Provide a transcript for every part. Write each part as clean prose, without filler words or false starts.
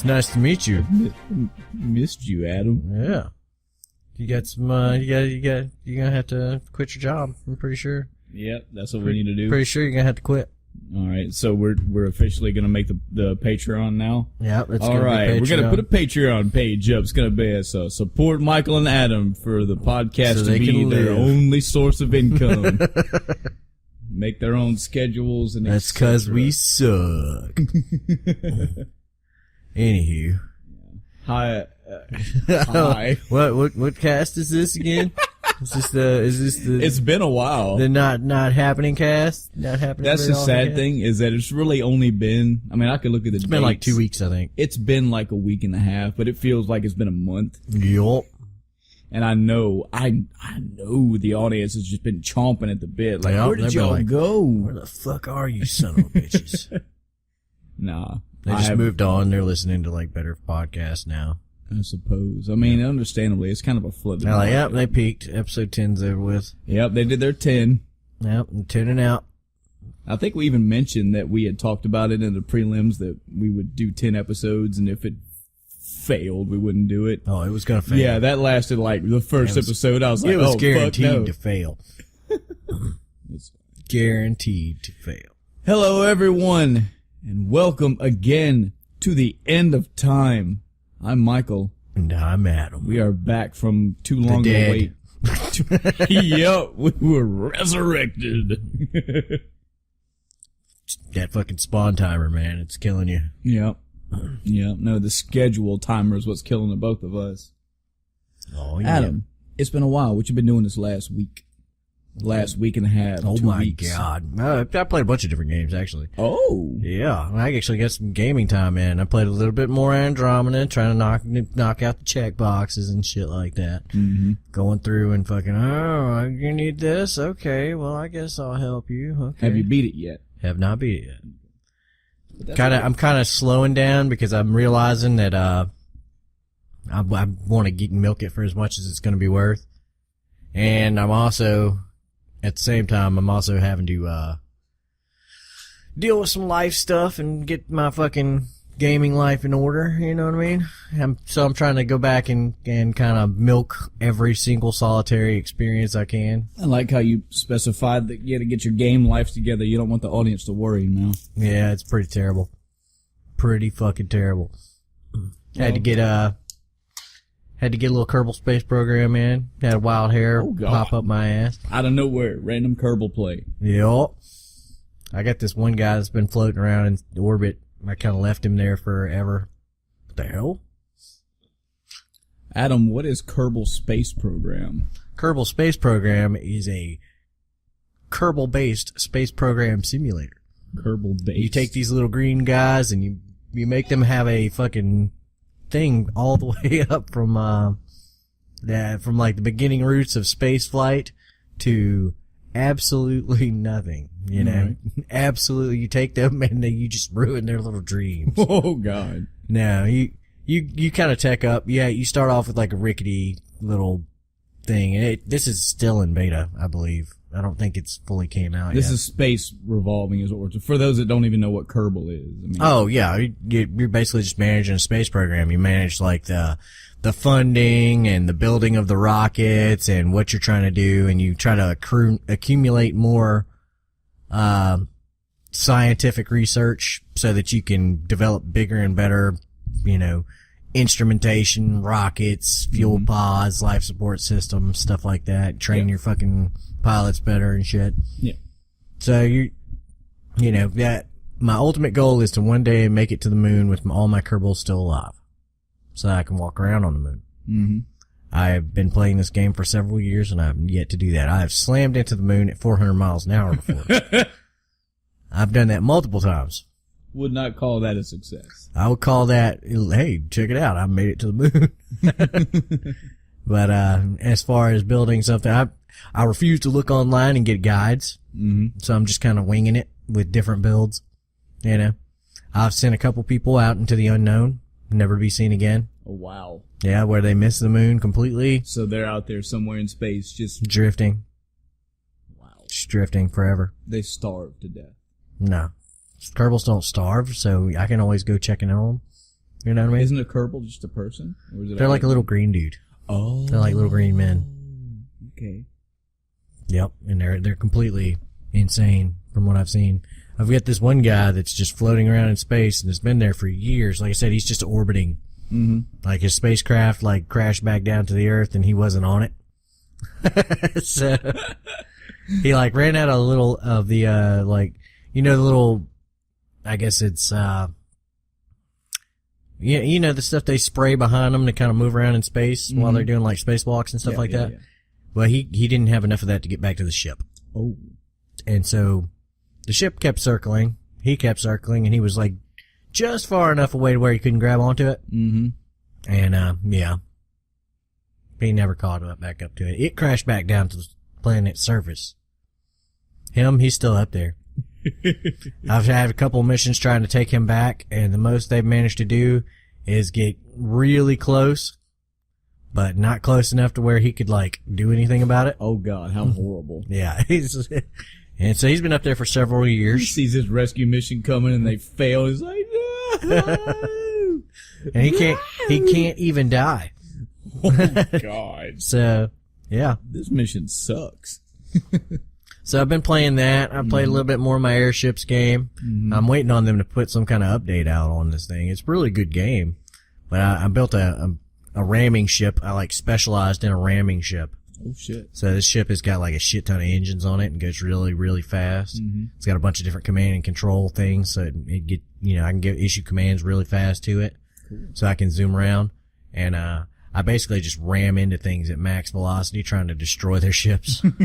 It's nice to meet you. Missed you, Adam. Yeah. You got some, you're gonna have to quit your job, I'm pretty sure. Yep, that's what we need to do. Pretty sure you're gonna have to quit. All right, so we're officially gonna make the Patreon now. Yeah, it's all gonna right. be Patreon. We're gonna put a Patreon page up. It's gonna be so support Michael and Adam for the podcast So to they be can their live. only source of income. Make their own schedules and That's because we suck. Anywho, hi. Hi. What cast is this again? Is this the? It's been a while. The not happening cast. Not happening. That's the very sad often thing is that it's really only been. I mean, I could look at the. It's been like 2 weeks, I think. It's been like a week and a half, but it feels like it's been a month. Yup. And I know the audience has just been chomping at the bit. Like, where did y'all go? Where the fuck are you, son of a bitches? Nah. They just moved on. They're listening to like better podcasts now. I suppose. I mean, understandably, it's kind of a flooded. They're like, yep, they peaked. Episode 10's over with. Yep, they did their 10. Yep, I'm tuning out. I think we even mentioned that we had talked about it in the prelims that we would do 10 episodes, and if it failed, we wouldn't do it. Oh, it was gonna fail. Yeah, that lasted like the first episode. I was like, it was guaranteed fuck no. to fail. It's guaranteed to fail. Hello, everyone, and welcome again to the end of time. I'm Michael. And I'm Adam. We are back from too long to wait. Yep, we were resurrected. That fucking spawn timer, man. It's killing you. Yep. Yep. No, the schedule timer is what's killing the both of us. Oh, yeah. Adam, it's been a while. What you been doing this last week? Last week and a half. Oh 2 my weeks. god. I played a bunch of different games, actually. Oh. Yeah. I actually got some gaming time in. I played a little bit more Andromeda, trying to knock out the check boxes and shit like that. Mm-hmm. Going through and fucking, oh, you need this? Okay, well, I guess I'll help you. Okay. Have you beat it yet? Have not beat it yet. I'm kind of slowing down because I'm realizing that, I want to milk it for as much as it's going to be worth. And I'm also, at the same time, I'm also having to, deal with some life stuff and get my fucking gaming life in order, you know what I mean? So I'm trying to go back and kind of milk every single solitary experience I can. I like how you specified that you had to get your game life together. You don't want the audience to worry now. Yeah, it's pretty terrible. Pretty fucking terrible. Had to get a little Kerbal Space Program in. Had a wild hair pop up my ass. Out of nowhere, random Kerbal play. Yup. I got this one guy that's been floating around in orbit. I kind of left him there forever. What the hell? Adam, what is Kerbal Space Program? Kerbal Space Program is a Kerbal-based space program simulator. Kerbal-based. You take these little green guys and you make them have a fucking thing all the way up from like the beginning roots of space flight to absolutely nothing, you know? Right. Absolutely. You take them and you just ruin their little dreams. Oh, God. No, you kind of tech up. Yeah, you start off with like a rickety little thing. And this is still in beta, I believe. I don't think it's fully came out yet. This is space revolving, is what we're, for those that don't even know what Kerbal is. I mean, oh, yeah. You're basically just managing a space program. You manage like the funding and the building of the rockets and what you're trying to do, and you try to accumulate more scientific research so that you can develop bigger and better, you know, instrumentation, rockets, fuel pods, life support systems, stuff like that. Train your fucking pilots better and shit. Yeah. So you know, that my ultimate goal is to one day make it to the moon with all my Kerbals still alive, so I can walk around on the moon. Mm-hmm. I've been playing this game for several years, and I've yet to do that. I have slammed into the moon at 400 miles an hour before. I've done that multiple times. Would not call that a success. I would call that, hey, check it out, I made it to the moon. But as far as building something, I refuse to look online and get guides. Mm-hmm. So I'm just kind of winging it with different builds. You know, I've sent a couple people out into the unknown, never to be seen again. Oh, wow. Yeah, where they miss the moon completely. So they're out there somewhere in space just drifting. Wow. Just drifting forever. They starve to death. No. Kerbals don't starve, so I can always go checking on them. You know what I mean? Isn't a Kerbal just a person? Or is it They're like a little green dude. Oh. They're like little green men. Okay. Yep, and they're completely insane from what I've seen. I've got this one guy that's just floating around in space and has been there for years. Like I said, he's just orbiting. Mm-hmm. Like his spacecraft like crashed back down to the Earth and he wasn't on it. So he like ran out of the like, you know, the little, I guess it's you know the stuff they spray behind them to kind of move around in space while they're doing like spacewalks and stuff like that. Yeah. Well, he didn't have enough of that to get back to the ship. Oh. And so the ship kept circling. He kept circling, and he was like just far enough away to where he couldn't grab onto it. Mm-hmm. And yeah, he never caught up back up to it. It crashed back down to the planet's surface. He's still up there. I've had a couple missions trying to take him back, and the most they've managed to do is get really close, but not close enough to where he could like do anything about it. Oh God, how horrible! Yeah, and so he's been up there for several years. He sees his rescue mission coming and they fail. He's like, no, and he can't even die. Oh God! So yeah, this mission sucks. So I've been playing that. I played a little bit more of my airships game. Mm-hmm. I'm waiting on them to put some kind of update out on this thing. It's a really good game, but I built a ramming ship. I like specialized in a ramming ship. Oh shit! So this ship has got like a shit ton of engines on it and goes really, really fast. Mm-hmm. It's got a bunch of different command and control things, so I can issue commands really fast to it, so I can zoom around, and I basically just ram into things at max velocity, trying to destroy their ships. And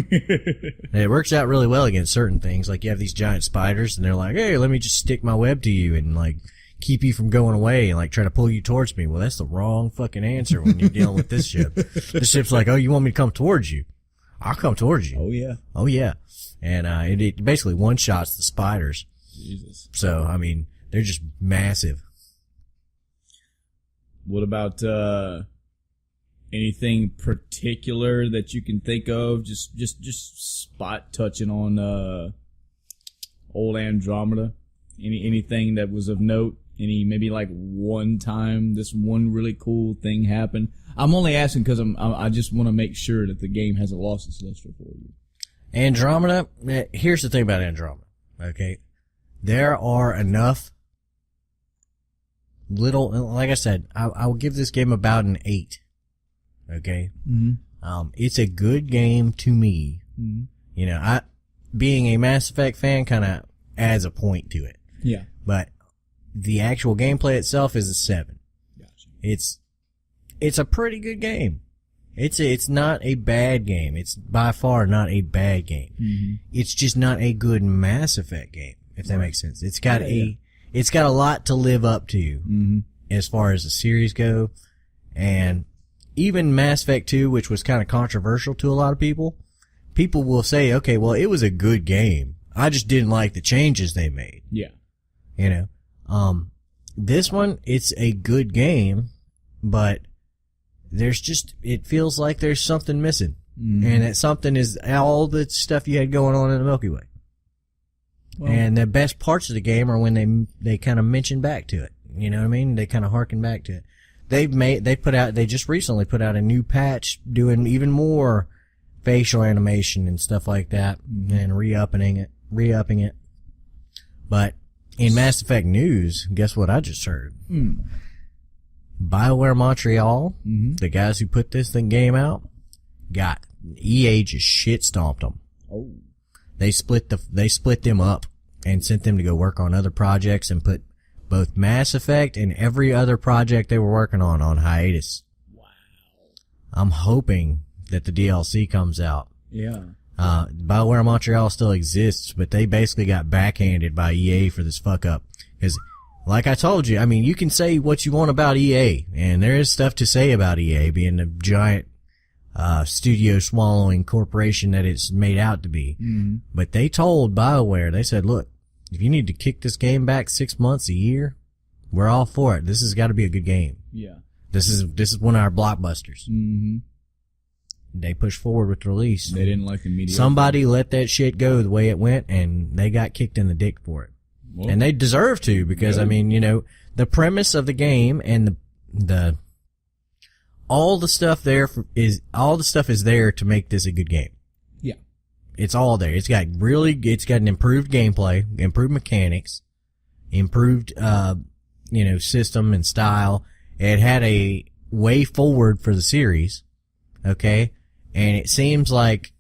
it works out really well against certain things, like you have these giant spiders, and they're like, "Hey, let me just stick my web to you and like keep you from going away and like try to pull you towards me." Well, that's the wrong fucking answer when you're dealing with this ship. This ship's like, "Oh, you want me to come towards you? I'll come towards you." Oh yeah. Oh yeah. And it basically one shots the spiders. Jesus. So I mean, they're just massive. What about anything particular that you can think of? Just spot touching on old Andromeda. Anything that was of note? Maybe like one time this one really cool thing happened? I'm only asking because I just want to make sure that the game hasn't lost its luster for you. Andromeda. Here's the thing about Andromeda. Okay, there are enough little. Like I said, I will give this game about an 8. Okay. Mm-hmm. It's a good game to me. Mm-hmm. You know, being a Mass Effect fan kind of adds a point to it. Yeah. But the actual gameplay itself is a 7. Gotcha. It's a pretty good game. It's not a bad game. It's by far not a bad game. Mm-hmm. It's just not a good Mass Effect game, if that makes sense. It's got it's got a lot to live up to as far as the series go, and even Mass Effect 2, which was kind of controversial to a lot of people will say, okay, well, it was a good game. I just didn't like the changes they made. Yeah. You know, this one, it's a good game, but it feels like there's something missing. Mm-hmm. And that something is all the stuff you had going on in the Milky Way. Well, and the best parts of the game are when they kind of mention back to it. You know what I mean? They kind of harken back to it. They just recently put out a new patch doing even more facial animation and stuff like that, and re-upping it. But in Mass Effect news, guess what I just heard? BioWare Montreal, the guys who put this game out, got EA just shit stomped them. Oh. They split them up and sent them to go work on other projects and put both Mass Effect and every other project they were working on hiatus. Wow. I'm hoping that the DLC comes out. Yeah. BioWare Montreal still exists, but they basically got backhanded by EA for this fuck up. Because, like I told you, I mean, you can say what you want about EA, and there is stuff to say about EA being a giant studio swallowing corporation that it's made out to be. Mm-hmm. But they told BioWare, they said, look, if you need to kick this game back 6 months, a year, we're all for it. This has got to be a good game. Yeah. This is one of our blockbusters. Mm-hmm. They pushed forward with the release. They didn't like the media. Somebody let that shit go the way it went, and they got kicked in the dick for it. Well, and they deserve to, because, good. I mean, you know, the premise of the game and all the stuff is there to make this a good game. Yeah. It's all there. It's got an improved gameplay, improved mechanics, improved, system and style. It had a way forward for the series. Okay. And it seems like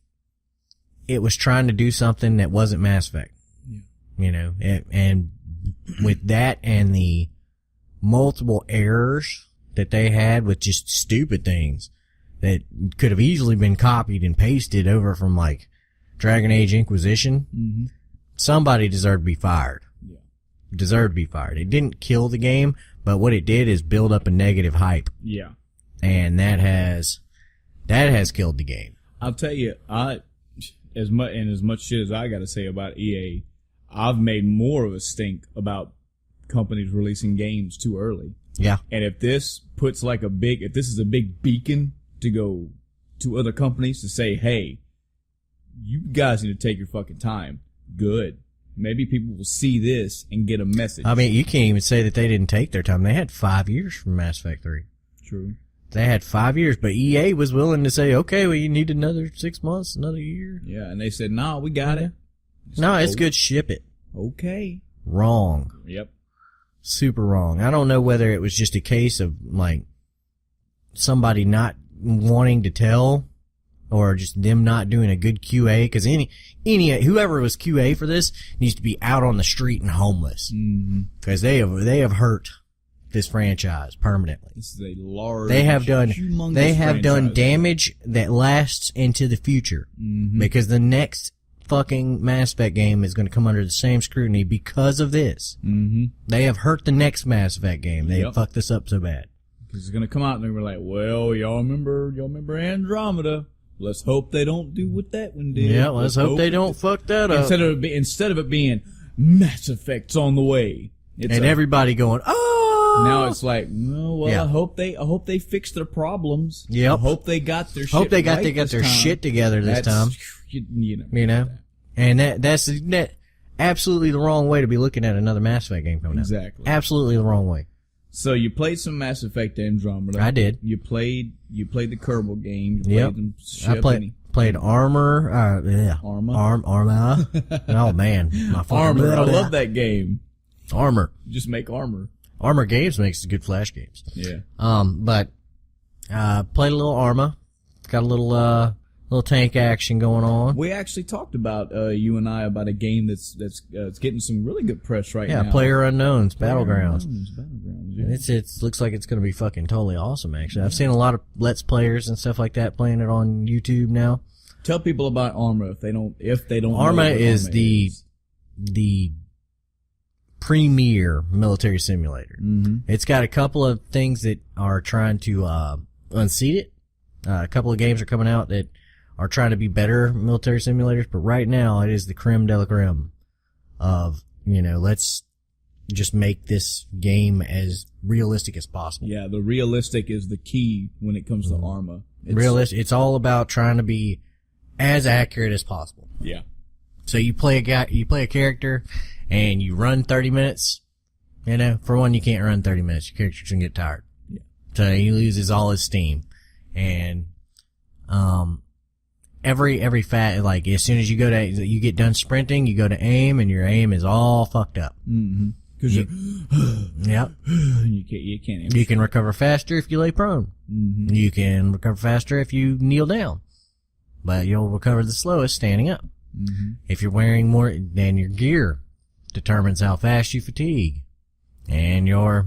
it was trying to do something that wasn't Mass Effect. Yeah. You know, and with that and the multiple errors that they had with just stupid things that could have easily been copied and pasted over from like Dragon Age Inquisition, Mm-hmm. somebody deserved to be fired. Yeah. Deserved to be fired. It didn't kill the game, but what it did is build up a negative hype. Yeah. And that has killed the game. I'll tell you, as much shit as I got to say about EA, I've made more of a stink about companies releasing games too early. Yeah. And if this is a big beacon to go to other companies to say, hey, you guys need to take your fucking time. Good. Maybe people will see this and get a message. I mean, you can't even say that they didn't take their time. They had 5 years from Mass Effect 3. True. They had 5 years, but EA was willing to say, okay, well, you need another 6 months, another year. Yeah, and they said, nah, we got it. No, it's good. Ship it. Okay. Wrong. Yep. Super wrong. I don't know whether it was just a case of, like, somebody not wanting to tell or just them not doing a good QA, because whoever was QA for this needs to be out on the street and homeless. Mm-hmm. Because they have hurt this franchise permanently. This is a large, They have done franchise. damage that lasts into the future. Mm-hmm. Because the next fucking Mass Effect game is going to come under the same scrutiny because of this. Mm-hmm. They have hurt the next Mass Effect game. They have fucked this up so bad. Because it's going to come out and they were like, well, y'all remember Andromeda? Let's hope they don't do what that one did. Yeah, let's hope they don't fuck that up. Instead of it being Mass Effect's on the way. Everybody going, oh! Now it's like, well, Yeah. I hope they fix their problems. Yep. I hope they got their shit Hope they got right their this time. shit together this time. You know. You know? And that's absolutely the wrong way to be looking at another Mass Effect game coming out. Exactly. Absolutely the wrong way. So you played some Mass Effect Andromeda. I did. You played the Kerbal game. You Yep. played them I played Armor. Armor. Oh man, my fucking Armor. I love that game. Armor. Just make Armor. Armor Games makes good Flash games. Yeah. But played a little Arma. Got a little tank action going on. We actually talked about you and I about a game that's getting some really good press right now. Yeah, PlayerUnknown's Battlegrounds. Battlegrounds. Yeah. It looks like it's going to be fucking totally awesome. Actually, I've seen a lot of Let's Players and stuff like that playing it on YouTube now. Tell people about Arma if they don't. Arma know what is Arma the premier military simulator. Mm-hmm. It's got a couple of things that are trying to unseat it. A couple of games are coming out that are trying to be better military simulators, but right now it is the creme de la creme of, let's just make this game as realistic as possible. Yeah, the realistic is the key when it comes to Arma. It's all about trying to be as accurate as possible. Yeah. So you play a character and you run 30 minutes. For one, you can't run 30 minutes. Your character's gonna get tired. Yeah. So he loses all his steam. And, as soon as you get done sprinting, you go to aim and your aim is all fucked up. Mm-hmm. Cause Yep. you can't aim. You can recover faster if you lay prone. Mm-hmm. You can recover faster if you kneel down. But you'll recover the slowest standing up. Mm-hmm. If you're wearing more, then your gear determines how fast you fatigue. And your,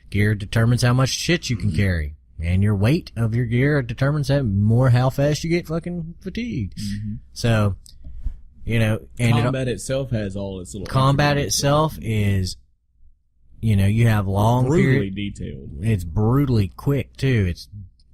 gear determines how much shit you can carry. And your weight of your gear determines how fast you get fucking fatigued. Mm-hmm. So, combat itself has all its little. Combat itself is, you have long brutally detailed. It's brutally quick too. It's,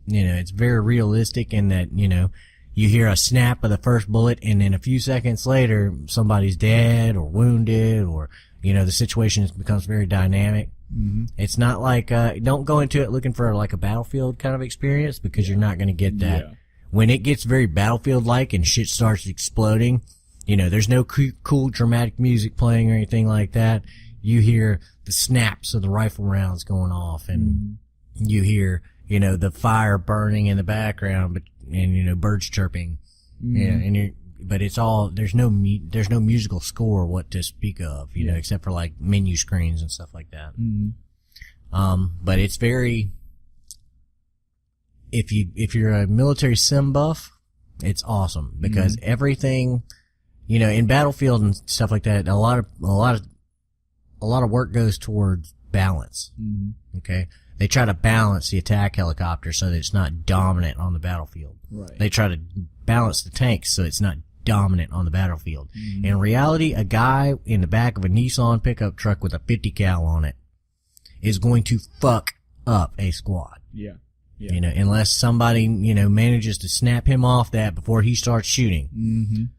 it's very realistic in that, you hear a snap of the first bullet and then a few seconds later somebody's dead or wounded or, the situation becomes very dynamic. Mm-hmm. It's not like, don't go into it looking for like a Battlefield kind of experience because you're not going to get that. Yeah. When it gets very Battlefield-like and shit starts exploding, there's no cool dramatic music playing or anything like that. You hear the snaps of the rifle rounds going off, and you hear, the fire burning in the background, and birds chirping. Yeah, but it's all, there's no musical score what to speak of, except for like menu screens and stuff like that. But it's very, if you're a military sim buff, it's awesome because everything, in Battlefield and stuff like that, a lot of work goes towards balance. Okay. They try to balance the attack helicopter so that it's not dominant on the battlefield. Right. They try to balance the tanks so it's not dominant on the battlefield. In reality, a guy in the back of a Nissan pickup truck with a 50 cal on it is going to fuck up a squad. Yeah. Unless somebody, manages to snap him off that before he starts shooting.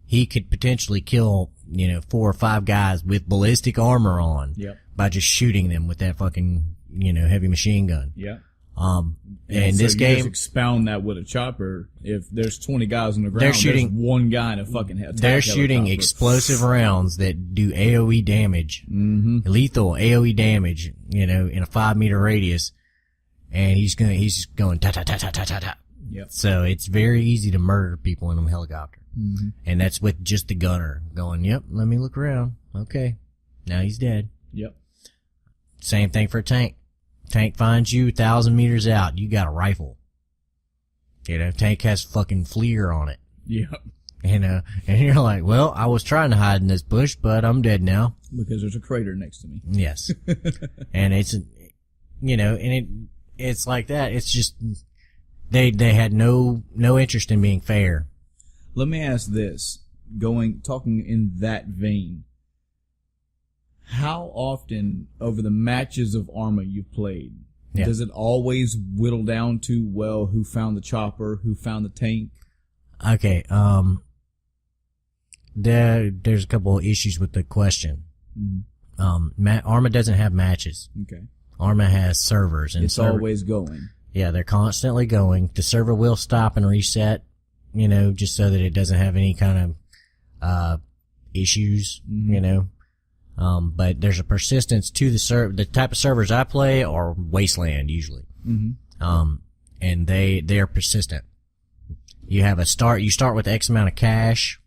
He could potentially kill, 4 or 5 guys with ballistic armor on by just shooting them with that fucking, heavy machine gun. Yeah. And so this you game, just expound that with a chopper. If there's 20 guys on the ground, they're shooting, there's one guy in a fucking attack they're shooting helicopter. explosive rounds that do AoE damage, lethal AoE damage, in a 5-meter radius, and he's just going ta ta ta ta ta ta ta. Yep. So it's very easy to murder people in a helicopter. And that's with just the gunner going, yep, let me look around. Okay. Now he's dead. Yep. Same thing for a tank. Tank finds you 1,000 meters out. You got a rifle. Tank has fucking FLIR on it. Yep. And you're like, well, I was trying to hide in this bush, but I'm dead now. Because there's a crater next to me. Yes. And it's, it's like that. It's just, they had no interest in being fair. Let me ask this, talking in that vein. How often over the matches of Arma you've played, does it always whittle down to, well, who found the chopper, who found the tank? Okay, there's a couple of issues with the question. Arma doesn't have matches. Okay. Arma has servers, and it's always going. Yeah, they're constantly going. The server will stop and reset, just so that it doesn't have any kind of Issues, but there's a persistence to the type of servers I play are Wasteland usually. And they're persistent. You start with X amount of cash,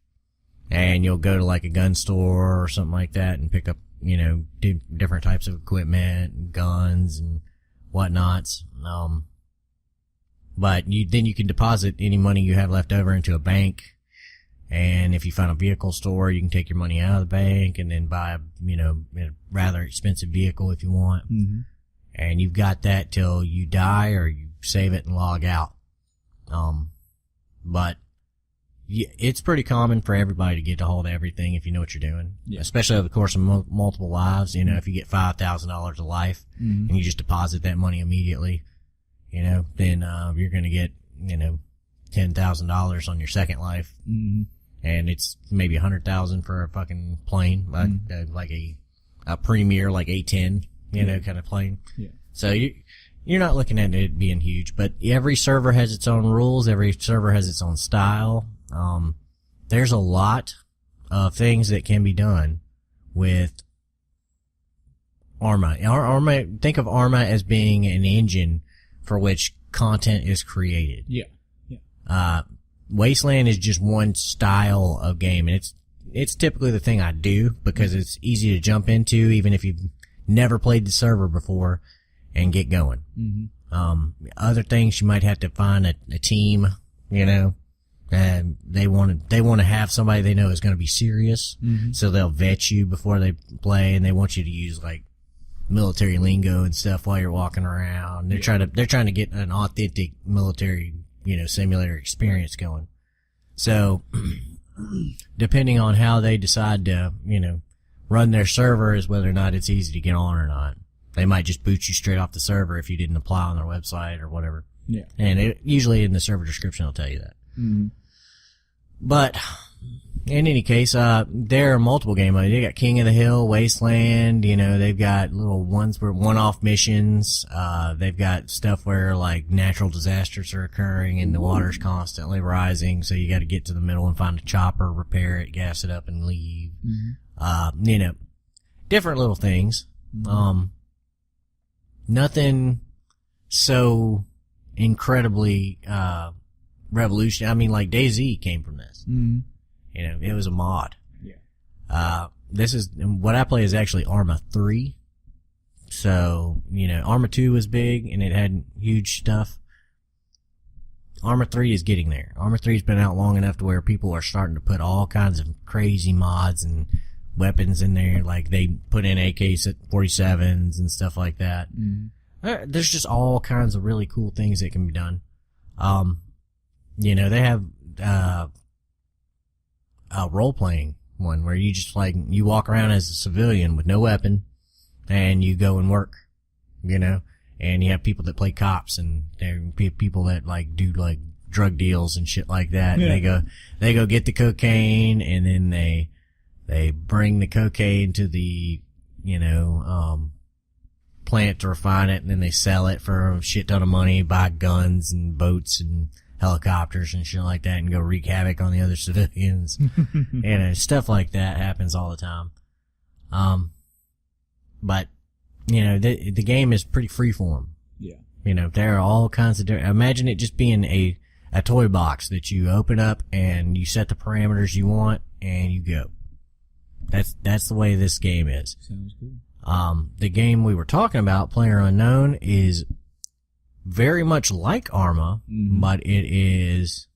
and you'll go to like a gun store or something like that and pick up, different types of equipment and guns and whatnots. But then you can deposit any money you have left over into a bank. And if you find a vehicle store, you can take your money out of the bank and then buy a rather expensive vehicle if you want. And you've got that till you die or you save it and log out. But it's pretty common for everybody to get a hold of everything if you know what you're doing. Yeah. Especially over the course of multiple lives. If you get $5,000 a life and you just deposit that money immediately, then you're going to get, $10,000 on your second life. And it's maybe $100,000 for a fucking plane, like a premier, like A-10, kind of plane. Yeah. So you're not looking at it being huge, but every server has its own rules. Every server has its own style. There's a lot of things that can be done with Arma. Think of Arma as being an engine for which content is created. Yeah. Wasteland is just one style of game, and it's typically the thing I do because it's easy to jump into even if you've never played the server before and get going. Other things you might have to find a team, and they want to have somebody they know is going to be serious, so they'll vet you before they play, and they want you to use like military lingo and stuff while you're walking around. They're trying to get an authentic military simulator experience going. So, depending on how they decide to, run their server is whether or not it's easy to get on or not. They might just boot you straight off the server if you didn't apply on their website or whatever. Yeah. And usually in the server description it'll tell you that. But, in any case, there are multiple game modes. They got King of the Hill, Wasteland, they've got little ones where one-off missions. They've got stuff where, like, natural disasters are occurring and the water's constantly rising, so you gotta get to the middle and find a chopper, repair it, gas it up, and leave. Mm-hmm. Different little things. Mm-hmm. Nothing so incredibly, revolutionary. I mean, like, DayZ came from this. Mm-hmm. It was a mod. Yeah. What I play is actually Arma 3. So, Arma 2 was big and it had huge stuff. Arma 3 is getting there. Arma 3's been out long enough to where people are starting to put all kinds of crazy mods and weapons in there. Like, they put in AK-47s and stuff like that. Mm-hmm. There's just all kinds of really cool things that can be done. They have, a role-playing one where you just, like, you walk around as a civilian with no weapon and you go and work, and you have people that play cops and there are people that, like, do, like, drug deals and shit like that. Yeah. And they go get the cocaine and then they bring the cocaine to the, plant to refine it and then they sell it for a shit ton of money, buy guns and boats and helicopters and shit like that and go wreak havoc on the other civilians. And stuff like that happens all the time. But, the game is pretty freeform. Yeah. There are all kinds of imagine it just being a toy box that you open up and you set the parameters you want and you go. That's the way this game is. Sounds cool. The game we were talking about, PlayerUnknown, is very much like Arma, mm-hmm. but it is,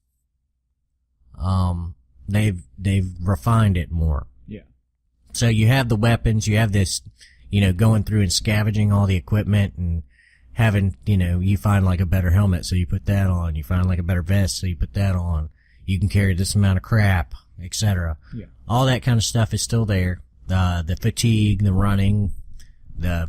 they've refined it more. Yeah. So you have the weapons, you have this, going through and scavenging all the equipment and having, you find like a better helmet, so you put that on. You find like a better vest, so you put that on. You can carry this amount of crap, etc. Yeah. All that kind of stuff is still there. The fatigue, the running, the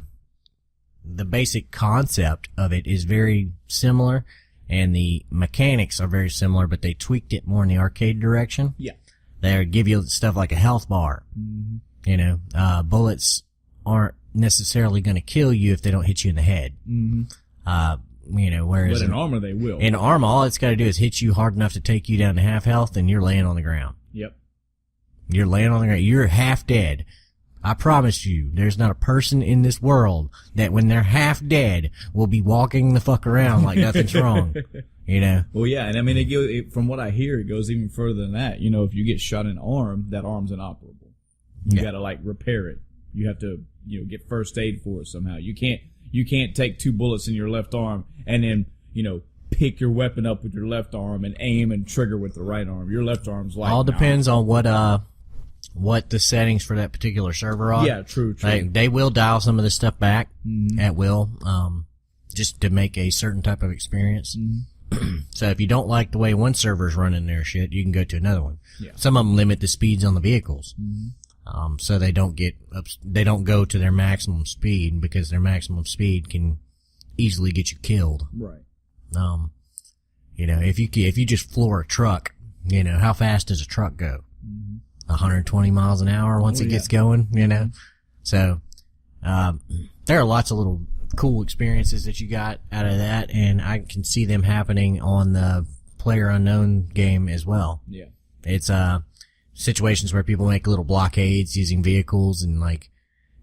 basic concept of it is very similar, and the mechanics are very similar, but they tweaked it more in the arcade direction. Yeah. They give you stuff like a health bar. Mm-hmm. Bullets aren't necessarily going to kill you if they don't hit you in the head. Mm-hmm. Whereas but in Arma they will. In Arma, all it's got to do is hit you hard enough to take you down to half health, and you're laying on the ground. Yep. You're laying on the ground. You're half dead. I promise you, there's not a person in this world that when they're half dead will be walking the fuck around like nothing's wrong. Well, yeah, and I mean, from what I hear, it goes even further than that. If you get shot in the arm, that arm's inoperable. You gotta, like, repair it. You have to, get first aid for it somehow. You can't take 2 bullets in your left arm and then, pick your weapon up with your left arm and aim and trigger with the right arm. Your left arm's like, all depends on what the settings for that particular server are. Yeah, true. They will dial some of this stuff back mm-hmm. at will, just to make a certain type of experience. Mm-hmm. So if you don't like the way one server's running their shit, you can go to another one. Yeah. Some of them limit the speeds on the vehicles. Mm-hmm. So they don't go to their maximum speed, because their maximum speed can easily get you killed. Right. If you just floor a truck, how fast does a truck go? Mm-hmm. 120 miles an hour once it gets going, So, there are lots of little cool experiences that you got out of that, and I can see them happening on the PlayerUnknown game as well. Yeah. It's, situations where people make little blockades using vehicles, and, like,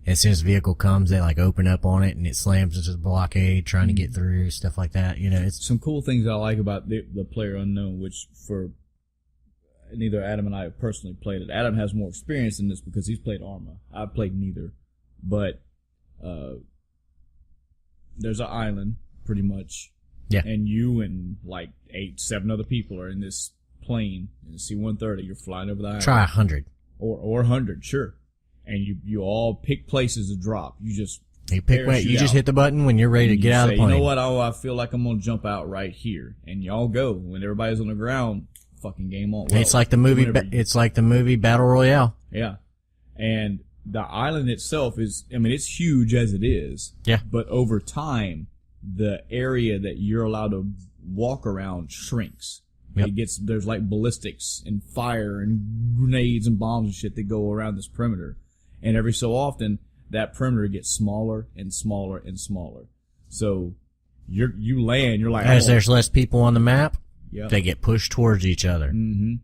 as soon as the vehicle comes, they, like, open up on it and it slams into the blockade trying to get through, stuff like that. It's some cool things I like about the PlayerUnknown, which for neither Adam and I have personally played it. Adam has more experience in this because he's played Arma. I've played neither. But there's an island, pretty much. Yeah. And you and like 7 other people are in this plane, in the C-130. You're flying over the island. Try 100. Or 100, sure. And you all pick places to drop. You just just hit the button when you're ready to get out of the plane. You know what? I feel like I'm going to jump out right here. And y'all go. When everybody's on the ground, fucking game on. Well, it's like the movie Battle Royale. Yeah. And the island itself is, it's huge as it is. Yeah. But over time, the area that you're allowed to walk around shrinks. Yep. There's like ballistics and fire and grenades and bombs and shit that go around this perimeter. And every so often, that perimeter gets smaller and smaller and smaller. So you land, you're like, as there's less people on the map, yep. They get pushed towards each other. Mm-hmm.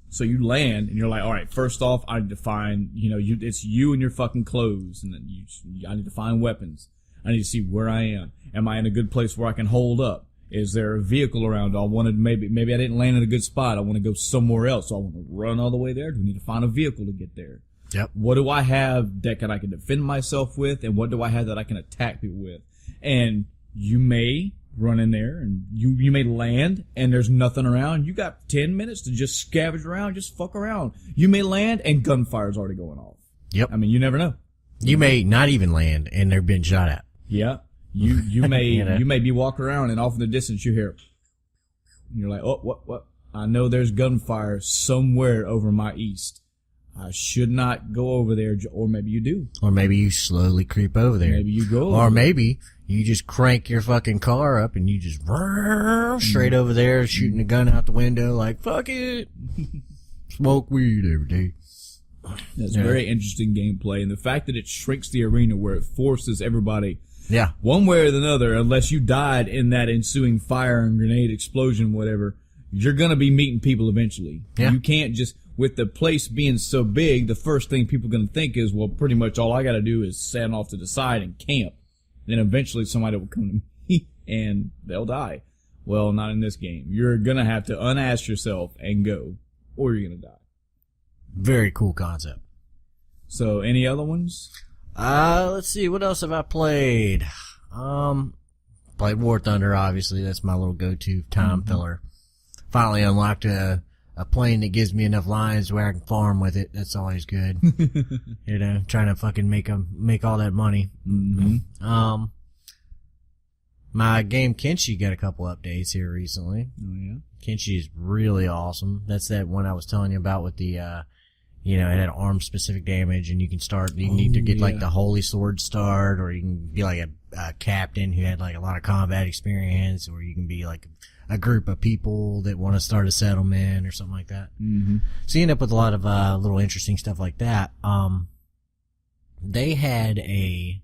So you land and you're like, all right, first off, I need to find, it's you and your fucking clothes, and then I need to find weapons. I need to see where I am. Am I in a good place where I can hold up? Is there a vehicle around? Maybe I didn't land in a good spot. I want to go somewhere else. So I want to run all the way there. Do we need to find a vehicle to get there? Yep. What do I have that I can defend myself with, and what do I have that I can attack people with? And you may run in there, and you may land, and there's nothing around. You got 10 minutes to just scavenge around, just fuck around. You may land, and gunfire's already going off. Yep. I mean, you never know. You may not even land, and they're being shot at. Yeah. You may you may be walking around, and off in the distance you hear, and you're like, oh, what? I know there's gunfire somewhere over my east. I should not go over there, or maybe you do. Or maybe you slowly creep over there. Maybe you go. Or maybe you just crank your fucking car up and you just straight over there, shooting a gun out the window like, fuck it. Smoke weed every day. That's very interesting gameplay, and the fact that it shrinks the arena where it forces everybody, one way or another, unless you died in that ensuing fire and grenade explosion, whatever, you're gonna be meeting people eventually. Yeah. You can't just, with the place being so big, the first thing people are gonna think is, well, pretty much all I gotta do is stand off to the side and camp. Then eventually somebody will come to me and they'll die. Well, not in this game. You're gonna have to unass yourself and go, or you're gonna die. Very cool concept. So, any other ones? Let's see, what else have I played? Played War Thunder, obviously. That's my little go-to time filler. Finally unlocked a plane that gives me enough lines where I can farm with it. That's always good. Trying to fucking make all that money. Mm-hmm. My game Kenshi got a couple updates here recently. Oh, yeah? Kenshi is really awesome. That's that one I was telling you about with the, it had arm-specific damage, and you can either get, like, the Holy Sword start, or you can be, like, a captain who had, like, a lot of combat experience, or you can be, like, a group of people that want to start a settlement or something like that. Mm-hmm. So you end up with a lot of, little interesting stuff like that. They had a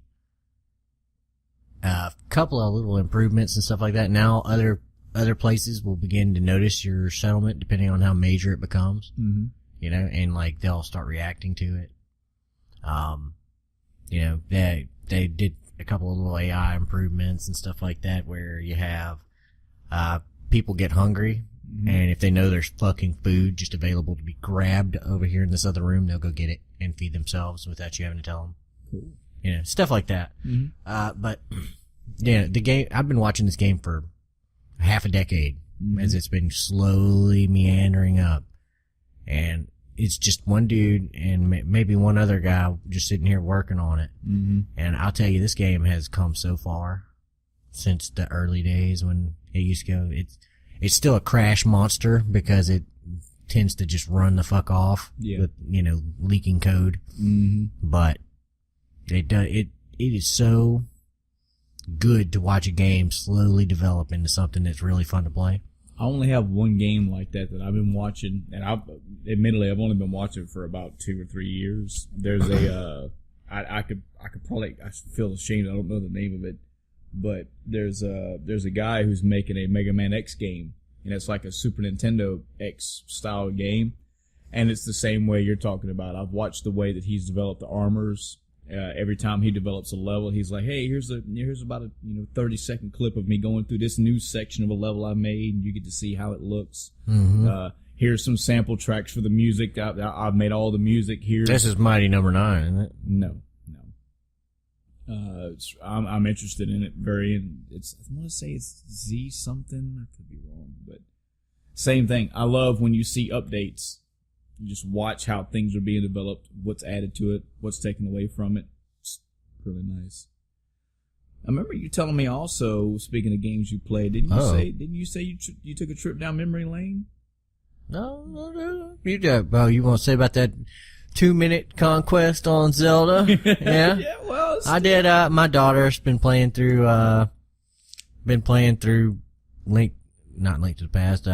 couple of little improvements and stuff like that. Now other places will begin to notice your settlement depending on how major it becomes. Mm-hmm. And like they'll start reacting to it. They did a couple of little AI improvements and stuff like that where you have people get hungry, and if they know there's fucking food just available to be grabbed over here in this other room, they'll go get it and feed themselves without you having to tell them. Cool. Stuff like that. Mm-hmm. But the game, I've been watching this game for half a decade as it's been slowly meandering up. And it's just one dude and maybe one other guy just sitting here working on it. Mm-hmm. And I'll tell you, this game has come so far since the early days when it used to go. It's still a crash monster because it tends to just run the fuck off with, leaking code. Mm-hmm. But it is so good to watch a game slowly develop into something that's really fun to play. I only have one game like that I've been watching, and I've only been watching for about 2 or 3 years. There's I feel ashamed, I don't know the name of it, but there's a guy who's making a Mega Man X game, and it's like a Super Nintendo X style game, and it's the same way you're talking about. I've watched the way that he's developed the armors. Every time he develops a level, he's like, hey, here's about a 30-second clip of me going through this new section of a level I made, and you get to see how it looks. Mm-hmm. Here's some sample tracks for the music. I've made all the music here. This is Mighty Number 9, isn't it? No. I'm interested in it. I want to say it's Z something. I could be wrong, but same thing. I love when you see updates. You just watch how things are being developed, what's added to it, what's taken away from it. It's really nice. I remember you telling me also, speaking of games you played, didn't you say you took a trip down memory lane? No. You want to say about that 2-minute conquest on Zelda? Yeah. Yeah, well, I did. My daughter's been playing through Link to the Past,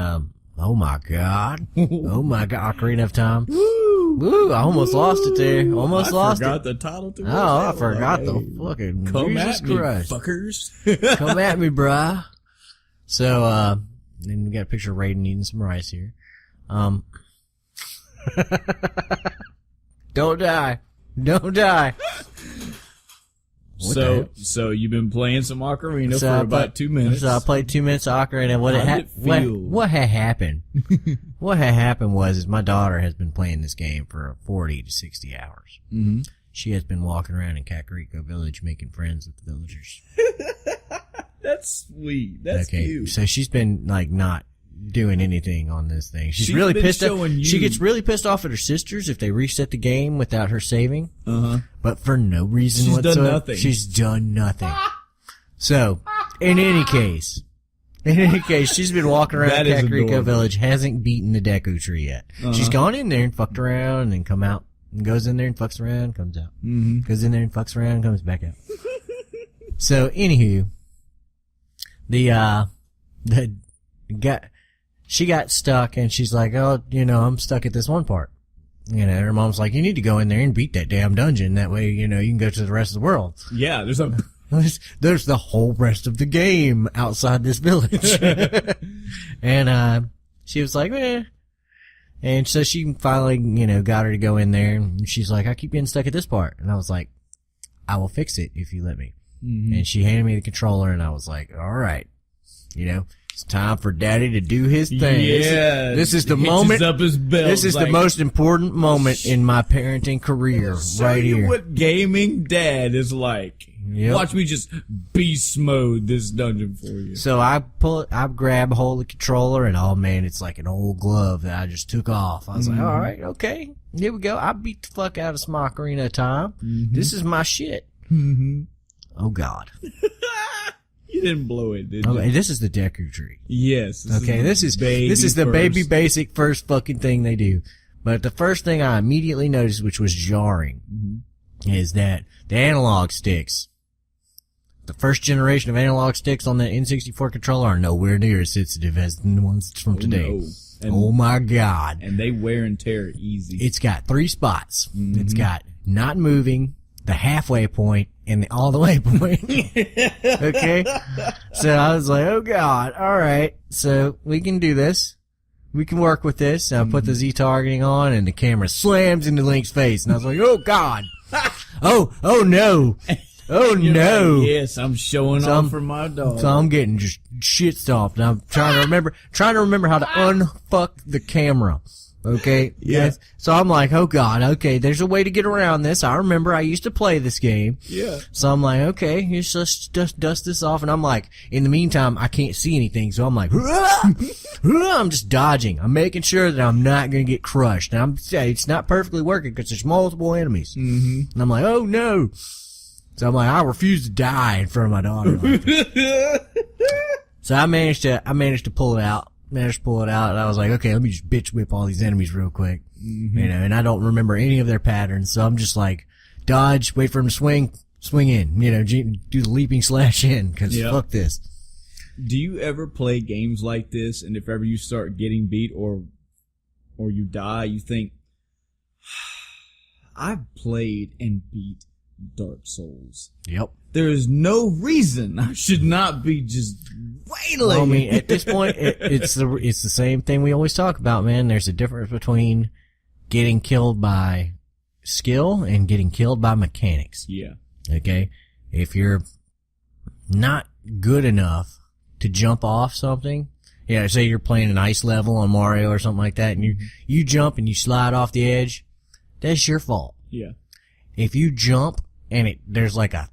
Oh my God. Oh my God. Ocarina of Time. Woo, I almost lost it there. Almost lost it. I forgot the title to it. Oh, I forgot the fucking Come Jesus at me, Christ. fuckers. Come at me, bruh. So, then we got a picture of Raiden eating some rice here. Don't die. Don't die. So you've been playing some Ocarina for about 2 minutes. So I played 2 minutes of Ocarina. What had happened? What had happened was my daughter has been playing this game for 40 to 60 hours. Mm-hmm. She has been walking around in Kakariko Village making friends with the villagers. That's sweet. That's cute. So she's been like not doing anything on this thing. She's She's really been pissed off. showing you- She gets really pissed off at her sisters if they reset the game without her saving. Uh-huh. But for no reason She's whatsoever. done nothing. She's done nothing. So, in any case, she's been walking around That is Kakariko adorable. Village, hasn't beaten the Deku Tree yet. Uh-huh. She's gone in there and fucked around and then come out. And goes in there and fucks around, comes out. Mm-hmm. Goes in there and fucks around, comes back out. So, anywho, she got stuck and she's like, oh, I'm stuck at this one part. Her mom's like, you need to go in there and beat that damn dungeon. That way, you can go to the rest of the world. Yeah, there's a... There's the whole rest of the game outside this village. And, she was like, eh. And so she finally, got her to go in there and she's like, I keep getting stuck at this part. And I was like, I will fix it if you let me. Mm-hmm. And she handed me the controller and I was like, all right, it's time for daddy to do his thing. Yeah. This is the Hitches moment. Up his belt, This is the like, most important moment in my parenting career show right you here. what gaming dad is like. Yep. Watch me just beast mode this dungeon for you. So I grab hold of the controller and oh man, it's like an old glove that I just took off. I was like, all right, okay, here we go. I beat the fuck out of some Ocarina of Time. Mm-hmm. This is my shit. Mm-hmm. Oh God. You didn't blow it, did you? Okay, this is the Deku Tree. Yes. This is the baby basic first fucking thing they do. But the first thing I immediately noticed, which was jarring, is that the analog sticks, the first generation of analog sticks on the N64 controller are nowhere near as sensitive as the ones from today. No. And, oh my God. And they wear and tear easy. It's got 3 spots. It's got not moving, the halfway point, and the all the way point. Okay? So I was like, oh God, alright. So we can do this. We can work with this. And I put the Z targeting on and the camera slams into Link's face. And I was like, oh God. Oh no. Oh no. Like, yes, I'm showing off for my dog. So I'm getting just shit stomped. And I'm trying to remember how to unfuck the camera. Okay. Yeah. Yes. So I'm like, oh God, okay, there's a way to get around this. I remember I used to play this game. Yeah. So I'm like, okay, you just dust this off. And I'm like, in the meantime, I can't see anything. So I'm like, I'm just dodging. I'm making sure that I'm not going to get crushed. And it's not perfectly working because there's multiple enemies. Mm-hmm. And I'm like, oh no. So I'm like, I refuse to die in front of my daughter. So I managed to pull it out. And I was like, okay, let me just bitch whip all these enemies real quick. Mm-hmm. And I don't remember any of their patterns. So I'm just like, dodge, wait for him to swing in, do the leaping slash in, cause fuck this. Do you ever play games like this and if ever you start getting beat or you die, you think, I've played and beat Dark Souls. Yep. There is no reason I should not be just wailing. Well, I mean, at this point, it's the same thing we always talk about, man. There's a difference between getting killed by skill and getting killed by mechanics. Yeah. Okay? If you're not good enough to jump off something, say you're playing an ice level on Mario or something like that, and you jump and you slide off the edge, that's your fault. Yeah. If you jump and there's like a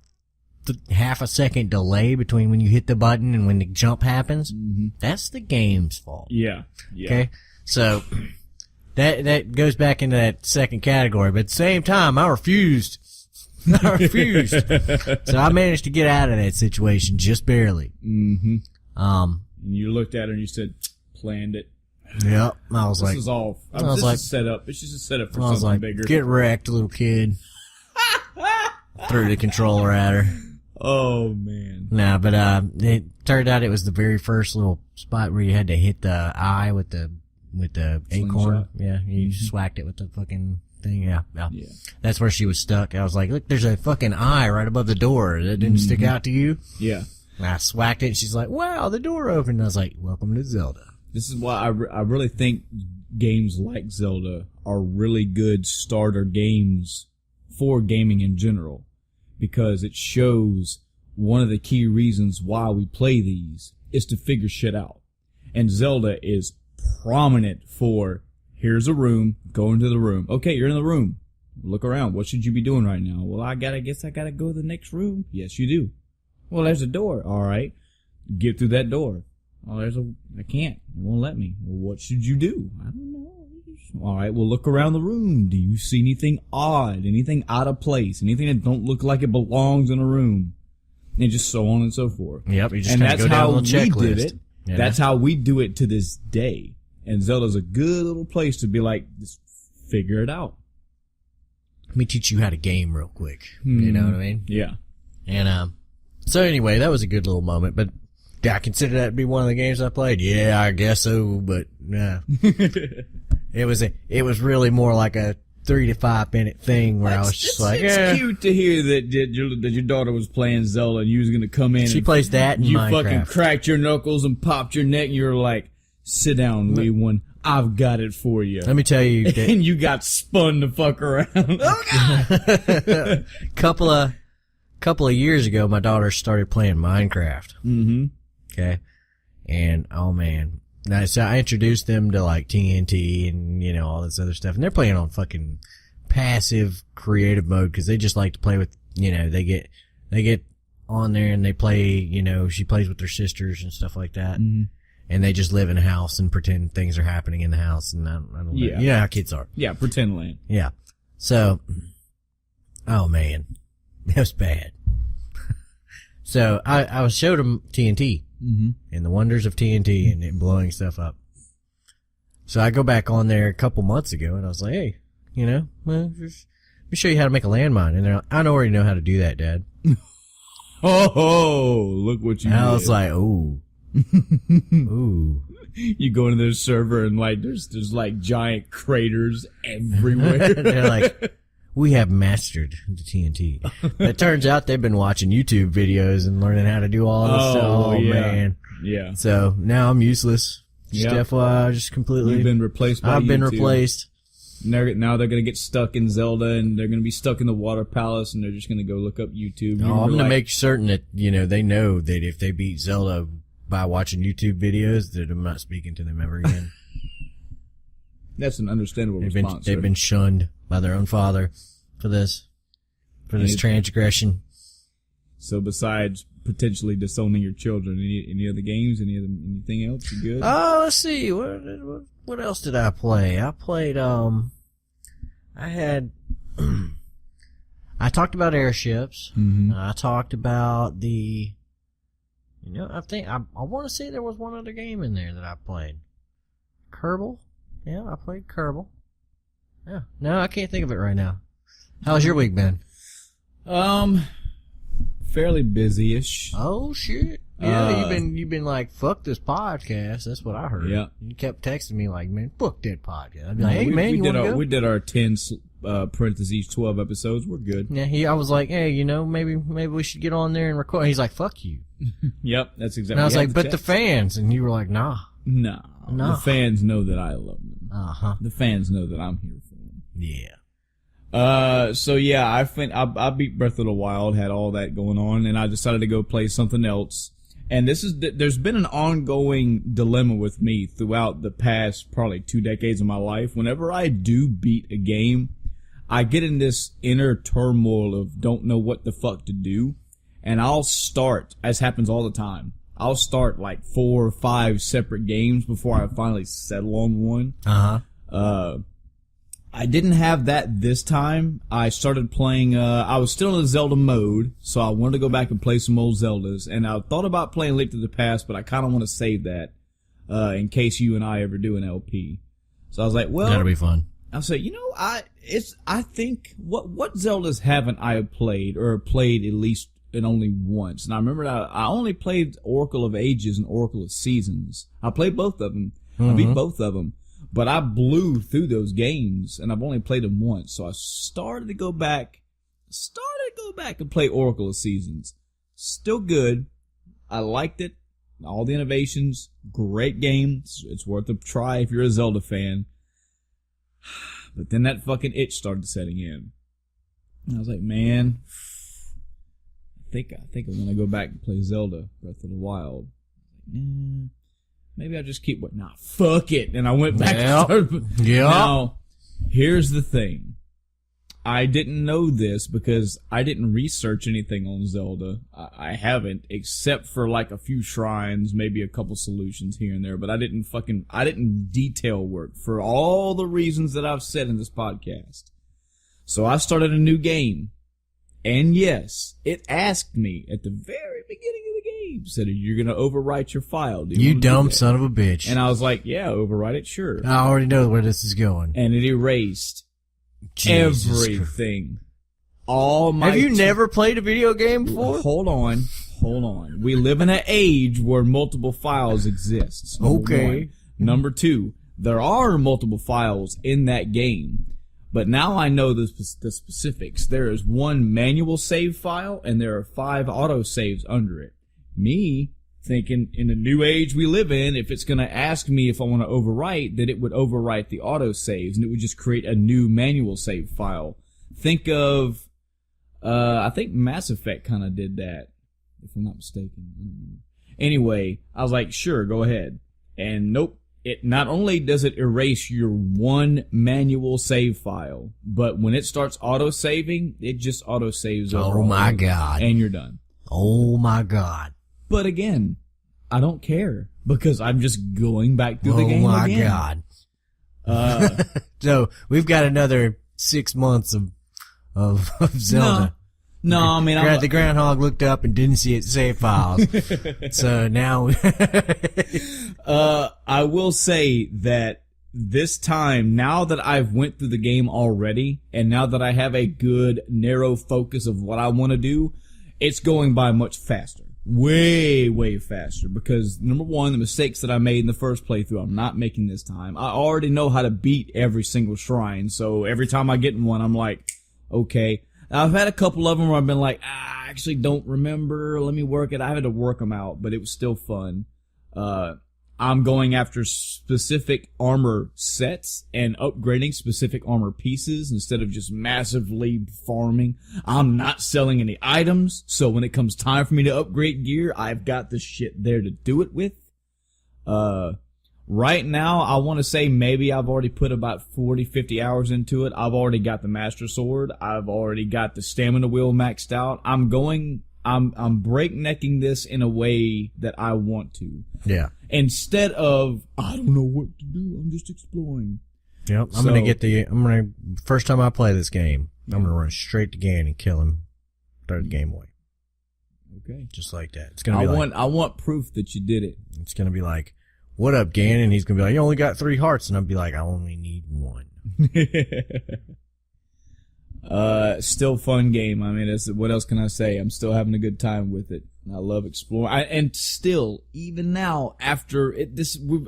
half a second delay between when you hit the button and when the jump happens, that's the game's fault. Yeah. Yeah. Okay? So, that goes back into that second category, but at the same time, I refused. So I managed to get out of that situation just barely. Mm-hmm. And you looked at her and you said, planned it. Yep. I was like, this is all, I was like, set up. It's just a setup for I was something like, bigger. get wrecked, little kid. Threw the controller at her. Oh man. Nah, but it turned out it was the very first little spot where you had to hit the eye with the acorn. Yeah, you swacked it with the fucking thing. Yeah. That's where she was stuck. I was like, look, there's a fucking eye right above the door. That didn't stick out to you? Yeah. And I swacked it, and she's like, wow, the door opened. I was like, welcome to Zelda. This is why I really think games like Zelda are really good starter games for gaming in general, because it shows one of the key reasons why we play these is to figure shit out. And Zelda is prominent for, here's a room, go into the room. Okay, you're in the room. Look around. What should you be doing right now? Well, I guess I gotta go to the next room. Yes, you do. Well, there's a door. All right. Get through that door. Oh, I can't. It won't let me. Well, what should you do? I don't know. All right, well, look around the room. Do you see anything odd, anything out of place, anything that don't look like it belongs in a room? And just so on and so forth. Yep, you just kind of go down the checklist. And that's how we did it. Yeah. That's how we do it to this day. And Zelda's a good little place to be like, just figure it out. Let me teach you how to game real quick. You know what I mean? Yeah. And so anyway, that was a good little moment, but did I consider that to be one of the games I played? Yeah, I guess so, but nah. It was really more like a 3 to 5 minute thing where I was just like, it's cute to hear that your daughter was playing Zelda and you was gonna come in. She plays that in you Minecraft. Fucking cracked your knuckles and popped your neck and you were like, sit down, wee one. I've got it for you. Let me tell you. And you got spun to fuck around. Oh God! couple of years ago, my daughter started playing Minecraft. Mm-hmm. Okay. And, oh man. Now, so I introduced them to like TNT and, you know, all this other stuff. And they're playing on fucking passive creative mode because they just like to play with, you know, they get on there and they play, you know, she plays with their sisters and stuff like that. Mm-hmm. And they just live in a house and pretend things are happening in the house. And I don't know. Yeah. You know how kids are. Yeah, pretend land. Yeah. So, oh man, that was bad. So I showed them TNT. Mm-hmm. And the wonders of TNT and it blowing stuff up. So I go back on there a couple months ago and I was like, hey, you know, well, just, let me show you how to make a landmine. And they're like, I already know how to do that, Dad. Oh, look what you did. I was like, ooh. Ooh. You go into their server and like, there's like giant craters everywhere. They're like, we have mastered the TNT. But it turns out they've been watching YouTube videos and learning how to do all this stuff. Oh, yeah. Man. Yeah. So now I'm useless. Just FYI, just completely. You've been replaced by I've been replaced. Now they're going to get stuck in Zelda and they're going to be stuck in the water palace and they're just going to go look up YouTube. Oh, I'm going to make certain that, you know, they know that if they beat Zelda by watching YouTube videos, that I'm not speaking to them ever again. That's an understandable response. They've been shunned by their own father for this transgression. So besides potentially disowning your children, any other games, anything else? You good? Oh, let's see. What else did I play? I played, I talked about airships. Mm-hmm. I talked about I want to say there was one other game in there that I played. Kerbal? Yeah, I played Kerbal. Yeah. No, I can't think of it right now. How's your week been? Fairly busy-ish. Oh shit. Yeah, you've been like, fuck this podcast. That's what I heard. Yeah. You kept texting me like, man, fuck that podcast. I'd be like, hey man, you wanna go? We did our 10 parentheses 12 episodes. We're good. Yeah, I was like, hey, you know, maybe we should get on there and record. He's like, fuck you. Yep, that's exactly. And I was like, but the fans, and you were like, nah. No. The fans know that I love them. Uh-huh. The fans know that I'm here for them. Yeah. So yeah, I beat Breath of the Wild, had all that going on, and I decided to go play something else. And there's been an ongoing dilemma with me throughout the past probably 2 decades of my life. Whenever I do beat a game, I get in this inner turmoil of don't know what the fuck to do. And I'll start, as happens all the time, I'll start like 4 or 5 separate games before I finally settle on one. Uh-huh. I didn't have that this time. I started playing, I was still in the Zelda mode, so I wanted to go back and play some old Zeldas. And I thought about playing Link to the Past, but I kind of want to save that, in case you and I ever do an LP. So I was like, well. That'll be fun. I'll say, you know, I think, what Zeldas haven't I played, or played at least it only once. And I remember I only played Oracle of Ages and Oracle of Seasons. I played both of them. I beat both of them. But I blew through those games, and I've only played them once. So I started to go back and play Oracle of Seasons. Still good. I liked it. All the innovations. Great game. It's worth a try if you're a Zelda fan. But then that fucking itch started setting in. And I was like, man, I think I'm gonna go back and play Zelda Breath of the Wild. Maybe I'll just keep what? Nah, fuck it. And I went back and started. Yeah. Now, here's the thing. I didn't know this because I didn't research anything on Zelda. I haven't, except for like a few shrines, maybe a couple solutions here and there, but I didn't detail work for all the reasons that I've said in this podcast. So I started a new game. And yes, it asked me at the very beginning of the game, said, you're going to overwrite your file. You dumb son of a bitch. And I was like, yeah, overwrite it, sure. I already know where this is going. And it erased everything. All my Have you never played a video game before? Hold on. We live in an age where multiple files exist. Okay. Number two, there are multiple files in that game. But now I know the specifics. There is one manual save file, and there are 5 autosaves under it. Me thinking in the new age we live in, if it's going to ask me if I want to overwrite, that it would overwrite the autosaves, and it would just create a new manual save file. Think of, I think Mass Effect kind of did that, if I'm not mistaken. Anyway, I was like, sure, go ahead. And nope. It not only does it erase your one manual save file, but when it starts auto-saving, it just auto-saves over. Oh my God. And you're done. Oh my God. But again, I don't care because I'm just going back through the game again. Oh my God. So we've got another 6 months of Zelda. No, I mean, the groundhog looked up and didn't see its save files. So now, I will say that this time, now that I've went through the game already, and now that I have a good narrow focus of what I want to do, it's going by much faster. Way, way faster. Because number one, the mistakes that I made in the first playthrough, I'm not making this time. I already know how to beat every single shrine. So every time I get in one, I'm like, okay. I've had a couple of them where I've been like, I actually don't remember. Let me work it. I had to work them out, but it was still fun. I'm going after specific armor sets and upgrading specific armor pieces instead of just massively farming. I'm not selling any items, so when it comes time for me to upgrade gear, I've got the shit there to do it with. Right now, I want to say maybe I've already put about 40, 50 hours into it. I've already got the Master Sword. I've already got the Stamina Wheel maxed out. I'm breaknecking this in a way that I want to. Yeah. Instead of, I don't know what to do, I'm just exploring. Yep. First time I play this game, I'm going to run straight to Gan and kill him. Throw the game away. Okay. Just like that. It's going to be I want proof that you did it. It's going to be like, what up, Gan? And he's going to be like, you only got 3 hearts. And I'll be like, I only need 1. Still fun game. I mean, what else can I say? I'm still having a good time with it. I love exploring. And still, even now, after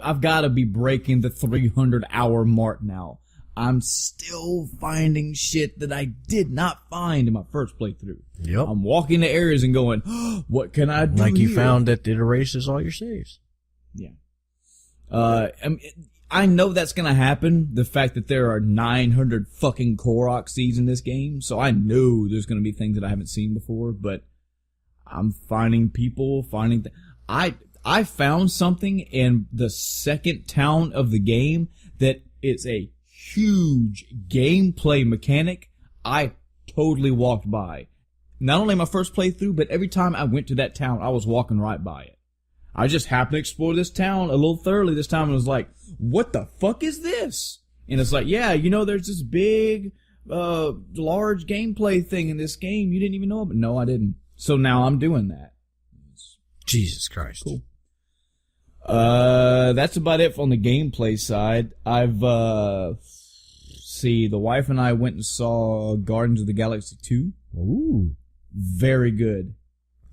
I've got to be breaking the 300-hour mark now. I'm still finding shit that I did not find in my first playthrough. Yep. I'm walking to areas and going, oh, what can I do Like you here? found that it erases all your saves. Yeah. I know that's gonna happen. The fact that there are 900 fucking Korok seeds in this game, so I know there's gonna be things that I haven't seen before. But I'm finding I found something in the second town of the game that is a huge gameplay mechanic I totally walked by. Not only my first playthrough, but every time I went to that town, I was walking right by it. I just happened to explore this town a little thoroughly this time and was like, what the fuck is this? And it's like, yeah, there's this big, large gameplay thing in this game. You didn't even know about. No, I didn't. So now I'm doing that. Jesus Christ. Cool. That's about it on the gameplay side. I've, the wife and I went and saw Guardians of the Galaxy 2. Ooh. Very good.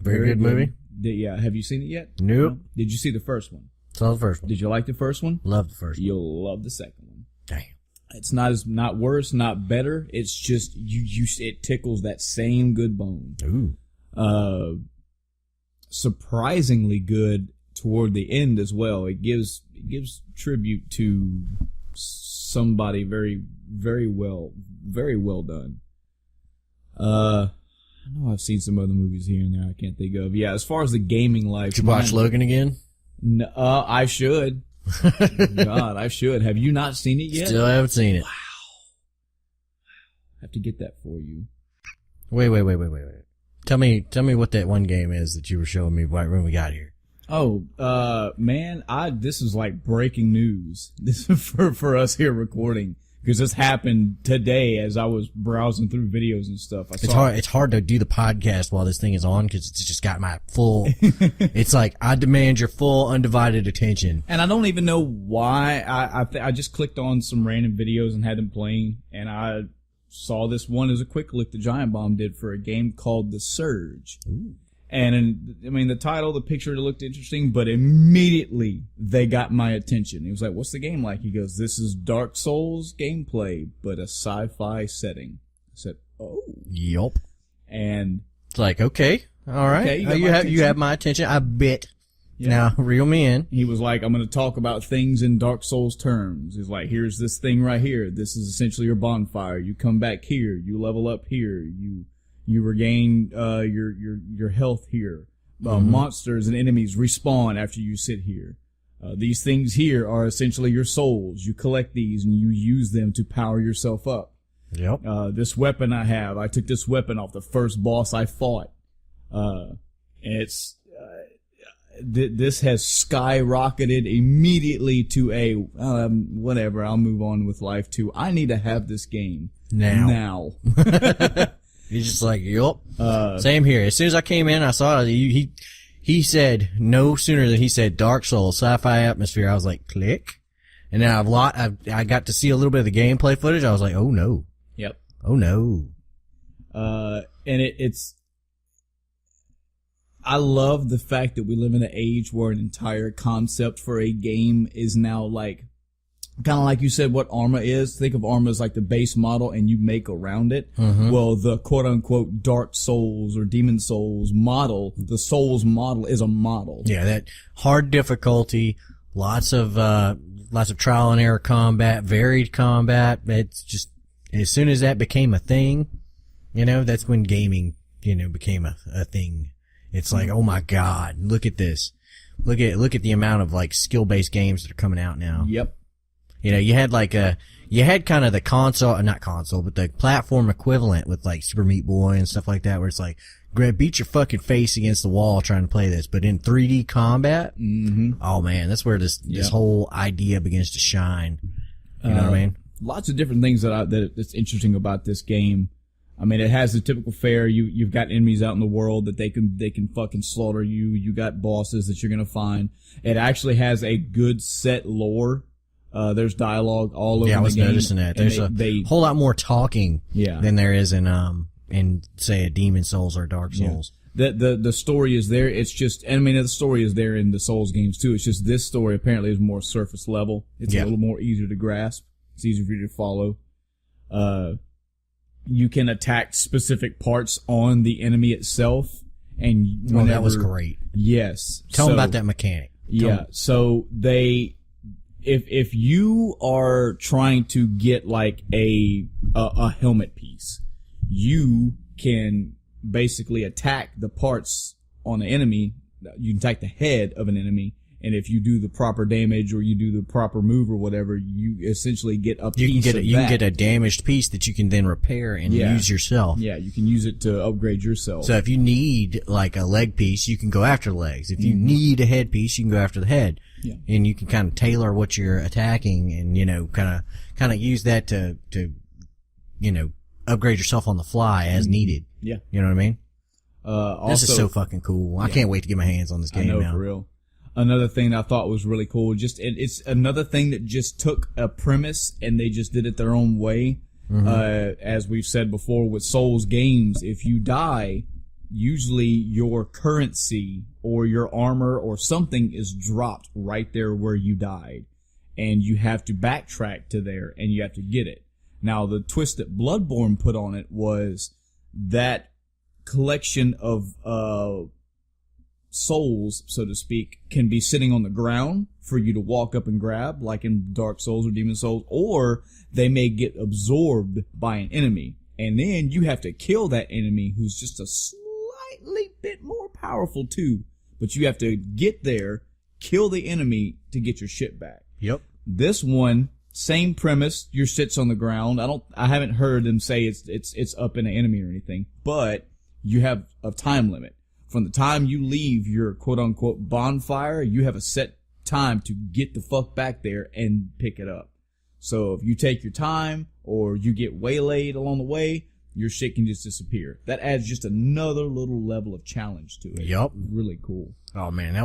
Very good movie. Yeah, have you seen it yet? Nope. No? Did you see the first one? Saw the first one. Did you like the first one? Love the first one. You'll love the second one. Damn. It's not worse, not better. It's just it tickles that same good bone. Ooh. Surprisingly good toward the end as well. It gives tribute to somebody very well done. I know I've seen some other movies here and there I can't think of. Yeah, as far as the gaming life. Did you watch Logan again? No, I should. God, I should. Have you not seen it yet? Still haven't seen it. Wow. I have to get that for you. Wait. Tell me what that one game is that you were showing me right when we got here. Oh, man, this is like breaking news. This is for us here recording. Because this happened today as I was browsing through videos and stuff. It's hard to do the podcast while this thing is on because it's just got my full. It's like I demand your full undivided attention. And I don't even know why. I just clicked on some random videos and had them playing, and I saw this one as a quick look the Giant Bomb did for a game called The Surge. Ooh. And the title, the picture looked interesting, but immediately they got my attention. He was like, what's the game like? He goes, this is Dark Souls gameplay, but a sci-fi setting. I said, oh. Yup. And it's like, okay, all right. Okay, you have my attention, I bet. Yeah. Now, reel me in. He was like, I'm going to talk about things in Dark Souls terms. He's like, here's this thing right here. This is essentially your bonfire. You come back here. You level up here. You regain your health here. Monsters and enemies respawn after you sit here. These things here are essentially your souls. You collect these and you use them to power yourself up. Yep. This weapon I took this weapon off the first boss I fought. This has skyrocketed immediately to a whatever. I'll move on with life too. I need to have this game now. He's just like, yup. Same here. As soon as I came in, I saw it. He said, no sooner than he said Dark Souls, sci-fi atmosphere, I was like, click. And then I got to see a little bit of the gameplay footage. I was like, oh no. Yep. Oh no. And it's, I love the fact that we live in an age where an entire concept for a game is now like, kind of like you said what Arma is. Think of Arma as like the base model and you make around it. Mm-hmm. Well, the quote-unquote Dark Souls or Demon Souls model, the Souls model is a model. Yeah, that hard difficulty, lots of trial and error combat, varied combat. It's just, as soon as that became a thing, that's when gaming, became a thing. It's like, oh my God, look at this. Look at the amount of like skill-based games that are coming out now. Yep. You had kind of the not console, but the platform equivalent with like Super Meat Boy and stuff like that, where it's like, beat your fucking face against the wall trying to play this, but in 3D combat, oh man, that's where this whole idea begins to shine. You know what I mean? Lots of different things that's interesting about this game. I mean, it has the typical fare. You've got enemies out in the world that they can fucking slaughter you. You got bosses that you're gonna find. It actually has a good set lore. There's dialogue all over the game. Yeah, I was noticing that. There's a whole lot more talking than there is in say a Demon Souls or Dark Souls. Yeah. The story is there. It's just, the story is there in the Souls games too. It's just this story apparently is more surface level. It's a little more easier to grasp. It's easier for you to follow. You can attack specific parts on the enemy itself, and that was great. Yes. Tell them about that mechanic. So if you are trying to get like a helmet piece, you can basically attack the parts on the enemy. You can attack the head of an enemy, and if you do the proper damage or you do the proper move or whatever, you essentially get a piece of that. You can get a damaged piece that you can then repair and use yourself. Yeah, you can use it to upgrade yourself. So if you need like a leg piece, you can go after legs. If you need a head piece, you can go after the head. Yeah. And you can kind of tailor what you're attacking and, kind of use that to upgrade yourself on the fly as needed. Yeah. You know what I mean? Also, this is so fucking cool. I can't wait to get my hands on this game now. now. For real. Another thing that I thought was really cool, it's another thing that just took a premise and they just did it their own way. As we've said before with Souls games, if you die, usually your currency or your armor or something is dropped right there where you died. And you have to backtrack to there and you have to get it. Now, the twist that Bloodborne put on it was that collection of souls, so to speak, can be sitting on the ground for you to walk up and grab, like in Dark Souls or Demon Souls, or they may get absorbed by an enemy. And then you have to kill that enemy who's just a slightly bit more powerful too. But you have to get there, kill the enemy to get your shit back. Yep. This one, same premise, your shit's on the ground. I haven't heard them say it's up in an enemy or anything, but you have a time limit. From the time you leave your quote-unquote bonfire, you have a set time to get the fuck back there and pick it up. So if you take your time or you get waylaid along the way, your shit can just disappear. That adds just another little level of challenge to it. Yep. Really cool. Oh man,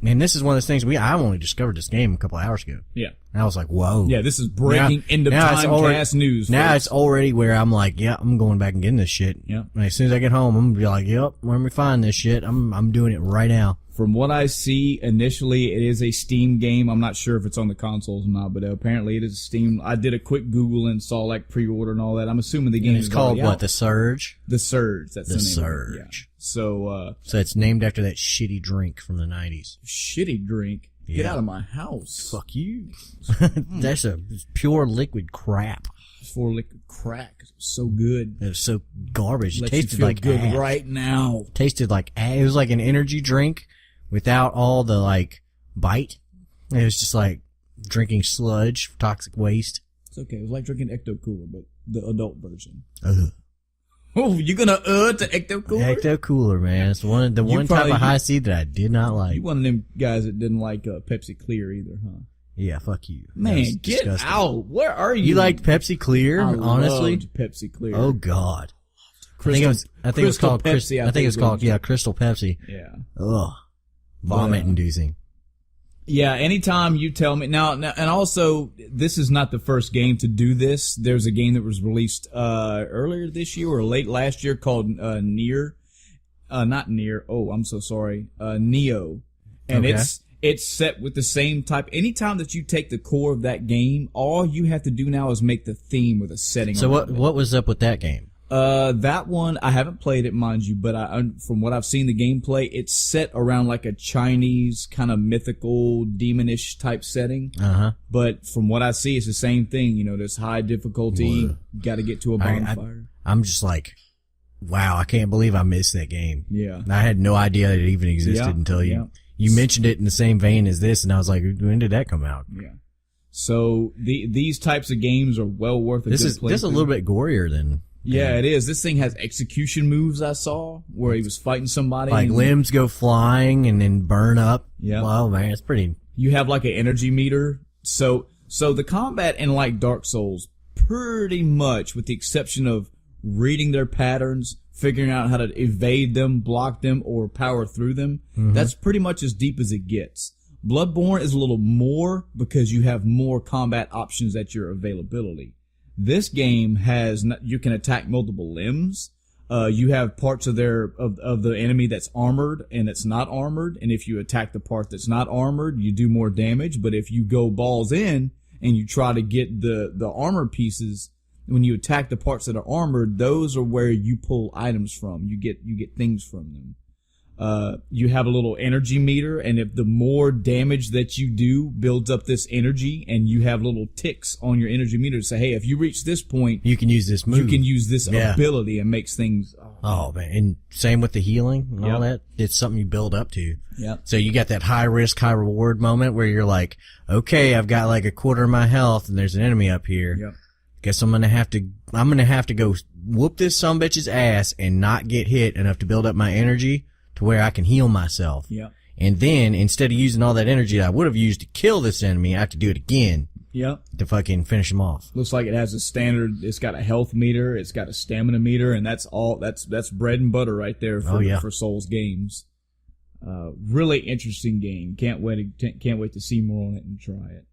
and this is one of those things I only discovered this game a couple of hours ago. Yeah. And I was like, whoa. Yeah, this is breaking end of time cast news. Now it's already where I'm like, yeah, I'm going back and getting this shit. Yeah. And as soon as I get home, I'm gonna be like, yep, when we find this shit, I'm doing it right now. From what I see, initially it is a Steam game. I'm not sure if it's on the consoles or not, but apparently it is Steam. I did a quick Google and saw like pre-order and all that. I'm assuming the game is called what? out. The Surge? The Surge. That's the name Surge. of it. Yeah. So it's named after that shitty drink from the 90s. Shitty drink. Yeah. Get out of my house. Fuck you. That's a pure liquid crap. For liquid crack. It was so good. It was so garbage. It Lets tasted you feel like good ass. right now. Tasted like ass. It was like an energy drink without all the like bite. It was just like drinking sludge, toxic waste. It's okay. It was like drinking Ecto Cooler, but the adult version. Ugh. Oh, you're gonna to Ecto Cooler? Ecto Cooler, man. It's one type of high C that I did not like. You one of them guys that didn't like Pepsi Clear either, huh? Yeah, fuck you. Man, get disgusting. out. Where are you? You liked Pepsi Clear, I honestly? loved Pepsi Clear. Oh God. Crystal, I think it was called Pepsi. I think it was called Crystal Pepsi. Yeah. Ugh. Vomit inducing. Yeah, anytime you tell me now, and also this is not the first game to do this. There's a game that was released earlier this year or late last year called Nier. Not Nier. Oh, I'm so sorry. Neo. And Okay. it's set with the same type. Anytime that you take the core of that game, all you have to do now is make the theme or the setting. So around what was up with that game? That one, I haven't played it, mind you, but from what I've seen the gameplay, it's set around like a Chinese kind of mythical, demonish type setting. Uh-huh. But from what I see, it's the same thing. You know, there's high difficulty, got to get to a bonfire. I'm just like, wow, I can't believe I missed that game. Yeah. I had no idea that it even existed until you mentioned it in the same vein as this, and I was like, when did that come out? Yeah. So these types of games are well worth a This good is playthrough. a little bit gorier than. Yeah, it is. This thing has execution moves I saw where he was fighting somebody. Like limbs go flying and then burn up. Yeah. Wow, man, it's pretty. You have like an energy meter. So the combat in like Dark Souls, pretty much with the exception of reading their patterns, figuring out how to evade them, block them, or power through them, that's pretty much as deep as it gets. Bloodborne is a little more because you have more combat options at your availability. This game has, you can attack multiple limbs. You have parts of the enemy that's armored and that's not armored. And if you attack the part that's not armored, you do more damage. But if you go balls in and you try to get the armor pieces, when you attack the parts that are armored, those are where you pull items from. You get things from them. You have a little energy meter, and if the more damage that you do builds up this energy, and you have little ticks on your energy meter to say, hey, if you reach this point, You can use this move. you can use this Yeah. ability and makes things. Oh man, and same with the healing and all that. It's something you build up to. Yeah. So you got that high risk, high reward moment where you're like, okay, I've got like a quarter of my health, and there's an enemy up here. Yep. Guess I'm gonna have to go whoop this sumbitch's ass and not get hit enough to build up my energy to where I can heal myself. Yeah. And then instead of using all that energy that I would have used to kill this enemy, I have to do it again Yep. to fucking finish him off. Looks like it has a standard. It's got a health meter. It's got a stamina meter, and that's all. That's bread and butter right there for Souls games. Really interesting game. Can't wait to see more on it and try it.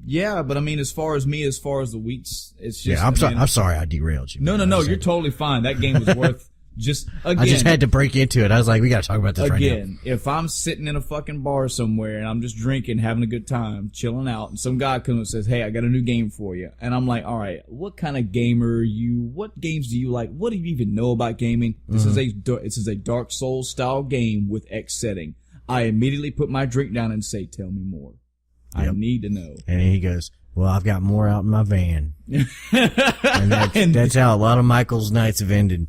Yeah, but I mean, as far as the weeks, it's just. Yeah, I'm sorry I derailed you. No, you're totally fine. That game was worth just, again. I just had to break into it. I was like, we gotta talk about this right now. Again, if I'm sitting in a fucking bar somewhere and I'm just drinking, having a good time, chilling out, and some guy comes and says, hey, I got a new game for you. And I'm like, all right, what kind of gamer are you? What games do you like? What do you even know about gaming? This is a Dark Souls style game with X setting. I immediately put my drink down and say, tell me more. Yep. I need to know. And he goes, well, I've got more out in my van. And that's how a lot of Michael's nights have ended.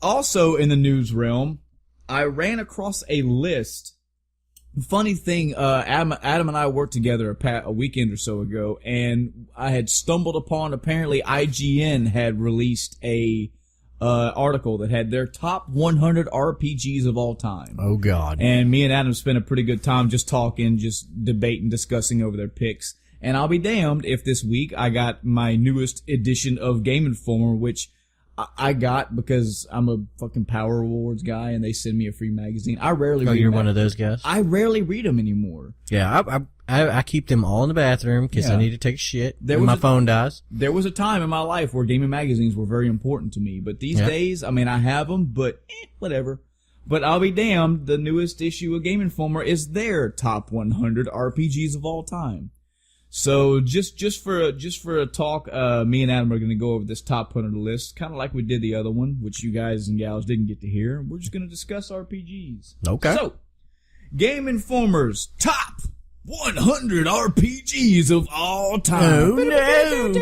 Also in the news realm, I ran across a list. Funny thing, Adam and I worked together a weekend or so ago, and I had stumbled upon, apparently IGN had released a article that had their top 100 RPGs of all time. Oh God. And me and Adam spent a pretty good time just talking, just debating, discussing over their picks. And I'll be damned if this week I got my newest edition of Game Informer, which I got because I'm a fucking Power Awards guy and they send me a free magazine. I rarely read you're one of those guys? I rarely read them anymore. Yeah, I keep them all in the bathroom because I need to take a shit when my phone dies. There was a time in my life where gaming magazines were very important to me, but these days, I mean, I have them, but whatever. But I'll be damned, the newest issue of Game Informer is their top 100 RPGs of all time. So just for a talk, me and Adam are going to go over this top 100 list, kind of like we did the other one, which you guys and gals didn't get to hear. We're just going to discuss RPGs. Okay. So, Game Informer's top 100 RPGs of all time. Oh no!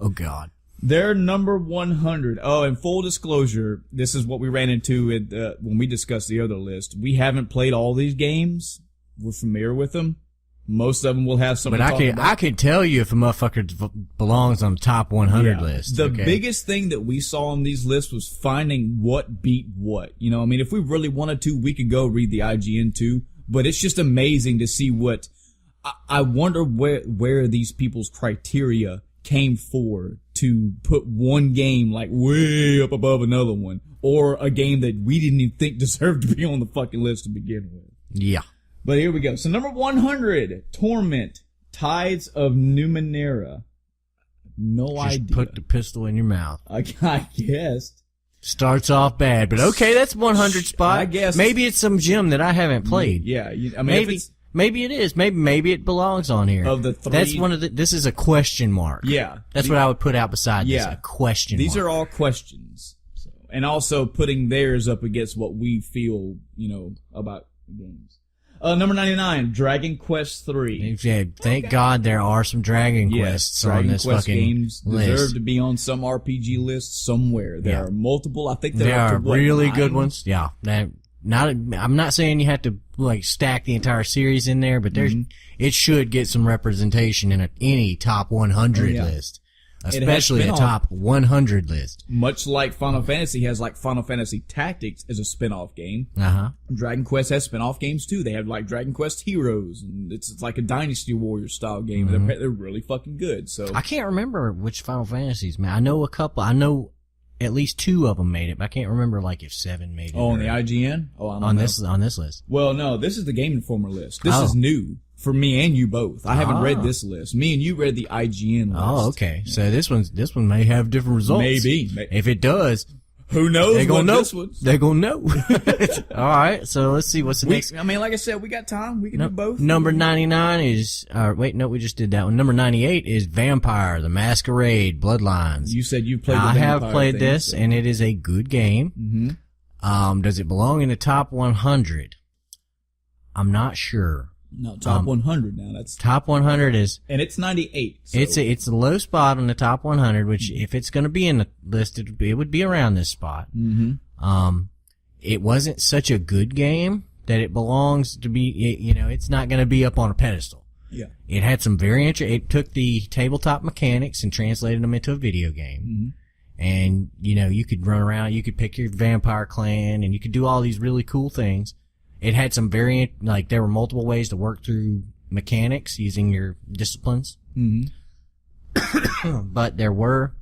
Oh God. Their number 100. Oh, and full disclosure, this is what we ran into when we discussed the other list. We haven't played all these games. We're familiar with them. Most of them will have something. But I can tell you if a motherfucker belongs on the top 100 list. The biggest thing that we saw on these lists was finding what beat what. You know, I mean, if we really wanted to, we could go read the IGN too. But it's just amazing to see what. I wonder where these people's criteria came for to put one game like way up above another one, or a game that we didn't even think deserved to be on the fucking list to begin with. Yeah. But here we go. So number 100, Torment, Tides of Numenera. No idea. Just put the pistol in your mouth. I guess. Starts off bad, but okay, that's 100 spot. I guess. Maybe it's some gem that I haven't played. Yeah. I mean, Maybe it is. Maybe it belongs on here. Of the three. That's this is a question mark. Yeah. That's what I would put out beside this, a question mark. These are all questions. So, and also putting theirs up against what we feel, about games. Number 99, Dragon Quest III. Yeah, thank God there are some Dragon Quests on this Quest fucking games list. Deserve to be on some RPG list somewhere. There are multiple. I think there are really 9? good ones. Yeah. I'm not saying you have to stack the entire series in there, but it should get some representation in any top 100 list, especially a top 100 list. Much like Final Fantasy has like Final Fantasy Tactics as a spin-off game. Dragon Quest has spin-off games too. They have like Dragon Quest Heroes, and it's like a Dynasty Warrior style game. They're really fucking good. So I can't remember which Final Fantasies, man. I know a couple. I know at least 2 of them made it, but I can't remember like if 7 made it. Oh, on the IGN? Oh, I don't know. On this list. Well, no, this is the Game Informer list. This is new for me and you both. I haven't read this list. Me and you read the IGN list. Oh, okay. So this one may have different results. Maybe. If it does, who knows? They're gonna know. They're gonna know. All right. So let's see what's the next. I mean, like I said, we got time. We can do both. Number 99 is. We just did that one. Number 98 is Vampire: The Masquerade Bloodlines. You said you played. I have played this, and it is a good game. Does it belong in the top 100? I'm not sure. No, top 100 now. That's top 100 is, and it's 98. So. It's a low spot on the top 100, which if it's going to be in the list, it would be around this spot. It wasn't such a good game that it belongs to be. It's not going to be up on a pedestal. Yeah, it had some it took the tabletop mechanics and translated them into a video game. And you could run around, you could pick your vampire clan, and you could do all these really cool things. It had some there were multiple ways to work through mechanics using your disciplines. But there were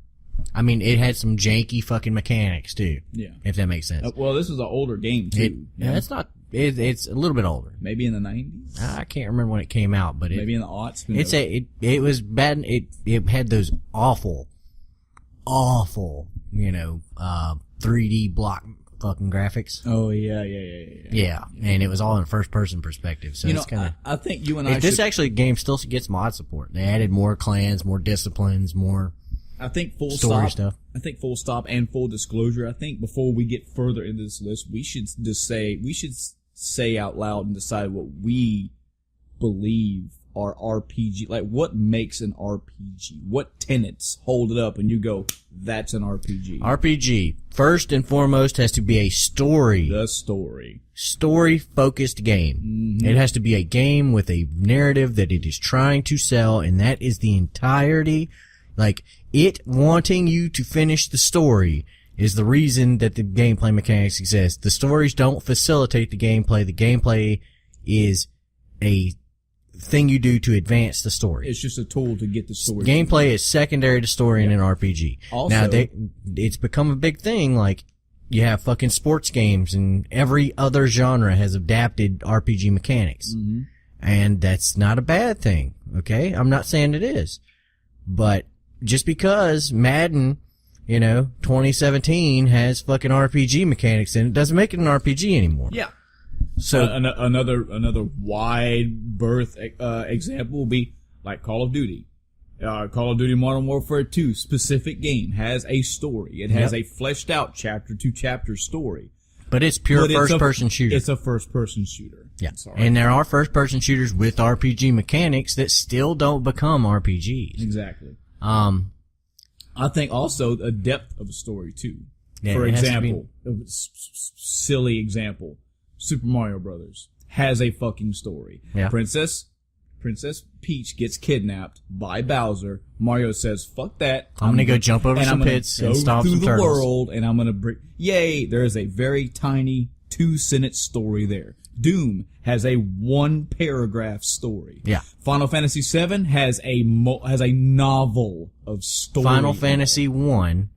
I mean, it had some janky fucking mechanics too. Yeah. If that makes sense. Well, this is an older game too. Yeah, it's not. It's a little bit older. Maybe in the 90s. I can't remember when it came out, but maybe in the aughts. It was bad. It had those awful, 3D block fucking graphics. Oh yeah. Yeah, and it was all in first person perspective. So it's kind of. I think you and I. This actually game still gets mod support. They added more clans, more disciplines, more. I think full story stop. Stuff. I think full stop and full disclosure. I think before we get further into this list, we should say out loud and decide what we believe are RPG. Like, what makes an RPG? What tenets hold it up and you go, that's an RPG? RPG, first and foremost, has to be a story. The story. Story-focused game. Mm-hmm. It has to be a game with a narrative that it is trying to sell, and that is the entirety. Like, it wanting you to finish the story is the reason that the gameplay mechanics exist. The stories don't facilitate the gameplay. The gameplay is a thing you do to advance the story. It's just a tool to get the story. Gameplay is secondary to story in an RPG. Also, now, it's become a big thing. Like, you have fucking sports games, and every other genre has adapted RPG mechanics. Mm-hmm. And that's not a bad thing, okay? I'm not saying it is. But just because Madden, 2017 has fucking RPG mechanics in it, doesn't make it an RPG anymore. Yeah. So another wide berth example will be like Call of Duty. Call of Duty Modern Warfare 2 specific game has a story. It has a fleshed out chapter to chapter story. But it's pure first person shooter. It's a first person shooter. Yeah. And there are first person shooters with RPG mechanics that still don't become RPGs. Exactly. I think also a depth of a story too. Yeah, for example, silly example, Super Mario Brothers has a fucking story. Yeah. Princess Peach gets kidnapped by Bowser. Mario says, "Fuck that! I'm gonna go jump over some pits and stomp some turtles. Go through the world, and I'm gonna break." Yay! There is a very tiny 2-sentence story there. Doom has a 1-paragraph story. Yeah. Final Fantasy VII has a novel of story. Final Fantasy 1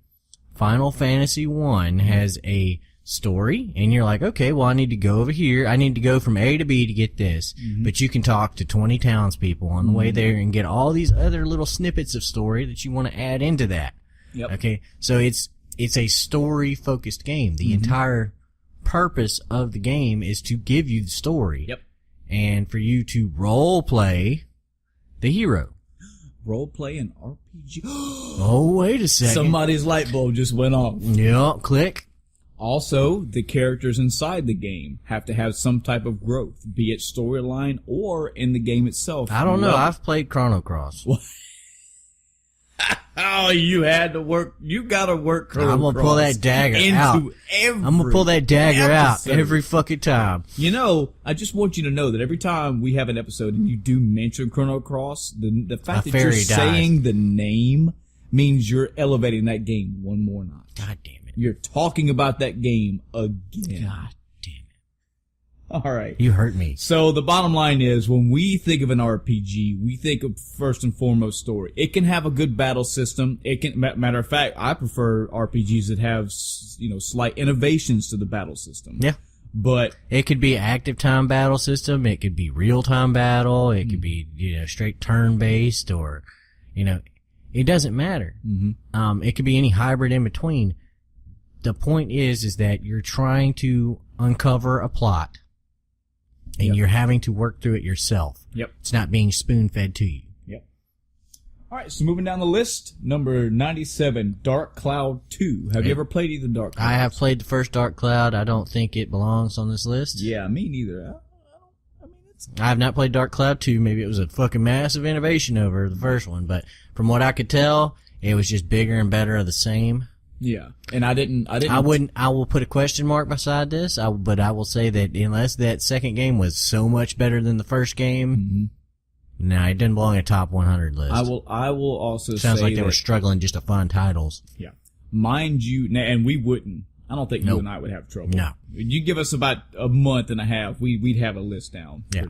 has a story, and you're like, okay, well, I need to go over here. I need to go from A to B to get this. Mm-hmm. But you can talk to 20 townspeople on the way there and get all these other little snippets of story that you want to add into that. Yep. Okay, so it's a story-focused game. The entire purpose of the game is to give you the story. Yep. And for you to role play the hero. Role play an RPG? Oh, wait a second. Somebody's light bulb just went off. Yeah, click. Also, the characters inside the game have to have some type of growth, be it storyline or in the game itself. I don't know. I've played Chrono Cross. Oh, you had to work. You got to work Chrono Cross. I'm going to pull that dagger out. I'm going to pull that dagger out every fucking time. I just want you to know that every time we have an episode and you do mention Chrono Cross, the fact that you're saying the name means you're elevating that game one more notch. God damn it. You're talking about that game again. God damn it. All right. You hurt me. So the bottom line is, when we think of an RPG, we think of first and foremost story. It can have a good battle system. It can, matter of fact, I prefer RPGs that have, slight innovations to the battle system. Yeah. But it could be active time battle system. It could be real time battle. It could be, straight turn based, or, it doesn't matter. Mm-hmm. It could be any hybrid in between. The point is that you're trying to uncover a plot. And you're having to work through it yourself. Yep. It's not being spoon-fed to you. Yep. All right, so moving down the list, number 97, Dark Cloud 2. Have you ever played either Dark Cloud? I have played the first Dark Cloud. I don't think it belongs on this list. Yeah, me neither. I have not played Dark Cloud 2. Maybe it was a fucking massive innovation over the first one, but from what I could tell, it was just bigger and better of the same. Yeah, and I will put a question mark beside this, but I will say that unless that second game was so much better than the first game, it didn't belong in a top 100 list. I will also Sounds say like they were struggling just to find titles. Yeah. Mind you, and we wouldn't. I don't think you and I would have trouble. No. You give us about a month and a half, we'd have a list down. Yeah.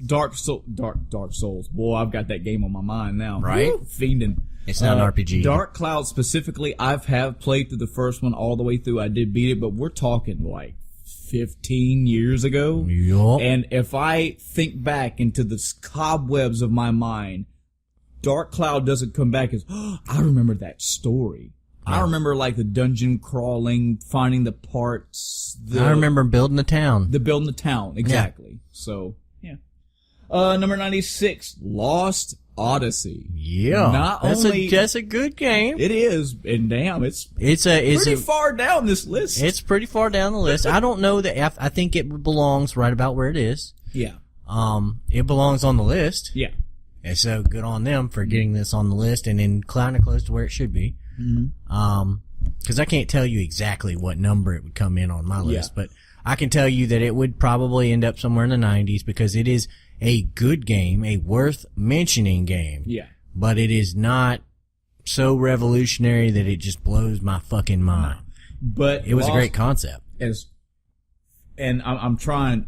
Dark Souls. Boy, I've got that game on my mind now. Right? Woo, fiending. It's not an RPG. Dark Cloud specifically, have played through the first one all the way through. I did beat it, but we're talking like 15 years ago. Yup. And if I think back into the cobwebs of my mind, Dark Cloud doesn't come back as, oh, I remember that story. Yeah. I remember like the dungeon crawling, finding the parts. I remember building the town. Building the town, exactly. Yeah. So, yeah. Number 96, Lost Odyssey. Yeah. That's a good game. It is, and damn, it's pretty far down this list. It's pretty far down the list. I don't know that, I think it belongs right about where it is. Yeah. It belongs on the list. Yeah. And so good on them for getting this on the list and then kind of close to where it should be. Mm-hmm. Cause I can't tell you exactly what number it would come in on my list, but I can tell you that it would probably end up somewhere in the 90s because it is a good game, a worth mentioning game. Yeah. But it is not so revolutionary that it just blows my fucking mind. But it was a great concept. And I'm trying,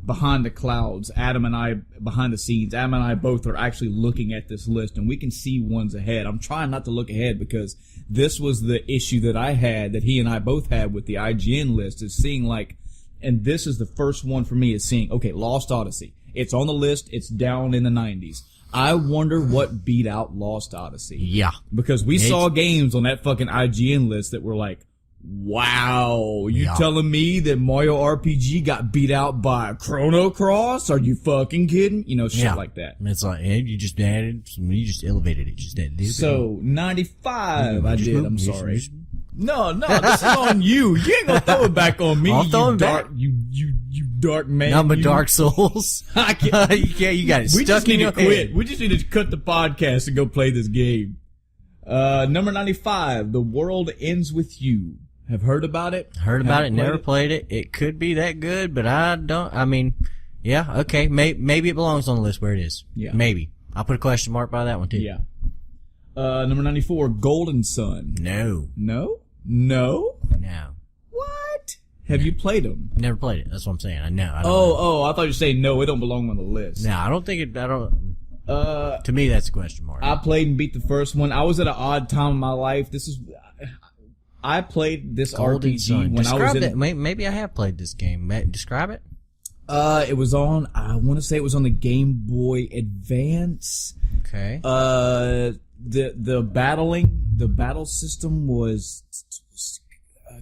behind the clouds, Adam and I, behind the scenes, Adam and I both are actually looking at this list, and we can see ones ahead. I'm trying not to look ahead because this was the issue that I had, that he and I both had with the IGN list, is seeing like, and this is the first one for me, is seeing, okay, Lost Odyssey. It's on the list, it's down in the 90s. I wonder what beat out Lost Odyssey. Yeah. Because we saw games on that fucking IGN list that were like, wow, you telling me that Mario RPG got beat out by Chrono Cross? Are you fucking kidding? You know, shit like that. It's like, you just elevated it just that. So, 95 I did, I'm sorry. No, this is on you. You ain't gonna throw it back on me, you dark man. I'm a Dark Souls. I can't. You got it stuck in your head. We just need to cut the podcast and go play this game. Number 95, The World Ends With You. Have heard about it? Heard about it, never played it. It could be that good, but yeah, okay. Maybe it belongs on the list where it is. Yeah. Maybe. I'll put a question mark by that one too. Yeah. Number 94, Golden Sun. No. No? No? No. What? Have you played them? Never played it. That's what I'm saying. I know. I thought you were saying no, it don't belong on the list. No, I don't think it, to me, that's a question mark. I played and beat the first one. I was at an odd time in my life. I played this Golden RPG Sun. when Describe I was it. Maybe I have played this game. Describe it. It was on, I want to say it was on the Game Boy Advance. Okay. The battle system was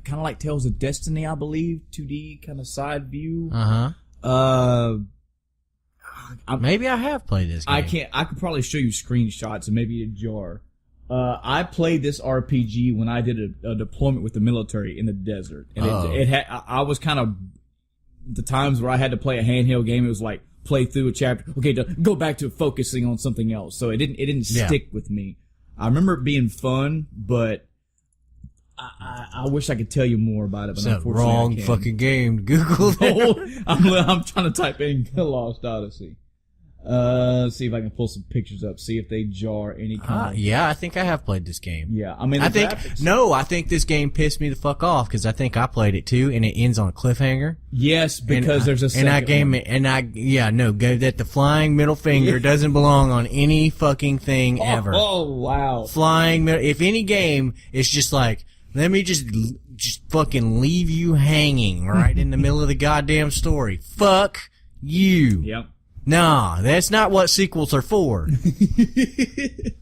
kind of like Tales of Destiny, I believe. 2D kind of side view. Maybe I have played this game. I could probably show you screenshots and maybe a jar. I played this RPG when I did a deployment with the military in the desert. And I was kind of, the times where I had to play a handheld game, it was like, play through a chapter, okay, go back to focusing on something else. So it didn't stick with me. I remember it being fun, but I wish I could tell you more about it, but unfortunately wrong I can't. fucking game. Google that. I'm trying to type in Lost Odyssey. See if I can pull some pictures up, see if they jar any kind of... Yeah, I think I have played this game. Yeah, I mean, I think this game pissed me the fuck off, because I think I played it too, and it ends on a cliffhanger. Yes, because there's a second that the flying middle finger doesn't belong on any fucking thing ever. Oh, wow. Flying middle, if any game, it's just like, let me just fucking leave you hanging right in the middle of the goddamn story. Fuck you. Yep. Nah, that's not what sequels are for.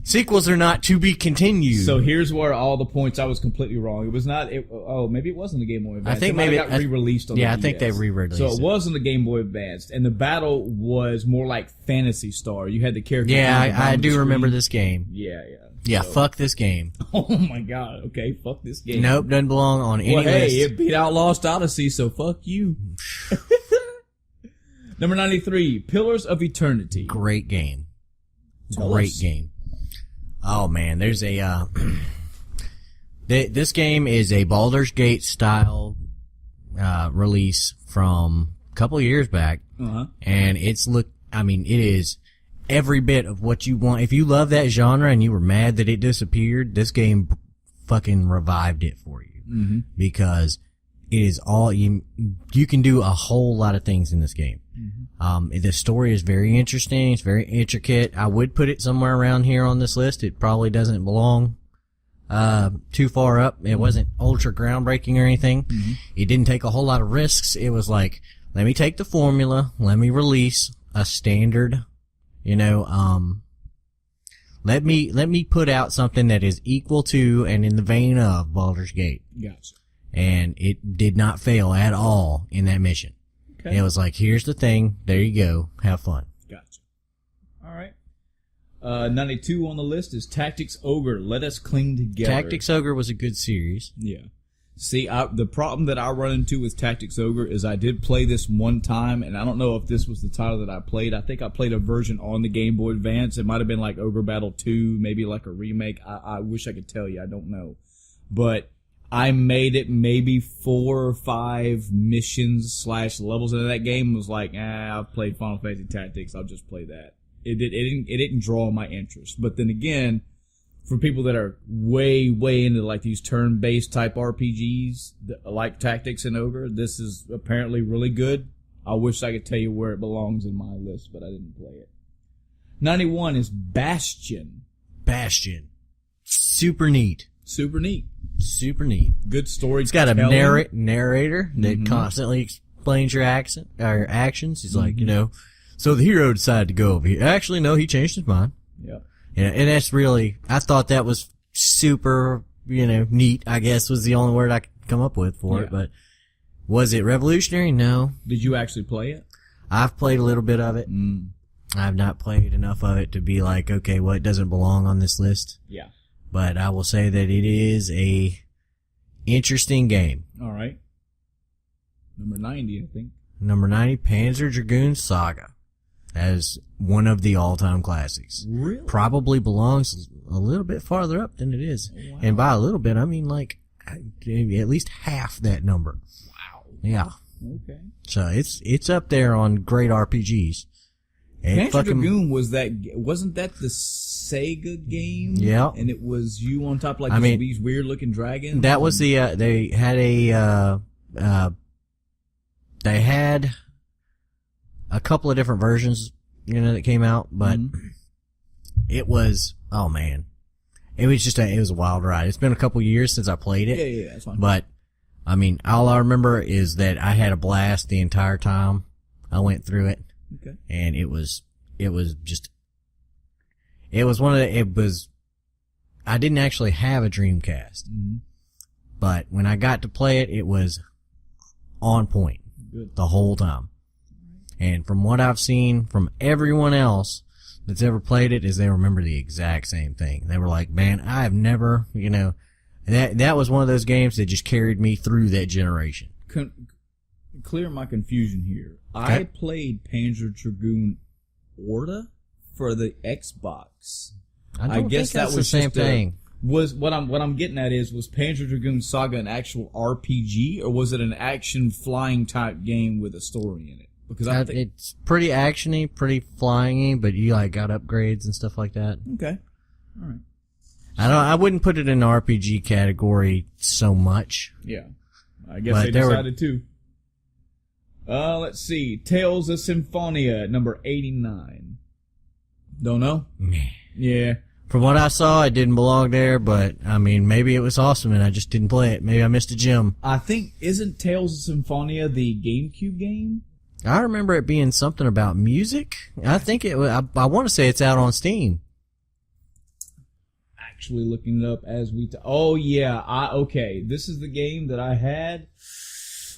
Sequels are not to be continued. So here's where all the points I was completely wrong. It was not. Maybe it wasn't the Game Boy Advance. I think maybe it got re-released on. Yeah, the I think DS. they re-released. So it was on the Game Boy Advance, and the battle was more like Phantasy Star. You had the character. Yeah, I do remember this game. Yeah. Yeah, fuck this game. Oh my god. Okay, fuck this game. Nope, doesn't belong on any list. It beat out Lost Odyssey, so fuck you. Number 93, Pillars of Eternity. Great game. Great game. Oh man, there's a this game is a Baldur's Gate style release from a couple of years back. And it is every bit of what you want. If you love that genre and you were mad that it disappeared, this game fucking revived it for you. Because it is all you can do a whole lot of things in this game. The story is very interesting. It's very intricate. I would put it somewhere around here on this list. It probably doesn't belong too far up. It wasn't ultra groundbreaking or anything. It didn't take a whole lot of risks. It was like, let me take the formula, let me release a standard, let me put out something that is equal to and in the vein of Baldur's Gate. Gotcha. And it did not fail at all in that mission. Okay. It was like, here's the thing, there you go, have fun. Gotcha. All right. 92 on the list is Tactics Ogre, Let Us Cling Together. Tactics Ogre was a good series. Yeah. See, the problem that I run into with Tactics Ogre is I did play this one time, and I don't know if this was the title that I played. I think I played a version on the Game Boy Advance. It might have been like Ogre Battle 2, maybe like a remake. I wish I could tell you. I don't know. But I made it maybe 4 or 5 missions / levels into that game. It was like, I've played Final Fantasy Tactics. I'll just play that. It didn't draw my interest. But then again, for people that are way into like these turn-based type RPGs, like Tactics and Ogre, this is apparently really good. I wish I could tell you where it belongs in my list, but I didn't play it. 91 is Bastion. Bastion. Super neat. Super neat. Super neat. Good story. It's got a narrator that constantly explains your actions. He's like, so the hero decided to go over here. Actually, no, he changed his mind. Yeah. Yeah, and that's really, I thought that was super, neat, I guess was the only word I could come up with for it. But was it revolutionary? No. Did you actually play it? I've played a little bit of it. I've not played enough of it to be like, okay, well, it doesn't belong on this list. Yeah. But I will say that it is a interesting game. All right. Number 90, I think. Number 90, Panzer Dragoon Saga. As one of the all-time classics. Really? Probably belongs a little bit farther up than it is. Wow. And by a little bit, I mean like at least half that number. Wow. Yeah. Okay. So it's up there on great RPGs. Panzer Dragoon wasn't that the Sega game? Yeah. And it was you on top like these weird looking dragons? That was they had they had a couple of different versions, that came out, but it was, oh man. It was a wild ride. It's been a couple years since I played it. Yeah, that's fine. But, I mean, all I remember is that I had a blast the entire time I went through it. Okay. And I didn't actually have a Dreamcast. But when I got to play it, it was on point. Good. The whole time. And from what I've seen from everyone else that's ever played it is they remember the exact same thing. They were like, man, I have never, that was one of those games that just carried me through that generation. Clear my confusion here. Okay. I played Panzer Dragoon Orta for the Xbox. I guess that was the same thing. Was what I'm getting at was Panzer Dragoon Saga an actual RPG or was it an action flying type game with a story in it? Because I think it's pretty actiony, pretty flying-y, but you got upgrades and stuff like that. Okay. All right. I wouldn't put it in the RPG category so much. Yeah. I guess they decided to. Let's see. Tales of Symphonia at number 89. Don't know? Yeah. From what I saw, it didn't belong there, but, I mean, maybe it was awesome and I just didn't play it. Maybe I missed a gem. I think, isn't Tales of Symphonia the GameCube game? I remember it being something about music. I think I want to say it's out on Steam. Actually looking it up as we oh yeah, okay. This is the game that I had.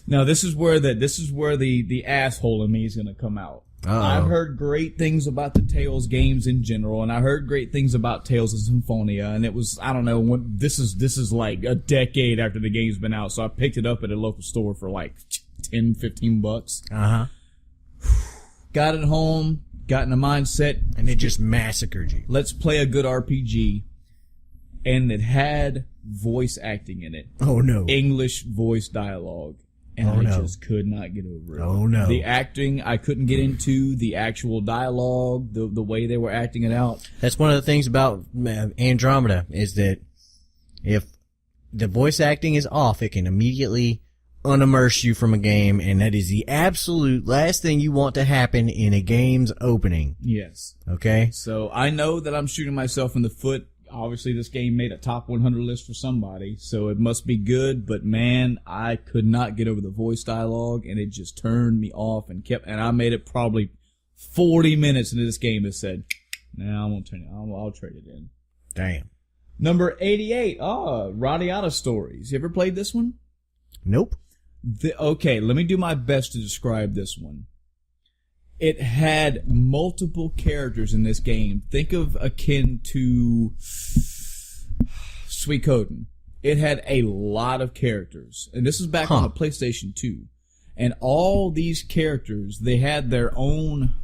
Now this is where the asshole in me is going to come out. Uh-oh. I've heard great things about the Tales games in general, and I heard great things about Tales of Symphonia, and it was, I don't know, this is like a decade after the game's been out, so I picked it up at a local store for like $10-15. Uh-huh. Got it home, got in a mindset. And it just massacred you. Let's play a good RPG. And it had voice acting in it. Oh no. English voice dialogue. And I just could not get over it. Oh no. The acting, I couldn't get into. The actual dialogue, the way they were acting it out. That's one of the things about Andromeda, is that if the voice acting is off, it can immediately unimmerse you from a game, and that is the absolute last thing you want to happen in a game's opening. Yes. Okay? So I know that I'm shooting myself in the foot. Obviously, this game made a top 100 list for somebody, so it must be good. But man, I could not get over the voice dialogue, and it just turned me off and I made it probably 40 minutes into this game that said, "Nah, I won't turn it. I'll trade it in." Damn. Number 88. Radiata Stories. You ever played this one? Nope. Okay, let me do my best to describe this one. It had multiple characters in this game. Think of akin to Suikoden. It had a lot of characters. And this is back on the PlayStation 2. And all these characters, they had their own,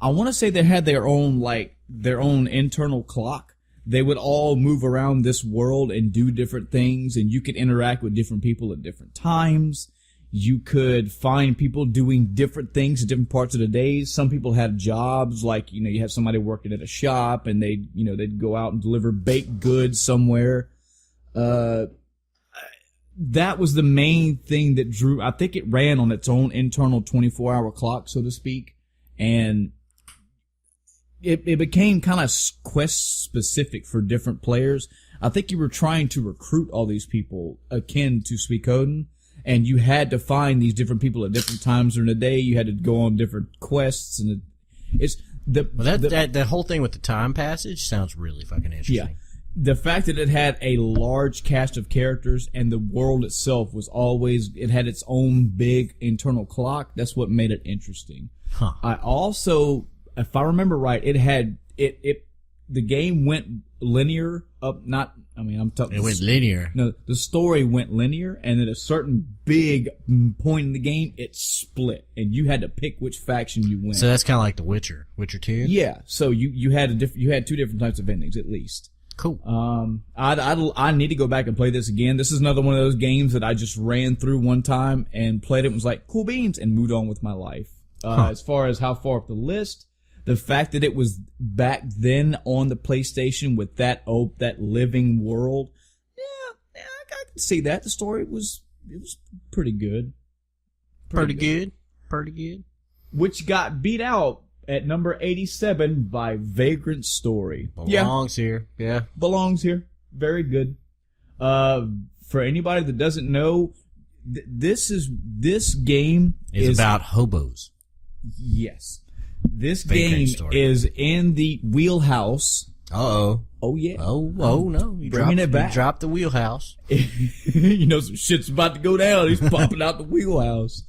I want to say they had their own internal clock. They would all move around this world and do different things, and you could interact with different people at different times. You could find people doing different things at different parts of the day. Some people had jobs, like, you have somebody working at a shop, and they'd go out and deliver baked goods somewhere. That was the main thing that drew. I think it ran on its own internal 24-hour clock, so to speak, and it became kind of quest specific for different players. I think you were trying to recruit all these people akin to Suikoden. And you had to find these different people at different times during the day. You had to go on different quests, and the whole thing with the time passage sounds really fucking interesting. Yeah, the fact that it had a large cast of characters and the world itself it had its own big internal clock. That's what made it interesting. Huh. I also, if I remember right, the game went linear up. It went linear. No, the story went linear, and at a certain big point in the game, it split, and you had to pick which faction you went. So that's kind of like The Witcher 2. Yeah. So you had two different types of endings at least. Cool. I need to go back and play this again. This is another one of those games that I just ran through one time and played it and was like, cool beans, and moved on with my life. As far as how far up the list, the fact that it was back then on the PlayStation with that living world, yeah, I can see that. The story was pretty good. Pretty good. Which got beat out at number 87 by Vagrant Story. Belongs here. Yeah. Belongs here. Very good. For anybody that doesn't know, this game is about hobos. Yes. This Vagrant game Story. is in the wheelhouse. Uh-oh. Oh, yeah. Oh, no. You dropped the wheelhouse. Some shit's about to go down. He's popping out the wheelhouse.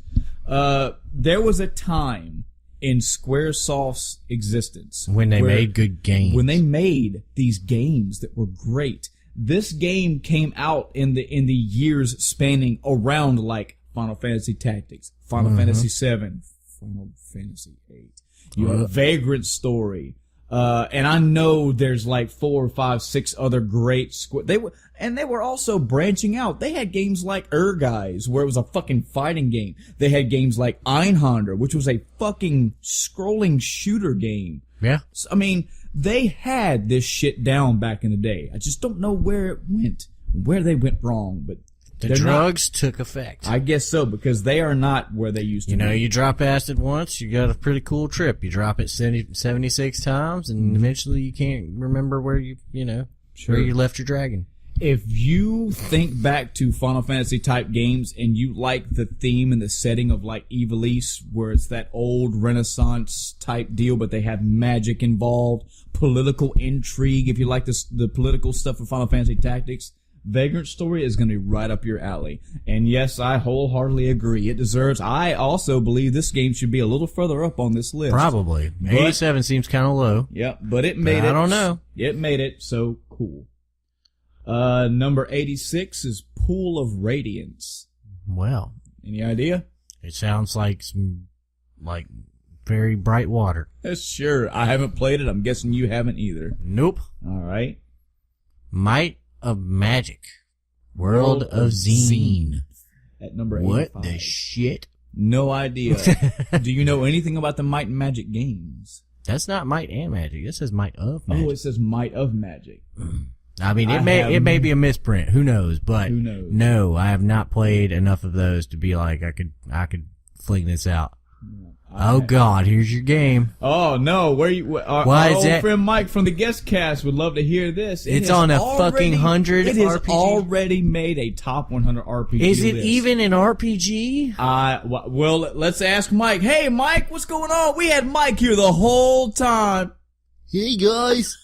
There was a time in Squaresoft's existence when they made good games. When they made these games that were great. This game came out in the years spanning around like Final Fantasy Tactics, Final Fantasy VII, Final Fantasy VIII. You have a Vagrant Story. And I know there's like 4, 5, 6 other great they were also branching out. They had games like Guys, where it was a fucking fighting game. They had games like Einhander, which was a fucking scrolling shooter game. Yeah. So, I mean, they had this shit down back in the day. I just don't know where it went, where they went wrong, but the drugs took effect. I guess so, because they are not where they used to be. You drop acid once, you got a pretty cool trip. You drop it 76 times, and eventually you can't remember where where you left your dragon. If you think back to Final Fantasy type games and you like the theme and the setting of like Ivalice, where it's that old Renaissance type deal, but they have magic involved, political intrigue, if you like the political stuff of Final Fantasy Tactics, Vagrant Story is going to be right up your alley. And yes, I wholeheartedly agree. It deserves. I also believe this game should be a little further up on this list. Probably. 87 seems kind of low. Yeah, but it made it. I don't know. It made it, so cool. Number 86 is Pool of Radiance. Well. Any idea? It sounds like some, very bright water. Sure. I haven't played it. I'm guessing you haven't either. Nope. All right. Might of Magic. World of Zine. At number 85. What the shit? No idea. Do you know anything about the Might and Magic games? That's not Might and Magic. It says Might of Magic. Oh, it says Might of Magic. I mean, it may be a misprint. Who knows? But Who knows? no, I have not played enough of those to be like I could fling this out. Oh God, here's your game. Oh no, our old friend Mike from the guest cast would love to hear this. It's on a fucking 100 It has RPG. already made a top 100 RPG. Is it list. even an RPG? Well, let's ask Mike. Hey, Mike, what's going on? We had Mike here the whole time. Hey guys,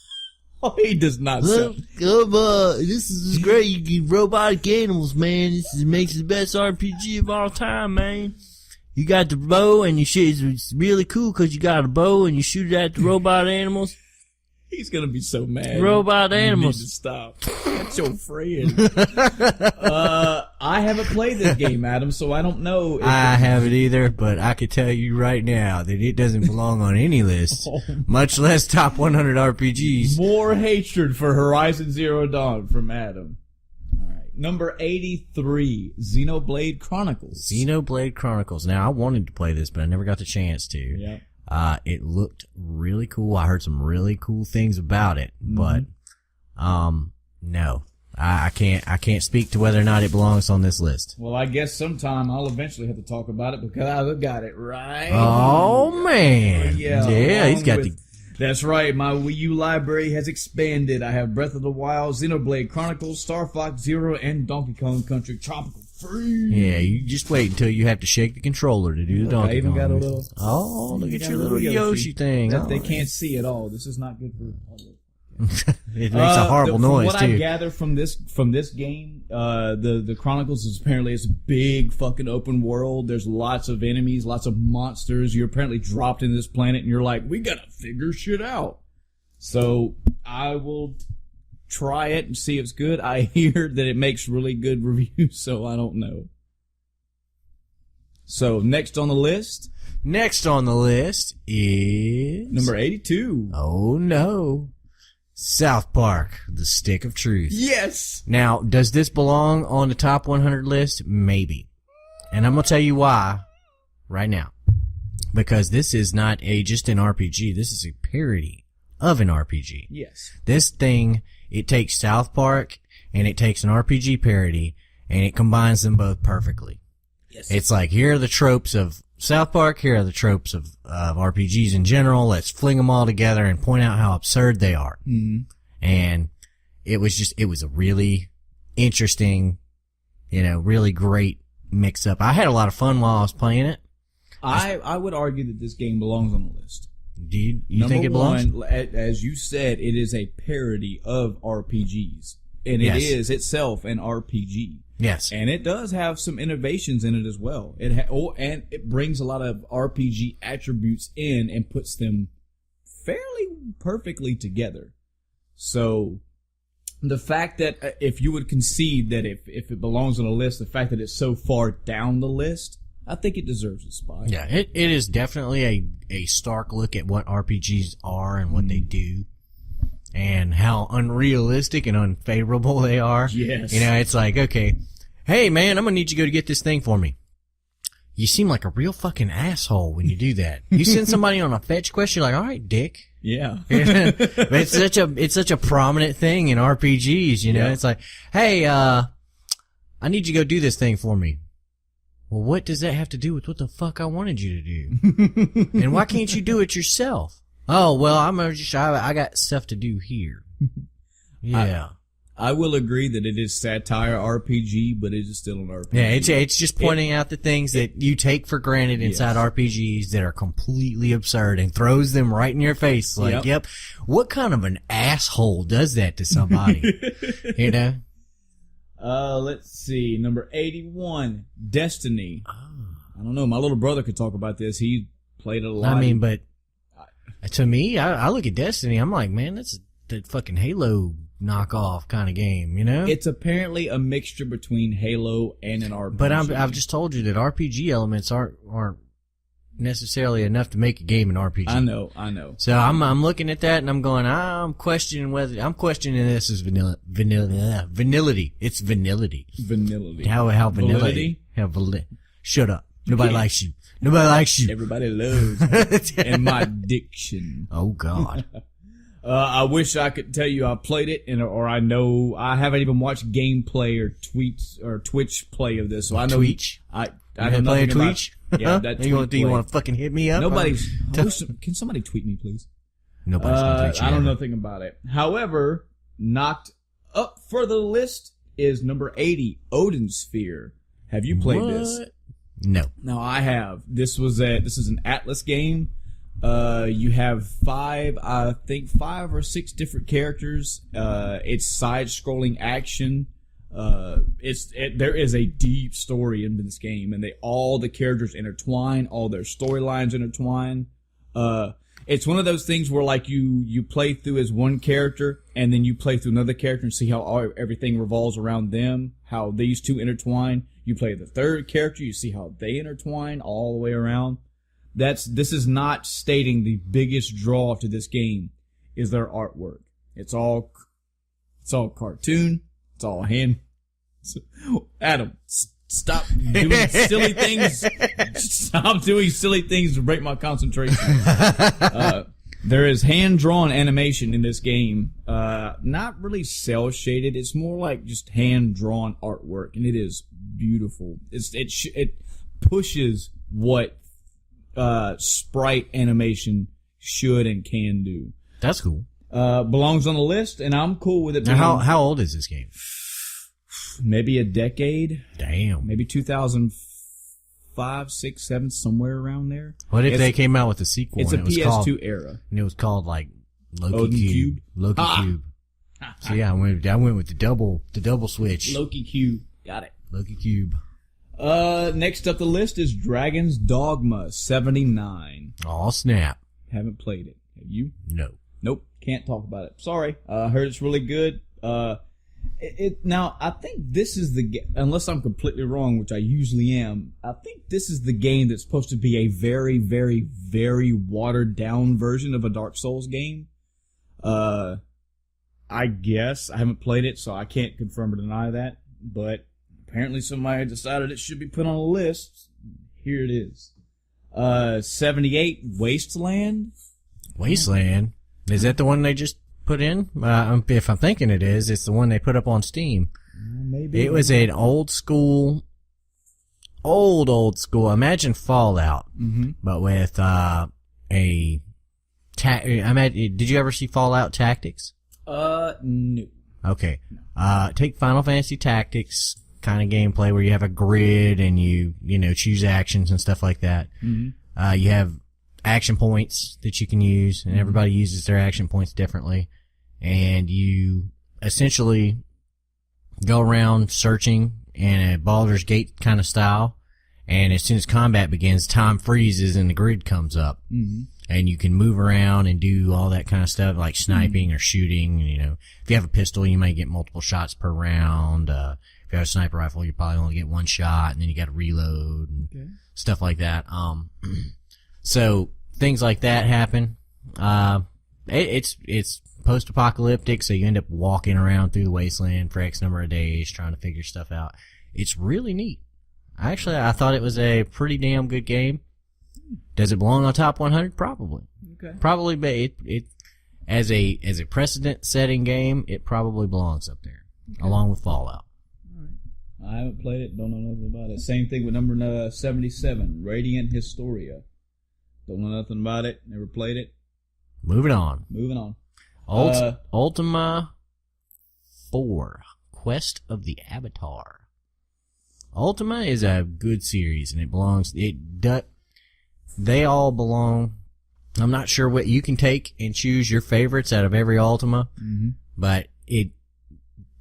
Oh, he does not sound. this is great. You get robotic animals, man. Makes the best RPG of all time, man. You got the bow and you shoot. It's really cool because you got a bow and you shoot it at the robot animals. He's gonna be so mad. Robot animals. You need to stop. That's your friend. I haven't played this game, Adam, so I don't know. I haven't either, but I can tell you right now that it doesn't belong on any list, much less top 100 RPGs. More hatred for Horizon Zero Dawn from Adam. All right, number 83, Xenoblade Chronicles. Xenoblade Chronicles. Now, I wanted to play this, but I never got the chance to. Yeah. It looked really cool. I heard some really cool things about it, but, no. I can't speak to whether or not it belongs on this list. Well, I guess sometime I'll eventually have to talk about it because I got it right. Oh man. Yeah, he's got That's right. My Wii U library has expanded. I have Breath of the Wild, Xenoblade Chronicles, Star Fox Zero, and Donkey Kong Country Tropical Freeze. Yeah, you just wait until you have to shake the controller to do the Donkey I even Kong. got a little. Oh, look at your little Yoshi thing. That they can't see at all. This is not good for public. It makes a horrible noise what too. I gather from this game, the Chronicles is apparently it's a big fucking open world. There's lots of enemies, lots of monsters. You're apparently dropped in this planet, and you're like, we gotta figure shit out. So I will try it and see if it's good. I hear that it makes really good reviews, so I don't know. So next on the list. Next on the list is Number 82. Oh no. South Park, The Stick of Truth. Yes! Now, does this belong on the top 100 list? Maybe. And I'm going to tell you why right now. Because this is not just an RPG. This is a parody of an RPG. Yes. This thing, it takes South Park and it takes an RPG parody and it combines them both perfectly. Yes. It's like, here are the tropes of South Park, here are the tropes of RPGs in general. Let's fling them all together and point out how absurd they are. Mm-hmm. And it was a really interesting, really great mix up. I had a lot of fun while I was playing it. I would argue that this game belongs on the list. Do you think it belongs? Number one, as you said, it is a parody of RPGs. And it is itself an RPG. Yes. And it does have some innovations in it as well. And it brings a lot of RPG attributes in and puts them fairly perfectly together. So the fact that if you would concede that if it belongs on a list, the fact that it's so far down the list, I think it deserves a spot. Yeah, it is definitely a stark look at what RPGs are and what they do. And how unrealistic and unfavorable they are. Yes. It's like, okay, hey man, I'm gonna need you to go to get this thing for me. You seem like a real fucking asshole when you do that. You send somebody on a fetch quest, you're like, alright, dick. Yeah. But it's such a prominent thing in RPGs, Yeah. It's like, hey, I need you to go do this thing for me. Well, what does that have to do with what the fuck I wanted you to do? And why can't you do it yourself? Oh, well, I got stuff to do here. Yeah. I will agree that it is satire RPG, but it is still an RPG. Yeah, it's just pointing out the things that you take for granted inside RPGs that are completely absurd and throws them right in your face. Like, yep, what kind of an asshole does that to somebody? Let's see. Number 81, Destiny. I don't know. My little brother could talk about this. He played it a lot. I mean, but to me, I look at Destiny, I'm like, man, that's the fucking Halo knockoff kind of game, It's apparently a mixture between Halo and an RPG. But I've just told you that RPG elements aren't necessarily enough to make a game an RPG. I know. So I'm looking at that and I'm going, I'm questioning this as vanillity. It's vanillity. Vanillity. How vanillity? Shut up. Nobody likes you. Nobody likes you. Everybody loves me. And my diction. Oh God. I wish I could tell you I played it, or I know I haven't even watched gameplay or tweets or Twitch play of this, so I know Twitch? I You play a Twitch? Yeah, that Do you want to fucking hit me up? Can somebody tweet me, please? Nobody's gonna tweet you. I don't ever. know nothing about it. However, knocked up for the list is number 80, Odin Sphere. Have you played this? No. No, I have. This is an Atlas game. You have five or six different characters. It's side-scrolling action. There is a deep story in this game, and all the characters intertwine, all their storylines intertwine. It's one of those things where like you play through as one character, and then you play through another character and see how everything revolves around them, how these two intertwine. You play the third character, you see how they intertwine all the way around. This is not stating the biggest draw to this game is their artwork. It's all cartoon. It's all hand. Adam, stop doing silly things. Stop doing silly things to break my concentration. There is hand-drawn animation in this game. Not really cel-shaded. It's more like just hand-drawn artwork, and it is beautiful. It pushes what sprite animation should and can do. That's cool. Belongs on the list, and I'm cool with it. Now, how old is this game? Maybe a decade. Damn. Maybe 2005, 6, 7, somewhere around there. What if they came out with a sequel? It's a and it was PS2 era. And it was called like Loki Odin Cube. Loki Cube. So yeah, I went with the double switch. Loki Cube. Got it. Loki Cube. Next up the list is Dragon's Dogma 79. Oh snap! Haven't played it. Have you? No. Nope. Can't talk about it. Sorry. Heard it's really good. Now, I think this is unless I'm completely wrong, which I usually am, I think this is the game that's supposed to be a very, very, very watered down version of a Dark Souls game. I guess. I haven't played it, so I can't confirm or deny that, but apparently somebody decided it should be put on a list. Here it is. 78, Wasteland. Wasteland? Is that the one they just put in? If I'm thinking it is, it's the one they put up on Steam. Maybe. It was an old school. Imagine Fallout, but with did you ever see Fallout Tactics? No. Okay. Take Final Fantasy Tactics kind of gameplay where you have a grid and you choose actions and stuff like that. Mm-hmm. You have action points that you can use, and everybody uses their action points differently. And you essentially go around searching in a Baldur's Gate kind of style. And as soon as combat begins, time freezes and the grid comes up. Mm-hmm. And you can move around and do all that kind of stuff, like sniping or shooting. If you have a pistol, you might get multiple shots per round. If you have a sniper rifle, you probably only get one shot, and then you got to reload and stuff like that. So things like that happen. It's post-apocalyptic, so you end up walking around through the wasteland for X number of days trying to figure stuff out. It's really neat. Actually, I thought it was a pretty damn good game. Does it belong on top 100? Probably. Okay. Probably, but it as a precedent-setting game, it probably belongs up there, along with Fallout. All right. I haven't played it. Don't know nothing about it. Same thing with number 77, Radiant Historia. Don't know nothing about it. Never played it. Moving on. Ultima 4, Quest of the Avatar. Ultima is a good series, and they all belong. I'm not sure what you can take and choose your favorites out of every Ultima, but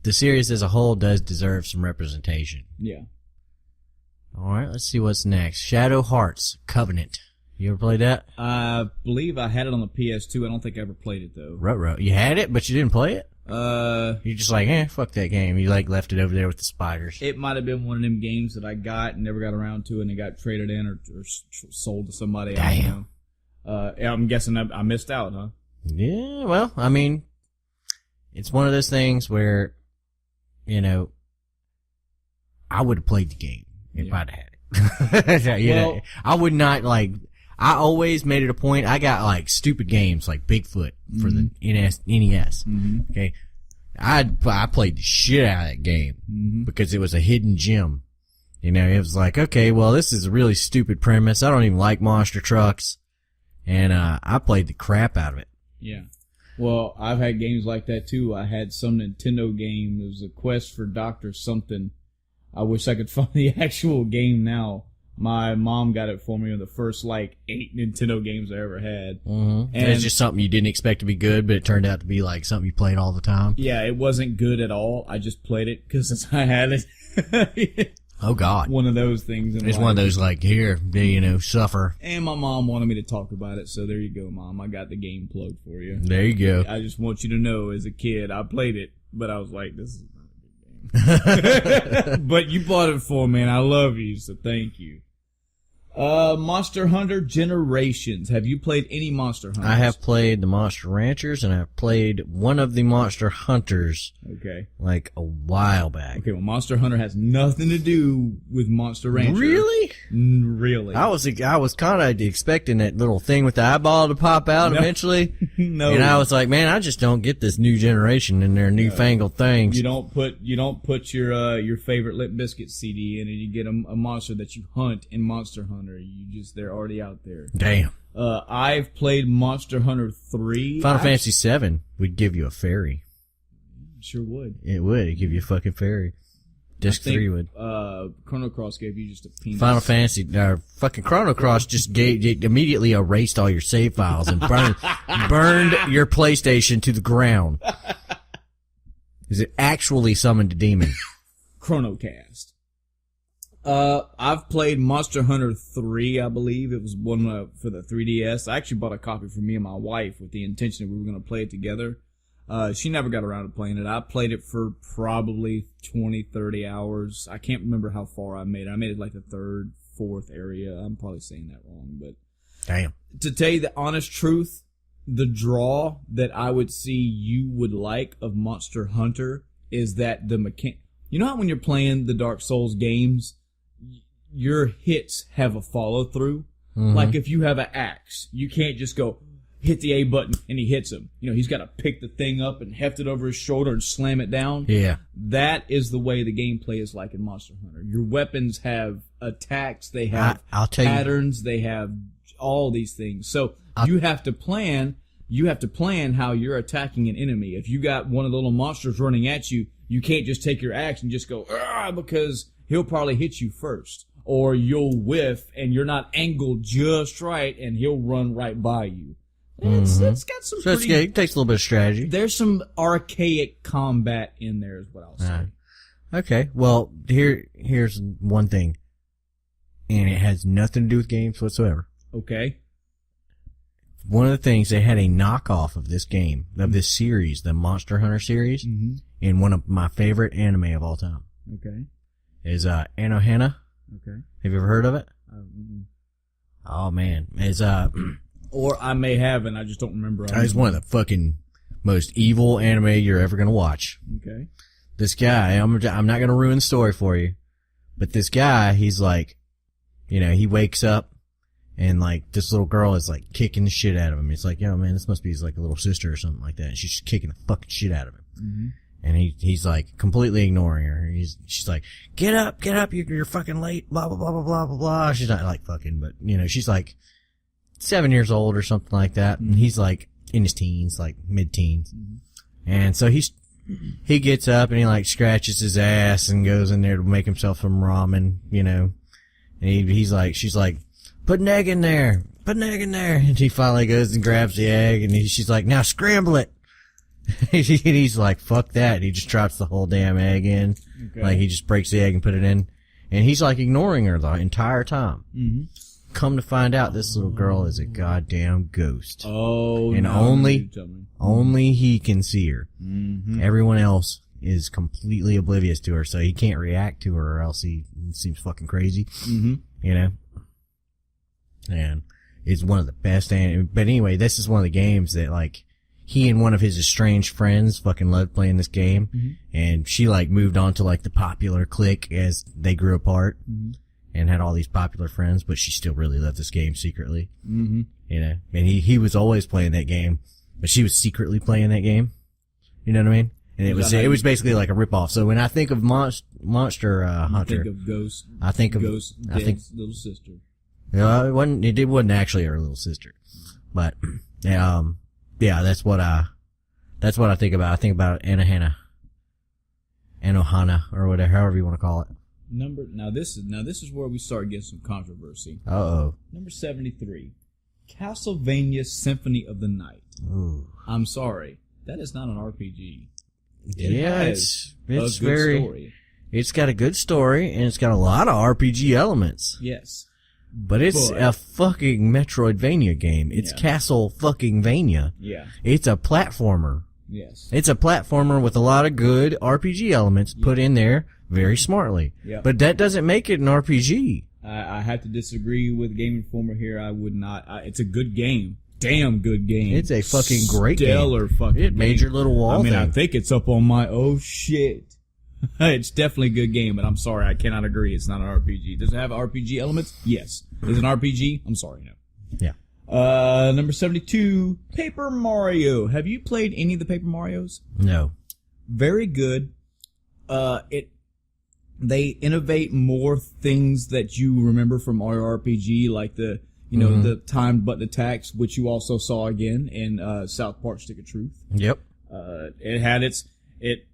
the series as a whole does deserve some representation. Yeah. All right, let's see what's next. Shadow Hearts Covenant. You ever played that? I believe I had it on the PS2. I don't think I ever played it though. Ruh-roh. You had it, but you didn't play it? You're just like, fuck that game. You left it over there with the spiders. It might have been one of them games that I got and never got around to, and it got traded in or sold to somebody. Damn. I'm guessing I missed out, huh? Yeah, well, I mean, it's one of those things where, I would have played the game if I'd had it. I would not I always made it a point. I got like stupid games like Bigfoot for the NES. Okay. I played the shit out of that game because it was a hidden gem. You know, it was like, okay, well, this is a really stupid premise. I don't even like monster trucks. And, I played the crap out of it. Yeah. Well, I've had games like that too. I had some Nintendo game. It was a quest for Dr. Something. I wish I could find the actual game now. My mom got it for me on the first, 8 Nintendo games I ever had. And it's just something you didn't expect to be good, but it turned out to be like something you played all the time. Yeah, it wasn't good at all. I just played it because I had it. Oh, God. One of those things. It's one of those, here, suffer. And my mom wanted me to talk about it, so there you go, Mom. I got the game plugged for you. There you go. I just want you to know, as a kid, I played it, but I was like, this is not a good game. But you bought it for me, and I love you, so thank you. Monster Hunter Generations. Have you played any Monster Hunters? I have played the Monster Ranchers, and I've played one of the Monster Hunters. Okay. A while back. Okay, well, Monster Hunter has nothing to do with Monster Rancher. Really? Really. I was kind of expecting that little thing with the eyeball to pop out eventually. No. And I was like, man, I just don't get this new generation and their newfangled things. You don't put your favorite Limp Bizkit CD in and you get a monster that you hunt in Monster Hunter. They're already out there. Damn. I've played Monster Hunter 3. Final Fantasy VII would give you a fairy. Sure would. It would. It'd give you a fucking fairy. Disc 3 would. Chrono Cross gave you just a penis. Final Fantasy, fucking Chrono Cross just immediately erased all your save files and burned your PlayStation to the ground. Is it actually summoned a demon? ChronoCast. I've played Monster Hunter 3, I believe. It was one for the 3DS. I actually bought a copy for me and my wife with the intention that we were going to play it together. She never got around to playing it. I played it for probably 20, 30 hours. I can't remember how far I made it. I made it the third, fourth area. I'm probably saying that wrong, but. Damn. To tell you the honest truth, the draw that I would see you would like of Monster Hunter is that you know how when you're playing the Dark Souls games, your hits have a follow through? Mm-hmm. Like if you have an axe, you can't just go, hit the A button and he hits him. He's got to pick the thing up and heft it over his shoulder and slam it down. Yeah. That is the way the gameplay is like in Monster Hunter. Your weapons have attacks, they have patterns, they have all these things. So you have to plan how you're attacking an enemy. If you got one of the little monsters running at you, you can't just take your axe and just go, because he'll probably hit you first. Or you'll whiff and you're not angled just right and he'll run right by you. It's got some it takes a little bit of strategy. There's some archaic combat in there is what I'll say. Okay, well, here's one thing. And it has nothing to do with games whatsoever. Okay. One of the things, they had a knockoff of this game, of this series, the Monster Hunter series, in one of my favorite anime of all time. Okay. Is Anohana. Okay. Have you ever heard of it? Oh, man. It's or I may have, and I just don't remember. It's one of the fucking most evil anime you're ever going to watch. Okay. This guy, I'm not going to ruin the story for you, but this guy, he's he wakes up and this little girl is kicking the shit out of him. It's yo, man, this must be his a little sister or something like that. And she's just kicking the fucking shit out of him. Mm-hmm. And he's completely ignoring her. She's like, get up, you're fucking late, blah, blah, blah, blah, blah, blah, blah. She's not fucking, but she's 7 years old or something like that. And he's in his teens, mid-teens. Mm-hmm. And so he gets up and he scratches his ass and goes in there to make himself some ramen, and she's like, put an egg in there. And he finally goes and grabs the egg and she's like, now scramble it. He's like, fuck that. He just drops the whole damn egg in. Okay. He just breaks the egg and put it in. And he's ignoring her the entire time. Mm-hmm. Come to find out, this little girl is a goddamn ghost. Oh, and only he can see her. Mm-hmm. Everyone else is completely oblivious to her, so he can't react to her or else he seems fucking crazy. Mm-hmm. And it's one of the best. But anyway, this is one of the games that he and one of his estranged friends fucking loved playing this game. Mm-hmm. And she moved on to the popular clique as they grew apart. Mm-hmm. and had all these popular friends, but she still really loved this game secretly. Mm-hmm. You know, and he was always playing that game, but she was secretly playing that game. You know what I mean? And it was basically like a ripoff. So when I think of Monster Hunter, Think of Ghost. I think of Dad's little sister. it wasn't actually her little sister, but yeah, that's what I think about. I think about Anohana, or whatever, however you want to call it. Now this is where we start getting some controversy. Uh-oh. Number 73, Castlevania Symphony of the Night. Ooh. I'm sorry, that is not an RPG. It's a good very story. It's got a good story and it's got a lot of RPG elements. Yes. But it's a fucking Metroidvania game. It's Castle fucking Vania. Yeah. It's a platformer. Yes. It's a platformer with a lot of good RPG elements put in there very smartly. Yeah. But that doesn't make it an RPG. I have to disagree with Game Informer here. I would not. It's a good game. Damn good game. It's a fucking great game. Stellar fucking It made your little wall thing. thing. I think it's up on my, oh shit. It's definitely a good game, but I'm sorry, I cannot agree. It's not an RPG. Does it have RPG elements? Yes. Is it an RPG? I'm sorry, no. Yeah. Number 72, Paper Mario. Have you played any of the Paper Marios? No. Very good. They innovate more things that you remember from Mario RPG, like the timed button attacks, which you also saw again in South Park Stick of Truth. Yep. It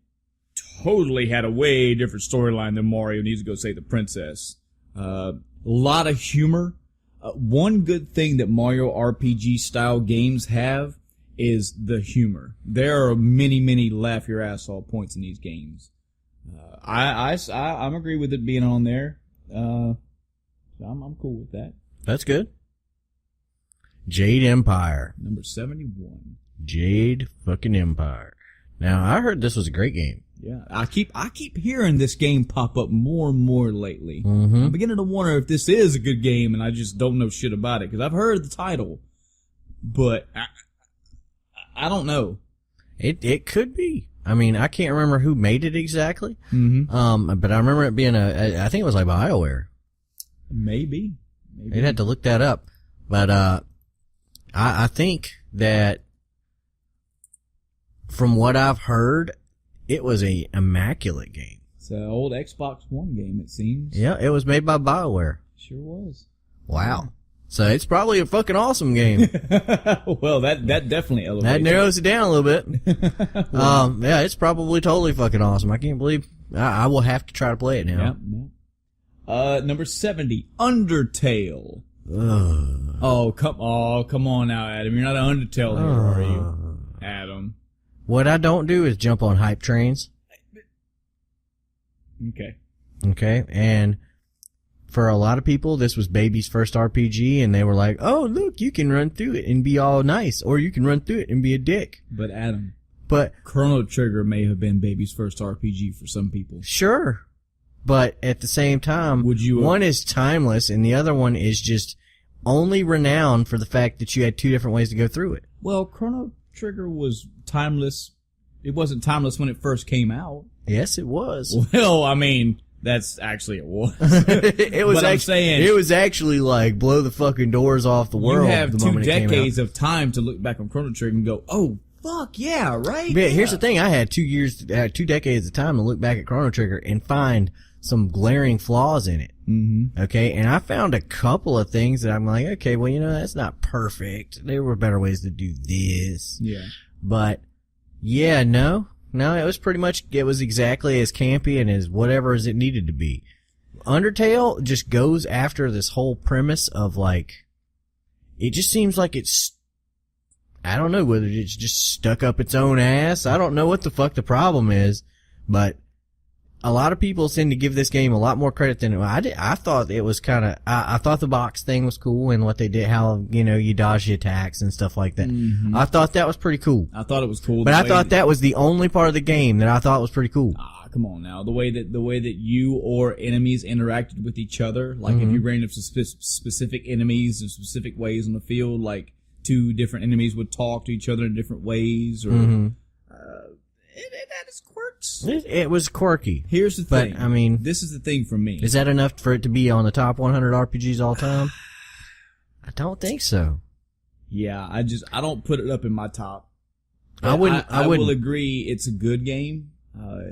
totally had a way different storyline than Mario Needs to Go Save the Princess. A lot of humor. One good thing that Mario RPG style games have is the humor. There are many, many laugh your ass off points in these games. I'm agree with it being on there. So I'm cool with that. That's good. Jade Empire. Number 71. Jade fucking Empire. Now, I heard this was a great game. Yeah, I keep hearing this game pop up more and more lately. Mm-hmm. I'm beginning to wonder if this is a good game, and I just don't know shit about it because I've heard the title, but I don't know. It could be. I mean, I can't remember who made it exactly. Mm-hmm. But I remember it being I think it was like BioWare. Maybe. They'd have to look that up. But I think that from what I've heard, it was a immaculate game. It's an old Xbox One game, it seems. Yeah, it was made by BioWare. Sure was. Wow. So it's probably a fucking awesome game. Well, that definitely elevates That narrows it down a little bit. Yeah, it's probably totally fucking awesome. I can't believe I will have to try to play it now. Yeah. Number 70, Undertale. Ugh. Oh, come on now, Adam. You're not an Undertale here, are you? Adam. What I don't do is jump on hype trains. Okay, and for a lot of people, this was baby's first RPG, and they were like, oh, look, you can run through it and be all nice, or you can run through it and be a dick. But Adam, but Chrono Trigger may have been baby's first RPG for some people. Sure. But at the same time, one is timeless, and the other one is just only renowned for the fact that you had two different ways to go through it. Well, Chrono Trigger was timeless. It wasn't timeless when it first came out. Yes, it was. Well, I mean, that's actually it was. It was actually like blow the fucking doors off the world. You have the 2 decades of time to look back on Chrono Trigger and go, oh, fuck yeah, right? But here's the thing: I had 2 decades of time to look back at Chrono Trigger and find some glaring flaws in it. Mm-hmm. Okay, and I found a couple of things that I'm like, okay, well, that's not perfect. There were better ways to do this. Yeah. But yeah, no, it was pretty much, it was exactly as campy and as whatever as it needed to be. Undertale just goes after this whole premise of like, it just seems like I don't know whether it's just stuck up its own ass. I don't know what the fuck the problem is, but a lot of people seem to give this game a lot more credit than I did. I thought it was I thought the box thing was cool and what they did, how, you dodge the attacks and stuff like that. Mm-hmm. I thought that was pretty cool. I thought it was cool. But I thought that was the only part of the game that I thought was pretty cool. Come on now. The way that you or enemies interacted with each other, like if you ran into specific enemies in specific ways on the field, like 2 different enemies would talk to each other in different ways, or it had its quirks. It was quirky. Here's the thing. But, I mean... This is the thing for me. Is that enough for it to be on the top 100 RPGs all time? I don't think so. Yeah, I don't put it up in my top. I wouldn't. I will agree. It's a good game.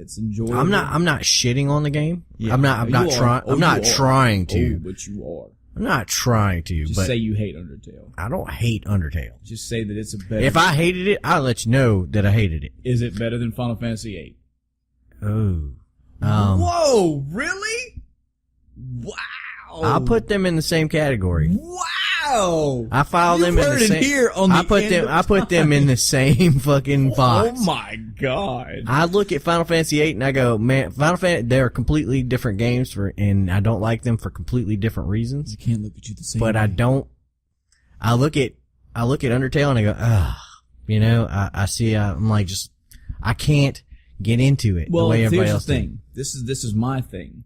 It's enjoyable. I'm not shitting on the game. Yeah. I'm not trying. I'm not trying to. Oh, but you are. I'm not trying to. Just but say you hate Undertale. I don't hate Undertale. Just say that it's a better. If I hated it, I'll let you know that I hated it. Is it better than Final Fantasy VIII? Oh. Whoa! Really? Wow! I'll put them in the same category. Wow! I file them in the same. Here on I put them in the same fucking box. Oh my god! I look at Final Fantasy VIII and I go, man, they're completely different games and I don't like them for completely different reasons. I can't look at you the same. But way. I look at Undertale and I go, I see. I'm like, I can't get into it the way everybody else here's the thing. This is my thing.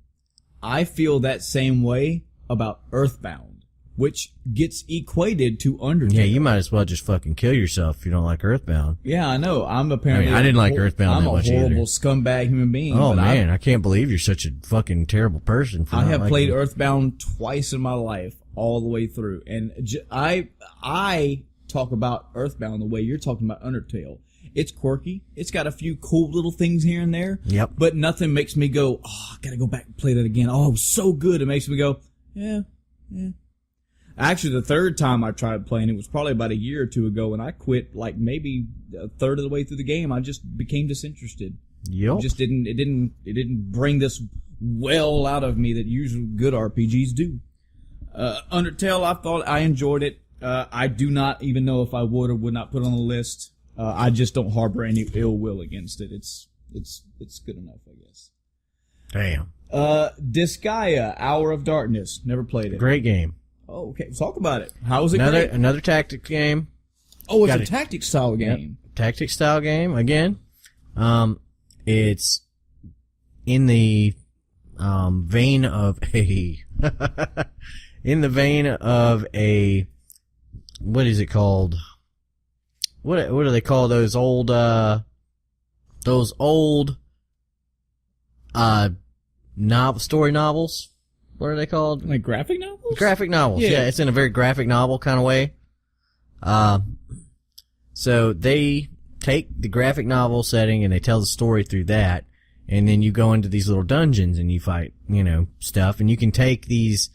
I feel that same way about Earthbound, which gets equated to Undertale. Yeah, you might as well just fucking kill yourself if you don't like Earthbound. Yeah, I know. I'm apparently. I didn't like Earthbound that much either. I'm a horrible scumbag human being. Oh man, I can't believe you're such a fucking terrible person. I have played Earthbound twice in my life, all the way through, and I talk about Earthbound the way you're talking about Undertale. It's quirky. It's got a few cool little things here and there. Yep. But nothing makes me go, oh, I gotta go back and play that again. Oh, it was so good. It makes me go, yeah. Actually, the third time I tried playing it was probably about a year or two ago, and I quit like maybe a third of the way through the game. I just became disinterested. Yep. It didn't bring this well out of me that usually good RPGs do. Undertale, I thought I enjoyed it. I do not even know if I would or would not put it on the list. I just don't harbor any ill will against it. It's good enough, I guess. Damn. Disgaea, Hour of Darkness. Never played it. Great game. Oh, okay. Talk about it. How was it? Another tactic game. Oh, it's a tactic style game. Yep. Tactic style game again. It's in the vein of a what is it called? What do they call those old story novels? What are they called? Like graphic novels? Graphic novels. Yeah, it's in a very graphic novel kind of way. So they take the graphic novel setting and they tell the story through that, and then you go into these little dungeons and you fight, stuff, and you can take these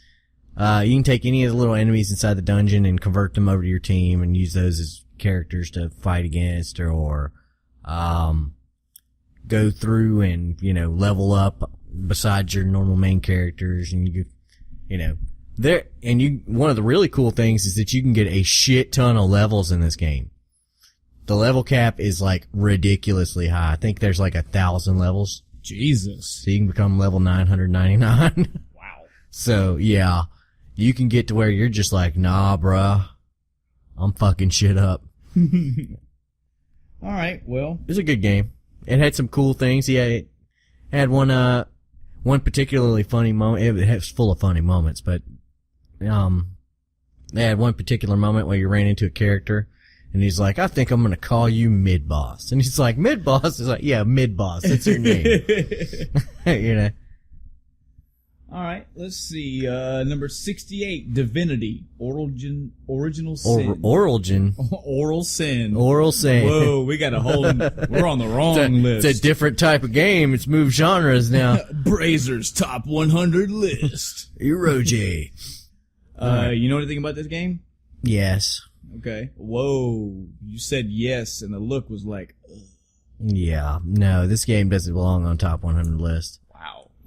you can take any of the little enemies inside the dungeon and convert them over to your team and use those as characters to fight against, or go through and level up besides your normal main characters, and one of the really cool things is that you can get a shit ton of levels in this game. The level cap is like ridiculously high. I think there's like 1,000 levels. Jesus. So you can become level 999. Wow. So yeah, you can get to where you're just like, nah, bruh, I'm fucking shit up. All right, well, it was a good game. It had some cool things. It had one particularly funny moment. It was full of funny moments, but they had one particular moment where you ran into a character, and he's like, "I think I'm gonna call you Mid Boss," and he's like, "Mid Boss?" He's like, "Yeah, Mid Boss. That's your name." All right, let's see. Number 68, Divinity, Original Sin. Oral Sin. Whoa, we got a whole. We're on the wrong list. It's a different type of game. It's moved genres now. Brazer's top 100 list. Eroge. You know anything about this game? Yes. Okay. Whoa, you said yes, and the look was like. Ugh. Yeah. No, this game doesn't belong on top 100 list.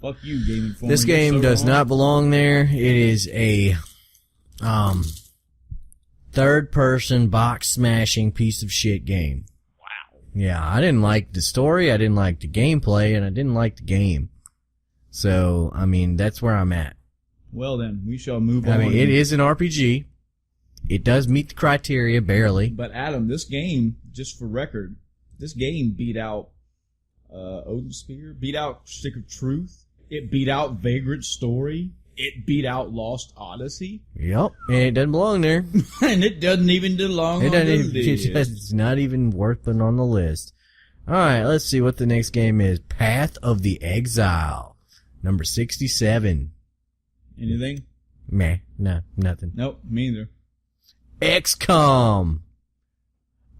Fuck you, Game Informer. This game does not belong there. It is a third-person box-smashing piece of shit game. Wow. Yeah, I didn't like the story, I didn't like the gameplay, and I didn't like the game. So, I mean, that's where I'm at. Well then, we shall move on. I mean, it is an RPG. It does meet the criteria, barely. But Adam, this game, just for record, this game beat out Odin Spear, beat out Stick of Truth. It beat out Vagrant Story. It beat out Lost Odyssey. Yep, and it doesn't belong there. And it doesn't even belong on the list. It's not even worth putting on the list. Alright, let's see what the next game is. Path of the Exile. Number 67. Anything? Meh. No, nothing. Nope, me either. XCOM.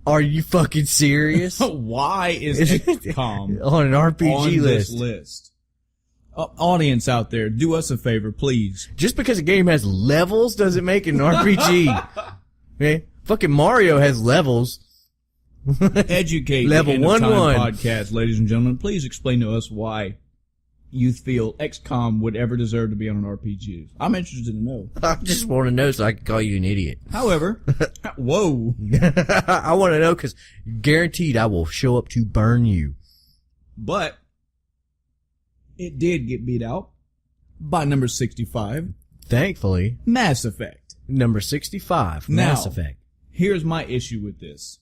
Are you fucking serious? Why is XCOM on an RPG on list? this list? Audience out there, do us a favor, please. Just because a game has levels doesn't make it an RPG. Okay? Fucking Mario has levels. Educate Level the End of 1-1. Time podcast, ladies and gentlemen. Please explain to us why you feel XCOM would ever deserve to be on an RPG. I'm interested to know. I just want to know so I can call you an idiot. However, whoa. I want to know because guaranteed I will show up to burn you. But it did get beat out by number 65. Thankfully. Mass Effect. Number 65. Now, Mass Effect. Here's my issue with this.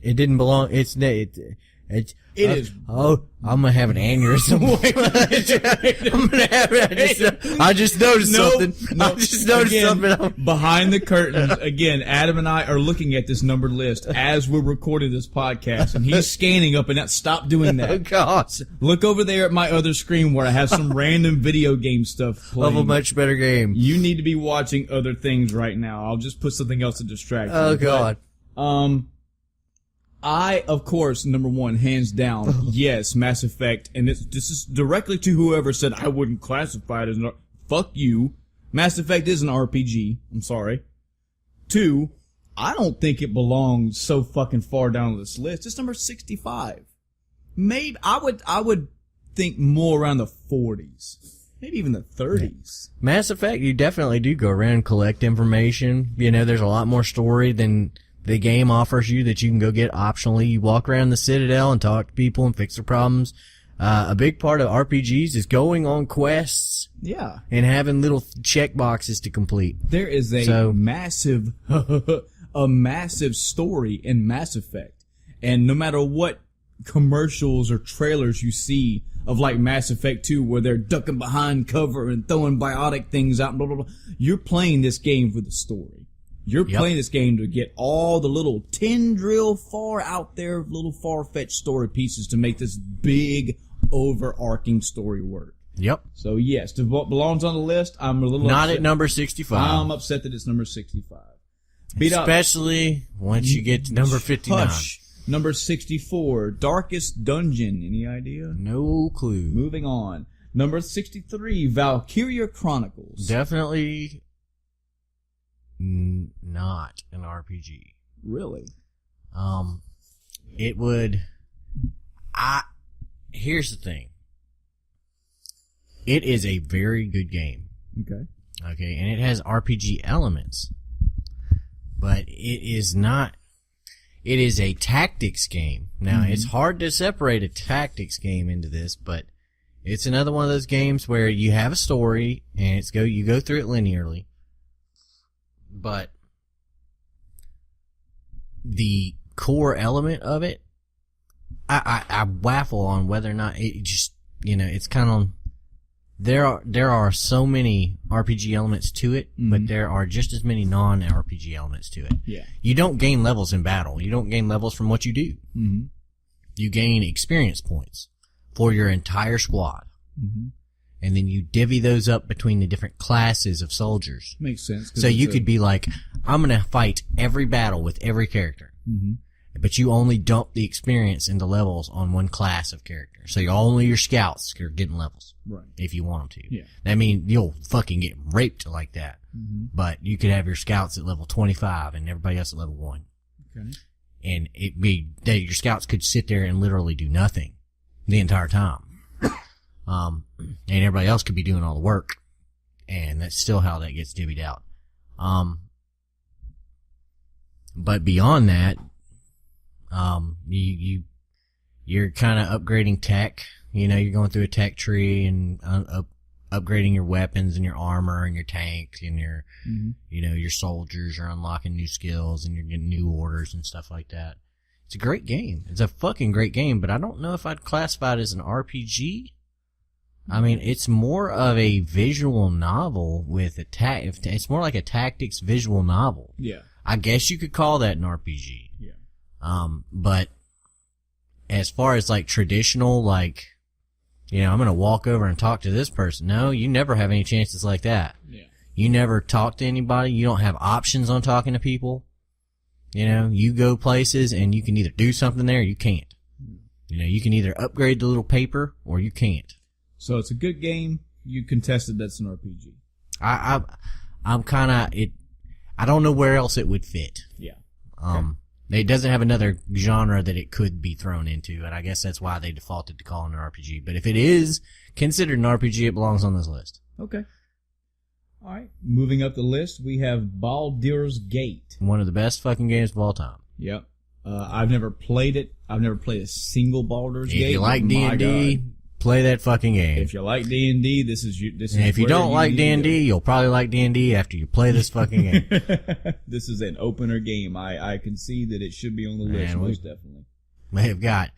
It didn't belong. It is. Oh, I'm gonna have an aneurysm. I'm gonna have it. I just noticed something. I just noticed something. Behind the curtains, again, Adam and I are looking at this numbered list as we're recording this podcast, and he's scanning up and down. Stop doing that. Oh, gosh. Look over there at my other screen where I have some random video game stuff playing. Of a much better game. You need to be watching other things right now. I'll just put something else to distract you. Oh, God. But, I, of course, number one, hands down, yes, Mass Effect, and this is directly to whoever said I wouldn't classify it as an fuck you. Mass Effect is an RPG. I'm sorry. 2, I don't think it belongs so fucking far down this list. It's number 65. Maybe, I would think more around the 40s. Maybe even the 30s. Mass Effect, you definitely do go around and collect information. You know, there's a lot more story than the game offers you that you can go get optionally. You walk around the Citadel and talk to people and fix their problems. A big part of RPGs is going on quests. Yeah. And having little check boxes to complete. There is a massive, a massive story in Mass Effect. And no matter what commercials or trailers you see of like Mass Effect 2 where they're ducking behind cover and throwing biotic things out and blah, blah, blah, you're playing this game for the story. You're playing this game to get all the little tendril far out there, little far-fetched story pieces to make this big, overarching story work. Yep. So, yes, to what belongs on the list, I'm a little Not upset. at number 65. I'm upset that it's number 65. Especially once you get to number 59. Hush. Number 64, Darkest Dungeon. Any idea? No clue. Moving on. Number 63, Valkyria Chronicles. Definitely not an RPG. Really? It would. Here's the thing. It is a very good game. Okay. Okay, and it has RPG elements. But it is not. It is a tactics game. Now, it's hard to separate a tactics game into this, but it's another one of those games where you have a story and you go through it linearly. But the core element of it, I waffle on whether or not it just, it's kind of, there are so many RPG elements to it, but there are just as many non-RPG elements to it. Yeah. You don't gain levels in battle. You don't gain levels from what you do. Mm-hmm. You gain experience points for your entire squad. Mm-hmm. And then you divvy those up between the different classes of soldiers. Makes sense. So you could be like, I'm going to fight every battle with every character. Mm-hmm. But you only dump the experience into levels on one class of character. So only your scouts are getting levels. Right. If you want them to. Yeah. I mean, you'll fucking get raped like that. Mm-hmm. But you could have your scouts at level 25 and everybody else at level 1. Okay. And your scouts could sit there and literally do nothing the entire time. And everybody else could be doing all the work. And that's still how that gets divvied out. But beyond that, you're kind of upgrading tech. You're going through a tech tree and upgrading your weapons and your armor and your tanks and your, your soldiers are unlocking new skills and you're getting new orders and stuff like that. It's a great game. It's a fucking great game, but I don't know if I'd classify it as an RPG. I mean, it's more of a visual novel with it's more like a tactics visual novel. Yeah. I guess you could call that an RPG. Yeah. But as far as like traditional, like, you know, I'm going to walk over and talk to this person. No, you never have any chances like that. Yeah. You never talk to anybody. You don't have options on talking to people. You know, you go places and you can either do something there or you can't. You know, you can either upgrade the little paper or you can't. So it's a good game. You contested that's an RPG. I'm kind of, I don't know where else it would fit. Yeah. It doesn't have another genre that it could be thrown into, and I guess that's why they defaulted to calling it an RPG. But if it is considered an RPG, it belongs on this list. Okay. All right. Moving up the list, we have Baldur's Gate. One of the best fucking games of all time. Yep. I've never played it. I've never played a single Baldur's Gate. If you like D&D, play that fucking game. If you like D&D, this is and if you don't like D&D, you'll probably like D&D after you play this fucking game. This is an opener game. I can see that it should be on the list, most definitely. We have got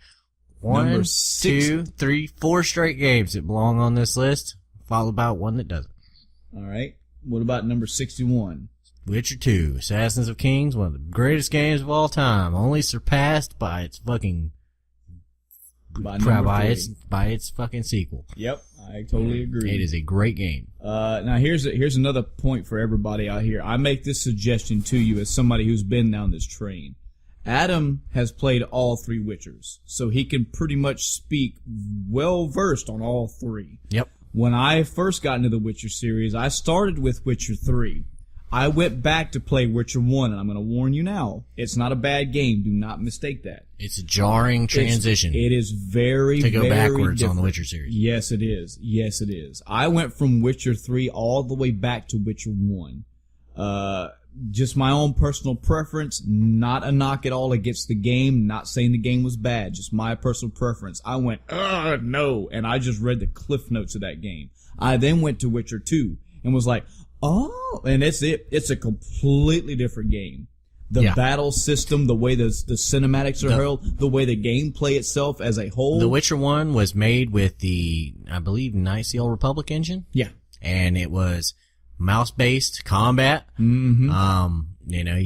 1, 2, 3, 4 straight games that belong on this list, followed by one that doesn't. All right. What about number 61? Witcher 2, Assassins of Kings, one of the greatest games of all time, only surpassed by its fucking by its fucking sequel. Yep, I totally agree. It is a great game. Now here's another point for everybody out here. I make this suggestion to you as somebody who's been down this train. Adam has played all 3 Witchers, so he can pretty much speak well versed on all 3. Yep. When I first got into the Witcher series, I started with Witcher 3. I went back to play Witcher 1, and I'm going to warn you now, it's not a bad game. Do not mistake that. It's a jarring transition. It is very, to go very backwards different on the Witcher series. Yes, it is. Yes, it is. I went from Witcher 3 all the way back to Witcher 1. Just my own personal preference, not a knock at all against the game, not saying the game was bad, just my personal preference. I went, no, and I just read the cliff notes of that game. I then went to Witcher 2 and was like, oh, and it's a completely different game. The battle system, the way the cinematics are held, the way the gameplay itself as a whole. The Witcher 1 was made with the, I believe, Knights of the Old Republic engine. Yeah. And it was mouse-based combat. Mm-hmm. You know,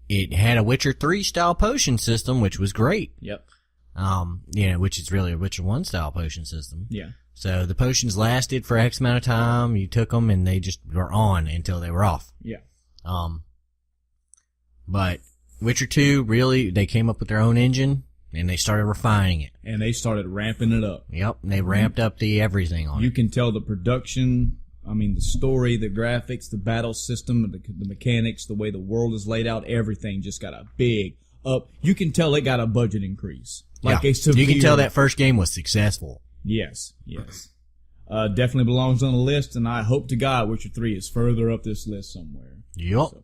it had a Witcher 3 style potion system, which was great. Yep. You know, which is really a Witcher 1 style potion system. Yeah. So the potions lasted for X amount of time. You took them and they just were on until they were off. Yeah. But Witcher 2, really, they came up with their own engine and they started refining it. And they started ramping it up. Yep. And they ramped up the everything on it. You can tell the production, the story, the graphics, the battle system, the mechanics, the way the world is laid out, everything just got a big up. You can tell it got a budget increase. Like a severe. You can tell that first game was successful. Yes. Definitely belongs on the list, and I hope to God Witcher 3 is further up this list somewhere. Yep. So,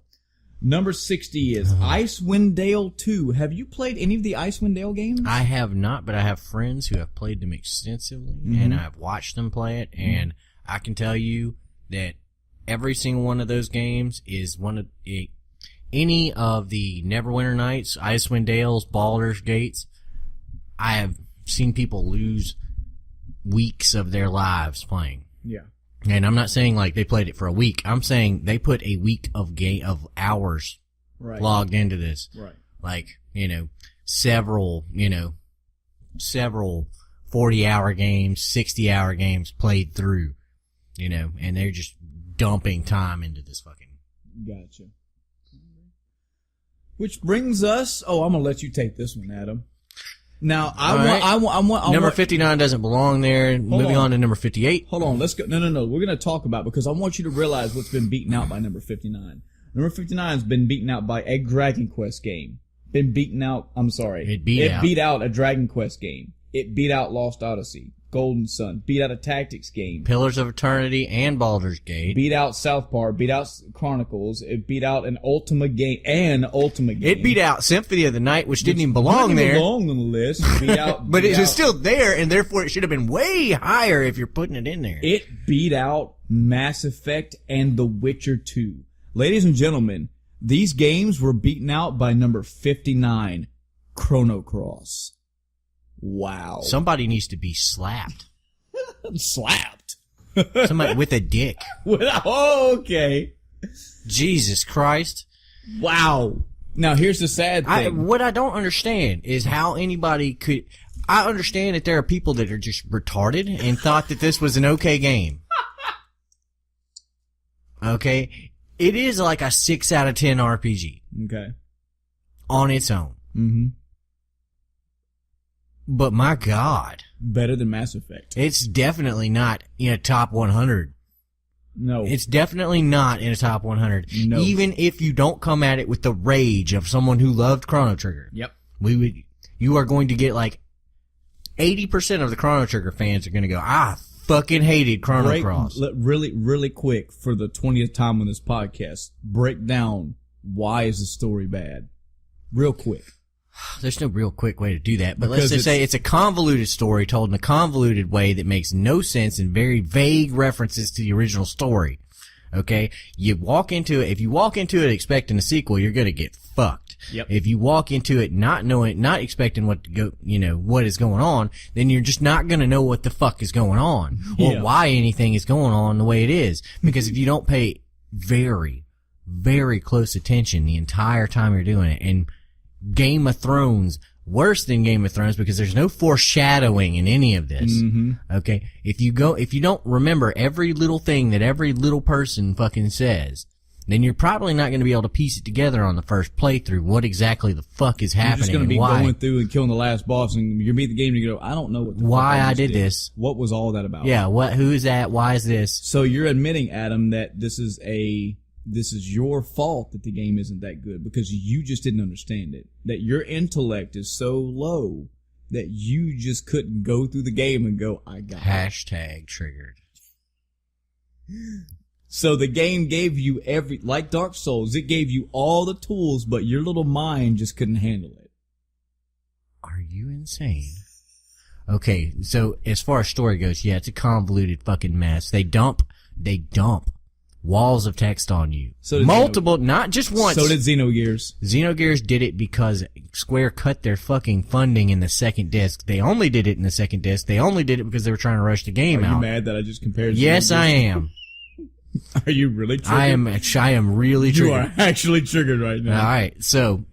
number 60 is Icewind Dale 2. Have you played any of the Icewind Dale games? I have not, but I have friends who have played them extensively, and I've watched them play it, and I can tell you that every single one of those games is any of the Neverwinter Nights, Icewind Dales, Baldur's Gates. I have seen people lose weeks of their lives playing. Yeah. And I'm not saying like they played it for a week. I'm saying they put a week of hours logged into this. Right. Like, several 40-hour games, 60-hour games played through, and they're just dumping time into this fucking. Gotcha. Which brings us, I'm going to let you take this one, Adam. Now, I want number 59 doesn't belong there. Moving on to number 58. Hold on, let's go. No. We're going to talk about, because I want you to realize what's been beaten out by number 59. Number 59 has been beaten out by a Dragon Quest game. It beat out a Dragon Quest game. It beat out Lost Odyssey, Golden Sun, beat out a Tactics game. Pillars of Eternity and Baldur's Gate. Beat out South Park, beat out Chronicles. It beat out an Ultima game. It beat out Symphony of the Night, which didn't even belong there. Belong on the list. Beat out, but it was still there, and therefore it should have been way higher if you're putting it in there. It beat out Mass Effect and The Witcher 2. Ladies and gentlemen, these games were beaten out by number 59, Chrono Cross. Wow. Somebody needs to be slapped. Slapped? Somebody with a dick. Okay. Jesus Christ. Wow. Now, here's the sad thing. What I don't understand is how anybody could. I understand that there are people that are just retarded and thought that this was an okay game. Okay? It is like a 6 out of 10 RPG. Okay. On its own. Mm-hmm. But my God. Better than Mass Effect. It's definitely not in a top 100. No. It's definitely not in a top 100. No. Even if you don't come at it with the rage of someone who loved Chrono Trigger. Yep. You are going to get like 80% of the Chrono Trigger fans are going to go, I fucking hated Chrono Cross. Really quick, for the 20th time on this podcast, break down why is the story bad. Real quick. There's no real quick way to do that, but Because let's just say it's a convoluted story told in a convoluted way that makes no sense and very vague references to the original story. Okay? You walk into it, if you walk into it expecting a sequel, you're gonna get fucked. Yep. If you walk into it not expecting what to go, what is going on, then you're just not gonna know what the fuck is going on. Or why anything is going on the way it is. Because if you don't pay very, very close attention the entire time you're doing it, and Game of Thrones, worse than Game of Thrones because there's no foreshadowing in any of this. Mm-hmm. Okay? If you don't remember every little thing that every little person fucking says, then you're probably not going to be able to piece it together on the first playthrough what exactly the fuck is happening. You're just going to be why. going through and killing the last boss, and you beat the game and you go, I don't know why I did this. What was all that about? Yeah, who is that? Why is this? So you're admitting, Adam, that this is your fault that the game isn't that good because you just didn't understand it. That your intellect is so low that you just couldn't go through the game and go, I got it. #triggered. So the game gave you like Dark Souls, it gave you all the tools, but your little mind just couldn't handle it. Are you insane? Okay, so as far as story goes, yeah, it's a convoluted fucking mess. They dump walls of text on you. So multiple, not just once. So did Xenogears. Xenogears did it because Square cut their fucking funding in the second disc. They only did it in the second disc. They only did it because they were trying to rush the game out. Are you mad that I just compared? Yes, Xenogears? I am. Are you really triggered? I am really triggered. You are actually triggered right now. Alright, so,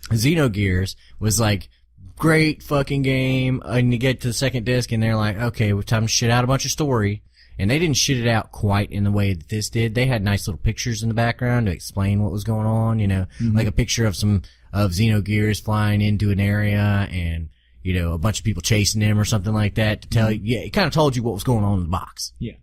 Xenogears was like, great fucking game, and you get to the second disc and they're like, okay, well, time to shit out a bunch of story. And they didn't shit it out quite in the way that this did. They had nice little pictures in the background to explain what was going on, like a picture of Xenogears flying into an area and, a bunch of people chasing them or something like that to tell you. Yeah, it kind of told you what was going on in the box. Yeah.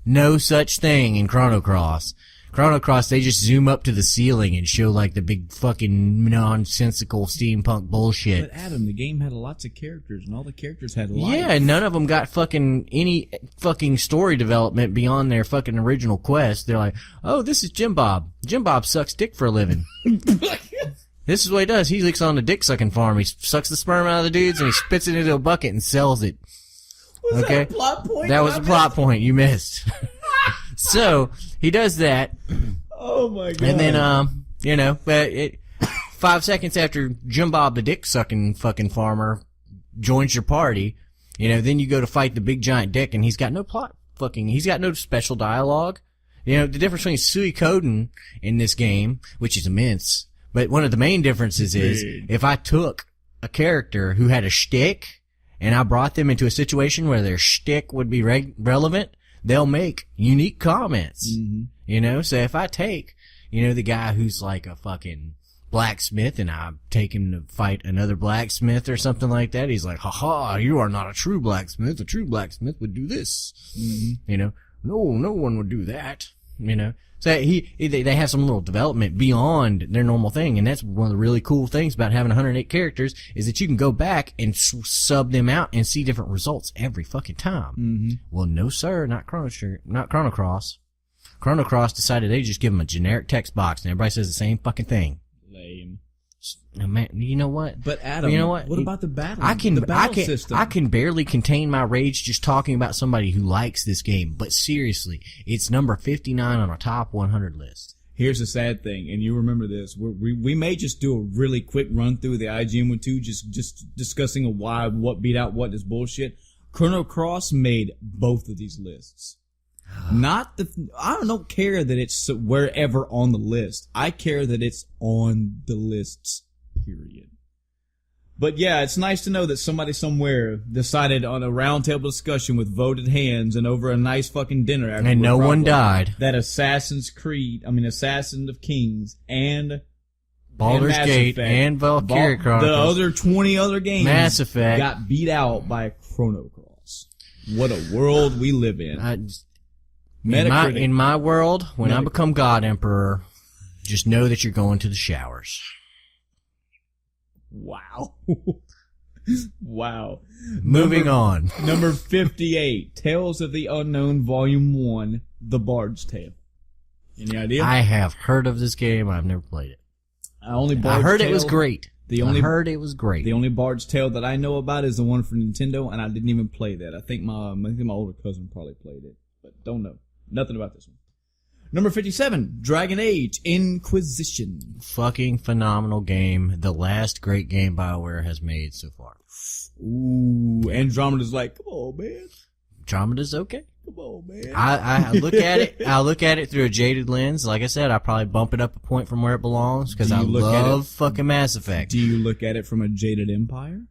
No such thing in Chrono Cross. Chrono Cross, they just zoom up to the ceiling and show like the big fucking nonsensical steampunk bullshit. But Adam, the game had lots of characters and all the characters had life. Yeah, and none of them got any fucking story development beyond their fucking original quest. They're like, oh, this is Jim Bob. Jim Bob sucks dick for a living. This is what he does. He licks on the dick sucking farm. He sucks the sperm out of the dudes and he spits it into a bucket and sells it. Was that a plot point? That was a plot point you missed. So, he does that. Oh my god. And then, but 5 seconds after Jim Bob the dick sucking fucking farmer joins your party, then you go to fight the big giant dick and he's got no he's got no special dialogue. The difference between Suikoden in this game, which is immense, but one of the main differences is if I took a character who had a shtick and I brought them into a situation where their shtick would be relevant, they'll make unique comments. Mm-hmm. So if I take, the guy who's like a fucking blacksmith and I take him to fight another blacksmith or something like that, he's like, ha, you are not a true blacksmith. A true blacksmith would do this. Mm-hmm. No one would do that. So they have some little development beyond their normal thing, and that's one of the really cool things about having 108 characters is that you can go back and sub them out and see different results every fucking time. Mm-hmm. Well, no sir, not Chrono Cross. Chrono Cross decided they just give them a generic text box and everybody says the same fucking thing. Lame. No, man, you know what? But Adam, you know what? What about the battle? System? I can barely contain my rage just talking about somebody who likes this game. But seriously, it's number 59 on our top 100 list. Here's the sad thing, and you remember this. We may just do a really quick run through the IGN one too, just discussing what beat out what is bullshit. Chrono Cross made both of these lists. I don't care that it's wherever on the list. I care that it's on the lists, period. But yeah, it's nice to know that somebody somewhere decided on a roundtable discussion with voted hands and over a nice fucking dinner after And no one died. that Assassin of Kings and Baldur's Mass Gate Effect, and Valkyria Chronicles. the other 20 other games Mass Effect. got beat out by Chrono Cross. What a world we live in. In my world, when I become God Emperor, just know that you're going to the showers. Wow. Wow. Moving on. Number 58, Tales of the Unknown Volume 1, The Bard's Tale. Any idea? I have heard of this game. I've never played it. I heard it was great. I heard it was great. The only Bard's Tale that I know about is the one for Nintendo, and I didn't even play that. I think my older cousin probably played it, but don't know. Nothing about this one. Number 57, Dragon Age Inquisition. Fucking phenomenal game. The last great game BioWare has made so far. Ooh, Andromeda's like, come on, man. Andromeda's okay. Come on, man. I look at it. I look at it through a jaded lens. Like I said, I probably bump it up a point from where it belongs because I love fucking Mass Effect. Do you look at it from a jaded Empire?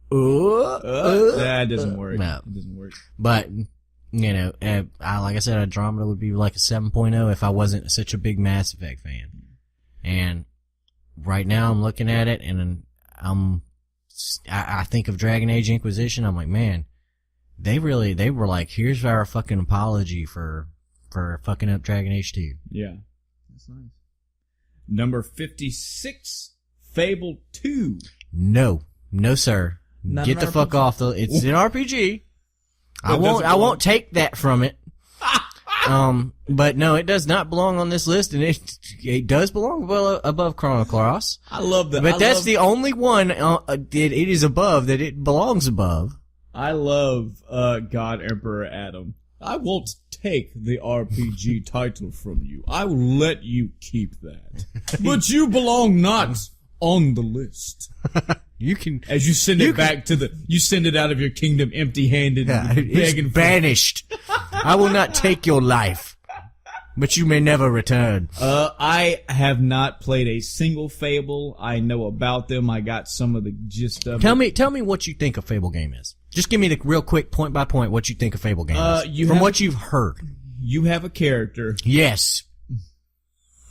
That doesn't work. No, it doesn't work. But you know, like I said, Andromeda would be like a 7.0 if I wasn't such a big Mass Effect fan. And right now, I'm looking at it, and I think of Dragon Age Inquisition. I'm like, man. They were like, here's our fucking apology for fucking up Dragon Age 2. Yeah. That's nice. Number 56, Fable 2. No, sir. Get the fuck off it's an RPG. I won't take that from it. But no, it does not belong on this list, and it does belong above Chrono Cross. I love that. But that's the only one that it is above, that it belongs above. I love God Emperor Adam. I won't take the RPG title from you. I will let you keep that. But you belong not on the list. You can, as you send it back you send it out of your kingdom empty-handed, begging, banished. I will not take your life, but you may never return. I have not played a single Fable. I know about them. I got some of the gist of it. Tell me what you think a Fable game is. Just give me the real quick point by point what you think a Fable game is. From what you've heard. You have a character. Yes.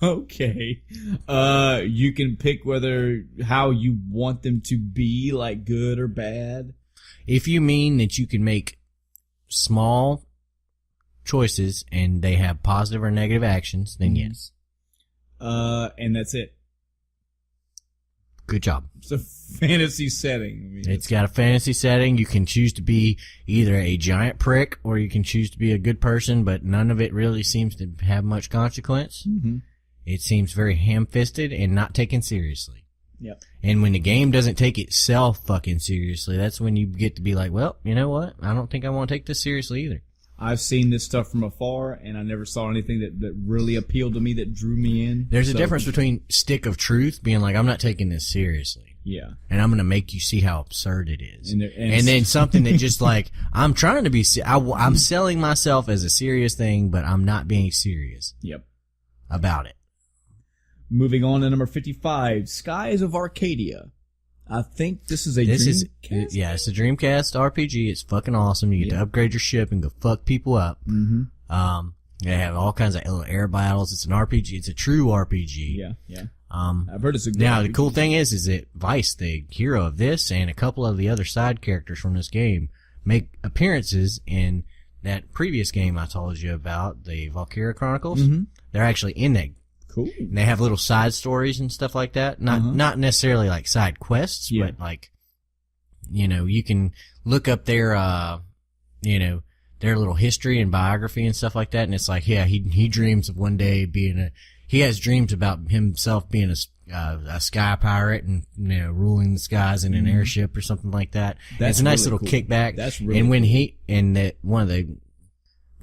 Okay. You can pick how you want them to be, like good or bad. If you mean that you can make small choices and they have positive or negative actions, then yes. And that's it. Good job. It's a fantasy setting. It's got a fantasy setting. You can choose to be either a giant prick or you can choose to be a good person, but none of it really seems to have much consequence. Mm-hmm. It seems very ham-fisted and not taken seriously. Yep. And when the game doesn't take itself fucking seriously, that's when you get to be like, well, you know what? I don't think I want to take this seriously either. I've seen this stuff from afar, and I never saw anything that really appealed to me, that drew me in. There's a difference between stick of truth, being like, I'm not taking this seriously. Yeah. And I'm going to make you see how absurd it is. And then something that just like, I'm trying to be, I'm selling myself as a serious thing, but I'm not being serious. Yep. About it. Moving on to number 55, Skies of Arcadia. I think this is Dreamcast? It's a Dreamcast RPG. It's fucking awesome. You get to upgrade your ship and go fuck people up. Mm-hmm. They have all kinds of little air battles. It's an RPG. It's a true RPG. Yeah. I've heard it's a good Now, RPG. the cool thing is that Vice, the hero of this, and a couple of the other side characters from this game make appearances in that previous game I told you about, the Valkyria Chronicles. Mm-hmm. They're actually in that. Cool. And they have little side stories and stuff like that. Not necessarily like side quests, but like, you can look up their, their little history and biography and stuff like that. And it's like, yeah, he dreams of one day he has dreams about himself being a sky pirate and, ruling the skies in an airship or something like that. It's a nice really little cool. kickback. That's really and when cool.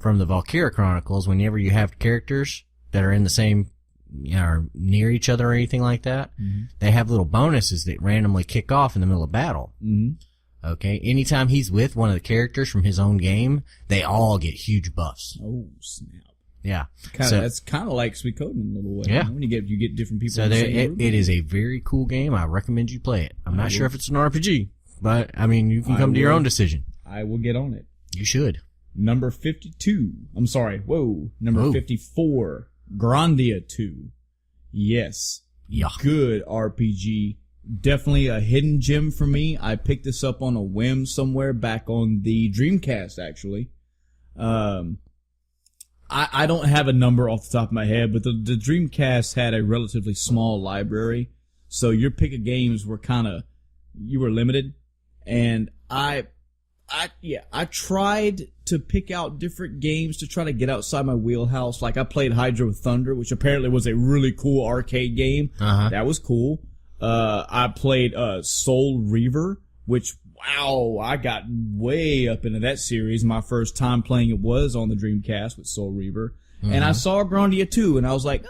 From the Valkyria Chronicles, whenever you have characters that are in the same, or near each other or anything like that, they have little bonuses that randomly kick off in the middle of battle. Mm-hmm. Okay, anytime he's with one of the characters from his own game, they all get huge buffs. Oh snap! Yeah, That's kind of like Suikoden in a little way. Yeah, when you get different people. So in the same group. it is a very cool game. I recommend you play it. I'm not sure if it's an RPG, but I mean you can come to your own decision. I will get on it. You should. Number 52. I'm sorry. Number 54. Grandia 2. Yes. Yeah. Good RPG. Definitely a hidden gem for me. I picked this up on a whim somewhere back on the Dreamcast, actually. I don't have a number off the top of my head, but the Dreamcast had a relatively small library. So your pick of games were you were limited. And I tried to pick out different games to try to get outside my wheelhouse. Like I played Hydro Thunder, which apparently was a really cool arcade game. Uh-huh. That was cool. I played Soul Reaver, which wow, I got way up into that series. My first time playing it was on the Dreamcast with Soul Reaver. Mm-hmm. And I saw Grandia 2 and I was like,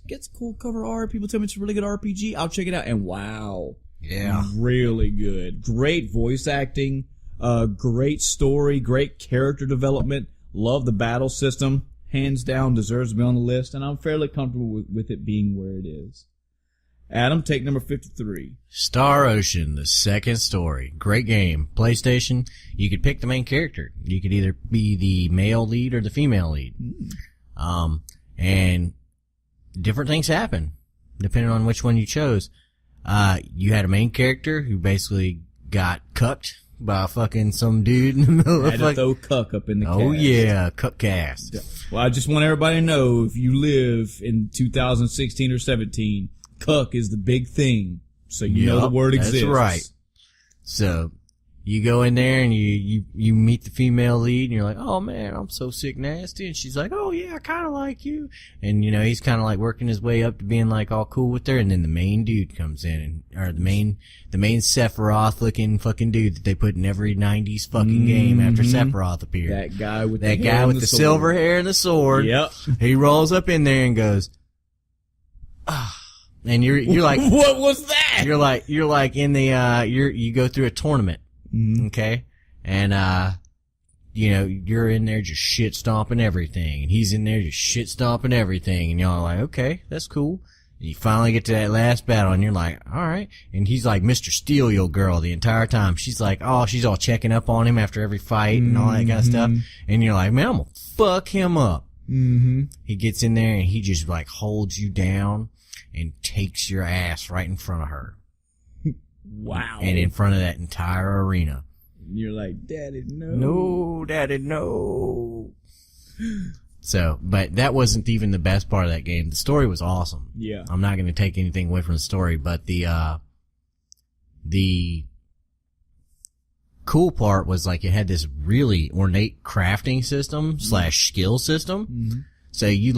it's a cool cover art. People tell me it's a really good RPG. I'll check it out. And wow. Yeah. Really good. Great voice acting. Great story, great character development. Love the battle system. Hands down, deserves to be on the list, and I'm fairly comfortable with it being where it is. Adam, take number 53. Star Ocean, the second story. Great game. PlayStation. You could pick the main character. You could either be the male lead or the female lead. And different things happen depending on which one you chose. You had a main character who basically got cucked by fucking some dude in the middle of to throw cuck up in the cast. Oh yeah, cuck cast. Well, I just want everybody to know, if you live in 2016 or 17, cuck is the big thing. So you know the word exists. That's right. So you go in there and you meet the female lead and you're like, oh man, I'm so sick nasty. And she's like, oh yeah, I kind of like you. And he's kind of like working his way up to being like all cool with her. And then the main dude comes in, or the main Sephiroth looking fucking dude that they put in every 90s fucking game after Sephiroth appeared. That guy with the silver hair and the sword. Yep. He rolls up in there and goes, ah. And you're like, what was that? You're like in the, you go through a tournament. Okay. And, you're in there just shit stomping everything. And he's in there just shit stomping everything. And y'all are like, okay, that's cool. And you finally get to that last battle and you're like, all right. And he's like Mr. Steal Your Girl the entire time. She's like, oh, she's all checking up on him after every fight and all that kind of stuff. And you're like, man, I'm gonna fuck him up. He gets in there and he just like holds you down and takes your ass right in front of her. Wow. And in front of that entire arena. And you're like, Daddy, no. No, Daddy, no. So, but that wasn't even the best part of that game. The story was awesome. Yeah. I'm not going to take anything away from the story, but the cool part was like it had this really ornate crafting system / skill system. So you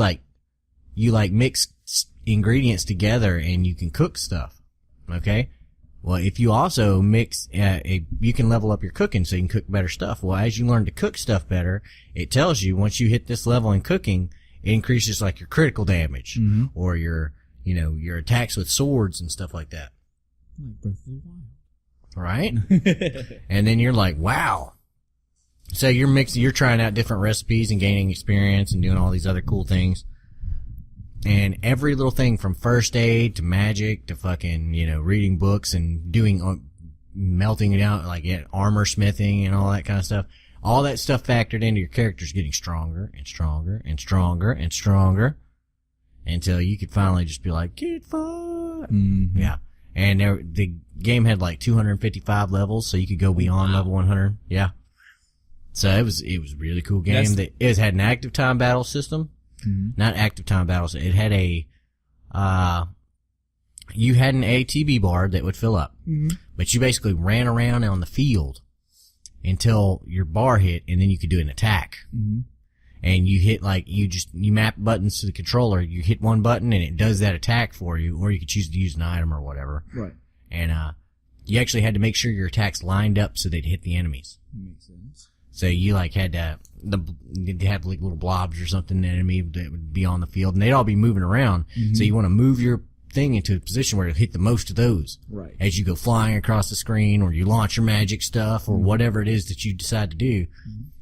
mix ingredients together and you can cook stuff. Okay? Well, if you also mix, you can level up your cooking so you can cook better stuff. Well, as you learn to cook stuff better, it tells you once you hit this level in cooking, it increases like your critical damage or your attacks with swords and stuff like that. Like Breath of the Wild. Right? And then you're like, wow. So you're trying out different recipes and gaining experience and doing all these other cool things. And every little thing from first aid to magic to fucking, reading books and doing, melting it out, like armor smithing and all that kind of stuff. All that stuff factored into your characters getting stronger and stronger and stronger and stronger until you could finally just be like, get fucked. Yeah. And the game had like 255 levels, so you could go beyond level 100. Yeah. So it was a really cool game. It had an active time battle system. Not active time battles. It had you had an ATB bar that would fill up. But you basically ran around on the field until your bar hit, and then you could do an attack. And you hit you map buttons to the controller. You hit one button and it does that attack for you, or you could choose to use an item or whatever. Right. And, you actually had to make sure your attacks lined up so they'd hit the enemies. Makes sense. So you had to, they had like little blobs or something, the enemy that would be on the field, and they'd all be moving around. So you want to move your thing into a position where it'll hit the most of those. Right. As you go flying across the screen, or you launch your magic stuff, or whatever it is that you decide to do.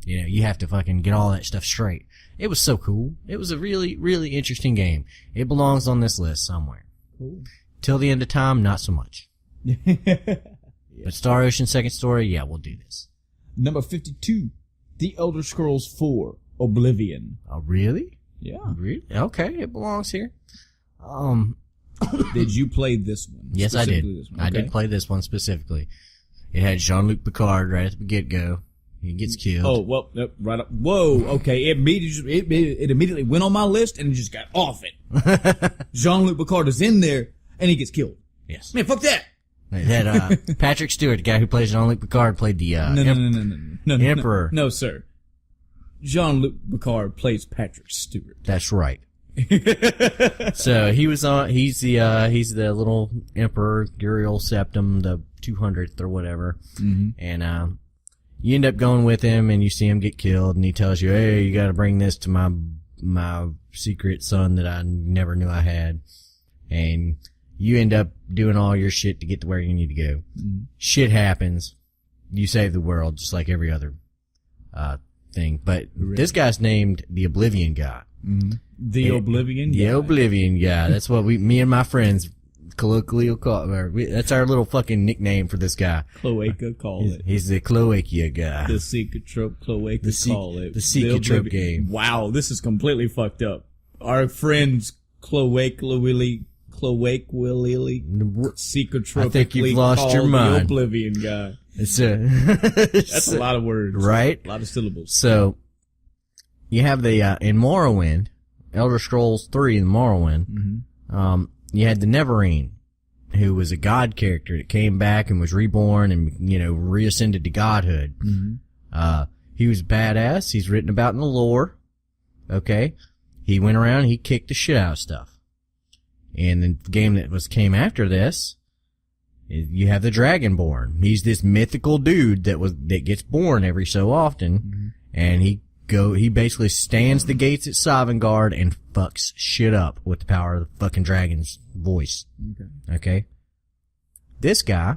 You know, you have to fucking get all that stuff straight. It was so cool. It was a really, really interesting game. It belongs on this list somewhere. Cool. Till the end of time, not so much. But Star Ocean Second Story, yeah, we'll do this. Number 52, The Elder Scrolls 4, Oblivion. Oh, really? Yeah. Really? Okay, it belongs here. Did you play this one? Yes, I did. This one? I Okay. did play this one specifically. It had Jean-Luc Picard right at the get-go. He gets killed. Oh, well, nope, right up. Whoa, okay. It immediately went on my list and it just got off it. Jean-Luc Picard is in there and he gets killed. Yes. Man, fuck that. It had Patrick Stewart, the guy who plays Jean-Luc Picard, played the No, Emperor. No, sir. Jean-Luc Picard plays Patrick Stewart. That's right. So he was on. He's the little Emperor Guriel Septim, the 200th or whatever. Mm-hmm. And you end up going with him, and you see him get killed, and he tells you, "Hey, you got to bring this to my secret son that I never knew I had." And you end up doing all your shit to get to where you need to go. Mm-hmm. Shit happens. You save the world just like every other thing. But this guy's named the Oblivion guy. Mm-hmm. The Oblivion guy. The Oblivion guy. That's what me and my friends colloquially call that's our little fucking nickname for this guy. Cloaca call it. He's the Cloacia guy. The Secret Trope Cloaca call it. The Secret Trope game. Wow, this is completely fucked up. Our friends Cloaca Willy Secret Trope. I think you've lost your mind. The Oblivion guy. That's a lot of words. Right? A lot of syllables. So, you have the, in Morrowind, Elder Scrolls 3 in Morrowind, you had the Neverine, who was a god character that came back and was reborn and, reascended to godhood. Mm-hmm. He was badass. He's written about in the lore. Okay? He went around, he kicked the shit out of stuff. And the game that came after this, you have the Dragonborn. He's this mythical dude that gets born every so often, and he basically stands the gates at Sovngarde and fucks shit up with the power of the fucking dragon's voice. Okay? This guy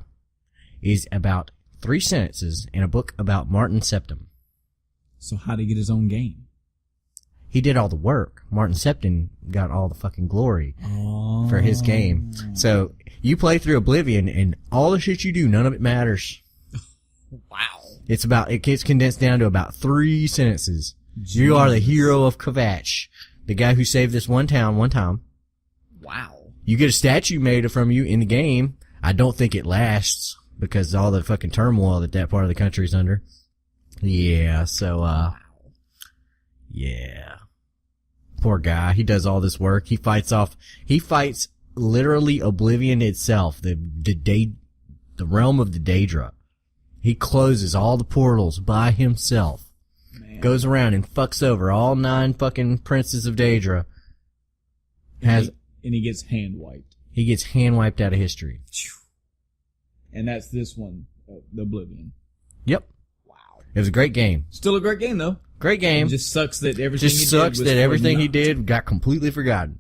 is about 3 sentences in a book about Martin Septim. So how'd he get his own game? He did all the work. Martin Septim got all the fucking glory for his game. So you play through Oblivion, and all the shit you do, none of it matters. Wow. It gets condensed down to about 3 sentences. Jeez. You are the hero of Kvatch, the guy who saved this one town one time. Wow. You get a statue made from you in the game. I don't think it lasts because of all the fucking turmoil that part of the country's under. Yeah, so, yeah. Poor guy. He does all this work. He fights literally Oblivion itself, the realm of the Daedra. He closes all the portals by himself. Man. Goes around and fucks over all 9 fucking princes of Daedra. And he gets hand wiped. He gets hand wiped out of history. And that's this one, the Oblivion. Yep. Wow. It was a great game. Still a great game though. Great game. It just sucks that everything he did got completely forgotten.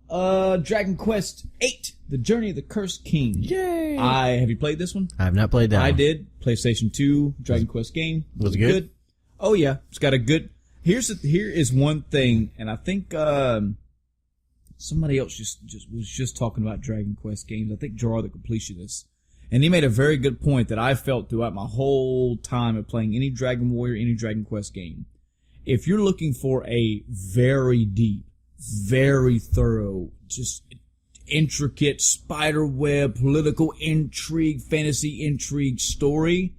Dragon Quest 8, The Journey of the Cursed King. Yay! Have you played this one? I have not played that. I did. PlayStation 2 Dragon Quest game. Was it good? Oh yeah, it's got a good. Here is one thing, and I think somebody else just talking about Dragon Quest games. I think Jar the Completionist. And he made a very good point that I felt throughout my whole time of playing any Dragon Warrior, any Dragon Quest game. If you're looking for a very deep, very thorough, just intricate spiderweb, political intrigue, fantasy intrigue story,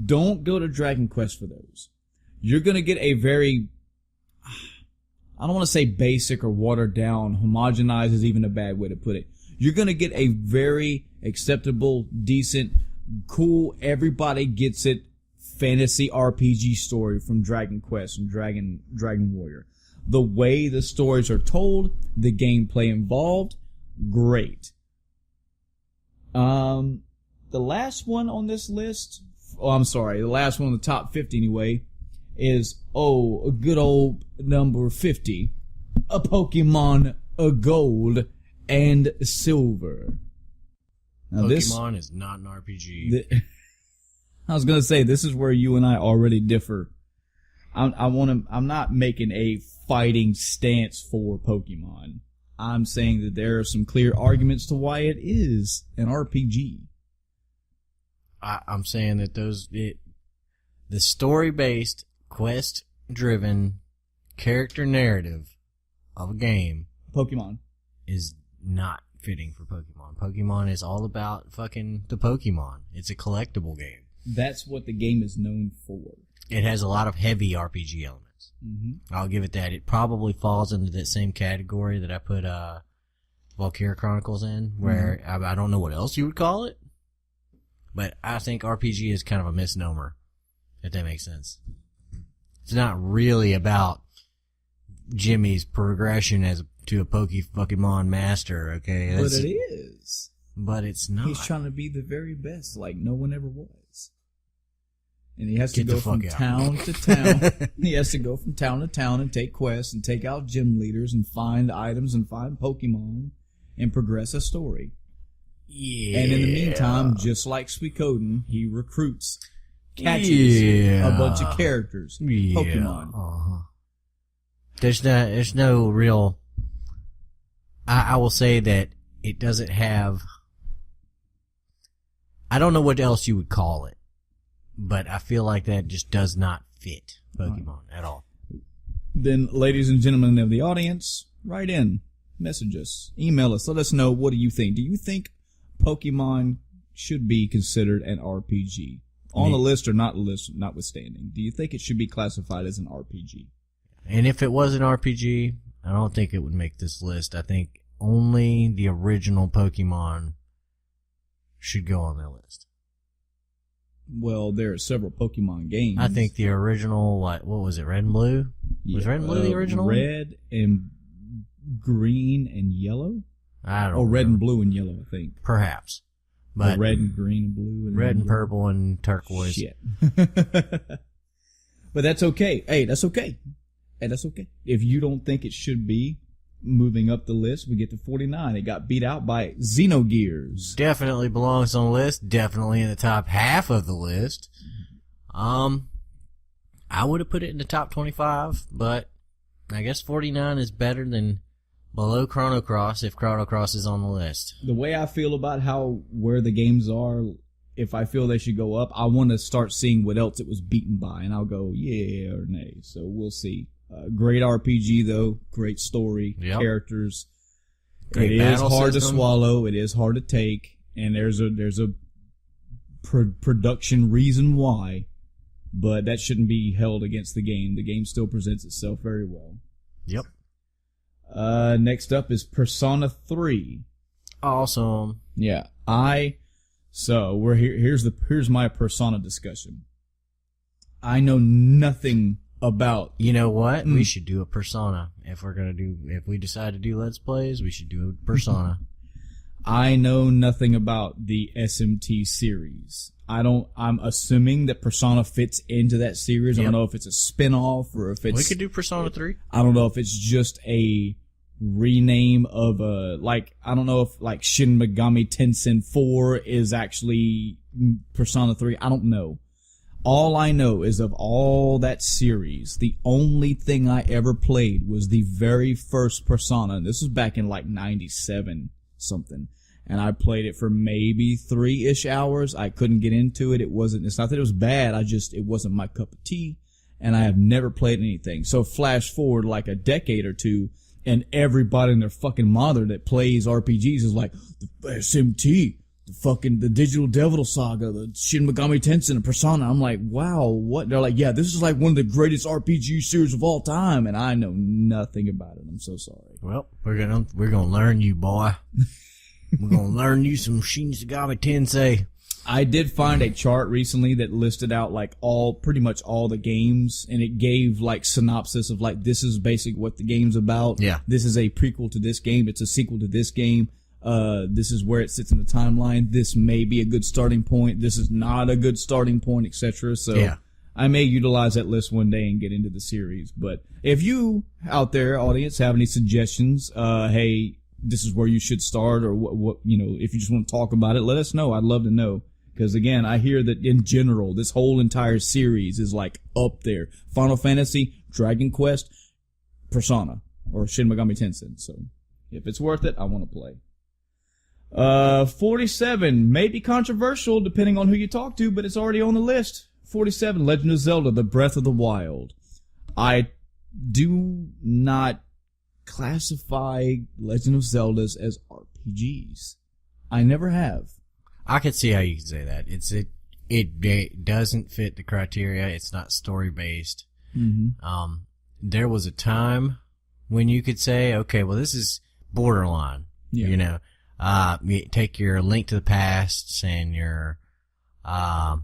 don't go to Dragon Quest for those. You're going to get a very, I don't want to say basic or watered down, homogenized is even a bad way to put it. You're going to get a very acceptable, decent, cool, everybody gets it fantasy RPG story from Dragon Quest and Dragon Warrior. The way the stories are told, the gameplay involved, great. The last one on this list, the last one on the top 50 anyway, is, a good old number 50, a Pokemon Gold and silver. Now Pokemon is not an RPG. I was gonna say, this is where you and I already differ. I'm not making a fighting stance for Pokemon. I'm saying that there are some clear arguments to why it is an RPG. I'm saying that the story-based, quest-driven character narrative of a game Pokemon is not fitting for Pokemon. Pokemon is all about fucking the Pokemon. It's a collectible game. That's what the game is known for. It has a lot of heavy RPG elements. Mm-hmm. I'll give it that. It probably falls into that same category that I put Valkyria Chronicles in, where I don't know what else you would call it. But I think RPG is kind of a misnomer, if that makes sense. It's not really about Jimmy's progression to a Pokemon master, okay? But it is. But it's not. He's trying to be the very best, like no one ever was. And he has to Get go the fuck from out. town to town. He has to go from town to town and take quests and take out gym leaders and find items and find Pokemon and progress a story. Yeah. And in the meantime, just like Suikoden, he recruits, catches a bunch of characters, Pokemon. Uh-huh. There's no real. I will say that it doesn't have. I don't know what else you would call it, but I feel like that just does not fit Pokemon at all. Then, ladies and gentlemen of the audience, write in, message us, email us, let us know, what do you think? Do you think Pokemon should be considered an RPG? On the list or not list, notwithstanding. Do you think it should be classified as an RPG? And if it was an RPG, I don't think it would make this list. I think only the original Pokemon should go on that list. Well, there are several Pokemon games. I think the original, what was it, Red and Blue? Was Red and Blue the original? Red and green and yellow? I don't know. Oh, red and blue and yellow, I think. Perhaps. But or red and green and blue. And red and purple and turquoise. Shit. But that's okay. Hey, that's okay. Hey, that's okay. If you don't think it should be moving up the list, we get to 49. It got beat out by Xenogears. Definitely belongs on the list. Definitely in the top half of the list. I would have put it in the top 25, but I guess 49 is better than below Chrono Cross if Chrono Cross is on the list. The way I feel about where the games are, if I feel they should go up, I want to start seeing what else it was beaten by, and I'll go yeah or nay. So we'll see. Great RPG though, great story, characters. Great it is battle hard system. to swallow. It is hard to take, and there's a production reason why, but that shouldn't be held against the game. The game still presents itself very well. Yep. Next up is Persona 3. Awesome. Yeah, so we're here. Here's my Persona discussion. I know nothing about. You know what? We should do a Persona. If we decide to do Let's Plays, we should do a Persona. I know nothing about the SMT series. I'm assuming that Persona fits into that series. I don't know if it's a spin-off or if it's. We could do Persona 3. I don't know if it's just a rename of I don't know if like Shin Megami Tensei 4 is actually Persona 3. I don't know. All I know is of all that series, the only thing I ever played was the very first Persona. And this was back in like 97 something. And I played it for maybe 3-ish hours. I couldn't get into it. It's not that it was bad. it wasn't my cup of tea. And I have never played anything. So flash forward like a decade or two, and everybody and their fucking mother that plays RPGs is like, the SMT, the Digital Devil Saga, the Shin Megami Tensei, and Persona. I'm like, wow, what? They're like, yeah, this is like one of the greatest RPG series of all time, and I know nothing about it. I'm so sorry. Well, we're gonna learn you, boy. We're gonna learn you some Shin Megami Tensei. I did find a chart recently that listed out like pretty much all the games, and it gave like synopsis of like, this is basically what the game's about. Yeah. This is a prequel to this game. It's a sequel to this game. This is where it sits in the timeline. This may be a good starting point. This is not a good starting point, etc. So yeah. I may utilize that list one day and get into the series. But if you out there, audience, have any suggestions, hey, this is where you should start, or what if you just want to talk about it, let us know. I'd love to know. Because again, I hear that in general, this whole entire series is like up there. Final Fantasy, Dragon Quest, Persona, or Shin Megami Tensei. So if it's worth it, I want to play. 47, may be controversial depending on who you talk to, but it's already on the list. 47, Legend of Zelda, The Breath of the Wild. I do not classify Legend of Zeldas as RPGs. I never have. I could see how you could say that. It doesn't fit the criteria. It's not story based. Mm-hmm. There was a time when you could say, okay, well, this is borderline. Yeah. You take your Link to the Past and your Ocarina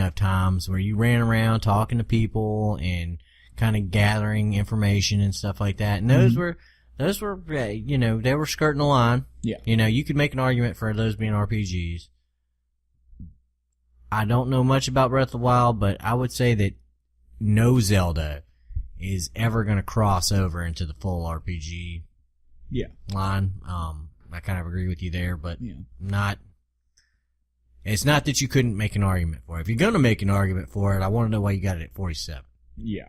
of Times, where you ran around talking to people and kind of gathering information and stuff like that. And those were, they were skirting the line. Yeah. You could make an argument for those being RPGs. I don't know much about Breath of the Wild, but I would say that no Zelda is ever going to cross over into the full RPG line. I kind of agree with you there, but it's not that you couldn't make an argument for it. If you're going to make an argument for it, I want to know why you got it at 47. Yeah.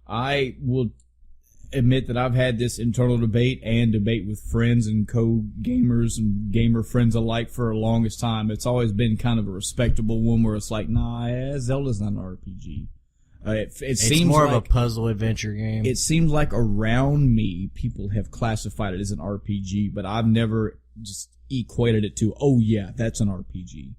I will admit that I've had this internal debate and debate with friends and co-gamers and gamer friends alike for the longest time. It's always been kind of a respectable one where it's like, nah, Zelda's not an RPG. It seems more like of a puzzle adventure game. It seems like around me, people have classified it as an RPG, but I've never just equated it to, oh yeah, that's an RPG.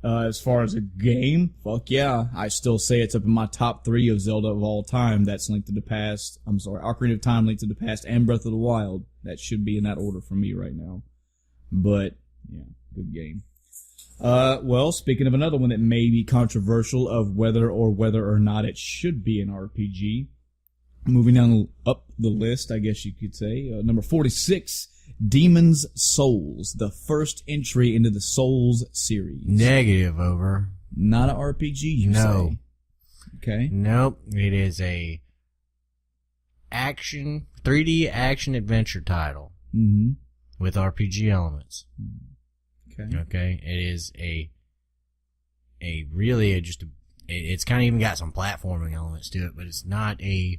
As far as a game, fuck yeah. I still say it's up in my top 3 of Zelda of all time. That's Link to the Past. I'm sorry, Ocarina of Time, Link to the Past, and Breath of the Wild. That should be in that order for me right now. But, yeah, good game. Well, speaking of another one that may be controversial of whether or not it should be an RPG. Moving down up the list, I guess you could say. Number 46. Demon's Souls, the first entry into the Souls series. Negative, over. Not an RPG, you say? Okay. Nope. It is a 3D action adventure title. Mm-hmm. With RPG elements. Okay. Okay. It is it's kind of even got some platforming elements to it, but it's not an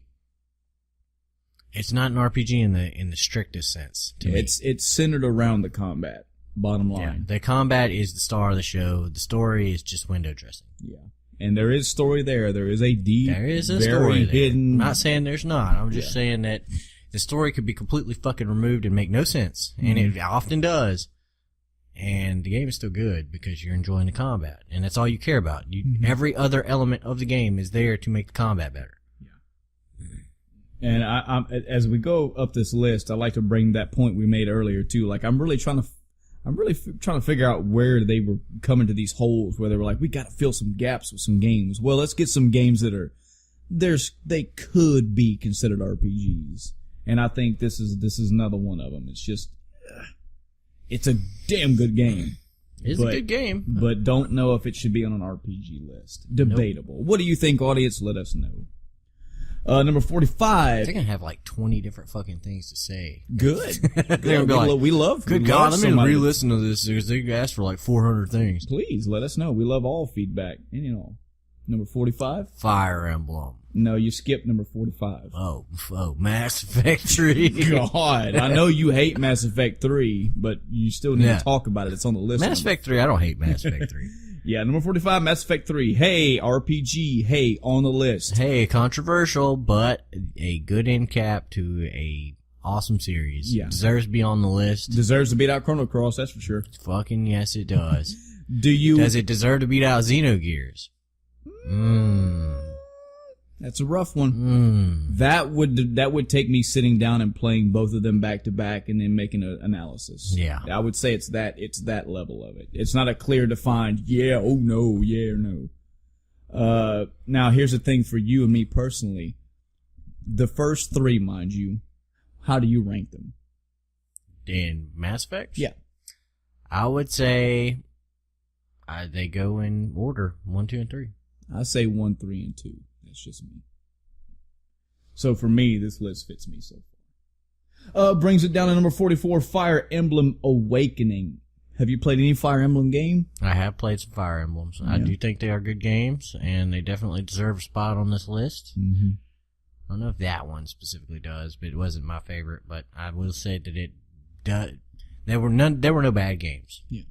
RPG in the strictest sense to me. It's centered around the combat, bottom line. Yeah, the combat is the star of the show. The story is just window dressing. Yeah. And there is story there. There is a deep, very story there. hidden. I'm not saying there's not. I'm just saying that the story could be completely fucking removed and make no sense. And it often does. And the game is still good because you're enjoying the combat. And that's all you care about. Every other element of the game is there to make the combat better. And I'm as we go up this list, I like to bring that point we made earlier too. Like I'm really trying to figure out where they were coming to these holes, where they were like, we got to fill some gaps with some games. Well, let's get some games that they could be considered RPGs, and I think this is another one of them. It's just, it's a damn good game. It's a good game, but don't know if it should be on an RPG list. Debatable. Nope. What do you think, audience? Let us know. Number 45. They're gonna have like 20 different fucking things to say. Good. They're gonna be like, we love. Good God, I'm gonna re-listen to this because they asked for like 400 things. Please let us know. We love all feedback. Number 45. Fire Emblem. No, you skipped number 45. Oh, Mass Effect 3. God, I know you hate Mass Effect 3, but you still need to talk about it. It's on the list. Mass Effect 3. I don't hate Mass Effect 3. Yeah, number 45, Mass Effect 3. Hey, RPG. Hey, on the list. Hey, controversial, but a good end cap to a awesome series. Yeah. Deserves to be on the list. Deserves to beat out Chrono Cross, that's for sure. Fucking yes, it does. Does it deserve to beat out Xenogears? That's a rough one. That would take me sitting down and playing both of them back to back and then making an analysis. Yeah. I would say it's that level of it. It's not a clear defined, yeah, oh no, yeah or no. Now here's the thing for you and me personally. The first 3, mind you, how do you rank them? In Mass Effect? Yeah. I would say they go in order, 1, 2, and 3. I say 1, 3, and 2. That's just me. So for me, this list fits me so Brings it down to number 44, Fire Emblem Awakening. Have you played any Fire Emblem game? I have played some Fire Emblems. Yeah. I do think they are good games, and they definitely deserve a spot on this list. Mm-hmm. I don't know if that one specifically does, but it wasn't my favorite. But I will say that it does. There were no bad games. Yeah.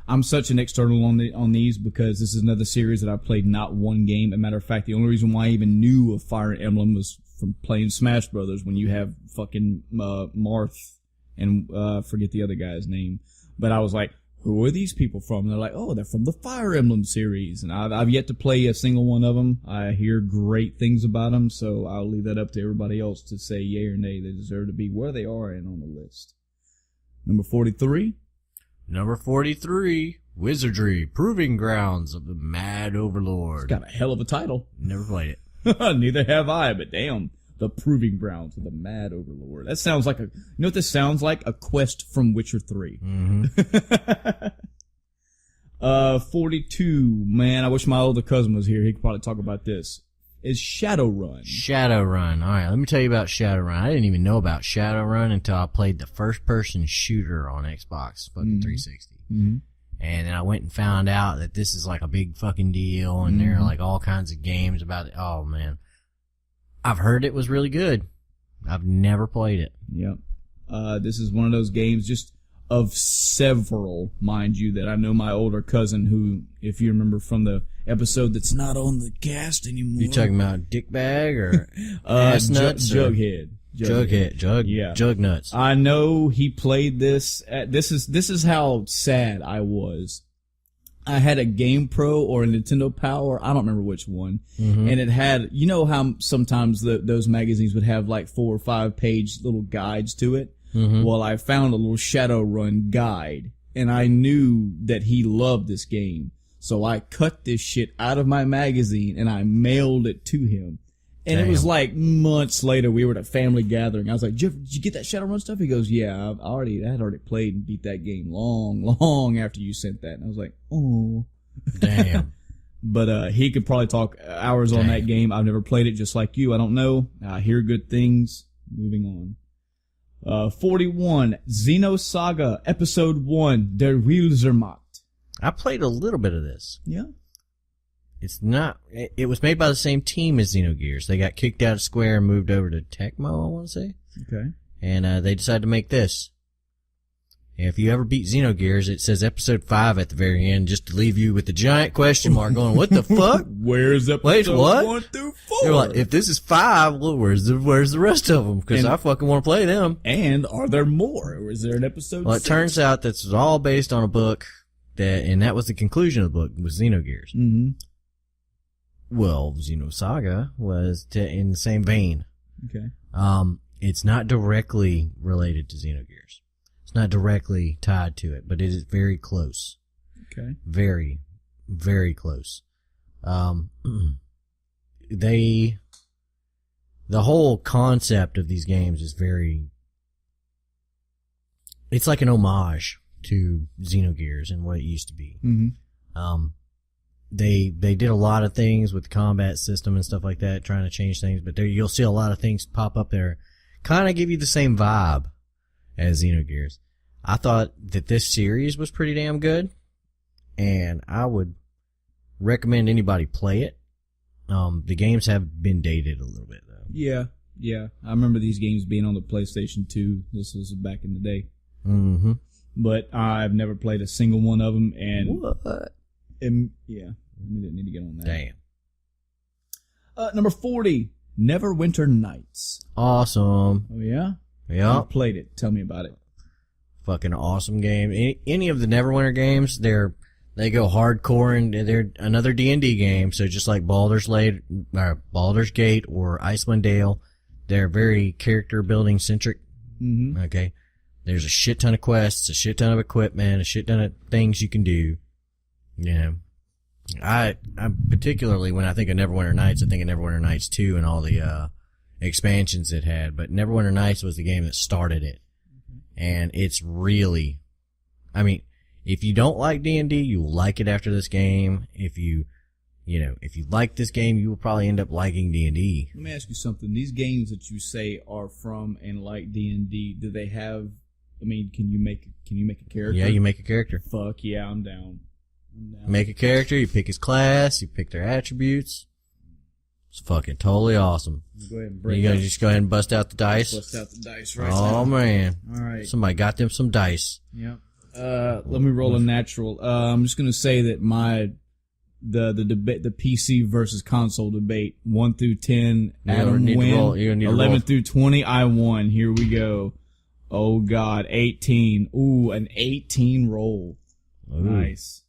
I'm such an external on these because this is another series that I played not one game. As a matter of fact, the only reason why I even knew of Fire Emblem was from playing Smash Brothers when you have fucking Marth and forget the other guy's name. But I was like, who are these people from? And they're like, oh, they're from the Fire Emblem series. And I've yet to play a single one of them. I hear great things about them, so I'll leave that up to everybody else to say yay or nay. They deserve to be where they are and on the list. Number 43. Number 43, Wizardry, Proving Grounds of the Mad Overlord. It's got a hell of a title. Never played it. Neither have I, but damn. The Proving Grounds of the Mad Overlord. That sounds like you know what this sounds like? A quest from Witcher 3. Mm-hmm. 42, man, I wish my older cousin was here. He could probably talk about this. Is Shadowrun. Shadowrun. All right, let me tell you about Shadowrun. I didn't even know about Shadowrun until I played the first-person shooter on Xbox fucking 360. Mm-hmm. And then I went and found out that this is like a big fucking deal, and there are like all kinds of games about it. Oh, man. I've heard it was really good. I've never played it. Yep. This is one of those games, just of several, mind you, that I know my older cousin who, if you remember from the episode that's not on the cast anymore. You talking about Dickbag or ass nuts? Jughead. Yeah. Jug nuts. I know he played this. This is how sad I was. I had a Game Pro or a Nintendo Power, I don't remember which one, and it had, you know how sometimes those magazines would have like 4 or 5 page little guides to it? Mm-hmm. Well, I found a little Shadowrun guide, and I knew that he loved this game. So I cut this shit out of my magazine, and I mailed it to him. And It was like months later, we were at a family gathering. I was like, did you get that Shadowrun stuff? He goes, yeah, I had already played and beat that game long after you sent that. And I was like, oh. Damn. But he could probably talk hours on that game. I've never played it just like you. I don't know. I hear good things. Moving on. 41, Xenosaga, Episode 1, Der Wilzermacht. I played a little bit of this. Yeah. It's not. It was made by the same team as Xenogears. They got kicked out of Square and moved over to Tecmo, I want to say. Okay. And they decided to make this. If you ever beat Xenogears, it says Episode 5 at the very end, just to leave you with a giant question mark going, what the fuck? Where's Episode 1 through 4? They're like, if this is 5, well, where's the rest of them? Because I fucking want to play them. And are there more? Or is there an Episode 6? Well, it turns out this was all based on a book, and that was the conclusion of the book, was Xenogears. Mm-hmm. Well, Xenosaga was in the same vein. Okay. It's not directly related to Xenogears. It's not directly tied to it, but it is very close. Okay. Very, very close. The whole concept of these games is it's like an homage to Xenogears and what it used to be. Mm-hmm. They did a lot of things with the combat system and stuff like that, trying to change things, but you'll see a lot of things pop up there, kind of give you the same vibe as Xenogears. I thought that this series was pretty damn good, and I would recommend anybody play it. The games have been dated a little bit, though. Yeah. I remember these games being on the PlayStation 2. This was back in the day. Mm-hmm. But I've never played a single one of them, and... What? Yeah, I need to get on that. Damn. Number 40, Neverwinter Nights. Awesome. Oh, yeah? Yeah. I played it. Tell me about it. Fucking awesome game. Any of the Neverwinter games, they go hardcore, and they're another D&D game. So just like Baldur's Gate or Icewind Dale, they're very character building centric. Mm-hmm. Okay. There's a shit ton of quests, a shit ton of equipment, a shit ton of things you can do. You know, I particularly when I think of Neverwinter Nights, I think of Neverwinter Nights 2 and all the expansions it had. But Neverwinter Nights was the game that started it, and it's really, I mean, if you don't like D&D, you'll like it after this game. If you if you like this game, you will probably end up liking D&D. Let me ask you something. These games that you say are from and like D&D, do they have? I mean, can you make a character? Yeah, you make a character. Fuck yeah, I'm down. Make a character. You pick his class. You pick their attributes. It's fucking totally awesome. Go ahead and break. You gotta just go ahead and bust out the dice. Bust out the dice right now. Man. All right. Somebody got them some dice. Yep. Let me roll a natural. I'm just gonna say that the debate, the PC versus console debate, 1 through 10, Adam win. 11 through 20, I won. Here we go. Oh God, 18. Ooh, an 18 roll. Ooh. Nice.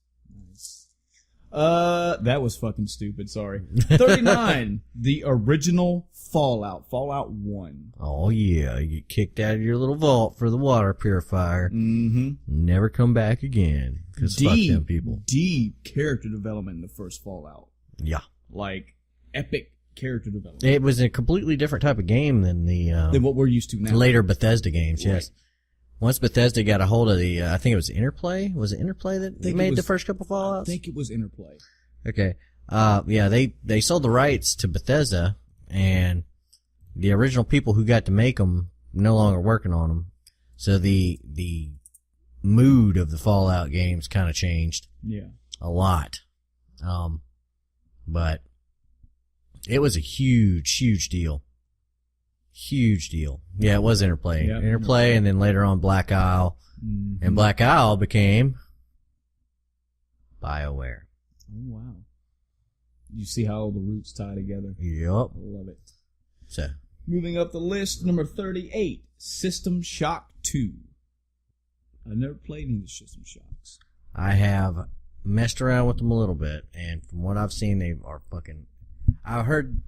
That was fucking stupid. Sorry. 39. The original Fallout 1. Oh yeah, you get kicked out of your little vault for the water purifier. Mm-hmm. Never come back again. Cause fuck them people. Deep character development in the first Fallout. Yeah. Like epic character development. It was a completely different type of game than than what we're used to now. Later Bethesda games. Right. Yes. Once Bethesda got a hold of the, I think it was Interplay. Was it Interplay that made the first couple Fallouts? I think it was Interplay. Okay. Yeah, they sold the rights to Bethesda, and the original people who got to make them no longer working on them. So the mood of the Fallout games kind of changed. Yeah. A lot. But it was a huge deal. Huge deal. Yeah, it was Interplay. Yep. Interplay, and then later on Black Isle. Mm-hmm. And Black Isle became BioWare. Oh, wow. You see how all the roots tie together? Yep. I love it. So, moving up the list, number 38, System Shock 2. I've never played any of the System Shocks. I have messed around with them a little bit, and from what I've seen, they are fucking... I heard...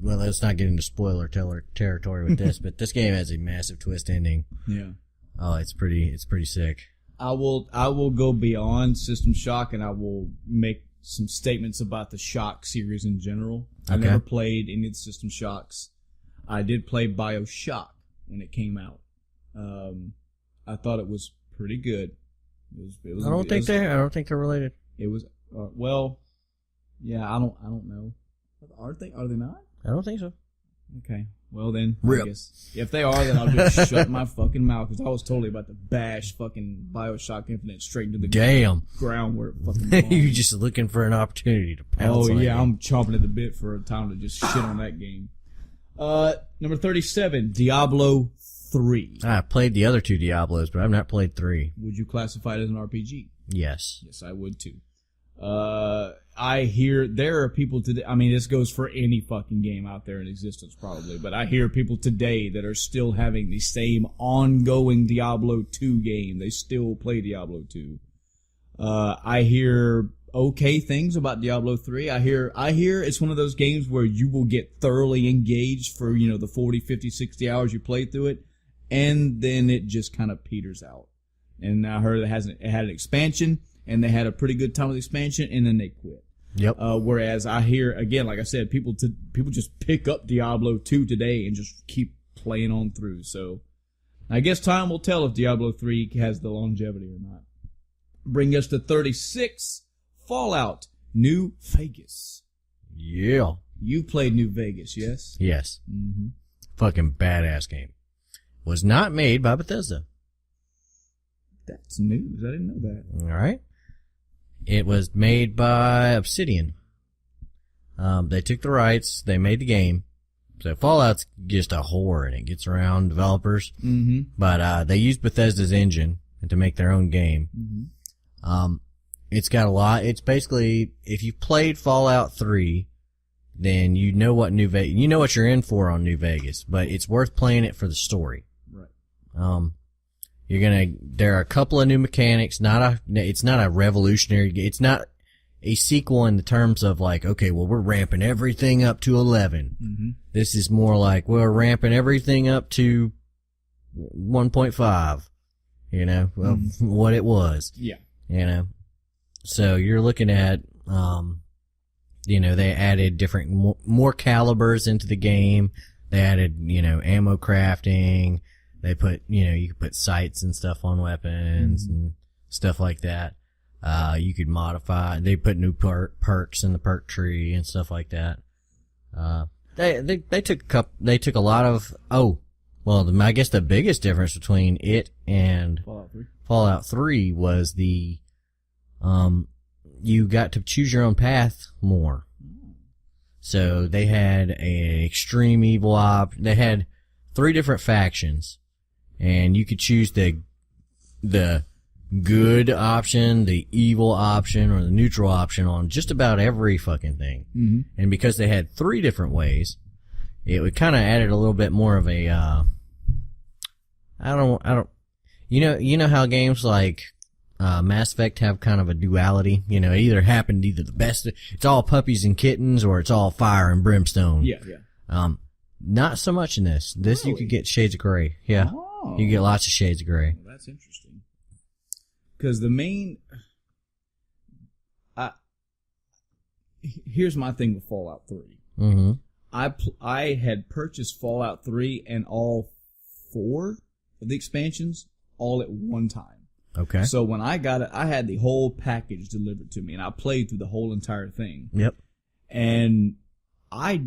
Well, let's not get into spoiler territory with this, but this game has a massive twist ending. Yeah. Oh, it's pretty sick. I will go beyond System Shock, and I will make some statements about the Shock series in general. I never played any of the System Shocks. I did play BioShock when it came out. I thought it was pretty good. It was, I don't think they're related. It was yeah. I don't know. Are they not? I don't think so. Okay. Well then, Rip. I guess if they are, then I'll just shut my fucking mouth, because I was totally about to bash fucking BioShock Infinite straight into the ground where it fucking belongs. You're just looking for an opportunity to pounce on it. I'm chomping at the bit for a time to just shit on that game. Number 37, Diablo 3. I played the other two Diablos, but I've not played 3. Would you classify it as an RPG? Yes. Yes, I would too. I hear there are people today, I mean, this goes for any fucking game out there in existence probably, but I hear people today that are still having the same ongoing Diablo 2 game. They still play Diablo 2. I hear okay things about Diablo 3. I hear it's one of those games where you will get thoroughly engaged for, the 40, 50, 60 hours you play through it, and then it just kind of peters out. And I heard it had an expansion, and they had a pretty good time with the expansion, and then they quit. Yep. Whereas I hear, again, like I said, people just pick up Diablo 2 today and just keep playing on through. So I guess time will tell if Diablo 3 has the longevity or not. Bring us to 36, Fallout New Vegas. Yeah. You played New Vegas, yes? Yes. Mm-hmm. Fucking badass game. Was not made by Bethesda. That's news. I didn't know that. All right. It was made by Obsidian. They took the rights. They made the game. So Fallout's just a whore, and it gets around developers. Mm-hmm. But they used Bethesda's engine to make their own game. Mm-hmm. It's got a lot. It's basically, if you played Fallout 3, then you know what you know what you're in for on New Vegas. But it's worth playing it for the story. Right. There are a couple of new mechanics, it's not a revolutionary, it's not a sequel in the terms of like, okay, well, we're ramping everything up to 11. Mm-hmm. This is more like, we're ramping everything up to 1.5, what it was. Yeah. So you're looking at, they added different, more calibers into the game. They added, ammo crafting. They put, you could put sights and stuff on weapons and stuff like that. You could modify. They put new perks in the perk tree and stuff like that. They took a lot of. I guess the biggest difference between it and Fallout 3 was you got to choose your own path more. So they had a extreme evil they had 3 different factions, and you could choose the good option, the evil option, or the neutral option on just about every fucking thing. Mm-hmm. And because they had 3 different ways, it kind of added a little bit more of a, you know how games like, Mass Effect have kind of a duality, it either happened either the best, it's all puppies and kittens, or it's all fire and brimstone. Yeah. Not so much in this. This Really? you could get shades of gray. Yeah. Oh. You get lots of shades of gray. Well, that's interesting. Because the main, here's my thing with Fallout 3. Mm-hmm. I had purchased Fallout 3 and all 4 of the expansions all at one time. Okay. So when I got it, I had the whole package delivered to me, and I played through the whole entire thing. Yep. And I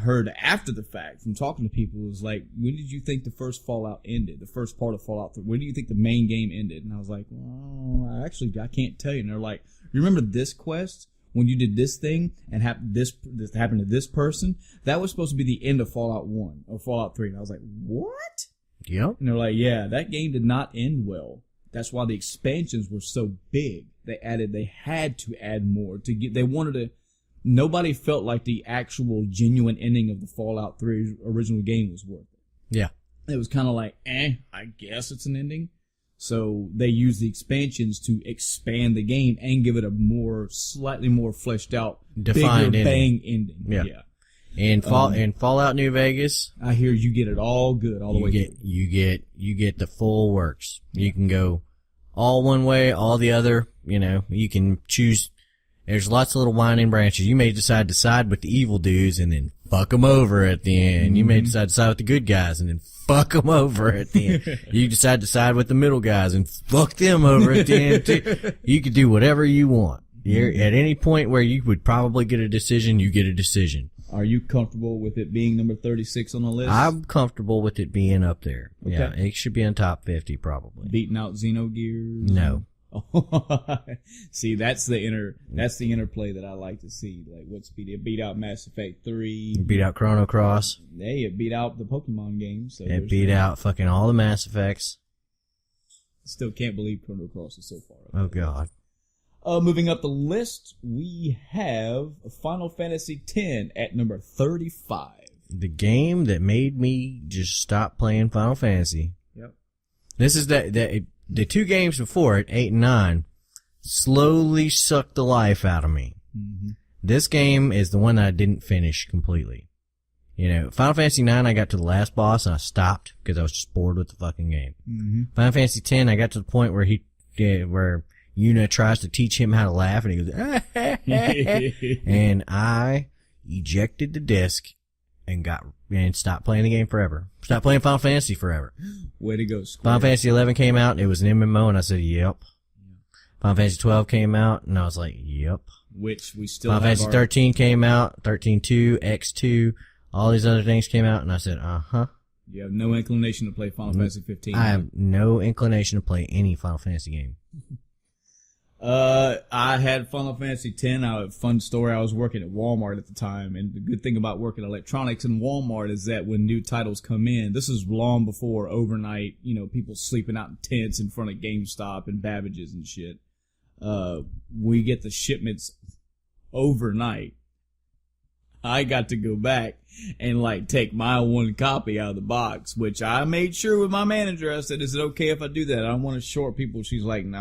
heard after the fact from talking to people, it was like, when did you think the first Fallout ended? The first part of Fallout 3? When do you think the main game ended? And I was like, well, actually, I can't tell you. And they're like, you remember this quest? When you did this thing and this happened to this person? That was supposed to be the end of Fallout 1 or Fallout 3. And I was like, what? Yep. And they're like, yeah, that game did not end well. That's why the expansions were so big. They had to add more nobody felt like the actual genuine ending of the Fallout 3 original game was worth it. Yeah. It was kind of like, I guess it's an ending. So they used the expansions to expand the game and give it a slightly more fleshed out, defined bigger ending. bang ending. Yeah. In Fallout New Vegas, I hear you get it all good all the way through. You get the full works. You can go all one way, all the other. You can choose. There's lots of little winding branches. You may decide to side with the evil dudes and then fuck them over at the end. Mm-hmm. You may decide to side with the good guys and then fuck them over at the end. You decide to side with the middle guys and fuck them over at the end too. You can do whatever you want. At any point where you would probably get a decision, you get a decision. Are you comfortable with it being number 36 on the list? I'm comfortable with it being up there. Okay. Yeah, it should be in top 50 probably. Beating out Xenogears? No. See, that's the interplay that I like to see. Like, it beat out Mass Effect 3. It beat out Chrono Cross. Hey, it beat out the Pokemon games. So it beat out fucking all the Mass Effects. Still can't believe Chrono Cross is so far up. Oh, God. Moving up the list, we have Final Fantasy X at number 35. The game that made me just stop playing Final Fantasy. Yep. This is the 2 games before it, 8 and 9, slowly sucked the life out of me. Mm-hmm. This game is the one that I didn't finish completely. Final Fantasy 9, I got to the last boss and I stopped because I was just bored with the fucking game. Mm-hmm. Final Fantasy X, I got to the point where where Yuna tries to teach him how to laugh and he goes, and I ejected the disc and stopped playing the game forever. Stopped playing Final Fantasy forever. Way to go, Square. Final Fantasy 11 came out, it was an MMO, and I said, yep. Final Fantasy 12 came out, and I was like, yep. Which we still Final have Fantasy 13 came out, 13.2, X2, all these other things came out, and I said, uh-huh. You have no inclination to play Final Fantasy 15. I have no inclination to play any Final Fantasy game. I had Final Fantasy X. Fun story. I was working at Walmart at the time, and the good thing about working electronics in Walmart is that when new titles come in, this is long before overnight, people sleeping out in tents in front of GameStop and Babbage's and shit. We get the shipments overnight. I got to go back and take my one copy out of the box, which I made sure with my manager. I said, is it okay if I do that? I don't want to short people. She's like, no,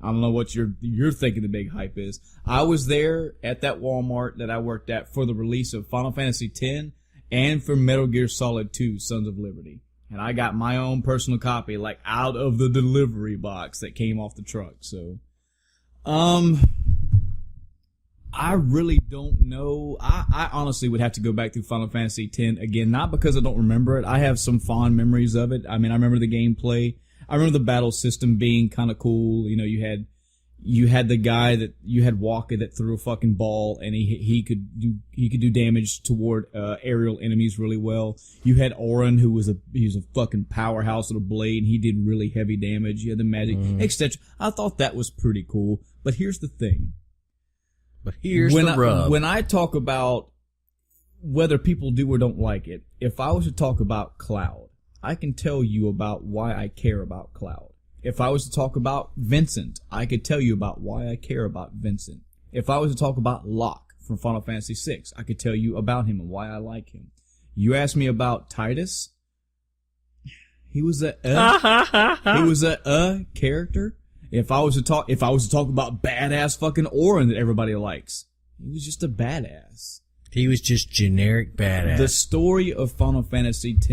I don't know what you're thinking the big hype is. I was there at that Walmart that I worked at for the release of Final Fantasy X and for Metal Gear Solid 2, Sons of Liberty. And I got my own personal copy, out of the delivery box that came off the truck. So, I really don't know. I honestly would have to go back through Final Fantasy X again, not because I don't remember it. I have some fond memories of it. I remember the gameplay. I remember the battle system being kind of cool. You had You had the guy that you had Walker that threw a fucking ball, and he could do damage toward aerial enemies really well. You had Orin, who was a fucking powerhouse with a blade. He did really heavy damage. You had the magic extension. I thought that was pretty cool. But here's the thing. The rub. When I talk about whether people do or don't like it, if I was to talk about Cloud, I can tell you about why I care about Cloud. If I was to talk about Vincent, I could tell you about why I care about Vincent. If I was to talk about Locke from Final Fantasy VI, I could tell you about him and why I like him. You asked me about Titus. He was a character. If I was to talk about badass fucking Orin that everybody likes, he was just a badass. He was just generic badass. The story of Final Fantasy X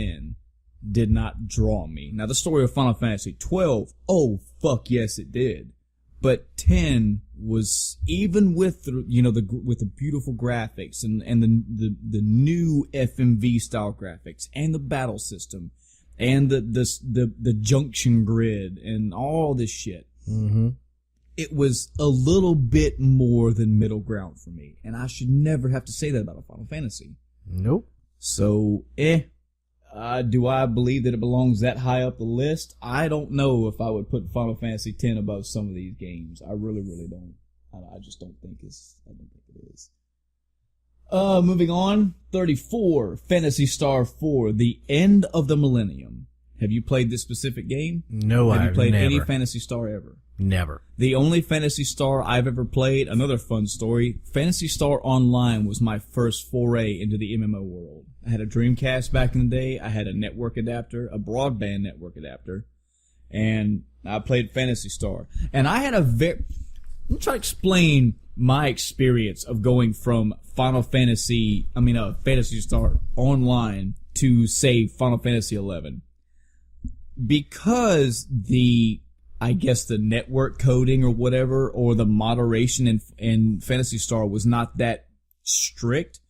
did not draw me. Now, the story of Final Fantasy 12, oh, fuck yes, it did. But 10 was, even with the beautiful graphics and the new FMV style graphics and the battle system and the junction grid and all this shit. Mm-hmm. It was a little bit more than middle ground for me. And I should never have to say that about a Final Fantasy. Nope. So, do I believe that it belongs that high up the list? I don't know if I would put Final Fantasy X above some of these games. I really, really don't. I just don't think it is. Moving on. 34, Phantasy Star 4, The End of the Millennium. Have you played this specific game? No, I've never. Have you played any Phantasy Star ever? Never. The only Phantasy Star I've ever played, another fun story, Phantasy Star Online was my first foray into the MMO world. I had a Dreamcast back in the day. I had a network adapter, a broadband network adapter, and I played Phantasy Star. And I had I'm trying to explain my experience of going from Phantasy Star Online to, say, Final Fantasy 11. Because the network coding or whatever, or the moderation in Phantasy Star was not that strict,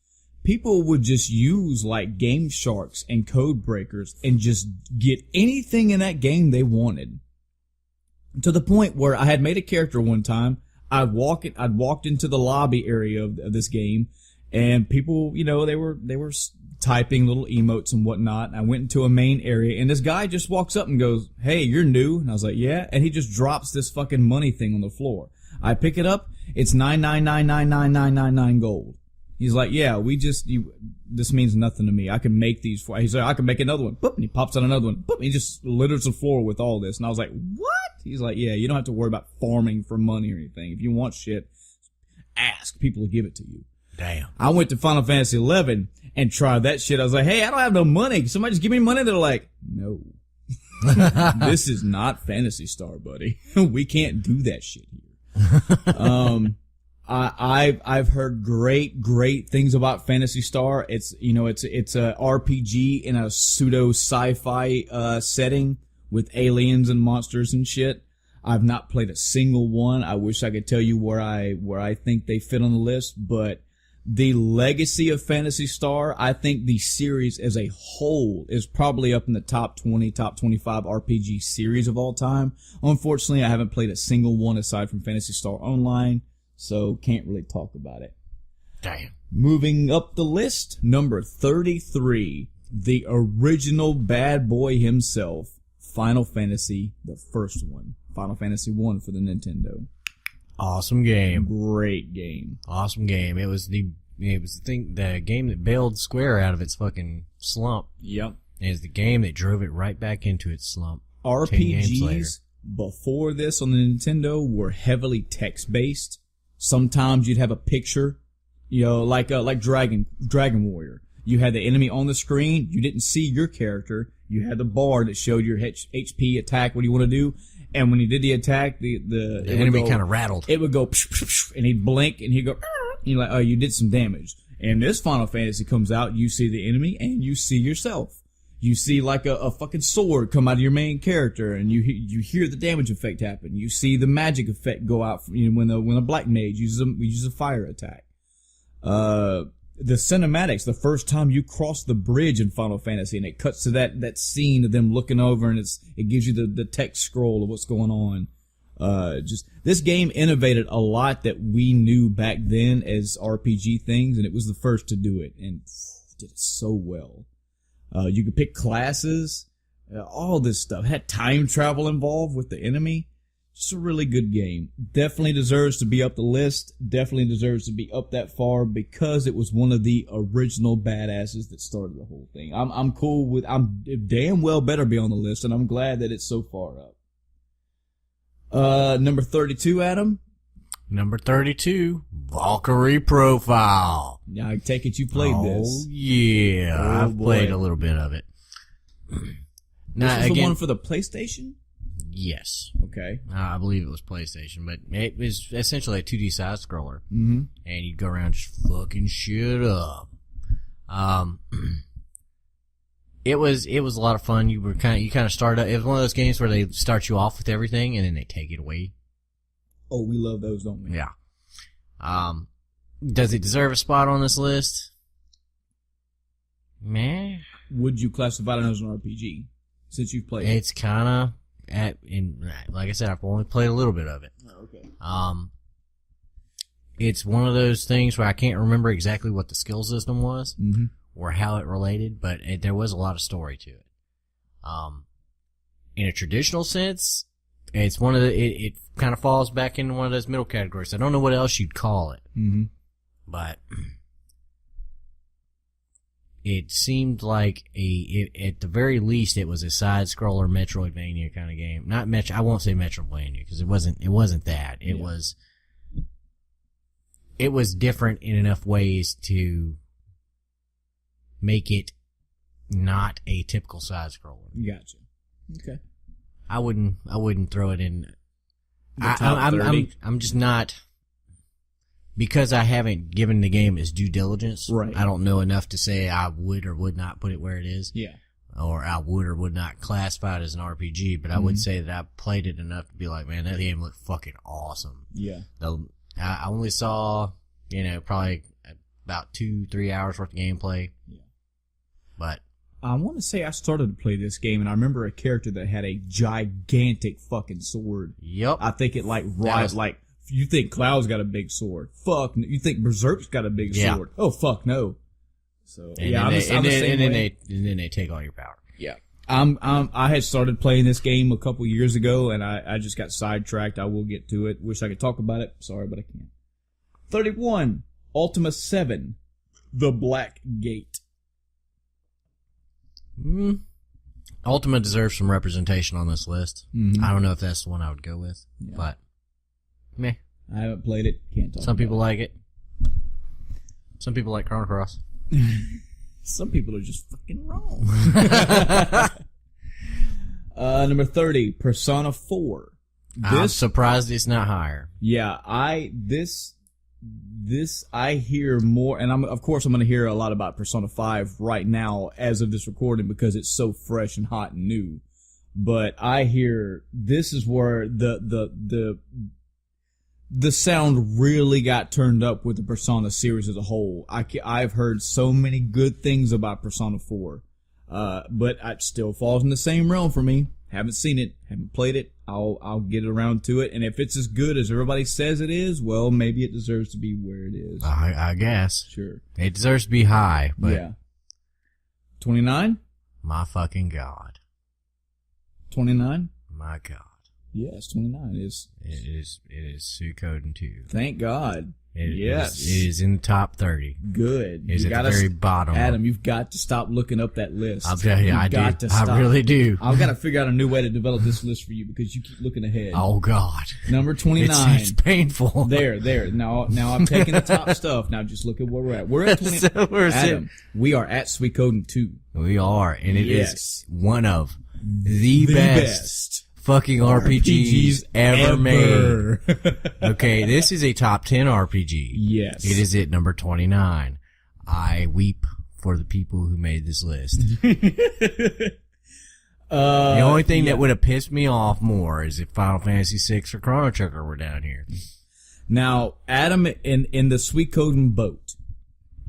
people would just use like Game Sharks and code breakers and just get anything in that game they wanted. To the point where I had made a character one time, I'd walked into the lobby area of this game, and people, they were typing little emotes and whatnot. I went into a main area, and this guy just walks up and goes, "Hey, you're new." And I was like, "Yeah." And he just drops this fucking money thing on the floor. I pick it up. It's 9999999 gold. He's like, "Yeah, this means nothing to me. I can make these for." He's like, "I can make another one." Boop, and he pops out another one. Boop, and he just litters the floor with all this. And I was like, "What?" He's like, "Yeah, you don't have to worry about farming for money or anything. If you want shit, ask. People will give it to you." Damn. I went to Final Fantasy 11 and tried that shit. I was like, "Hey, I don't have no money. Can somebody just give me money?" They're like, "No." This is not Phantasy Star, buddy. We can't do that shit here. I've heard great things about Phantasy Star. It's a RPG in a pseudo sci-fi setting with aliens and monsters and shit. I've not played a single one. I wish I could tell you where I think they fit on the list, but the legacy of Phantasy Star, I think the series as a whole is probably up in the top 20, top 25 RPG series of all time. Unfortunately, I haven't played a single one aside from Phantasy Star Online, so can't really talk about it. Damn. Moving up the list, number 33, the original bad boy himself, Final Fantasy, the first one. Final Fantasy 1 for the Nintendo. Awesome game. Great game. Awesome game. It was the game that bailed Square out of its fucking slump. Yep. It was the game that drove it right back into its slump. 10 games later. RPGs before this on the Nintendo were heavily text-based. Sometimes you'd have a picture, like Dragon Warrior. You had the enemy on the screen. You didn't see your character. You had the bar that showed your HP, attack, what do you want to do. And when he did the attack, the enemy kind of rattled. It would go, psh, psh, psh, and he'd blink, and he'd go, and you're like, oh, you did some damage. And this Final Fantasy comes out, you see the enemy, and you see yourself. You see like a fucking sword come out of your main character, and you hear the damage effect happen. You see the magic effect go out when a black mage uses a fire attack. The cinematics, the first time you cross the bridge in Final Fantasy, and it cuts to that scene of them looking over, and it gives you the text scroll of what's going on. Just this game innovated a lot that we knew back then as RPG things, and it was the first to do it, and did it so well. You could pick classes, all this stuff. Had time travel involved with the enemy. Just a really good game. Definitely deserves to be up the list. Definitely deserves to be up that far because it was one of the original badasses that started the whole thing. I'm cool with. I'm damn well better be on the list, and I'm glad that it's so far up. Number 32, Adam. Number 32, Valkyrie Profile. Now I take it you played this. Yeah, Oh, I've boy. played a little bit of it. Now This was the again, one for the PlayStation? yes, Okay. I believe it was PlayStation, but it was essentially a 2D side scroller, Mm-hmm. and you'd go around just fucking shit up. It was a lot of fun. You kind of start out. It was one of those games where they start you off with everything and then they take it away. Oh, we love those, don't we? Yeah. Does it deserve a spot on this list? Meh. Would you classify it as an RPG since you've played it? It's kind of like I said, I've only played a little bit of it. Oh, okay. It's one of those things where I can't remember exactly what the skill system was Mm-hmm. or how it related, but there was a lot of story to it. In a traditional sense, it's one of the, it kind of falls back into one of those middle categories. I don't know what else you'd call it, Mm-hmm. but it seemed like at the very least, it was a side-scroller Metroidvania kind of game. Not I won't say Metroidvania because it wasn't that. It was different in enough ways to make it not a typical side-scroller. Gotcha. Okay. I wouldn't throw it in. The top 30? I'm just not, because I haven't given the game its due diligence. Right. I don't know enough to say I would or would not put it where it is. Yeah. Or I would or would not classify it as an RPG, but I would say that I played it enough to be like, man, that game looked fucking awesome. Yeah. I only saw, probably about 2-3 hours worth of gameplay. Yeah. But I want to say I started to play this game, and I remember a character that had a gigantic fucking sword. yep. I think it was- like you think Cloud's got a big sword. Fuck. You think Berserk's got a big Yeah. sword. Oh fuck no. So And yeah, then I'm the same way. then they take all your power. Yeah. I had started playing this game a couple years ago, and I just got sidetracked. I will get to it. Wish I could talk about it. Sorry, but I can't. 31. Ultima 7. The Black Gate. Ultima deserves some representation on this list. Mhm. I don't know if that's the one I would go with, but meh. I haven't played it. Can't talk Some about people like it. Some people like Chrono Cross. it. Some people are just fucking wrong. Number 30. Persona 4. I'm surprised it's not higher. Yeah, this I hear more, and I'm going to hear a lot about Persona 5 right now as of this recording because it's so fresh and hot and new. But I hear this is where the sound really got turned up with the Persona series as a whole. I've heard so many good things about Persona 4, but it still falls in the same realm for me. Haven't seen it, haven't played it. I'll get around to it, and if it's as good as everybody says it is, well, maybe it deserves to be where it is. I guess. Sure. It deserves to be high, but Yeah. 29? my fucking God. 29? My God. Yes, 29 is. It is Suikoden 2. Thank God. It Yes. is in the top 30. Good. It is You at the gotta very bottom. Adam, you've got to stop looking up that list. I'll tell you, You've I got do. to stop. I really do. I've got to figure out a new way to develop this list for you because you keep looking ahead. Oh God. Number 29. It's painful. There. Now I'm taking the top stuff. Now just look at where we're at. We're at 20. So we're Adam, we are at Suikoden 2. We are, and it is Yes. one of the best fucking RPGs ever made. Okay, this is a top 10 RPG. Yes. It is at number 29. I weep for the people who made this list. The only thing that would have pissed me off more is if Final Fantasy VI or Chrono Trigger were down here. Now, Adam in the Suikoden boat.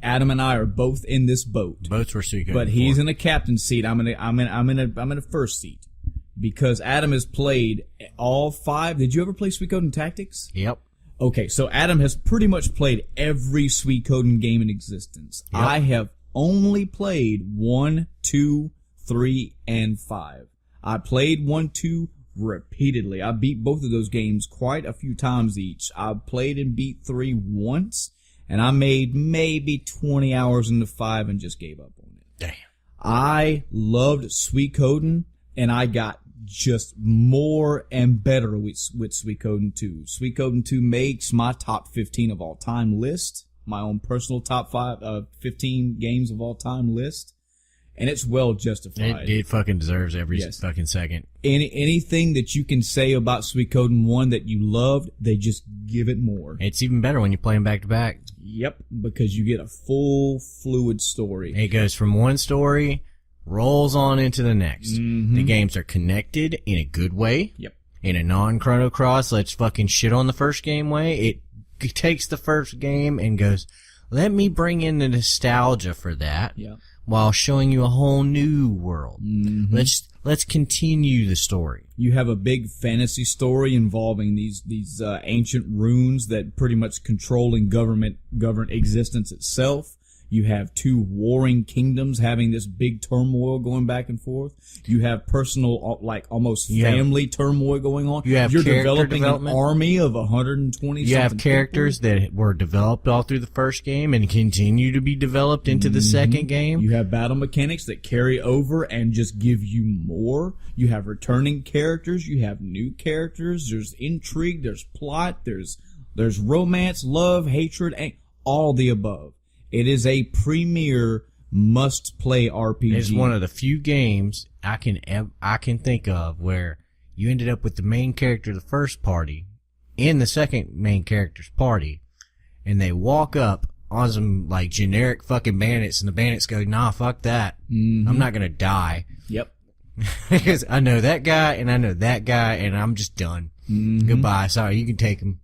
Adam and I are both in this boat. Boats were Suikoden. But he's in a captain seat. I'm in a first seat. because Adam has played all 5. Did you ever play Suikoden Tactics? Yep. Okay, so Adam has pretty much played every Suikoden game in existence. Yep. I have only played 1, 2, 3, and 5. I played 1, 2 repeatedly. I beat both of those games quite a few times each. I played and beat 3 once, and I made maybe 20 hours into 5 and just gave up on it. Damn. I loved Suikoden, and I got just more and better with Suikoden 2. Suikoden 2 makes my top 15 of all time list, my own personal top 15 games of all time list, and it's well justified. It fucking deserves every fucking second. Anything that you can say about Suikoden 1 that you loved, they just give it more. It's even better when you play them back to back. Yep, because you get a full, fluid story. It goes from one story, rolls on into the next. Mm-hmm. The games are connected in a good way. Yep. In a non-Chrono Cross, let's fucking shit on the first game way. It takes the first game and goes, let me bring in the nostalgia for that. Yeah. While showing you a whole new world. Mm-hmm. Let's continue the story. You have a big fantasy story involving these ancient runes that pretty much control and govern existence itself. You have 2 warring kingdoms having this big turmoil going back and forth. You have personal, like almost family turmoil going on. You're developing an army of 120. You have characters that were developed all through the first game and continue to be developed into the second game. You have battle mechanics that carry over and just give you more. You have returning characters. You have new characters. There's intrigue. There's plot. There's romance, love, hatred, and all the above. It is a premier must-play RPG. It's one of the few games I can think of where you ended up with the main character of the first party in the second main character's party, and they walk up on some like generic fucking bandits, and the bandits go, "Nah, fuck that. Mm-hmm. I'm not gonna die." Yep. Because I know that guy and I know that guy, and I'm just done. Mm-hmm. Goodbye. Sorry, you can take him.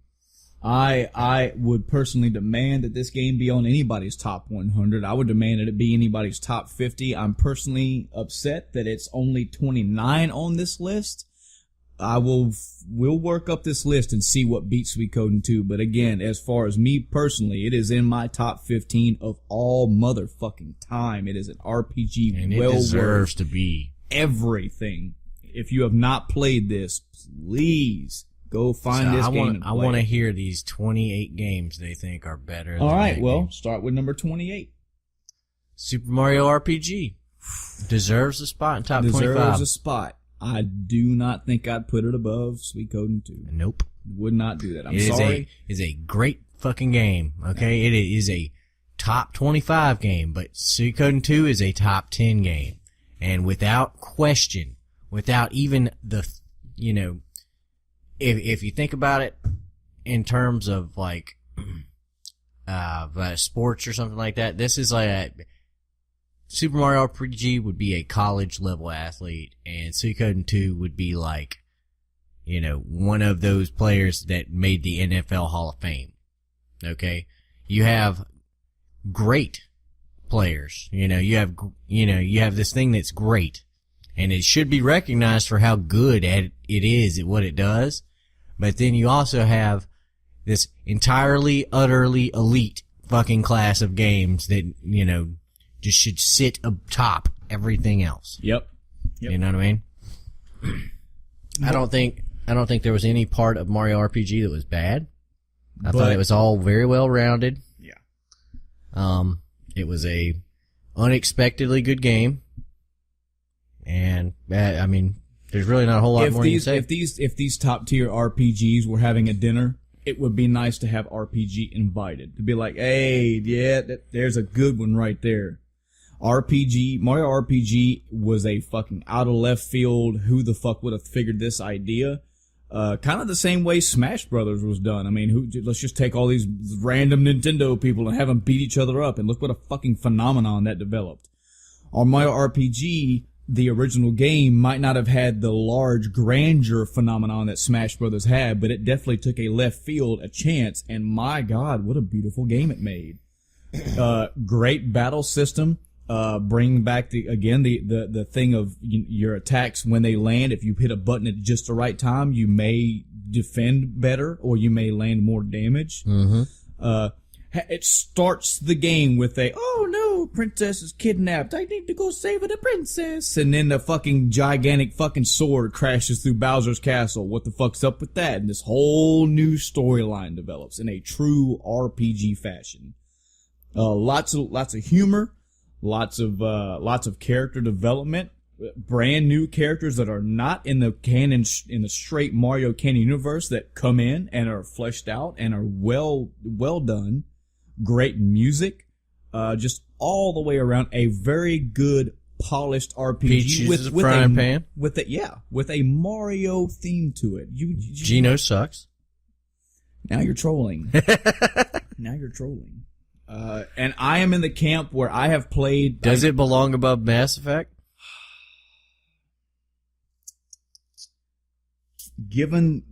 I would personally demand that this game be on anybody's top 100. I would demand that it be anybody's top 50. I'm personally upset that it's only 29 on this list. We'll work up this list and see what beats Suikoden 2. But again, as far as me personally, it is in my top 15 of all motherfucking time. It is an RPG, and it deserves to be everything. If you have not played this, please go find this game and play. I want to hear these 28 games they think are better. All right, well, game. Start with number 28. Super Mario RPG deserves a spot in top 25. Deserves a spot. I do not think I'd put it above Suikoden 2. Nope. Would not do that. I'm sorry. It is a great fucking game. Okay, it is a top 25 game, but Suikoden 2 is a top 10 game, and without question, without even the, If you think about it in terms of like sports or something like that, this is like Super Mario RPG would be a college level athlete, and Suikoden 2 would be like, one of those players that made the NFL Hall of Fame. Okay, you have great players. You have this thing that's great, and it should be recognized for how good it is at what it does. But then you also have this entirely, utterly elite fucking class of games that, just should sit atop everything else. Yep. You know what I mean? I don't think there was any part of Mario RPG that was bad. I thought it was all very well rounded. Yeah. It was a unexpectedly good game. And, there's really not a whole lot more you can say. If these top tier RPGs were having a dinner, it would be nice to have RPG invited. To be like, hey, yeah, there's a good one right there. Mario RPG was a fucking out of left field, who the fuck would have figured this idea? Kind of the same way Smash Brothers was done. Let's just take all these random Nintendo people and have them beat each other up, and look what a fucking phenomenon that developed. On Mario RPG, the original game might not have had the large grandeur phenomenon that Smash Brothers had, but it definitely took a left field a chance, and my God, what a beautiful game it made. Great battle system, Bring back the thing of your attacks when they land. If you hit a button at just the right time, you may defend better or you may land more damage. It starts the game with oh no, princess is kidnapped. I need to go save the princess. And then the fucking gigantic fucking sword crashes through Bowser's castle. What the fuck's up with that? And this whole new storyline develops in a true RPG fashion. Lots of humor, lots of character development, brand new characters that are not in the canon, in the straight Mario canon universe that come in and are fleshed out and are well done. Great music, just all the way around a very good polished RPG with a Mario theme to it. Geno sucks. Now you're trolling. And I am in the camp where I have played. Does it belong above Mass Effect? Given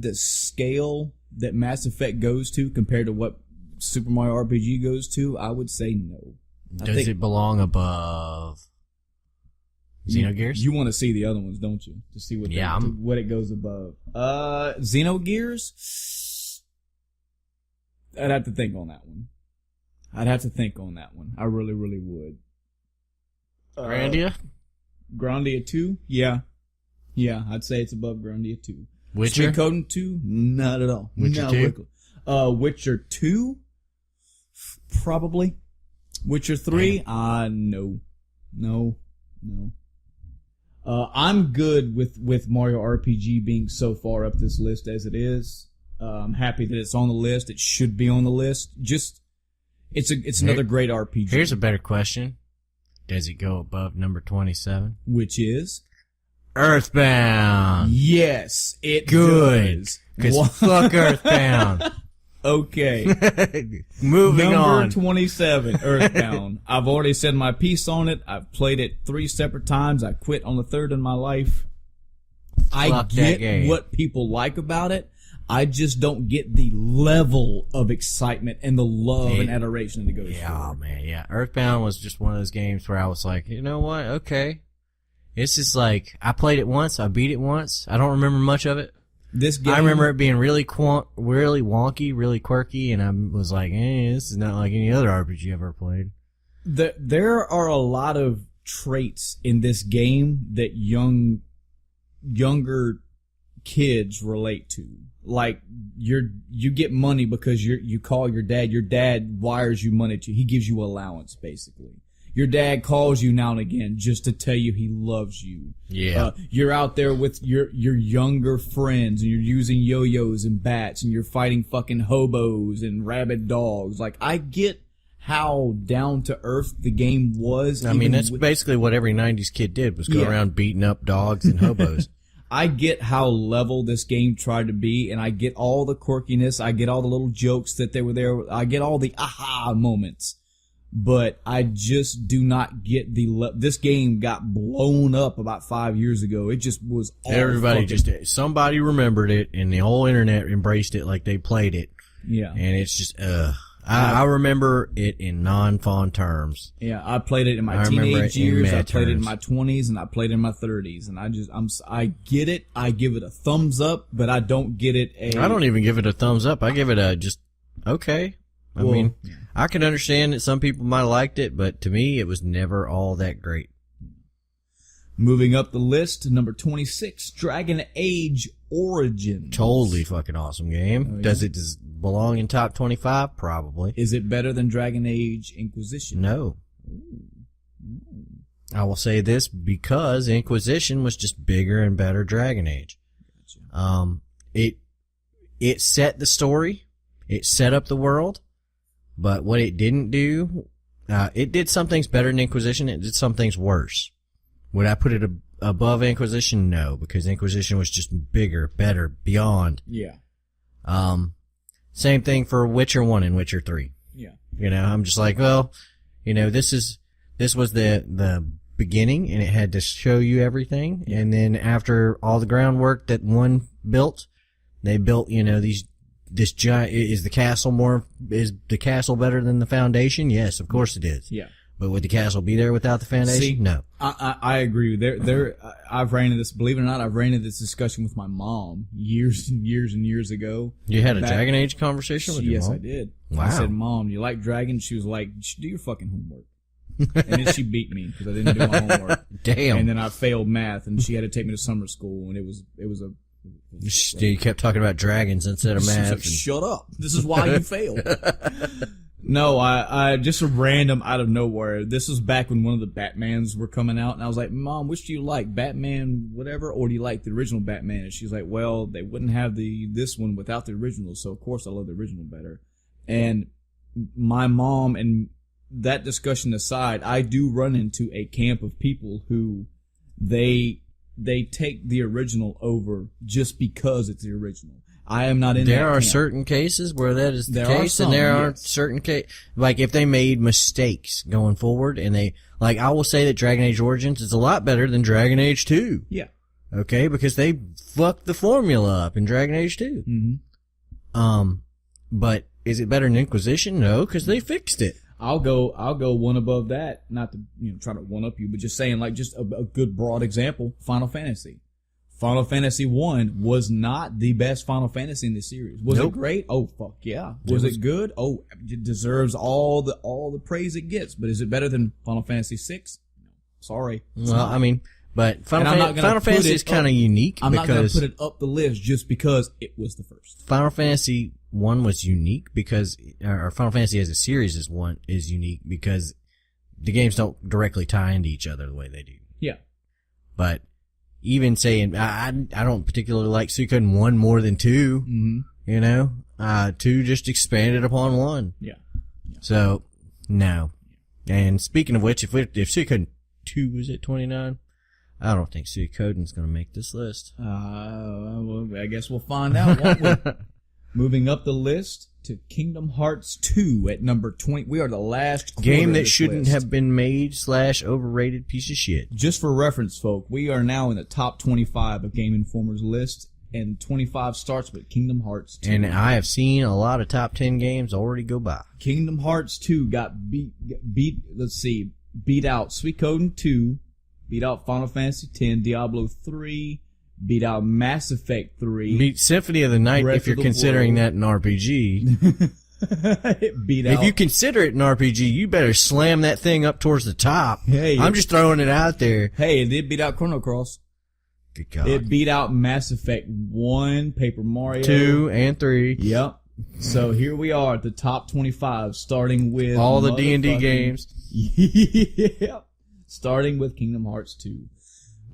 the scale that Mass Effect goes to compared to what Super Mario RPG goes to, I would say no. Does it belong above Xenogears? You want to see the other ones, don't you? To see what what it goes above. Xenogears? I'd have to think on that one. I really, really would. Grandia? Grandia 2? Yeah. Yeah, I'd say it's above Grandia 2. Witcher? Suikoden 2? Not at all. Witcher 2? Witcher 2? Probably. Witcher 3? No. I'm good with Mario RPG being so far up this list as it is. I'm happy that it's on the list. It should be on the list. It's another great RPG. Here's a better question. Does it go above number 27? Which is? Earthbound. Yes, it Good. does. Because fuck Earthbound. Okay. Moving on. Number 27, Earthbound. I've already said my piece on it. I've played it 3 separate times. I quit on the 3rd in my life. I get what people like about it. I just don't get the level of excitement and the love and adoration that goes for it. Oh, man, yeah. Earthbound was just one of those games where I was like, you know what? Okay. It's just like, I played it once, I beat it once. I don't remember much of it. This game, I remember it being really wonky, really quirky, and I was like, this is not like any other RPG I've ever played. There are a lot of traits in this game that younger kids relate to. Like, you get money because you call your dad wires you money to, he gives you allowance, basically. Your dad calls you now and again just to tell you he loves you. Yeah. You're out there with your younger friends and you're using yo-yos and bats and you're fighting fucking hobos and rabid dogs. Like, I get how down to earth the game was. I mean, that's basically what every 90s kid did, was go around beating up dogs and hobos. I get how level this game tried to be, and I get all the quirkiness. I get all the little jokes that they were there. I get all the aha moments. But I just do not get this game got blown up about 5 years ago. It just was all somebody remembered it and the whole internet embraced it like they played it. Yeah. And it's just, I remember it in non-fond terms. Yeah, I played it in my teenage years, I played it in my 20s, and I played it in my 30s. And I get it. I give it a thumbs up, but I don't get it I don't even give it a thumbs up. I give it a just, okay. I mean, I can understand that some people might have liked it, but to me, it was never all that great. Moving up the list, number 26, Dragon Age Origins. Totally fucking awesome game. Oh, yeah? Does it belong in top 25? Probably. Is it better than Dragon Age Inquisition? No. I will say this because Inquisition was just bigger and better Dragon Age. Gotcha. It set the story. It set up the world. But what it didn't do, it did some things better than Inquisition. It did some things worse. Would I put it above Inquisition? No, because Inquisition was just bigger, better, beyond. Yeah. Same thing for Witcher 1 and Witcher 3. Yeah. You know, I'm just like, well, you know, this was the beginning, and it had to show you everything. Yeah. And then after all the groundwork that one built, they built, you know, this giant, is the castle better than the foundation? Yes, of course it is. Yeah. But would the castle be there without the foundation? See, No. I agree. I've ran into this. Believe it or not, I've ran into this discussion with my mom years and years and years ago. You had a Dragon Age conversation with your mom? Yes, I did. Wow. I said, "Mom, do you like dragons?" She was like, "Do your fucking homework." And then she beat me because I didn't do my homework. Damn. And then I failed math, and she had to take me to summer school, and it was a. You kept talking about dragons instead of She was math. like, shut up. This is why you failed. No, I just a random out of nowhere. This was back when one of the Batmans were coming out, and I was like, "Mom, which do you like, Batman, whatever, or do you like the original Batman?" And she's like, "Well, they wouldn't have this one without the original, so of course I love the original better." And my mom, and that discussion aside, I do run into a camp of people who they take the original over just because it's the original. I am not in that There are camp. certain cases where that is the There case, are some, and there are yes. certain cases, like if they made mistakes going forward, and I will say that Dragon Age Origins is a lot better than Dragon Age 2. Yeah. Okay, because they fucked the formula up in Dragon Age 2. Mm-hmm. But is it better than Inquisition? No, because they fixed it. I'll go one above that. Not to try to one up you, but just saying like just a good broad example. Final Fantasy. Final Fantasy 1 was not the best Final Fantasy in the series. Was Nope. it great? Oh fuck yeah. Was it good? Oh, it deserves all the praise it gets. But is it better than Final Fantasy 6? No. Sorry. It's Well, not. I mean, but Final And I'm not gonna Final put Fantasy it is kind of unique I'm not going to because put it up the list just because it was the first. Final Fantasy 1 was unique because, or Final Fantasy as a series is unique because the games don't directly tie into each other the way they do. Yeah. But even saying, I don't particularly like Suikoden 1 more than 2, Mm-hmm. you know? 2 just expanded upon 1. Yeah. So, no. And speaking of which, if Suikoden 2 was at 29, I don't think Suikoden's gonna make this list. Well, I guess we'll find out, won't we? Moving up the list to Kingdom Hearts 2 at number 20. We are the last quarter Game of that this shouldn't list. have been made / overrated piece of shit. Just for reference, folk, we are now in the top 25 of Game Informer's list, and 25 starts with Kingdom Hearts 2. And I have seen a lot of top 10 games already go by. Kingdom Hearts 2 got beat out Suikoden 2, beat out Final Fantasy 10, Diablo 3, beat out Mass Effect 3. Beat Symphony of the Night Breath if you're of the considering World. that an RPG. It beat out. If you consider it an RPG, you better slam that thing up towards the top. Hey, I'm just throwing it out there. Hey, it did beat out Chrono Cross. Good God. It beat out Mass Effect 1, Paper Mario 2 and 3. Yep. So here we are at the top 25, starting with All the D&D motherfucking- games. Yep. Starting with Kingdom Hearts 2.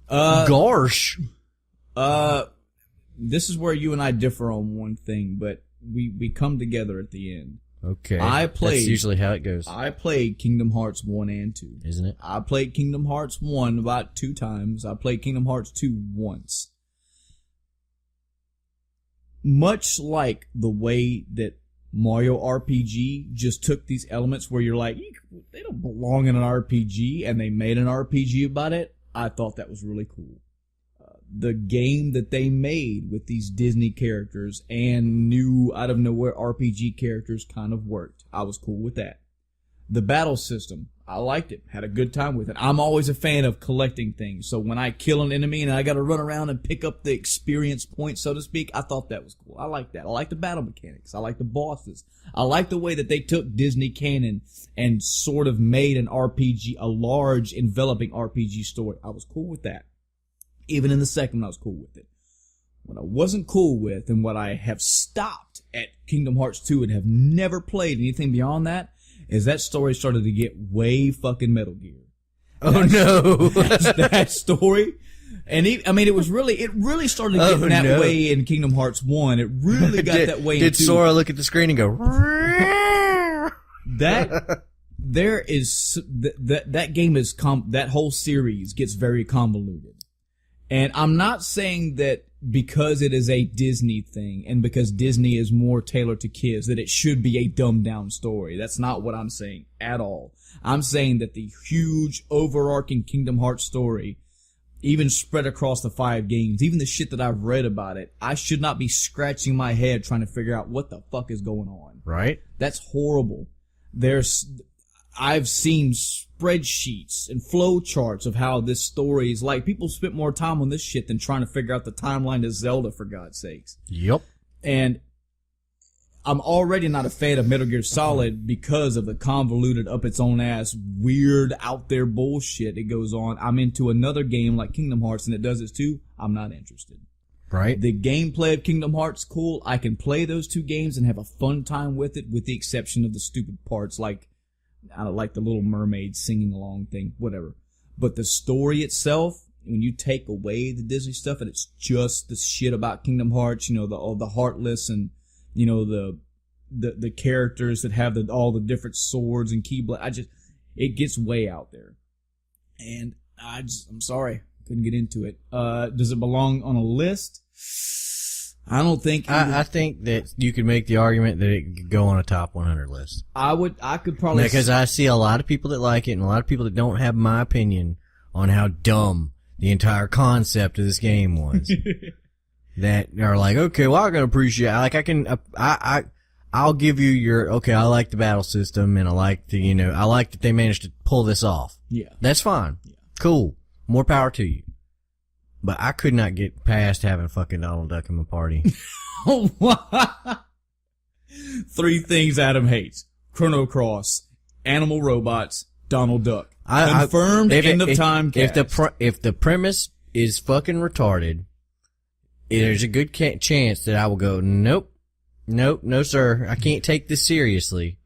Gosh. This is where you and I differ on one thing, but we come together at the end. Okay. That's That's usually how it goes, I played Kingdom Hearts 1 and 2. isn't it? I played Kingdom Hearts 1 about 2 times. I played Kingdom Hearts 2 once. Much like the way that Mario RPG just took these elements where you're like, they don't belong in an RPG, and they made an RPG about it, I thought that was really cool. The game that they made with these Disney characters and new out-of-nowhere RPG characters kind of worked. I was cool with that. The battle system, I liked it. Had a good time with it. I'm always a fan of collecting things. So when I kill an enemy and I got to run around and pick up the experience points, so to speak, I thought that was cool. I like that. I like the battle mechanics. I like the bosses. I like the way that they took Disney canon and sort of made an RPG, a large enveloping RPG story. I was cool with that. Even in the second, I was cool with it. What I wasn't cool with, and what I have stopped at Kingdom Hearts 2 and have never played anything beyond that, is that story started to get way fucking Metal Gear. Oh no. That story. And it really started getting that way in Kingdom Hearts 1. It really got that way in 2. Did Sora look at the screen and go, That game is that whole series gets very convoluted. And I'm not saying that because it is a Disney thing and because Disney is more tailored to kids that it should be a dumbed down story. That's not what I'm saying at all. I'm saying that the huge overarching Kingdom Hearts story, even spread across the 5 games, even the shit that I've read about it, I should not be scratching my head trying to figure out what the fuck is going on. right? That's horrible. I've seen spreadsheets and flow charts of how this story is like. People spent more time on this shit than trying to figure out the timeline to Zelda, for God's sakes. Yep. And I'm already not a fan of Metal Gear Solid because of the convoluted, up its own ass, weird, out there bullshit that goes on. I'm into another game like Kingdom Hearts, and it does it too. I'm not interested. Right. The gameplay of Kingdom Hearts, cool. I can play those two games and have a fun time with it, with the exception of the stupid parts like, I don't like the Little Mermaid singing along thing, whatever. But the story itself, when you take away the Disney stuff and it's just the shit about Kingdom Hearts, you know, the Heartless and, you know, the characters that have all the different swords and keyblades, it gets way out there. And I'm sorry, couldn't get into it. Does it belong on a list? I don't think. I think that you could make the argument that it could go on a top 100 list. I could probably. Because I see a lot of people that like it and a lot of people that don't have my opinion on how dumb the entire concept of this game was. That are like, okay, well, I can appreciate, like, I'll give you your, okay, I like the battle system and I like I like that they managed to pull this off. Yeah. That's fine. Yeah. Cool. More power to you. But I could not get past having fucking Donald Duck in my party. Three things Adam hates: Chrono Cross, animal robots, Donald Duck. Confirmed. End of time. If the premise is fucking retarded, there's a good chance that I will go, nope, no sir, I can't take this seriously.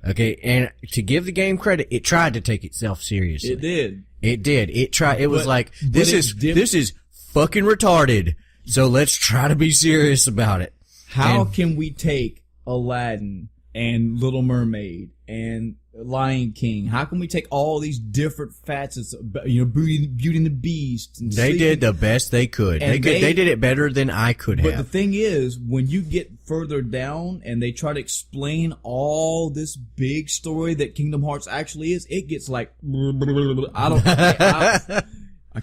Okay, and to give the game credit, it tried to take itself seriously. It did. It did. It tried. It was like, this is fucking retarded. So let's try to be serious about it. How can we take Aladdin and Little Mermaid and Lion King? How can we take all these different facets, Beauty and the Beast? And they did the best they could. They did it better than I could have. But the thing is, when you get further down and they try to explain all this big story that Kingdom Hearts actually is, it gets like, I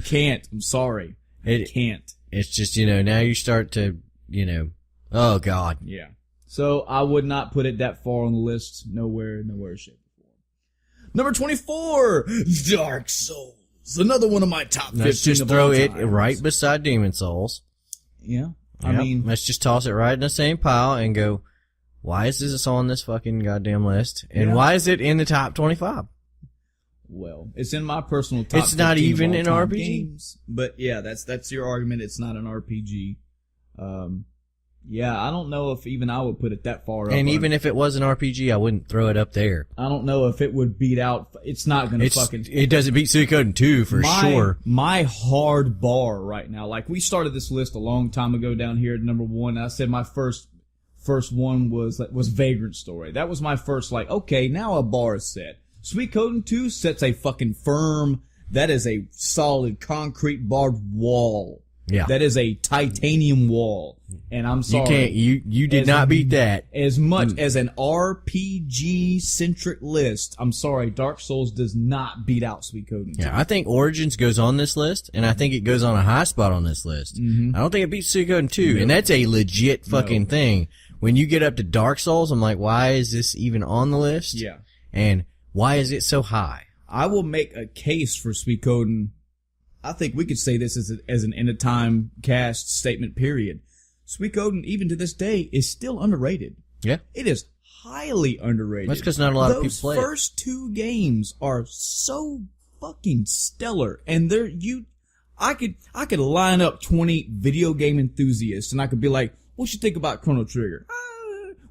can't. I'm sorry. I can't. It's just, now you start to, oh God. Yeah. So I would not put it that far on the list. Nowhere, shape, or form. Number 24, Dark Souls. Another one of my top 15. Let's just throw it right beside Demon Souls. Yeah. I mean, let's just toss it right in the same pile and go, why is this on this fucking goddamn list? And why is it in the top 25? Well, it's in my personal top 15. It's not even an RPG. Games, but yeah, that's your argument. It's not an RPG. Yeah, I don't know if even I would put it that far up. And even if it was an RPG, I wouldn't throw it up there. I don't know if it would beat out. It's not going to fucking. It doesn't beat Suikoden 2 for sure. My hard bar right now, like we started this list a long time ago down here at number 1. I said my first one was Vagrant Story. That was my first, like, okay, now a bar is set. Suikoden 2 sets a fucking firm. That is a solid concrete barbed wall. Yeah. That is a titanium wall. And I'm sorry. You did not beat that. As much as an RPG-centric list, I'm sorry, Dark Souls does not beat out Suikoden 2. Yeah, I think Origins goes on this list, and I think it goes on a high spot on this list. Mm-hmm. I don't think it beats Suikoden 2, and that's a legit fucking thing. When you get up to Dark Souls, I'm like, why is this even on the list? Yeah. And why is it so high? I will make a case for Suikoden. I think we could say this as an end-of-time cast statement, period. Suikoden, even to this day, is still underrated. Yeah. It is highly underrated. That's because not a lot of people play it. Those first 2 games are so fucking stellar. And I could line up 20 video game enthusiasts, and I could be like, what you think about Chrono Trigger?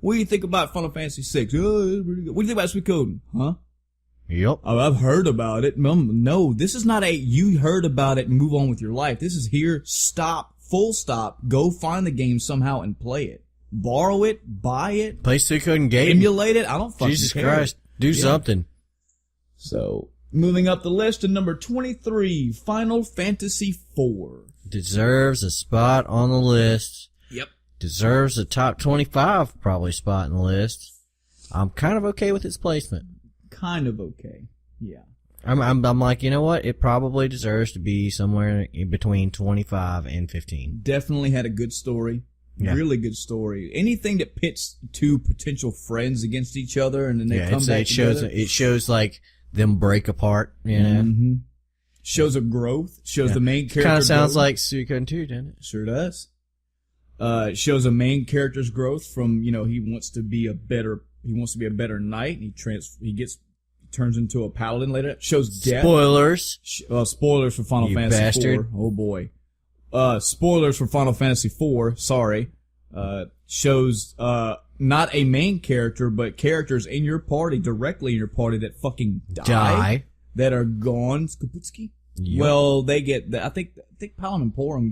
What do you think about Final Fantasy VI? Oh, what do you think about Suikoden? Huh? Yep. Oh, I've heard about it. No, this is not you heard about it and move on with your life. This is here, stop, full stop, go find the game somehow and play it. Borrow it, buy it. Play Suikoden game. Emulate it. I don't fucking Jesus care. Christ. Do something. So, moving up the list to number 23, Final Fantasy IV. Deserves a spot on the list. Yep. Deserves a top 25 probably spot in the list. I'm kind of okay with its placement. Kind of okay. Yeah. I'm like, you know what? It probably deserves to be somewhere in between 25 and 15. Definitely had a good story. Yeah. Really good story. Anything that pits two potential friends against each other and then they come back together. It shows like them break apart. Yeah. Mm-hmm. Shows a growth. Shows the main character. Kind of sounds growth. like Suikoden 2, doesn't it? Sure does. Shows a main character's growth from, he wants to be a better knight, and he turns into a paladin later. Shows death. Spoilers. Spoilers for Final You Fantasy bastard. 4. Oh boy. Spoilers for Final Fantasy 4. Sorry. Shows, not a main character, but characters in your party, directly in your party that fucking die. That are gone. Skaputski? Yep. Well, they get, I think Palom and Porum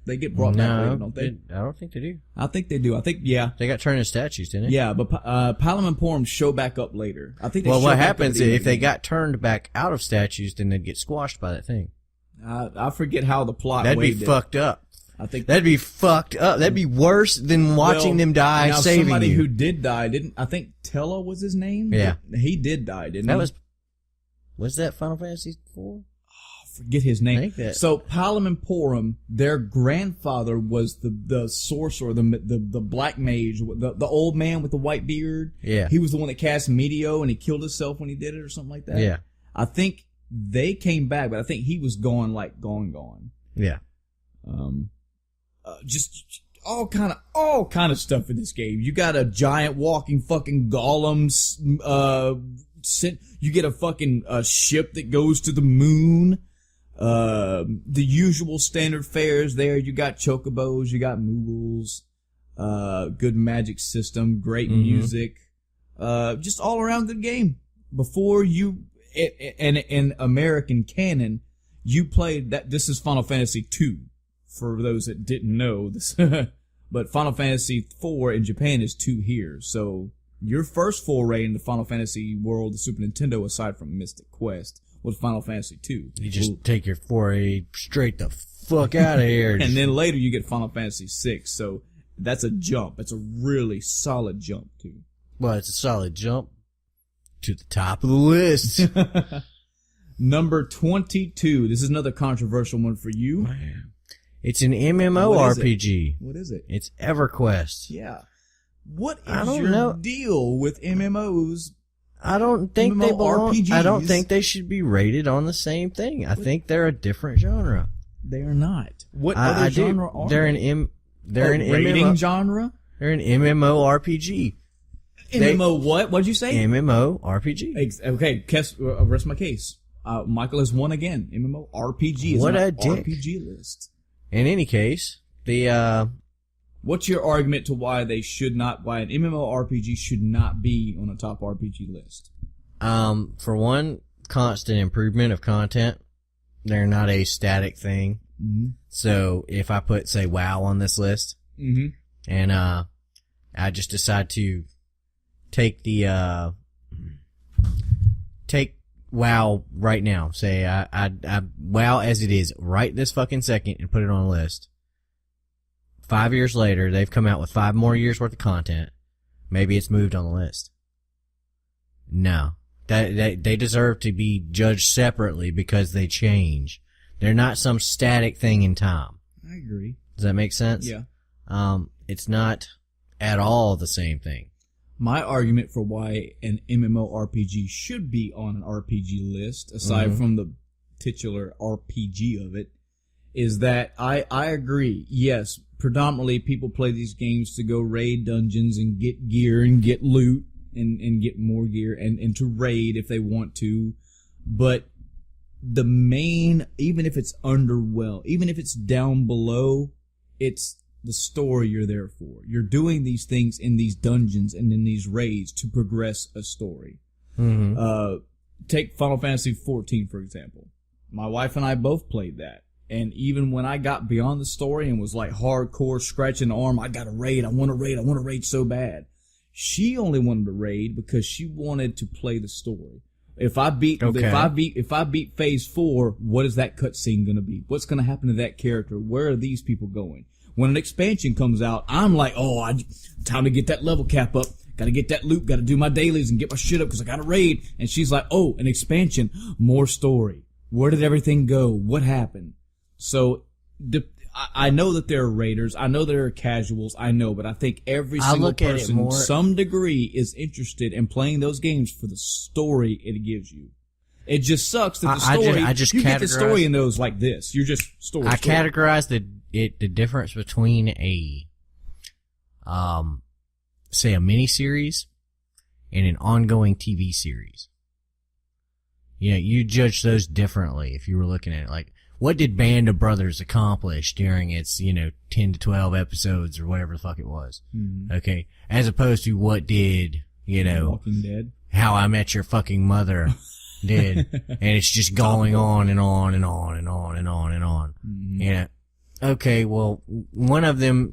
they get brought back later, don't they? I don't think they do. I think they do. Yeah. They got turned into statues, didn't they? Yeah, but Palom and Porum show back up later. I think. What happens if they got turned back out of statues? Then they'd get squashed by that thing. I forget how the plot. That'd be fucked up. I think that'd be fucked up. That'd be worse than watching them die. Now saving somebody you. who did die didn't. I think Tella was his name. Yeah, he did die, didn't he? Was that Final Fantasy 4? Forget his name. So Palom and Porum, their grandfather was the sorcerer, the black mage, the old man with the white beard. Yeah. He was the one that cast Meteo and he killed himself when he did it or something like that. Yeah. I think they came back, but I think he was gone. Yeah. Just all kind of stuff in this game. You got a giant walking fucking golems, you get a fucking ship that goes to the moon. The usual standard fares there. You got chocobos, you got moogles, good magic system, great music, just all around good game. Before you, in American canon, you played that. This is Final Fantasy 2, for those that didn't know this. But Final Fantasy 4 in Japan is 2 here. So your first foray in the Final Fantasy world, the Super Nintendo, aside from Mystic Quest, was Final Fantasy 2. You just take your 4A straight the fuck out of here. And then later you get Final Fantasy 6. So that's a jump. It's a really solid jump, too. Well, it's a solid jump to the top of the list. Number 22. This is another controversial one for you. It's an MMORPG. What is it? It's EverQuest. Yeah. What is your deal with MMOs? I don't think they belong. RPGs. I don't think they should be rated on the same thing. I think they're a different genre. They are not. What other genre are they're they? an rating genre? They're an MMORPG. MMO what? What'd you say? MMORPG. Okay, rest my case. Michael has won again. MMORPG is what an a dick. RPG list. In any case, what's your argument to why an MMORPG should not be on a top RPG list? For one, constant improvement of content. They're not a static thing. Mm-hmm. So if I put, say, WoW on this list, and I just decide to take WoW right now, say I WoW as it is right this fucking second and put it on a list. 5 years later, they've come out with 5 more years worth of content. Maybe it's moved on the list. No. They deserve to be judged separately because they change. They're not some static thing in time. I agree. Does that make sense? Yeah. It's not at all the same thing. My argument for why an MMORPG should be on an RPG list, aside from the titular RPG of it, is that I agree. Yes, predominantly people play these games to go raid dungeons and get gear and get loot and get more gear and to raid if they want to. But the main, even if it's underwhelmed, even if it's down below, it's the story you're there for. You're doing these things in these dungeons and in these raids to progress a story. Take Final Fantasy 14, for example. My wife and I both played that. And even when I got beyond the story and was like hardcore scratching the arm, I got to raid, I want to raid so bad. She only wanted to raid because she wanted to play the story. If I beat phase 4, what is that cutscene going to be? What's going to happen to that character? Where are these people going? When an expansion comes out, I'm like, time to get that level cap up. Got to get that loot. Got to do my dailies and get my shit up because I got to raid. And she's like, an expansion, more story. Where did everything go? What happened? So I know that there are raiders. I know there are casuals. I know, but I think every single person, to some degree, is interested in playing those games for the story it gives you. It just sucks that the story. I just you get the categorize- story in those like this. You're just story. I story. categorize the difference between a, say a miniseries and an ongoing TV series. You know, you judge those differently if you were looking at it. Like, what did Band of Brothers accomplish during its, 10 to 12 episodes or whatever the fuck it was? Mm-hmm. Okay. As opposed to what did, Walking Dead. How I Met Your Fucking Mother did. And it's just going on and on and on and on and on and on. Mm-hmm. Okay, well, one of them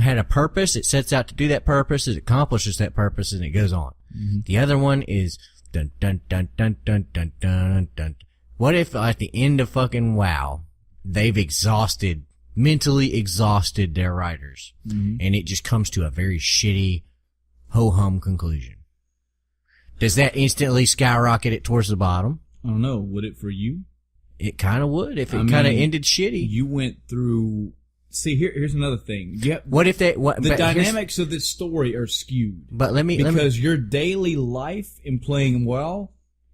had a purpose. It sets out to do that purpose. It accomplishes that purpose, and it goes on. Mm-hmm. The other one is dun dun dun dun dun dun dun dun. What if at the end of fucking WoW, they've mentally exhausted their writers, and it just comes to a very shitty, ho-hum conclusion? Does that instantly skyrocket it towards the bottom? I don't know. Would it for you? It kind of would if it kind of ended shitty. You went through. See, here's another thing. What if the dynamics of this story are skewed? But because your daily life in playing WoW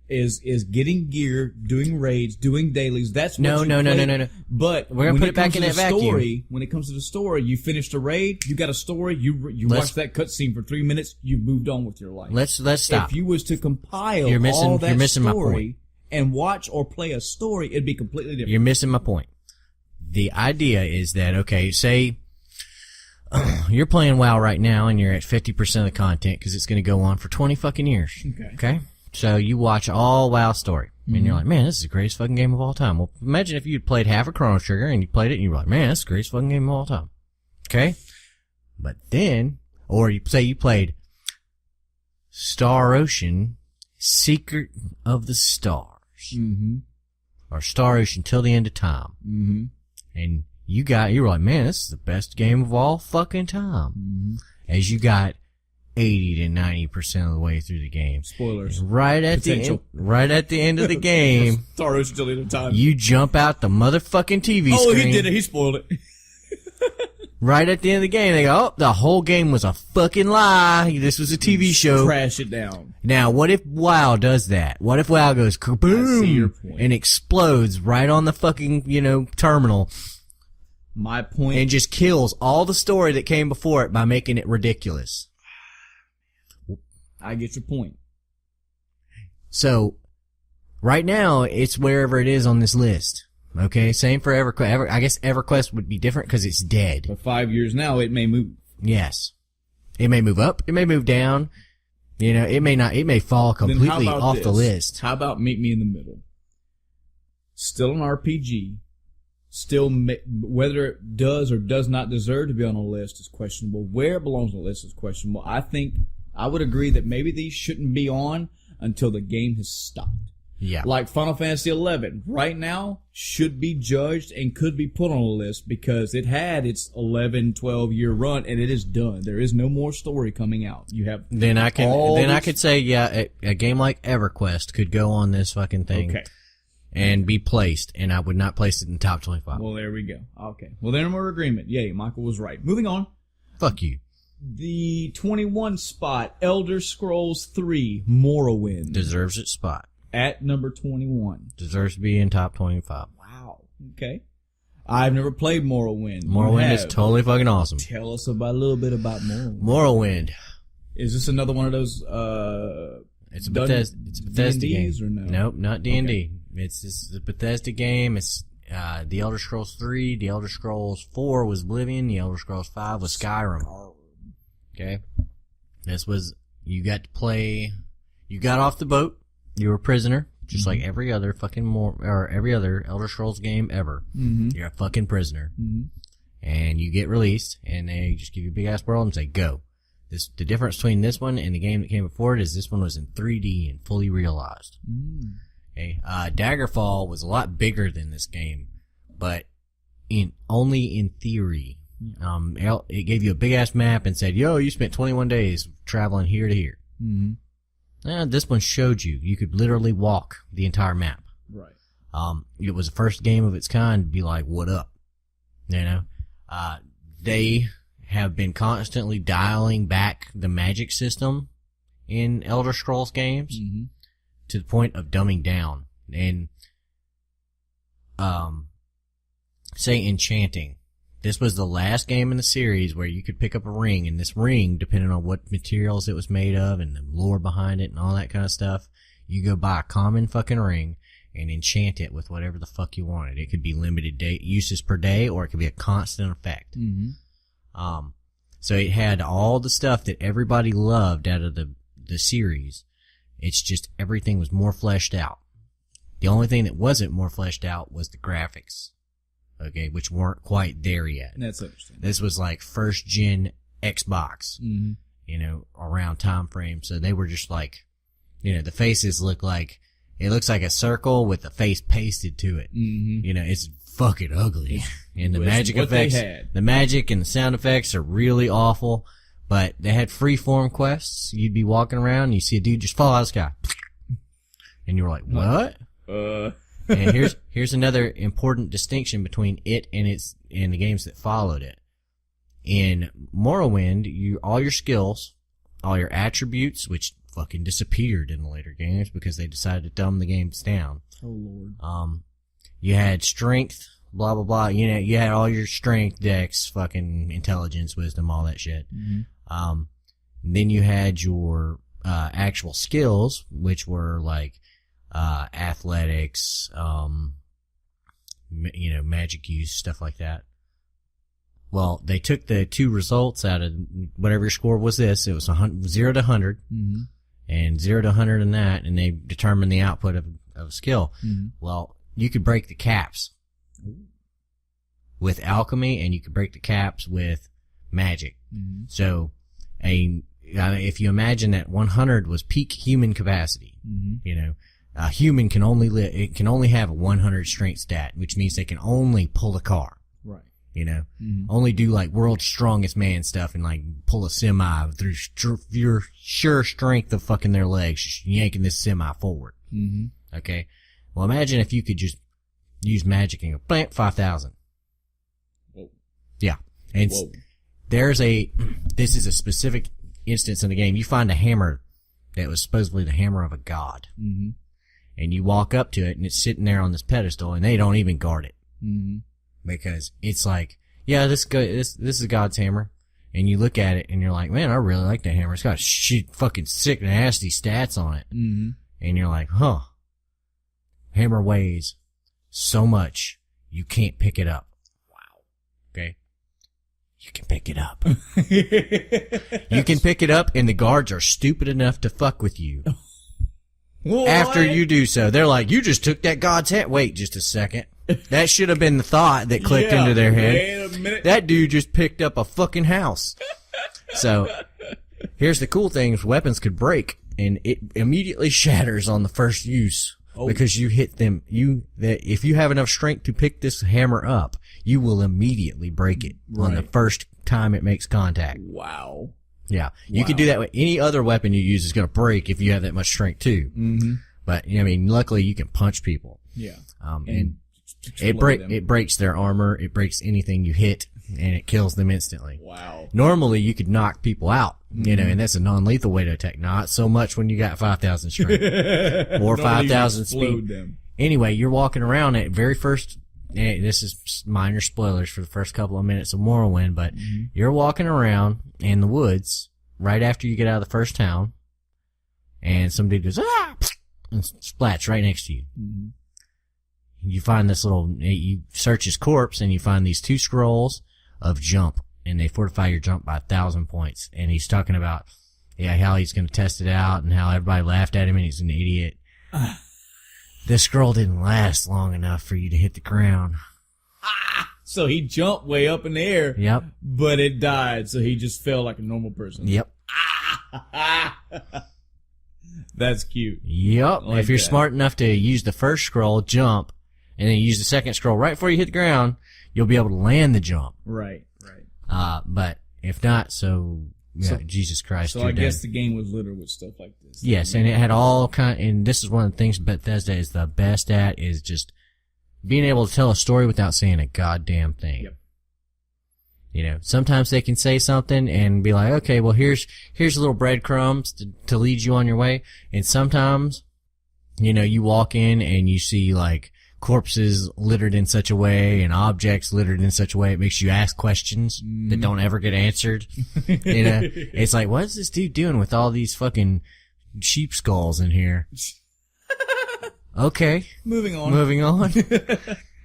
is getting gear, doing raids, doing dailies. That's what No. But we're gonna put it back in that vacuum. When it comes to the story, you finished a raid, you got a story, you watched that cutscene for 3 minutes, you moved on with your life. Let's stop. If you was to compile you're missing story my point. and watch or play a story, it'd be completely different. You're missing my point. The idea is that, okay, say you're playing WoW right now and you're at 50% of the content because it's going to go on for 20 fucking years. Okay? So you watch all WoW story and you're like, man, this is the greatest fucking game of all time. Well, imagine if you'd played half a Chrono Trigger and you played it and you were like, man, that's the greatest fucking game of all time. Okay? But then, or you say you played Star Ocean, Secret of the Stars. Mm-hmm. Or Star Ocean Till the End of Time. Mm-hmm. And you were like, man, this is the best game of all fucking time. Mm-hmm. As you got 80 to 90% of the way through the game. Spoilers. Right at the end of the game, Star Ocean Till the End of Time. you jump out the motherfucking TV screen. Oh, he did it. He spoiled it. Right at the end of the game, they go, oh, the whole game was a fucking lie. This was a TV show. Crash it down. Now, what if WoW does that? What if WoW goes kaboom I see your point. and explodes right on the fucking, terminal My point. and just kills all the story that came before it by making it ridiculous? I get your point. So, right now, it's wherever it is on this list. Okay, same for EverQuest. I guess EverQuest would be different because it's dead. For 5 years now, it may move. Yes. It may move up, it may move down. It may not, it may fall completely off the list. How about meet me in the middle? Still an RPG. Still, whether it does or does not deserve to be on a list is questionable. Where it belongs on the list is questionable. I would agree that maybe these shouldn't be on until the game has stopped. Yeah. Like Final Fantasy XI, right now, should be judged and could be put on a list because it had its 11, 12-year run and it is done. There is no more story coming out. You have I could say, yeah, a game like EverQuest could go on this fucking thing. Okay. And be placed, and I would not place it in the top 25. Well, there we go. Okay. Well, then we're in agreement. Yay, Michael was right. Moving on. Fuck you. The 21 spot, Elder Scrolls 3, Morrowind. Deserves its spot. At number 21. Deserves to be in top 25. Wow. Okay. I've never played Morrowind. Morrowind is totally fucking awesome. Tell us a little bit about Morrowind. Morrowind. Is this another one of those, It's a Bethesda game. D&Ds or no? Nope, not D&D. Okay. It's just a Bethesda game. It's, The Elder Scrolls 3, The Elder Scrolls 4 was Oblivion, The Elder Scrolls 5 was Skyrim. Okay? This was, you got to play, you got off the boat, you were a prisoner, just like every other every other Elder Scrolls game ever. Mm-hmm. You're a fucking prisoner. Mm-hmm. And you get released, and they just give you a big ass world and say, go. The difference between this one and the game that came before it is this one was in 3D and fully realized. Mm. Okay. Daggerfall was a lot bigger than this game, but only in theory. It gave you a big ass map and said, yo, you spent 21 days traveling here to here. Mm-hmm. This one showed you could literally walk the entire map. Right. It was the first game of its kind to be like, what up? You know, they have been constantly dialing back the magic system in Elder Scrolls games to the point of dumbing down. And, say enchanting. This was the last game in the series where you could pick up a ring, and this ring, depending on what materials it was made of and the lore behind it and all that kind of stuff, you go buy a common fucking ring and enchant it with whatever the fuck you wanted. It could be limited uses per day, or it could be a constant effect. So it had all the stuff that everybody loved out of the series. It's just everything was more fleshed out. The only thing that wasn't more fleshed out was the graphics. Okay, which weren't quite there yet. That's understandable. This was like first gen Xbox, you know, around time frame. So they were just like, you know, the faces look like, it looks like a circle with a face pasted to it. You know, it's fucking ugly. And the magic effects, the magic and the sound effects are really awful. But they had freeform quests. You'd be walking around and you see a dude just fall out of the sky. And you were like, what? And here's another important distinction between it and the games that followed it. In Morrowind, all your skills, all your attributes, which fucking disappeared in the later games because they decided to dumb the games down. Oh Lord. You had strength, blah blah blah. You know, you had all your strength, dex, fucking intelligence, wisdom, all that shit. Then you had your actual skills, which were like athletics, you know, magic use, stuff like that. Well, they took the two results out of whatever your score was. It was 0 to 100, and 0 to 100 in that, and they determined the output of a skill. Well, you could break the caps with alchemy, and you could break the caps with magic. So, if you imagine that 100 was peak human capacity, you know, a human can only have a 100 strength stat, which means they can only pull a car. Right. You know, only do like world's strongest man stuff and like pull a semi through your sheer strength of fucking their legs, just yanking this semi forward. Okay. Well, imagine if you could just use magic and go, blam, 5,000. Whoa. Yeah. And this is a specific instance in the game. You find a hammer that was supposedly the hammer of a god. And you walk up to it and it's sitting there on this pedestal and they don't even guard it. Because it's like, yeah, this is God's hammer. And you look at it and you're like, man, I really like that hammer. It's got fucking sick, nasty stats on it. And you're like, huh. Hammer weighs so much, you can't pick it up. Wow. Okay. You can pick it up. You can pick it up and the guards are stupid enough to fuck with you. What? After you do so. They're like, you just took that God's hand. Wait just a second. That should have been the thought that clicked into their head. Wait a minute. That dude just picked up a fucking house. So, here's the cool thing, is weapons could break, and it immediately shatters on the first use. Because you hit them, if you have enough strength to pick this hammer up, you will immediately break it on the first time it makes contact. Wow. Yeah. You can do that with any other weapon you use is going to break if you have that much strength too. But, I mean, luckily you can punch people. Yeah. And it breaks their armor, it breaks anything you hit, and it kills them instantly. Wow. Normally you could knock people out, you know, and that's a non-lethal way to attack. Not so much when you got 5,000 strength. Or 5,000 speed. Them. Anyway, you're walking around at very first, this is minor spoilers for the first couple of minutes of Morrowind, but you're walking around in the woods right after you get out of the first town, and some dude goes, ah! And splats right next to you. You find this you search his corpse, and you find these 2 scrolls of jump, and they fortify your jump by 1,000 points. And he's talking about, how he's going to test it out, and how everybody laughed at him, and he's an idiot. This scroll didn't last long enough for you to hit the ground. So he jumped way up in the air. Yep. But it died, so he just fell like a normal person. Yep. That's cute. Yep. Like if you're that. smart enough to use the first scroll, jump, and then use the second scroll right before you hit the ground, you'll be able to land the jump. Right. But if not, Jesus Christ. So I guess the game was littered with stuff like this. Yes, and it had and this is one of the things Bethesda is the best at, is just being able to tell a story without saying a goddamn thing. Yep. You know, sometimes they can say something and be like, okay, well, here's little breadcrumbs to lead you on your way. And sometimes, you know, you walk in and you see like corpses littered in such a way and objects littered in such a way it makes you ask questions that don't ever get answered. You know, it's like, what is this dude doing with all these fucking sheep skulls in here? Okay. Moving on.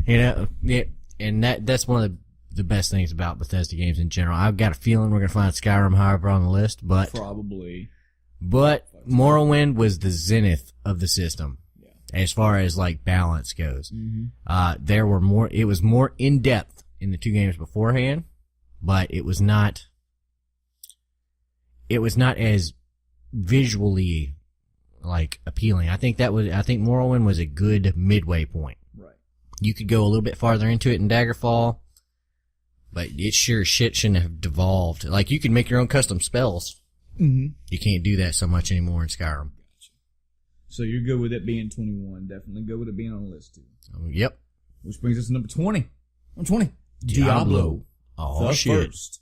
You know, yeah, and that's one of the best things about Bethesda games in general. I've got a feeling we're gonna find Skyrim higher on the list, but probably. But Morrowind was the zenith of the system. As far as like balance goes. It was more in depth in the two games beforehand, but it was not as visually like appealing. I think Morrowind was a good midway point. Right. You could go a little bit farther into it in Daggerfall, but it sure as shit shouldn't have devolved. Like you could make your own custom spells. Mm-hmm. You can't do that so much anymore in Skyrim. So you're good with it being 21. Definitely good with it being on the list, too. Oh, yep. Which brings us to number 20. Number 20. Diablo. Oh, the shit. First.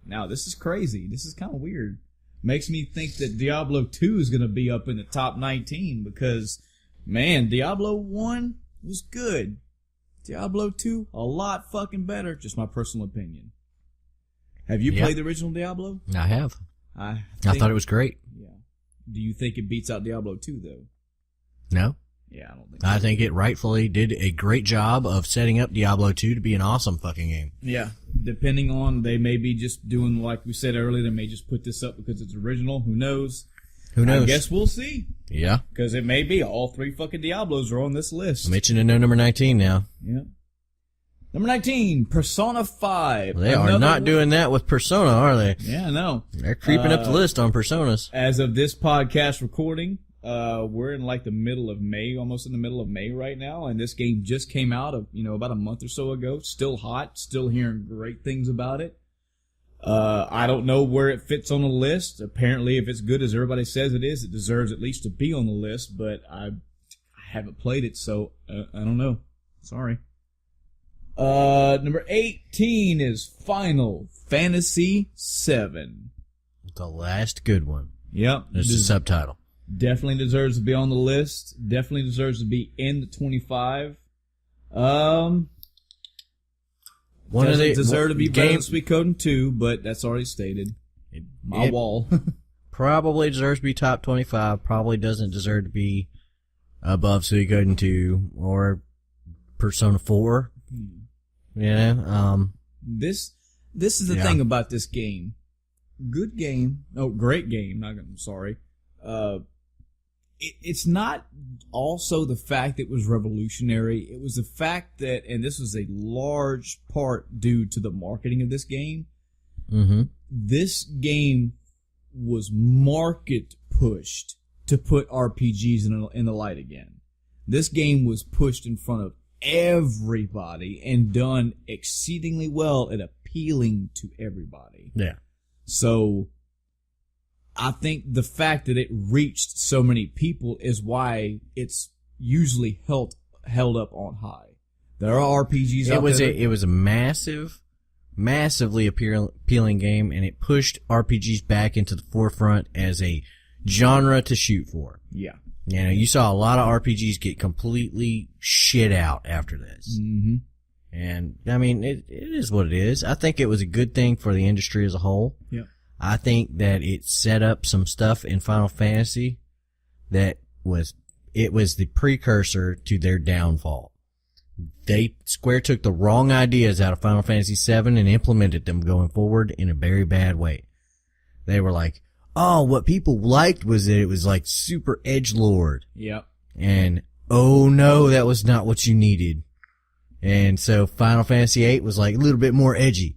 Now, this is crazy. This is kind of weird. Makes me think that Diablo 2 is going to be up in the top 19 because, man, Diablo 1 was good. Diablo 2, a lot fucking better. Just my personal opinion. Have you played the original Diablo? I have. I thought it was great. Yeah. Do you think it beats out Diablo 2, though? No. Yeah, I don't think so. I think it rightfully did a great job of setting up Diablo 2 to be an awesome fucking game. Yeah. Depending on, they may be just doing, like we said earlier, they may just put this up because it's original. Who knows? Who knows? I guess we'll see. Yeah. Because it may be all three fucking Diablos are on this list. I'm itching to know number 19 now. Yeah. Number 19, Persona 5. They are not doing that with Persona, are they? Yeah, I know. They're creeping up the list on Personas. As of this podcast recording, we're in like the middle of May, almost in the middle of May right now, and this game just came out about a month or so ago. Still hot, still hearing great things about it. I don't know where it fits on the list. Apparently, if it's good as everybody says it is, it deserves at least to be on the list, but I haven't played it, so I don't know. Sorry. Number 18 is Final Fantasy VII. The last good one. Yep. There's the subtitle. Definitely deserves to be on the list. Definitely deserves to be in the 25. One of the deserve to be better than Suikoden 2, but that's already stated. My wall. Probably deserves to be top 25. Probably doesn't deserve to be above Suikoden 2 or Persona 4. You know, this is the thing about this game. Good game. Oh, great game. I'm sorry. It's not also the fact it was revolutionary. It was the fact that, and this was a large part due to the marketing of this game. Mm-hmm. This game was market pushed to put RPGs in the light again. This game was pushed in front of everybody and done exceedingly well at appealing to everybody. Yeah. So I think the fact that it reached so many people is why it's usually held up on high. There are RPGs out there. It was a massively appealing game, and it pushed RPGs back into the forefront as a genre to shoot for. Yeah. You know, you saw a lot of RPGs get completely shit out after this. Mm-hmm. And, I mean, it is what it is. I think it was a good thing for the industry as a whole. Yeah. I think that it set up some stuff in Final Fantasy that was the precursor to their downfall. Square took the wrong ideas out of Final Fantasy VII and implemented them going forward in a very bad way. They were like, oh, what people liked was that it was like super edgelord. Yep. And, oh no, that was not what you needed. And so Final Fantasy VIII was like a little bit more edgy.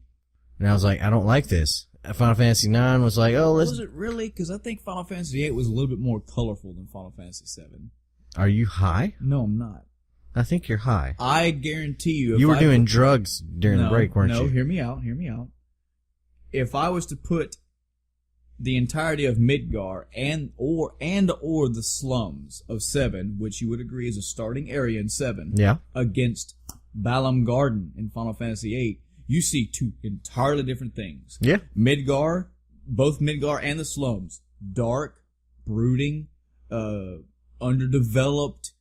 And I was like, I don't like this. Final Fantasy IX was like, oh, let's... Was it really? Because I think Final Fantasy VIII was a little bit more colorful than Final Fantasy VII. Are you high? No, I'm not. I think you're high. I guarantee you... You were doing drugs during the break, weren't you? No, hear me out. If I was to put the entirety of Midgar and or the slums of 7, which you would agree is a starting area in 7, yeah, against Balam Garden in Final Fantasy VIII, you see two entirely different things. Yeah. Midgar, both Midgar and the slums, dark, brooding, underdeveloped,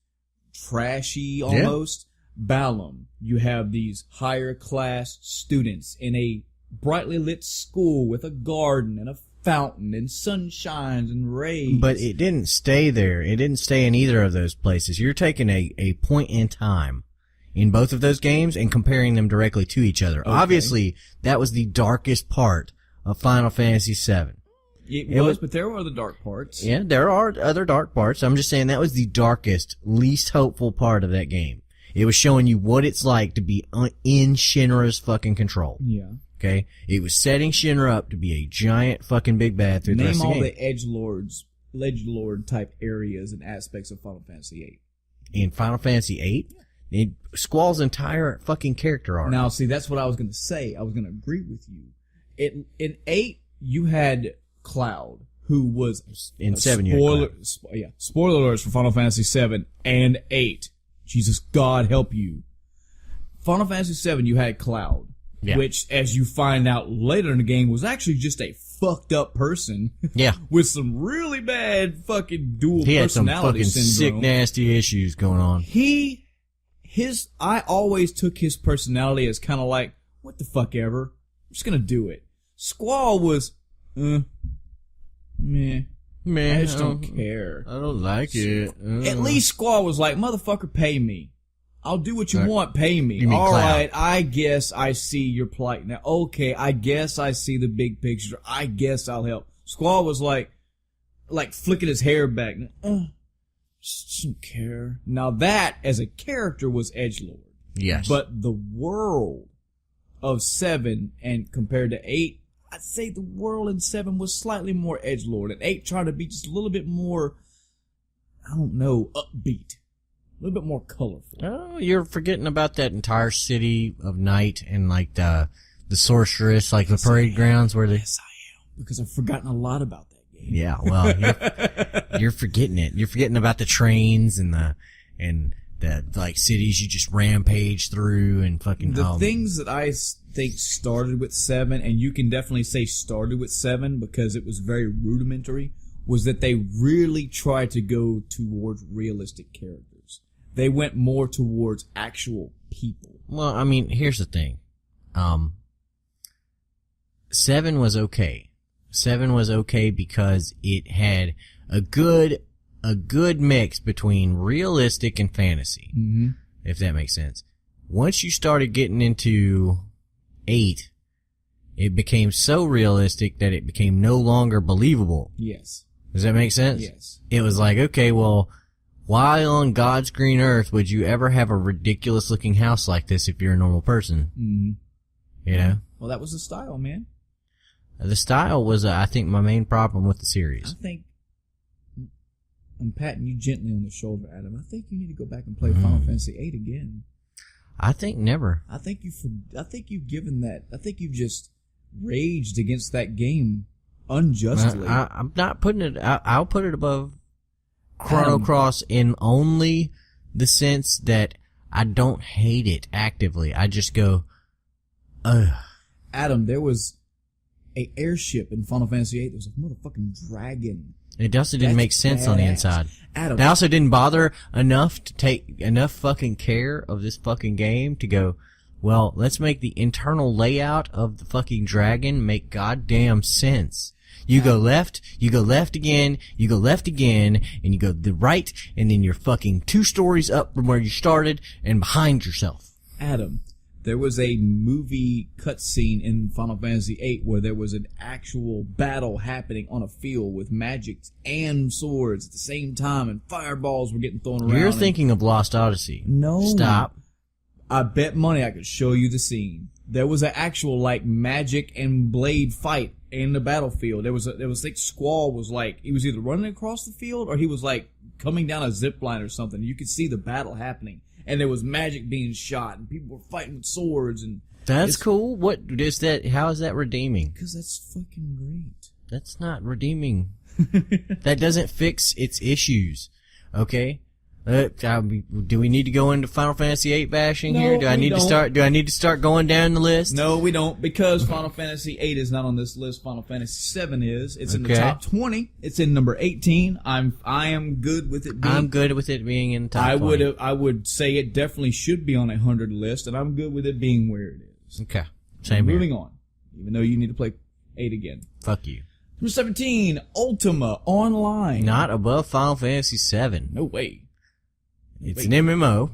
trashy almost. Balam, you have these higher class students in a brightly lit school with a garden and a fountain and sunshines and rays. But it didn't stay there. It didn't stay in either of those places. You're taking a point in time in both of those games and comparing them directly to each other. Okay. Obviously, that was the darkest part of Final Fantasy VII. It was, but there were other dark parts. Yeah, there are other dark parts. I'm just saying that was the darkest, least hopeful part of that game. It was showing you what it's like to be in Shinra's fucking control. Yeah. Okay? It was setting Shinra up to be a giant fucking big bad through the rest of the game. Name all the edgelord type areas and aspects of Final Fantasy VIII. In Final Fantasy VIII? Yeah. Squall's entire fucking character arc. Now, see, that's what I was going to say. I was going to agree with you. In 8, you had Cloud, who was... In 7, you had Cloud. Spoiler alerts for Final Fantasy 7 and 8. Jesus, God help you. Final Fantasy 7, you had Cloud, which, as you find out later in the game, was actually just a fucked up person. Yeah. With some really bad fucking dual he had some personality fucking syndrome. sick, nasty issues going on. I always took his personality as kind of like, what the fuck ever. I'm just gonna do it. Squall was, meh. I just don't care. I don't like it. At least Squall was like, motherfucker, pay me. I'll do what you want, pay me. You mean all Cloud. right, I guess I see your plight now. Okay, I guess I see the big picture. I guess I'll help. Squall was like flicking his hair back. Just don't care. Now that, as a character, was edgelord. Yes. But the world of 7 and compared to 8, I'd say the world in 7 was slightly more edgelord, and 8 tried to be just a little bit more, I don't know, upbeat. A little bit more colorful. Oh, you're forgetting about that entire city of night and like the sorceress, like the parade grounds where they... Yes, I am. Because I've forgotten a lot about that game. Yeah, well, you're forgetting it. You're forgetting about the trains and the like cities you just rampage through and fucking... The things that I think started with 7, and you can definitely say started with 7 because it was very rudimentary, was that they really tried to go towards realistic characters. They went more towards actual people. Well, I mean, here's the thing. 7 was okay. 7 was okay because it had a good mix between realistic and fantasy. Mm-hmm. If that makes sense. Once you started getting into 8, it became so realistic that it became no longer believable. Yes. Does that make sense? Yes. It was like, okay, well, why on God's green earth would you ever have a ridiculous looking house like this if you're a normal person? Mm-hmm. You know? Well, that was the style, man. The style was, I think, my main problem with the series. I think I'm patting you gently on the shoulder, Adam. I think you need to go back and play Final Fantasy VIII again. I think never. I think you've given that. I think you've just raged against that game unjustly. I'm not putting it. I'll put it above Chrono Cross in only the sense that I don't hate it actively. I just go, ugh. Adam, there was a airship in Final Fantasy VIII. There was a motherfucking dragon. It also didn't make sense on the inside. Adam, They also didn't bother enough to take enough fucking care of this fucking game to go, well, let's make the internal layout of the fucking dragon make goddamn sense. You go left again, you go left again, and you go the right, and then you're fucking 2 stories up from where you started and behind yourself. Adam, there was a movie cutscene in Final Fantasy VIII where there was an actual battle happening on a field with magics and swords at the same time, and fireballs were getting thrown around. You're thinking of Lost Odyssey. No. Stop. I bet money I could show you the scene. There was an actual, like, magic and blade fight in the battlefield. There was like, Squall was like, he was either running across the field or he was like coming down a zip line or something. You could see the battle happening. And there was magic being shot, and people were fighting with swords, and that's cool. What is that? How is that redeeming? Because that's fucking great. That's not redeeming. That doesn't fix its issues. Okay, Do we need to go into Final Fantasy VIII bashing No, here? Do I we need don't. to start? Do I need to start going down the list? No, we don't, because Final Fantasy VIII is not on this list. Final Fantasy VII is. It's in the Okay. top 20. It's in number 18. I am good with it being. I'm good with it being in the top 20. I would say it definitely should be on a 100 list, and I'm good with it being where it is. Okay. Same here. Moving on, even though you need to play 8 again. Fuck you. Number 17, Ultima Online. Not above Final Fantasy VII. No way. It's an MMO,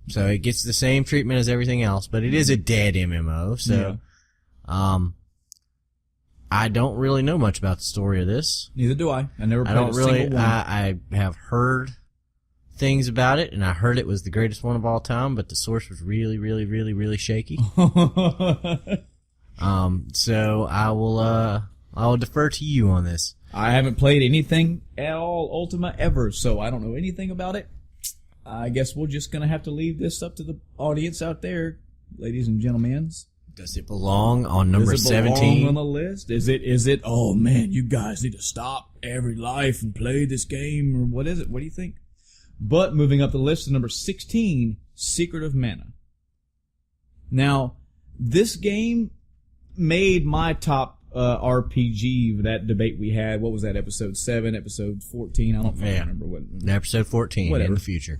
so it gets the same treatment as everything else, but it is a dead MMO, so, I don't really know much about the story of this. Neither do I. I never played I don't a really, single one. I have heard things about it, and I heard it was the greatest one of all time, but the source was really, really, really, really shaky. So I will defer to you on this. I haven't played anything at all Ultima ever, so I don't know anything about it. I guess we're just gonna have to leave this up to the audience out there, ladies and gentlemen. Does it belong on number Does it belong 17? on the list? Is it, oh man, you guys need to stop every life and play this game, or what is it? What do you think? But moving up the list to number 16, Secret of Mana. Now, this game made my top RPG, that debate we had. What was that, episode 7, episode 14? I don't fucking remember what. Episode 14 Whatever. in the future.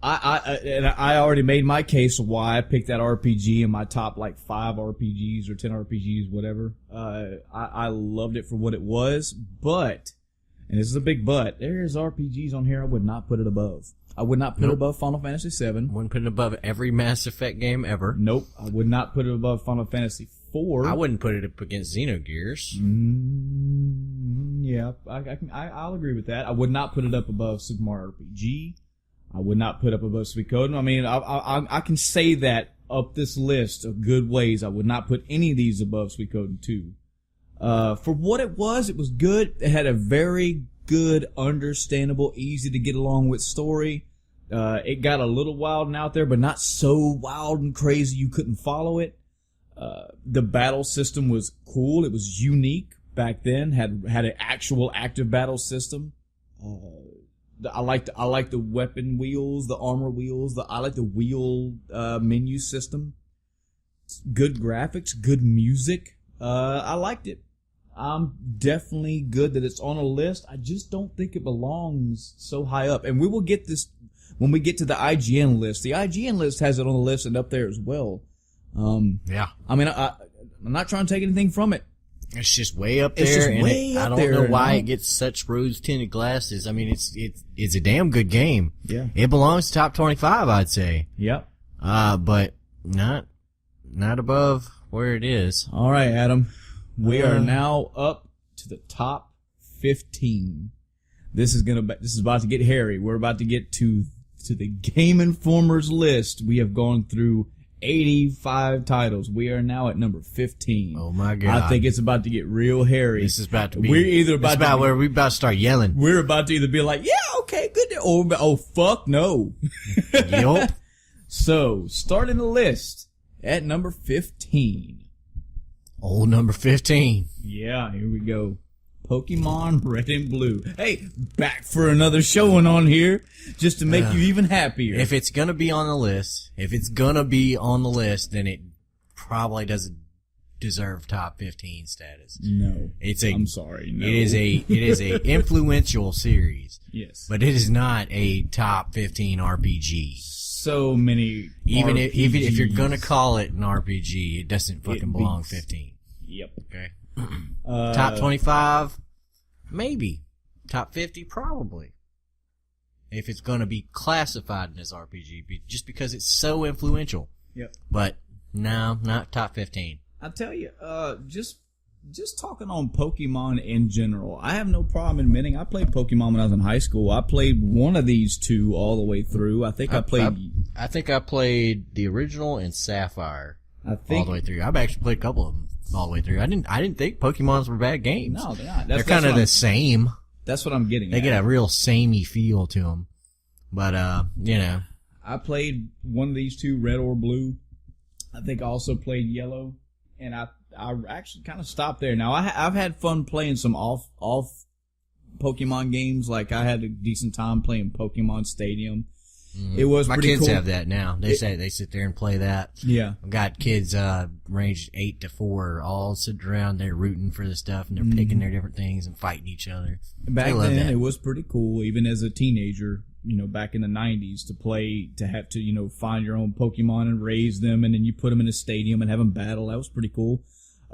I already made my case why I picked that RPG in my top like 5 RPGs or 10 RPGs, whatever. I loved it for what it was, but, and this is a big but, there's RPGs on here I would not put it above. I would not put it above Final Fantasy VII. Wouldn't put it above every Mass Effect game ever. Nope. I would not put it above Final Fantasy IV. I wouldn't put it up against Xenogears. Yeah, I'll agree with that. I would not put it up above Super Mario RPG. I would not put up above Suikoden. I mean, I can say that up this list of good ways. I would not put any of these above Suikoden 2. For what it was good. It had a very good, understandable, easy to get along with story. It got a little wild and out there, but not so wild and crazy you couldn't follow it. The battle system was cool. It was unique back then. Had an actual active battle system. I like the weapon wheels, the armor wheels. I like the wheel menu system. Good graphics, good music. I liked it. I'm definitely good that it's on a list. I just don't think it belongs so high up. And we will get this when we get to the IGN list. The IGN list has it on the list and up there as well. Yeah. I mean, I'm not trying to take anything from it. It's just way up It's there, just and way I up don't there, know and why I it don't- gets such rose-tinted glasses. I mean, it's a damn good game. Yeah. It belongs to top 25, I'd say. Yep. But not above where it is. All right, Adam. We are now up to the top 15. This is about to get hairy. We're about to get to the Game Informer's list. We have gone through 85 titles. We are now at number 15. Oh my God. I think it's about to get real hairy. This is about to be. We're either this is about to be- where we about to start yelling. We're about to either be like, yeah, okay, good, or oh fuck no. Yup. So, starting the list at number 15. Old number 15. Yeah, here we go. Pokemon Red and Blue. Hey, back for another showing on here, just to make you even happier. If it's gonna be on the list, then it probably doesn't deserve top 15 status. No, I'm sorry. No. It is a influential series, yes, but it is not a top 15 RPG. so many. Even if you're RPGs. gonna call it an RPG, it doesn't fucking belong beats- 15. Yep. Okay. Top 25, maybe. Top 50, probably. If it's gonna be classified as RPG, just because it's so influential. Yep. But no, not top 15. I tell you, just talking on Pokemon in general, I have no problem admitting I played Pokemon when I was in high school. I played one of these two all the way through. I think I played the original and Sapphire I all think the way through. I've actually played a couple of them all the way through. I didn't think Pokemons were bad games. no, they're not. They're kind of the same. That's what I'm getting. They at. get a real samey feel to them. But I played one of these two, Red or Blue. I think I also played Yellow, and I actually kind of stopped there. Now I've had fun playing some off Pokemon games. Like I had a decent time playing Pokemon Stadium. It was my pretty kids cool. have that now. They sit there and play that. Yeah. I've got kids ranged 8 to 4, all sitting around there rooting for the stuff, and they're picking their different things and fighting each other. Back then, it was pretty cool, even as a teenager, back in the 90s, to have to find your own Pokemon and raise them, and then you put them in a stadium and have them battle. That was pretty cool.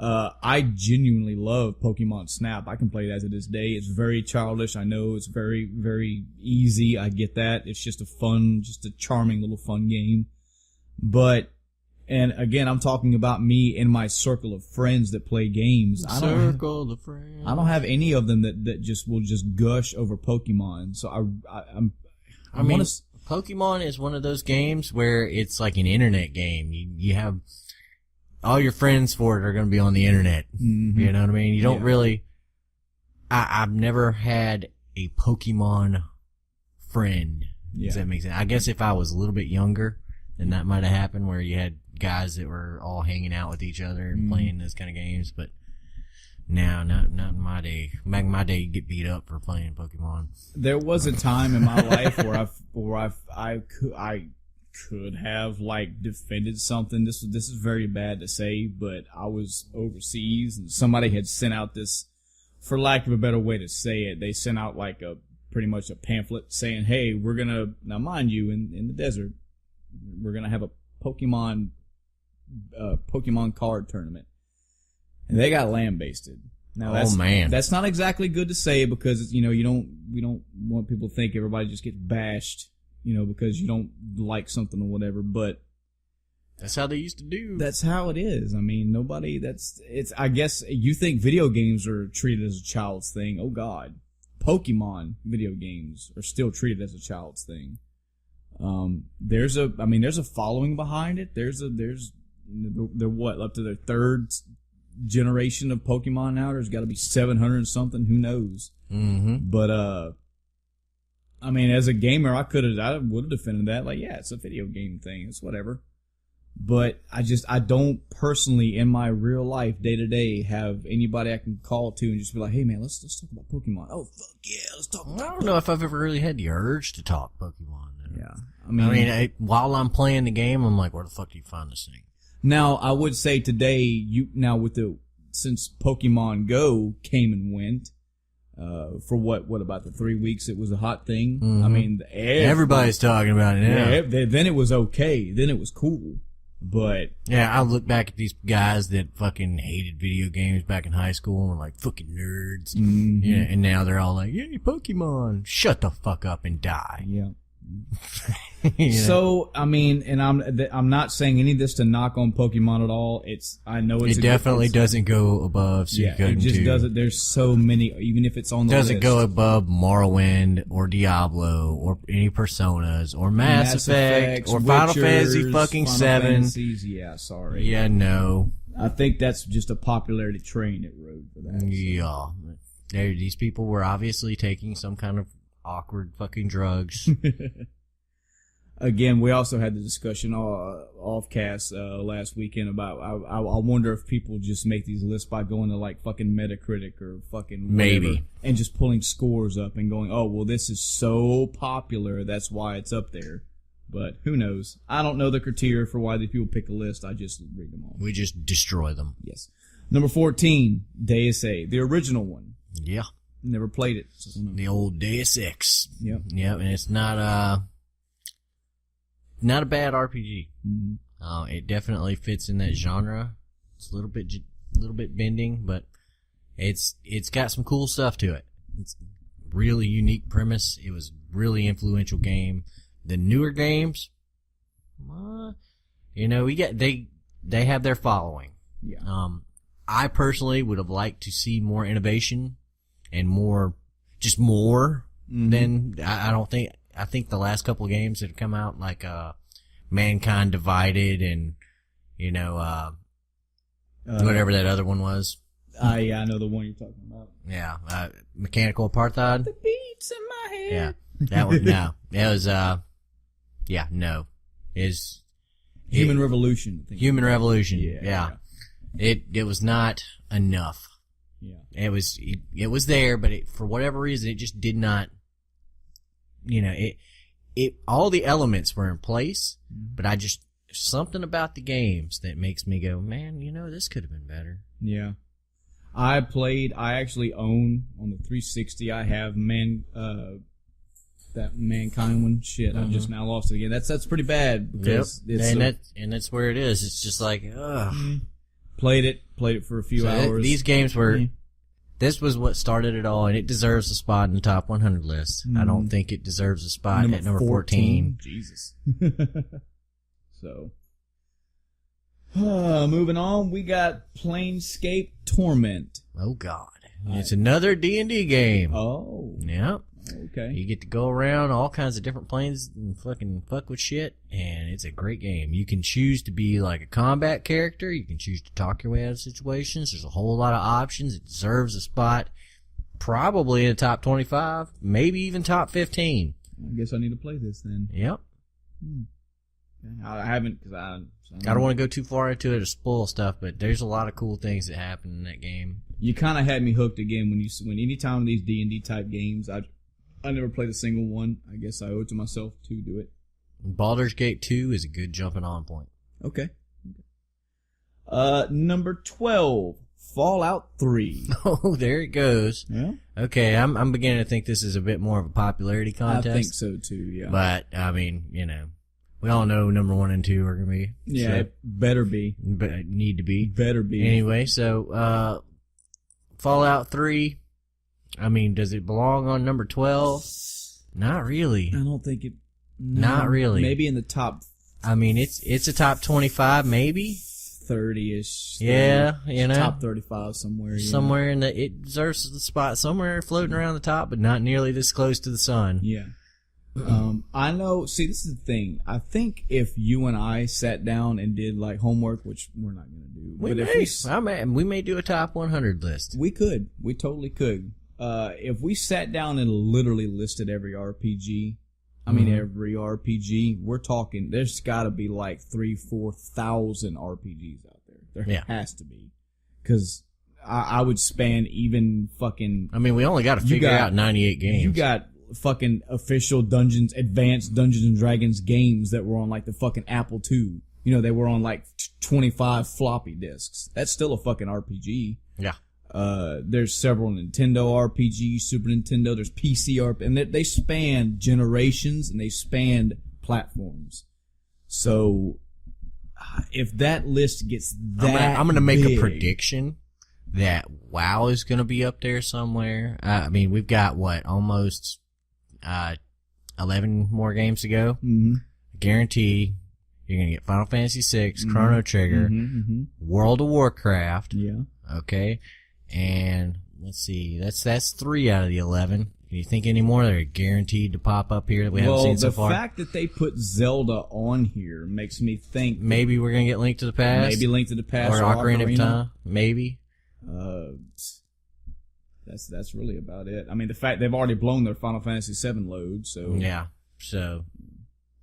I genuinely love Pokemon Snap. I can play that to this day. It's very childish. I know it's very, very easy. I get that. It's just a charming little fun game. And again, I'm talking about me and my circle of friends that play games. I don't have any of them that just will just gush over Pokemon. So I mean, Pokemon is one of those games where it's like an internet game. You have all your friends for it are going to be on the internet. Mm-hmm. You know what I mean? You don't really. I've never had a Pokemon friend. Does that make sense? I guess if I was a little bit younger, then that might have happened where you had guys that were all hanging out with each other and playing those kind of games. But no, not in my day. Back in my day, you get beat up for playing Pokemon. There was a time in my life where I could have defended something. This is very bad to say, but I was overseas and somebody had sent out this, for lack of a better way to say it, they sent out pretty much a pamphlet saying, hey, we're gonna, now mind you, in the desert, we're gonna have a Pokemon card tournament, and they got lambasted. Now that's not exactly good to say because we don't want people to think everybody just gets bashed. Because you don't like something or whatever, but that's how they used to do. That's how it is. I mean, I guess you think video games are treated as a child's thing. Oh God. Pokemon video games are still treated as a child's thing. There's a following behind it. They're up to their third generation of Pokemon now. There's got to be 700 and something. Who knows? Mm-hmm. But, as a gamer, I would have defended that. It's a video game thing. It's whatever. But I don't personally, in my real life, day to day, have anybody I can call to and just be like, hey man, let's talk about Pokemon. Oh fuck yeah, let's talk about I don't know if I've ever really had the urge to talk Pokemon. Yeah. While I'm playing the game, I'm like, where the fuck do you find this thing? Now, I would say today, since Pokemon Go came and went, for what about the 3 weeks it was a hot thing? Mm-hmm. Everybody's talking about it now. Yeah, then it was okay. Then it was cool. But yeah, I look back at these guys that fucking hated video games back in high school and were like fucking nerds. Mm-hmm. Yeah, and now they're all like, "Yay, Pokemon! Shut the fuck up and die." Yeah. So and I'm not saying any of this to knock on Pokemon at all. It definitely doesn't go above. It just doesn't. There's so many. Even if it's on the doesn't list. go above Morrowind or Diablo or any Personas or Mass Effect or Final Fantasy fucking 7. Yeah, sorry. Yeah, no. I think that's just a popularity train it rode for that. Yeah, these people were obviously taking some kind of awkward fucking drugs. Again, we also had the discussion off cast last weekend about I wonder if people just make these lists by going to fucking Metacritic or fucking whatever, maybe, and just pulling scores up and going, oh well, this is so popular, that's why it's up there. But who knows? I don't know the criteria for why these people pick a list. I just read them all. We just destroy them. Yes. Number 14, Deus Ex, the original one. Yeah. Never played it. So the old Deus Ex. Yep. Yep, and it's not a bad RPG. Mm-hmm. It definitely fits in that genre. It's a little bit bending, but it's got some cool stuff to it. It's a really unique premise. It was a really influential game. The newer games, they have their following. Yeah. I personally would have liked to see more innovation and more than I think the last couple of games that have come out, like Mankind Divided and whatever that other one was. Yeah, I know the one you're talking about. Yeah, Mechanical Apartheid. The beats in my head. Yeah, that one. No, it was no, Human Revolution. Human Revolution. Yeah. It was not enough. Yeah. It was there, but for whatever reason, it just did not, all the elements were in place, but something about the games that makes me go, man, this could have been better. Yeah. I actually own on the 360, I have that Mankind one. Shit, I just now lost it again. That's pretty bad because and that's where it is. It's just like, ugh. Played it for a few hours. These games were, this was what started it all, and it deserves a spot in the top 100 list. I don't think it deserves a spot at number 14. Jesus. So, moving on, we got Planescape Torment. Oh God, it's another D&D game. Oh, yep. Okay. You get to go around all kinds of different planes and fucking fuck with shit, and it's a great game. You can choose to be like a combat character. You can choose to talk your way out of situations. There's a whole lot of options. It deserves a spot probably in the top 25, maybe even top 15. I guess I need to play this then. Yep. I haven't, because I don't want to go too far into it or spoil stuff, but there's a lot of cool things that happen in that game. You kind of had me hooked again when any time of these D&D type games, I never played a single one. I guess I owe it to myself to do it. Baldur's Gate 2 is a good jumping on point. Okay. Number 12, Fallout 3. Oh, there it goes. Yeah. Okay, I'm beginning to think this is a bit more of a popularity contest. I think so too, yeah. But, I mean, we all know number 1 and 2 are going to be. Yeah, so, it better be. Need to be. Better be. Anyway, so, Fallout 3, I mean, does it belong on number 12? Not really. I don't think it... No, not really. Maybe in the top... I mean, it's a top 25, maybe? 30-ish. Yeah, Top 35 somewhere. Somewhere in it deserves the spot somewhere floating around the top, but not nearly this close to the sun. Yeah. I know, see, this is the thing. I think if you and I sat down and did like homework, which we're not going to do. We may do a top 100 list. We could. We totally could. If we sat down and literally listed every RPG, every RPG, we're talking, there's got to be like 3,000-4,000 RPGs out there. There has to be. Because I would span even fucking... I mean, we only got to figure out 98 games. You got fucking official advanced Dungeons and Dragons games that were on like the fucking Apple II. They were on like 25 floppy disks. That's still a fucking RPG. Yeah. There's several Nintendo RPGs, Super Nintendo, there's PC RPG, and they span generations and they span platforms. So, if that list gets that I'm gonna make big, a prediction that WoW is gonna be up there somewhere. I mean, we've got almost 11 more games to go. Mm-hmm. Guarantee you're gonna get Final Fantasy VI, Chrono Trigger, World of Warcraft. Yeah. Okay. And let's see, that's 3 out of the 11. Do you think any more that are guaranteed to pop up here that we haven't seen so far? The fact that they put Zelda on here makes me think maybe we're gonna get Link to the Past. Maybe Link to the Past or Ocarina of Time. Maybe. That's really about it. I mean, the fact they've already blown their Final Fantasy VII load, so yeah. So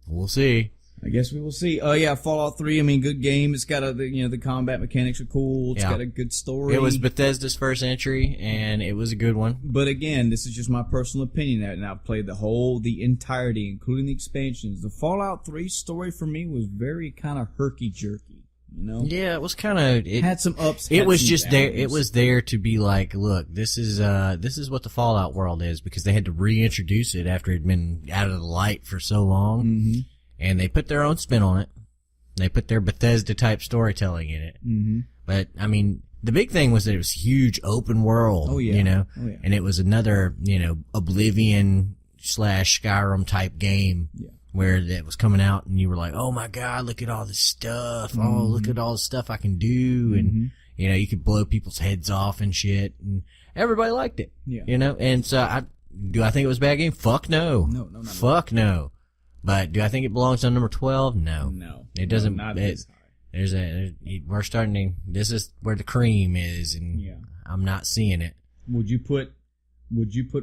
we'll see. I guess we will see. Oh yeah, Fallout 3. I mean, good game. It's got the combat mechanics are cool. It's got a good story. It was Bethesda's first entry, and it was a good one. But again, this is just my personal opinion, and I've played the entirety, including the expansions. The Fallout 3 story for me was very kind of herky jerky. Yeah, it was kind of. It had some ups. It was just there. It was there to be like, look, this is what the Fallout world is, because they had to reintroduce it after it had been out of the light for so long. Mm-hmm. And they put their own spin on it. They put their Bethesda-type storytelling in it. Mm-hmm. But, I mean, the big thing was that it was huge open world. Oh, yeah. Oh, yeah. And it was another, Oblivion/Skyrim type game. Yeah. Where that was coming out and you were like, oh my God, look at all this stuff. Mm-hmm. Oh, look at all the stuff I can do. And, you could blow people's heads off and shit. And everybody liked it. Yeah. And so do I think it was a bad game? Fuck no. No. Fuck no. But do I think it belongs on number 12? No. No. It doesn't. Not this high. We're starting to, this is where the cream is, and I'm not seeing it. Would you put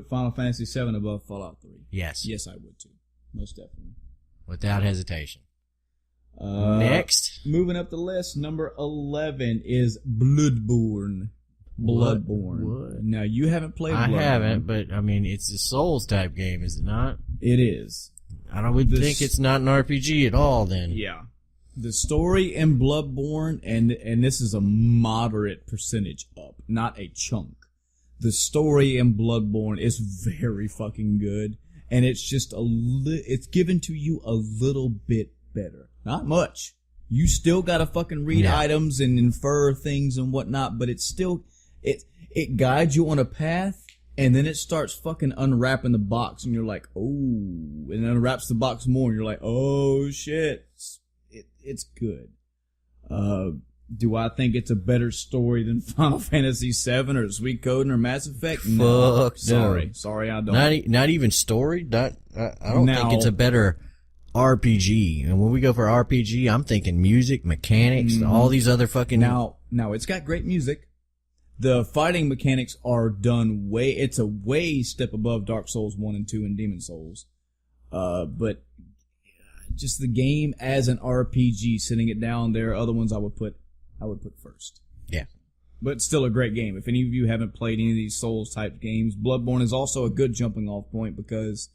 Final Fantasy VII above Fallout 3? Yes. Yes, I would too. Most definitely. Without hesitation. Next. Moving up the list, number 11 is Bloodborne. Bloodborne. What? Now, you haven't played Bloodborne. I haven't, but I mean, it's a Souls type game, is it not? It is. I would think it's not an RPG at all then. Yeah. The story in Bloodborne, and this is a moderate percentage up, not a chunk. The story in Bloodborne is very fucking good, and it's just it's given to you a little bit better. Not much. You still gotta fucking read items and infer things and whatnot, but it's still, it guides you on a path, and then it starts fucking unwrapping the box, and you're like, oh, and it unwraps the box more, and you're like, oh shit. It's good. Do I think it's a better story than Final Fantasy VII or Suikoden or Mass Effect? No. Fuck Sorry, I don't. Not even story? I don't think it's a better RPG. And when we go for RPG, I'm thinking music, mechanics, all these other fucking... Now, it's got great music. The fighting mechanics are done it's a way step above Dark Souls 1 and 2 and Demon Souls. But just the game as an RPG, sitting it down, there are other ones I would put first. Yeah. But it's still a great game. If any of you haven't played any of these Souls type games, Bloodborne is also a good jumping off point because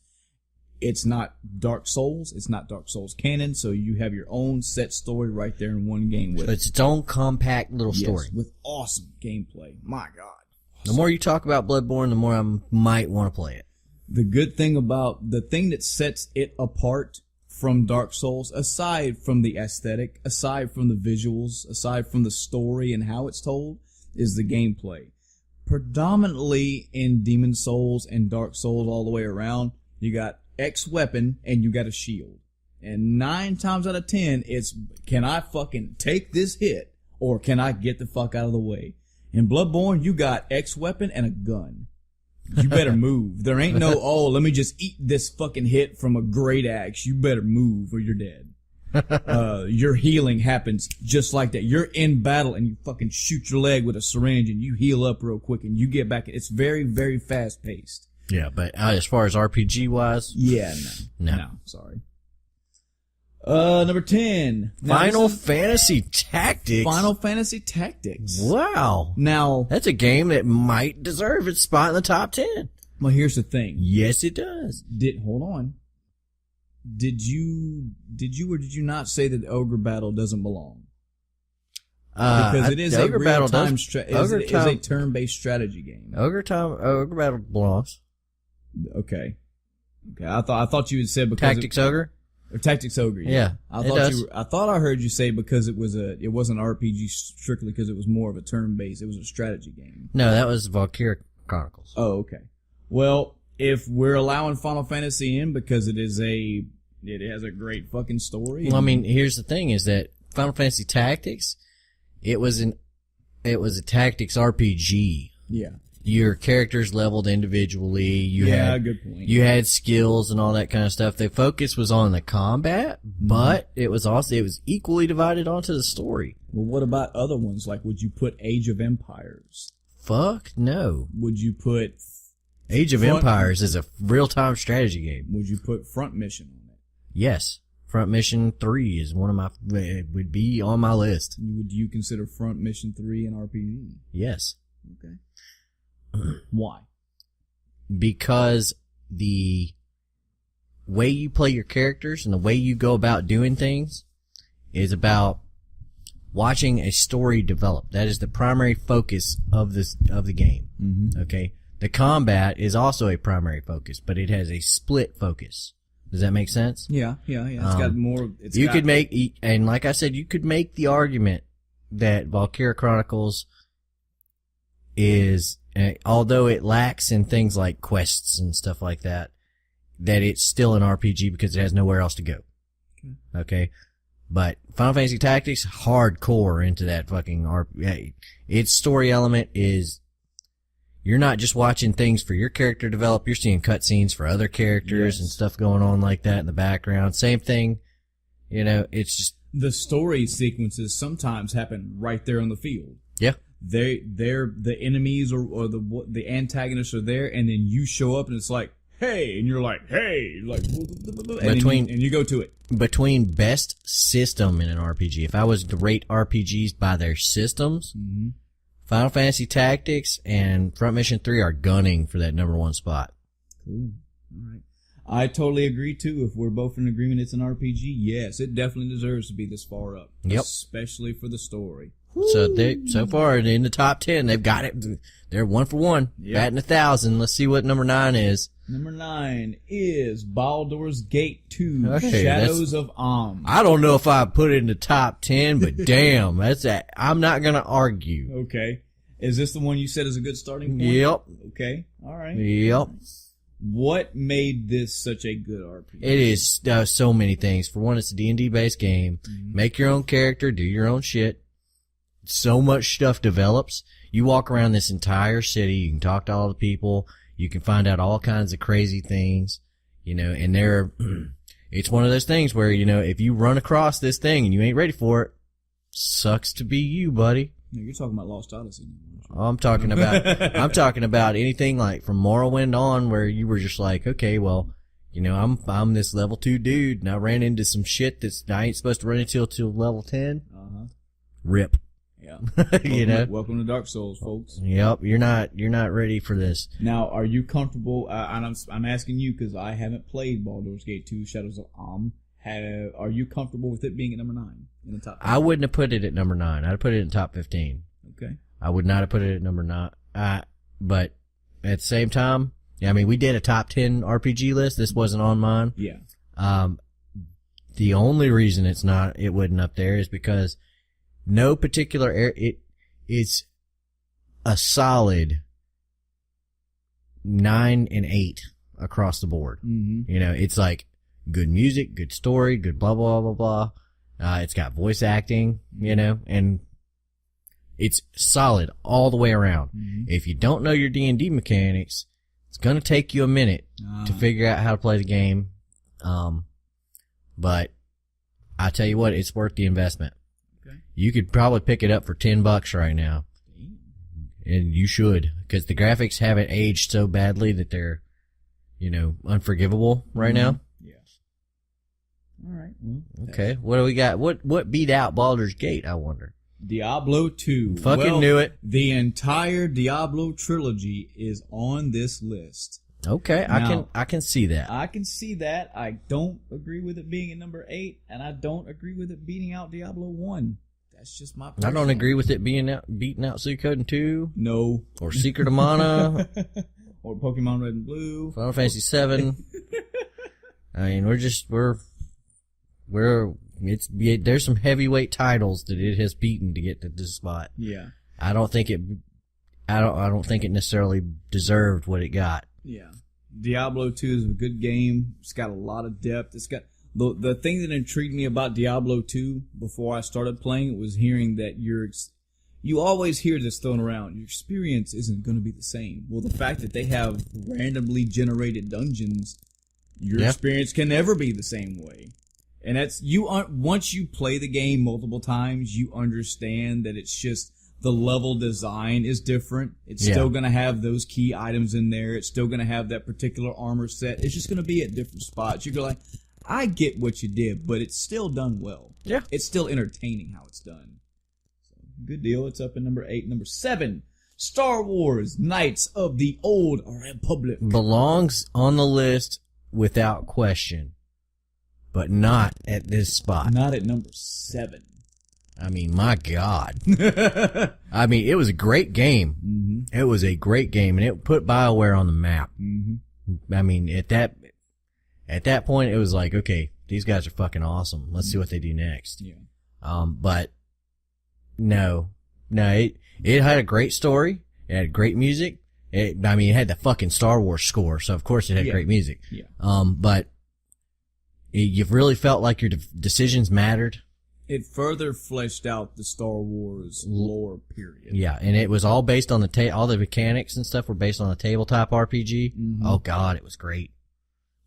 it's not Dark Souls, it's not Dark Souls canon, so you have your own set story right there in one game with So it's its own compact little story. with awesome gameplay. My God. The more you talk about Bloodborne, the more I might want to play it. The good thing about the thing that sets it apart from Dark Souls, aside from the aesthetic, aside from the visuals, aside from the story and how it's told, is the gameplay. Predominantly in Demon Souls and Dark Souls all the way around, you got X weapon and you got a shield. And 9 times out of 10, it's, can I fucking take this hit or can I get the fuck out of the way? In Bloodborne, you got X weapon and a gun. You better move. There ain't no, oh, let me just eat this fucking hit from a great axe. You better move or you're dead. Your healing happens just like that. You're in battle and you fucking shoot your leg with a syringe and you heal up real quick and you get back. It's very, very fast paced. Yeah, but as far as RPG wise, yeah, no, sorry. Number 10. Final Fantasy Tactics. Final Fantasy Tactics. Wow. Now, that's a game that might deserve its spot in the top 10. Well, here's the thing. Yes, it does. Hold on. Did you or did you not say that Ogre Battle doesn't belong? Because it is a real-time is a turn-based strategy game. Ogre Battle belongs. Okay. I thought you had said because Tactics Ogre? Or Tactics Ogre. Yeah. I thought I heard you say because it wasn't RPG strictly because it was more of a turn-based. It was a strategy game. No, that was Valkyria Chronicles. Oh, okay. Well, if we're allowing Final Fantasy in because it has a great fucking story. Well, I mean, here's the thing: is that Final Fantasy Tactics, it was a tactics RPG. Yeah. Your characters leveled individually. You had good point. You had skills and all that kind of stuff. The focus was on the combat, but it was equally divided onto the story. Well, what about other ones? Like, would you put Age of Empires? Fuck no. Would you put Age of Empires is a real-time strategy game. Would you put Front Mission on it? Yes. Front Mission 3 is would be on my list. Would you consider Front Mission 3 an RPG? Yes. Okay. Why? Because the way you play your characters and the way you go about doing things is about watching a story develop. That is the primary focus of the game. Mm-hmm. Okay. The combat is also a primary focus, but it has a split focus. Does that make sense? Yeah. It's got more. And like I said, you could make the argument that Valkyria Chronicles is, although it lacks in things like quests and stuff like that it's still an RPG because it has nowhere else to go. Okay? But Final Fantasy Tactics, hardcore into that fucking RPG. Its story element is, you're not just watching things for your character to develop, you're seeing cutscenes for other characters and stuff going on like that in the background. Same thing, it's just... The story sequences sometimes happen right there on the field. Yeah. They're the enemies or the antagonists are there, and then you show up and it's like, hey, and you're like, hey, like, and you go to it. Between best system in an RPG, if I was to rate RPGs by their systems, Final Fantasy Tactics and Front Mission 3 are gunning for that number 1 spot. Cool. All right. I totally agree, too. If we're both in agreement it's an RPG, yes, it definitely deserves to be this far up. Yep. Especially for the story. So far in the top 10, they've got it. They're 1 for 1, batting 1,000. Let's see what number 9 is. Number 9 is Baldur's Gate 2, Okay, Shadows of Am. I don't know if I put it in the top 10, but damn, I'm not gonna argue. Okay. Is this the one you said is a good starting point? Yep. Okay. All right. Yep. What made this such a good RPG? It is so many things. For one, it's a D&D based game. Make your own character, do your own shit. So much stuff develops. You walk around this entire city, you can talk to all the people, you can find out all kinds of crazy things, and it's one of those things where, if you run across this thing and you ain't ready for it, sucks to be you, buddy. No, you're talking about Lost Odyssey. I'm talking about anything like from Morrowind on where you were just like, okay, well, I'm this level 2 dude and I ran into some shit I ain't supposed to run into till level 10. Rip. Yeah. Welcome to Dark Souls, folks. Yep. You're not ready for this. Now, are you comfortable, and I'm asking you because I haven't played Baldur's Gate 2, Shadows of Am. Are you comfortable with it being at number 9 in the top 10? I wouldn't have put it at number 9. I'd have put it in top 15. Okay. I would not have put it at number 9. But at the same time, we did a top 10 RPG list. This wasn't on mine. Yeah. The only reason it wasn't up there is because no particular it's a solid 9 and 8 across the board. Mm-hmm. It's like good music, good story, good blah, blah, blah, blah. It's got voice acting, and it's solid all the way around. Mm-hmm. If you don't know your D&D mechanics, it's gonna take you a minute to figure out how to play the game. But I tell you what, it's worth the investment. Okay. You could probably pick it up for $10 right now. And you should, because the graphics haven't aged so badly that they're, unforgivable right now. Yeah. All right. Well, okay. What do we got? What beat out Baldur's Gate, I wonder? Diablo 2. Fucking knew it. The entire Diablo trilogy is on this list. Okay, Now, I can see that. I can see that. I don't agree with it being at number 8, and I don't agree with it beating out Diablo 1. That's just my personal. I don't agree with it beating out Suikoden 2. No. Or Secret of Mana. Or Pokemon Red and Blue. Final Fantasy 7. There's some heavyweight titles that it has beaten to get to this spot. Yeah. I don't think it necessarily deserved what it got. Yeah. Diablo 2 is a good game. It's got a lot of depth. It's got the thing that intrigued me about Diablo 2 before I started playing it was hearing that you always hear this thrown around. Your experience isn't going to be the same. Well, the fact that they have randomly generated dungeons, your experience can never be the same way. And that's once you play the game multiple times, you understand that it's just the level design is different. It's still going to have those key items in there. It's still going to have that particular armor set. It's just going to be at different spots. You go like, I get what you did, but it's still done well. Yeah. It's still entertaining how it's done. So, good deal. It's up in number 8. Number 7, Star Wars Knights of the Old Republic. Belongs on the list without question, but not at this spot. Not at number 7. My God. It was a great game. Mm-hmm. It was a great game, and it put BioWare on the map. Mm-hmm. At that point, it was like, okay, these guys are fucking awesome. Let's see what they do next. Yeah. But no, it had a great story. It had great music. It had the fucking Star Wars score, so of course it had great music. Yeah. But you really felt like your decisions mattered. It further fleshed out the Star Wars lore, period. Yeah, and it was all based on all the mechanics and stuff were based on the tabletop RPG. Mm-hmm. Oh God, it was great.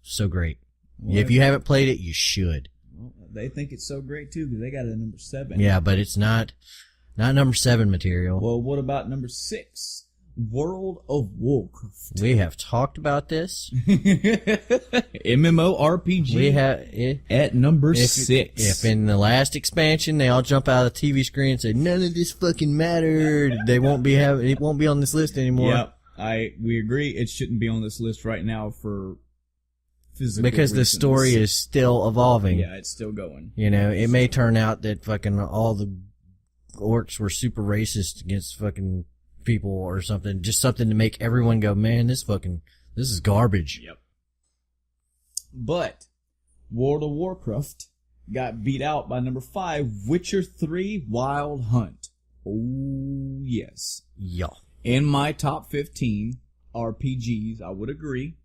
So great. Well, if you haven't played it, you should. Well, they think it's so great too because they got it at number 7. Yeah, but it's not number 7 material. Well, what about number 6? World of Warcraft. We have talked about this. MMORPG. We have at number if 6. If in the last expansion they all jump out of the TV screen and say none of this fucking mattered, it won't be on this list anymore. Yep, we agree. It shouldn't be on this list right now for physical because reasons. the story is still evolving. Yeah, it's still going. You know, it may turn out that fucking all the orcs were super racist against fucking people or something. Just something to make everyone go, man, this is garbage. Yep. But World of Warcraft got beat out by number 5, Witcher 3 Wild Hunt. Oh, yes. Yeah. In my top 15 RPGs, I would agree.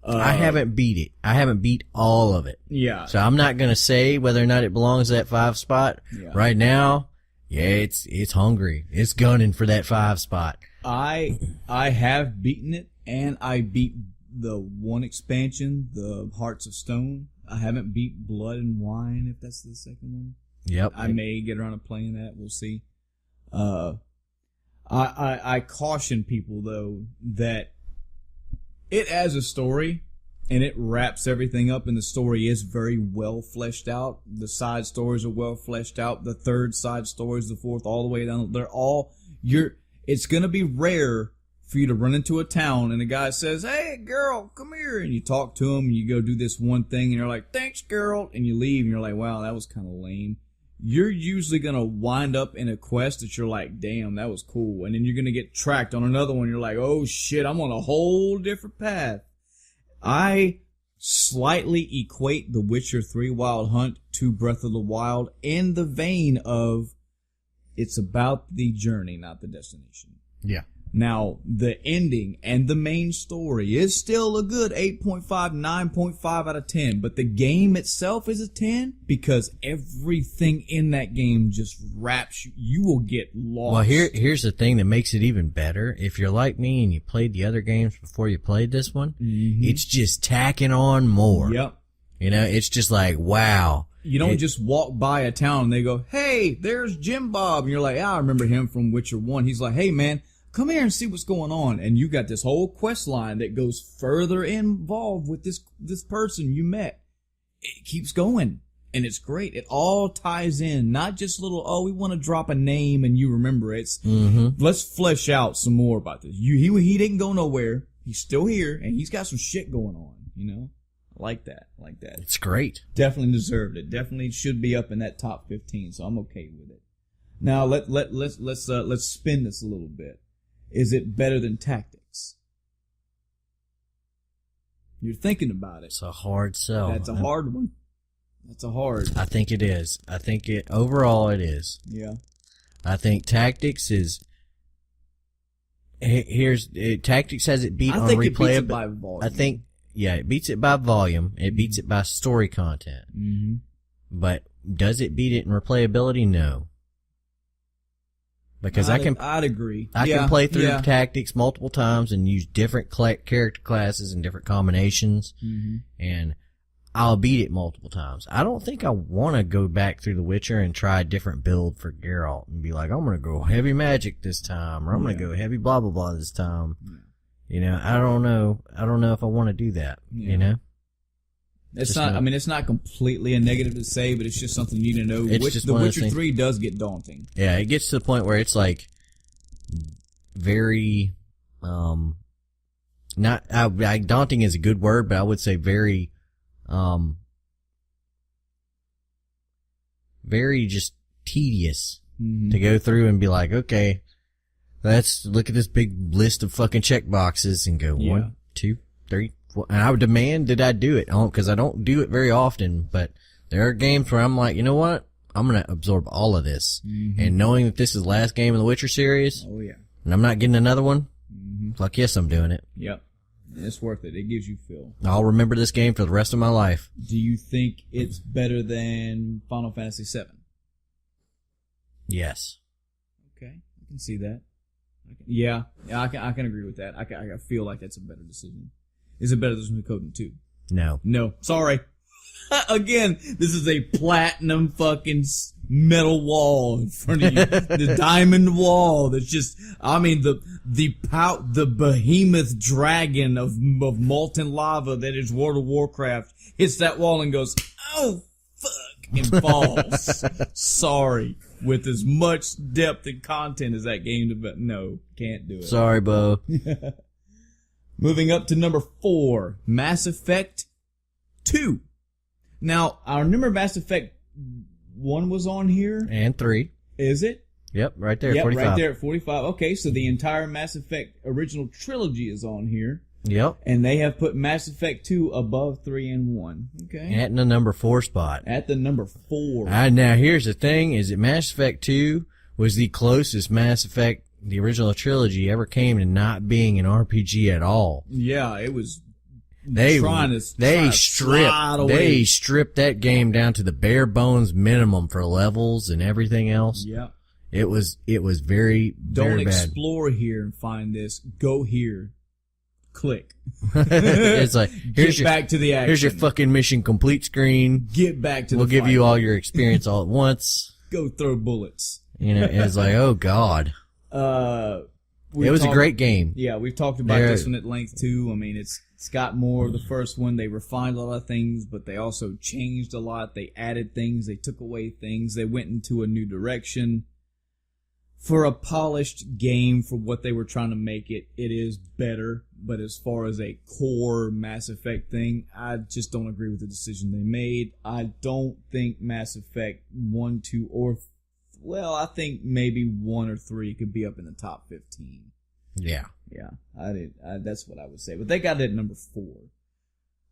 I haven't beat it. I haven't beat all of it. Yeah. So I'm not going to say whether or not it belongs to that 5 spot. Yeah. Right now, yeah, it's hungry. It's gunning for that 5 spot. I have beaten it, and I beat the one expansion, the Hearts of Stone. I haven't beat Blood and Wine, if that's the second one. Yep. I may get around to playing that. We'll see. I caution people, though, that it has a story, and it wraps everything up, and the story is very well fleshed out. The side stories are well fleshed out. The third side stories, the fourth, all the way down. They're all, it's gonna be rare for you to run into a town and a guy says, "Hey, girl, come here," and you talk to him, and you go do this one thing, and you're like, "Thanks, girl," and you leave, and you're like, "Wow, that was kind of lame." You're usually gonna wind up in a quest that you're like, "Damn, that was cool," and then you're gonna get tracked on another one. You're like, "Oh shit, I'm on a whole different path." I slightly equate The Witcher 3 Wild Hunt to Breath of the Wild in the vein of it's about the journey, not the destination. Yeah. Now, the ending and the main story is still a good 8.5, 9.5 out of 10, but the game itself is a 10 because everything in that game just wraps you. You will get lost. Well, here's the thing that makes it even better. If you're like me and you played the other games before you played this one, it's just tacking on more. Yep. You know, it's just like, wow. You don't just walk by a town and they go, "Hey, there's Jim Bob." And you're like, "I remember him from Witcher 1. He's like, "Hey, man, come here and see what's going on." And you got this whole quest line that goes further involved with this person you met. It keeps going, and it's great. It all ties in, not just little, "Oh, we want to drop a name and you remember it." Let's flesh out some more about this. He didn't go nowhere. He's still here, and he's got some shit going on, you know? I like that. It's great. Definitely deserved it. Definitely should be up in that top 15, so I'm okay with it. Now, let's spin this a little bit. Is it better than Tactics? You're thinking about it. It's a hard sell. That's a hard one. I think it is. Overall it is. Yeah. I think Tactics is, Tactics has it beat on I think replay. it beats it by volume. I think, yeah, it beats it by volume. It beats it by story content. Mm-hmm. But does it beat it in replayability? No. Because I'd agree. I can play through Tactics multiple times and use different character classes and different combinations, and I'll beat it multiple times. I don't think I want to go back through The Witcher and try a different build for Geralt and be like, I'm going to go heavy magic this time, or I'm going to go heavy blah blah blah this time. Yeah. You know, I don't know if I want to do that. Yeah. You know, it's not. I mean, it's not completely a negative to say, but it's just something you need to know. The Witcher 3 does get daunting. Yeah, it gets to the point where it's like very, daunting is a good word, but I would say very, very just tedious to go through and be like, okay, let's look at this big list of fucking check boxes and go 1, 2, 3, 4. And I would demand that I do it, because I don't do it very often, but there are games where I'm like, you know what? I'm going to absorb all of this. And knowing that this is the last game in the Witcher series, and I'm not getting another one, fuck yes, I'm doing it. Yep. It's worth it. It gives you feel. I'll remember this game for the rest of my life. Do you think it's better than Final Fantasy VII? Yes. Okay. I can see that. Yeah, I can agree with that. I feel like that's a better decision. Is it better than Suikoden 2? No. No. Sorry. Again, this is a platinum fucking metal wall in front of you, the diamond wall that's just, I mean, the behemoth dragon of molten lava that is World of Warcraft hits that wall and goes, oh, fuck, and falls. Sorry. With as much depth and content as that game, but no, can't do it. Sorry, Bo. Moving up to number 4, Mass Effect 2. Now, I remember Mass Effect 1 was on here. And 3. Is it? Yep, right there at Yep, 45. right there at 45. Okay, so the entire Mass Effect original trilogy is on here. Yep. And they have put Mass Effect 2 above 3 and 1. Okay. At the number 4 spot. At the number 4. Now, here's the thing, is that Mass Effect 2 was the closest Mass Effect, the original trilogy, ever came to not being an RPG at all. Yeah, it was They stripped stripped that game down to the bare bones minimum for levels and everything else. Yeah. It was very, Don't very bad. explore here and find this. Go here. Click. It's like, Get back to the action. here's your fucking mission complete screen. Get back to the We'll give you fight. all your experience all at once. Go throw bullets. You know, it's like, oh God. It was a great game. Yeah, we've talked about this one at length too. I mean, it's got more of the first one. They refined a lot of things, but they also changed a lot. They added things. They took away things. They went into a new direction. For a polished game, for what they were trying to make it, it is better. But as far as a core Mass Effect thing, I just don't agree with the decision they made. I don't think Mass Effect 1, 2, or... Well, I think maybe 1 or 3 could be up in the top 15. Yeah. Yeah, that's what I would say. But they got it at number 4.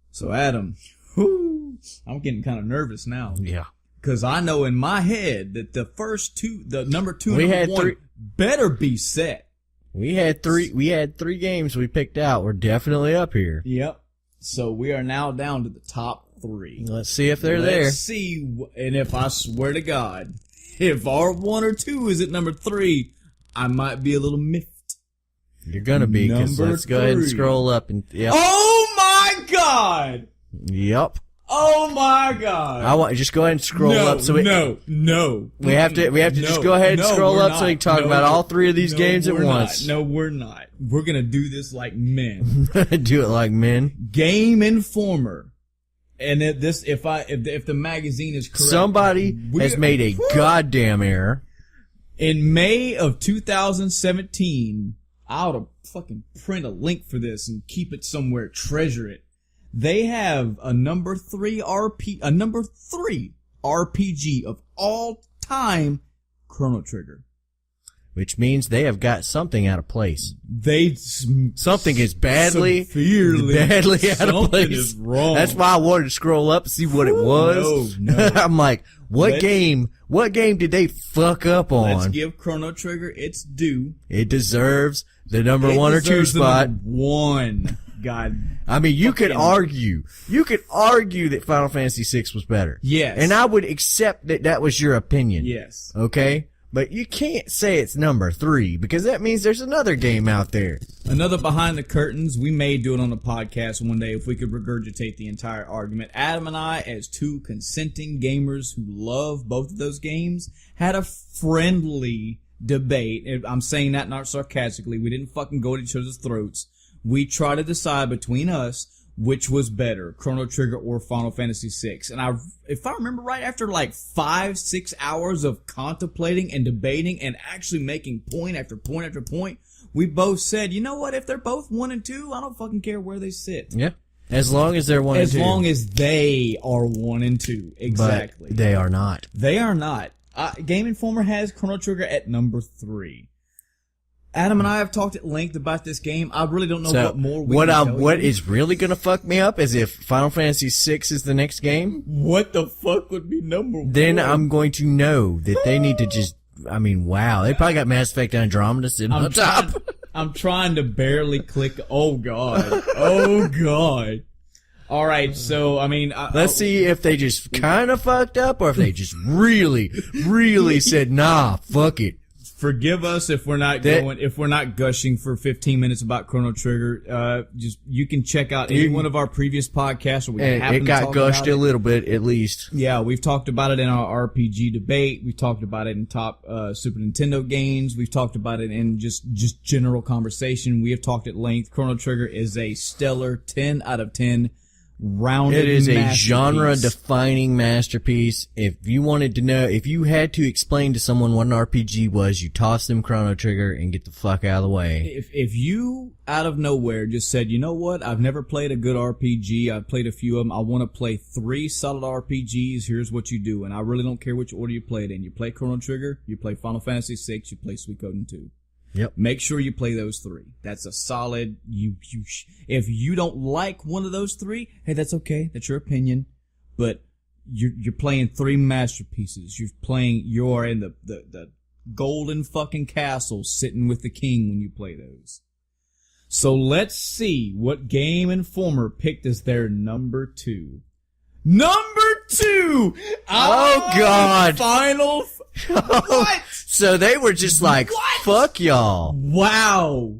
So, Adam, whoo, I'm getting kind of nervous now. Yeah. Because I know in my head that the first two, the number 2 and We number had 1 three- better be set. We had three games we picked out. We're definitely up here. Yep. So we are now down to the top 3. Let's see if they're there. Let's see, and if I swear to God, if our 1 or 2 is at number 3, I might be a little miffed. You're gonna be, because Number let's go ahead and 3. scroll up and, yep. Oh my God! Yep. Oh my God! I want, just go ahead and scroll up so we have to just go ahead and scroll up so we can talk about all 3 of these games at once. No, we're not. We're gonna do this like men. Do it like men. Game Informer. And if the magazine is correct, Somebody has made a goddamn error. In May of 2017, I ought to fucking print a link for this and keep it somewhere, treasure it. They have a number 3 RPG of all time, Chrono Trigger. Which means they have got something out of place. Something is badly out of place. Is wrong. That's why I wanted to scroll up and see what it was. No. I'm like, what game did they fuck up on? Let's give Chrono Trigger its due. It deserves the number 1 or 2 spot. 1. God. I mean, you could argue that Final Fantasy VI was better. Yes. And I would accept that was your opinion. Yes. Okay? But you can't say it's number 3, because that means there's another game out there. Another behind the curtains. We may do it on a podcast one day if we could regurgitate the entire argument. Adam and I, as 2 consenting gamers who love both of those games, had a friendly debate. I'm saying that not sarcastically. We didn't fucking go at each other's throats. We tried to decide between us which was better, Chrono Trigger or Final Fantasy VI. And if I remember right, after like 5-6 hours of contemplating and debating and actually making point after point after point, we both said, you know what, if they're both 1 and 2, I don't fucking care where they sit. Yeah. As long as they're 1 and 2. As long as they are 1 and 2. Exactly. But they are not. They are not. Game Informer has Chrono Trigger at number 3. Adam and I have talked at length about this game. I really don't know what more we can tell you. What is really gonna fuck me up is if Final Fantasy VI is the next game. What the fuck would be number 1? Then I'm going to know that they need to just, I mean, wow. They probably got Mass Effect Andromeda sitting on top. I'm trying to barely click. Oh, God. Oh, God. All right, so, I mean... Let's see if they just kind of fucked up or if they just really, really said, nah, fuck it. Forgive us if we're not gushing for 15 minutes about Chrono Trigger. Just you can check out any one of our previous podcasts. Where we it got gushed a little bit, at least. Yeah, we've talked about it in our RPG debate. We've talked about it in top Super Nintendo games. We've talked about it in just general conversation. We have talked at length. Chrono Trigger is a stellar 10 out of 10. Rounded It is a masterpiece. genre-defining masterpiece. If you wanted to know, if you had to explain to someone what an RPG was, you toss them Chrono Trigger and get the fuck out of the way. If you, out of nowhere, just said, you know what, I've never played a good RPG, I've played a few of them, I want to play 3 solid RPGs, here's what you do, and I really don't care which order you play it in. You play Chrono Trigger, you play Final Fantasy VI, you play Suikoden 2. Yep. Make sure you play those 3. That's a solid, if you don't like one of those 3, hey, that's okay, that's your opinion, but you're playing 3 masterpieces. You are in the golden fucking castle sitting with the king when you play those. So let's see what Game Informer picked as their number 2. Number 2! Oh, God. Final... What? So they were just like, What? fuck y'all. Wow.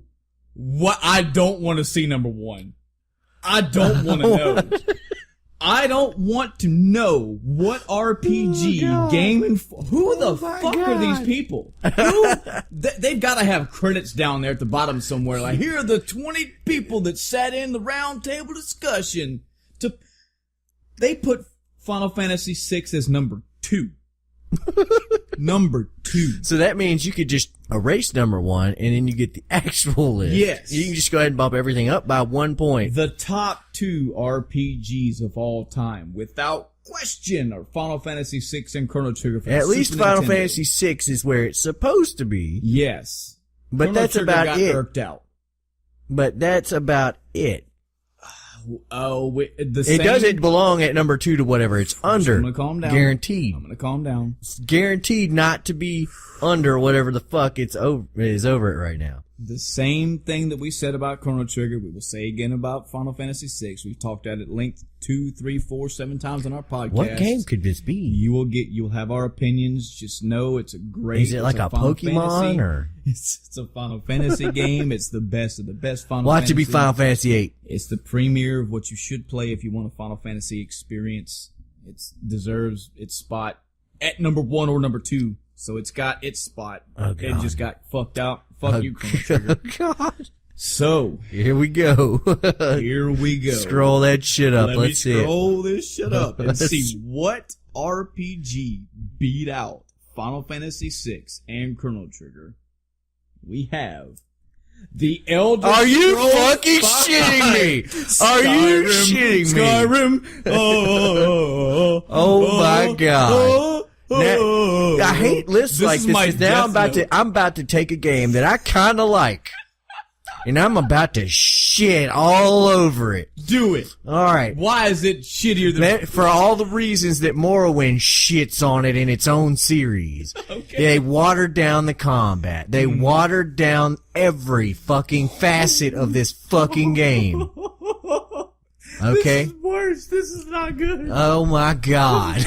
What? I don't want to see number 1. I don't want to know. I don't want to know what RPG game who the fuck are these people? They've got to have credits down there at the bottom somewhere. Like, here are the 20 people that sat in the round table discussion. They put Final Fantasy VI as number 2. Number 2. So that means you could just erase number 1 and then you get the actual list. Yes. You can just go ahead and bump everything up by 1 point. The top 2 RPGs of all time, without question, are Final Fantasy VI and Chrono Trigger. For At least Super Final Nintendo. Fantasy VI is where it's supposed to be. Yes. But Chrono that's Trigger about got it. irked out. But that's about it. Oh, It doesn't belong at number 2 to whatever it's under. I'm gonna calm down. Guaranteed. I'm gonna calm down. It's guaranteed not to be under whatever the fuck is over it right now. The same thing that we said about Chrono Trigger, we will say again about Final Fantasy VI. We've talked at it length 2, 3, 4, 7 times on our podcast. What game could this be? You'll have our opinions. Just know it's a great. Is it like a Final Pokemon Fantasy. or? It's a Final Fantasy game. It's the best of the best Final Watch Fantasy. it be Final Fantasy 8. It's the premiere of what you should play if you want a Final Fantasy experience. It deserves its spot at number 1 or number 2. So it's got its spot. Oh, It God. just got fucked out. Fuck you, Chrono Trigger. God. So, Here we go. here we go. Scroll that shit up. Let Let's me see it. scroll this shit up and Let's see what RPG beat out Final Fantasy VI and Chrono Trigger. We have The Elder Are you Scrolls fucking 5. shitting me? Are you shitting me? Skyrim. Oh my God. Now, I hate lists like is this my because now death I'm about to take a game that I kind of like, and I'm about to shit all over it. do it. All right. Why is it shittier than... For all the reasons that Morrowind shits on it in its own series. Okay. They watered down the combat. They watered down every fucking facet of this fucking game. Okay? This is worse. This is not good. Oh my God.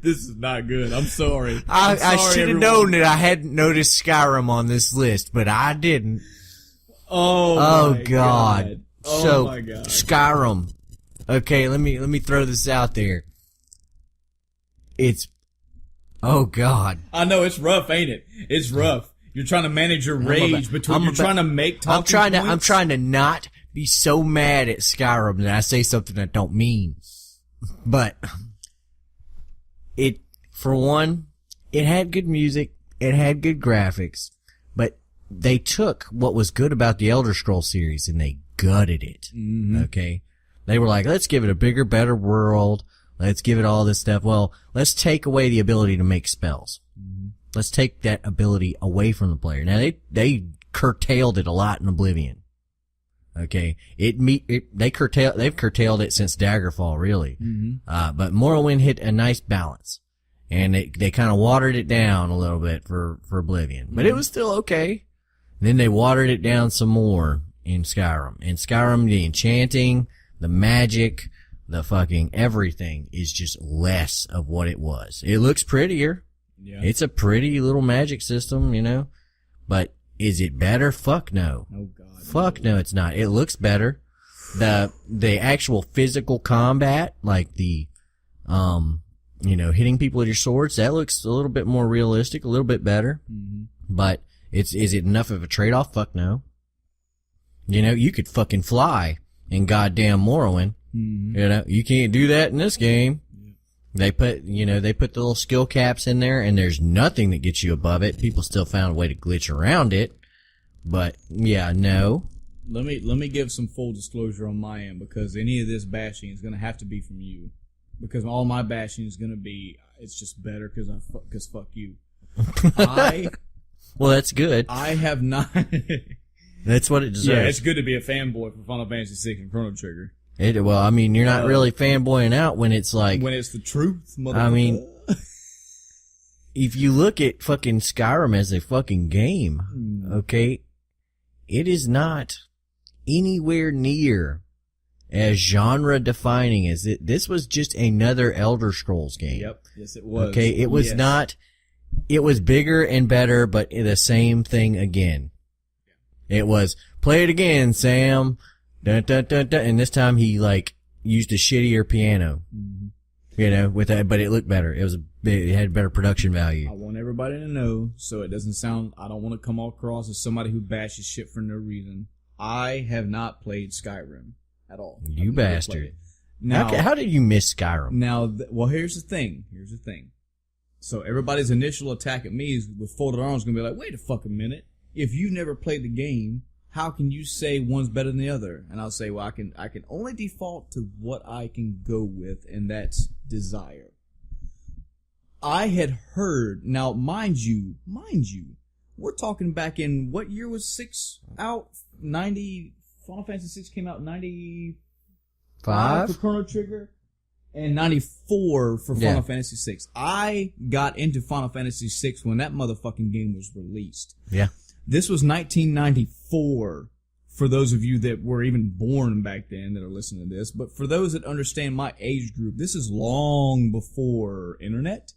This is not good. I'm sorry. I I'm sorry, should have everyone. known that I hadn't noticed Skyrim on this list, but I didn't. Oh my God. Oh So, my God. Skyrim. Okay, let me throw this out there. Oh God. I know it's rough, ain't it? It's rough. You're trying to manage your rage between. You're trying to make talking I'm points. trying to not be so mad at Skyrim that I say something I don't mean. But for one, it had good music, it had good graphics, but they took what was good about the Elder Scrolls series and they gutted it. Mm-hmm. Okay? They were like, let's give it a bigger, better world. Let's give it all this stuff. Well, let's take away the ability to make spells. Mm-hmm. Let's take that ability away from the player. Now they curtailed it a lot in Oblivion. Okay. They've curtailed it since Daggerfall, really. Mm-hmm. But Morrowind hit a nice balance. And they kind of watered it down a little bit for Oblivion. But it was still okay. Then they watered it down some more in Skyrim. In Skyrim, the enchanting, the magic, the fucking everything is just less of what it was. It looks prettier. Yeah. It's a pretty little magic system, you know. But is it better? Fuck no. Oh God. Fuck no, it's not. It looks better. The actual physical combat, like the, you know, hitting people with your swords, that looks a little bit more realistic, a little bit better. Mm-hmm. But is it enough of a trade-off? Fuck no. You know, you could fucking fly in goddamn Morrowind. Mm-hmm. You know, you can't do that in this game. Yeah. They put the little skill caps in there, and there's nothing that gets you above it. People still found a way to glitch around it. But, yeah, no. Let me give some full disclosure on my end, because any of this bashing is going to have to be from you. Because all my bashing is going to be, it's just better because fuck you. Well, that's good. I have not. That's what it deserves. Yeah, it's good to be a fanboy for Final Fantasy VI and Chrono Trigger. Well, I mean, you're not really fanboying out when it's like, when it's the truth, motherfucker. I mean, if you look at fucking Skyrim as a fucking game, okay, it is not anywhere near as genre defining as it. This was just another Elder Scrolls game. Yep. Yes, it was. Okay, it was not. It was bigger and better, but the same thing again. It was play it again, Sam. Dun, dun, dun, dun. And this time he like used a shittier piano. Mm-hmm. You know, with that, but it looked better. It had better production value. I want everybody to know, so it doesn't sound. I don't want to come across as somebody who bashes shit for no reason. I have not played Skyrim at all. You bastard. Now, how did you miss Skyrim? Now, well, here's the thing. So everybody's initial attack at me is with folded arms going to be like, wait a fucking minute. If you never played the game, how can you say one's better than the other? And I'll say, well, I can only default to what I can go with, and that's desire. I had heard, now mind you, we're talking back in, what year was 6 out? 90, Final Fantasy 6 came out in 95 for Chrono Trigger, and 94 for Final Fantasy 6. I got into Final Fantasy 6 when that motherfucking game was released. Yeah. This was 1994, for those of you that were even born back then that are listening to this. But for those that understand my age group, this is long before internet.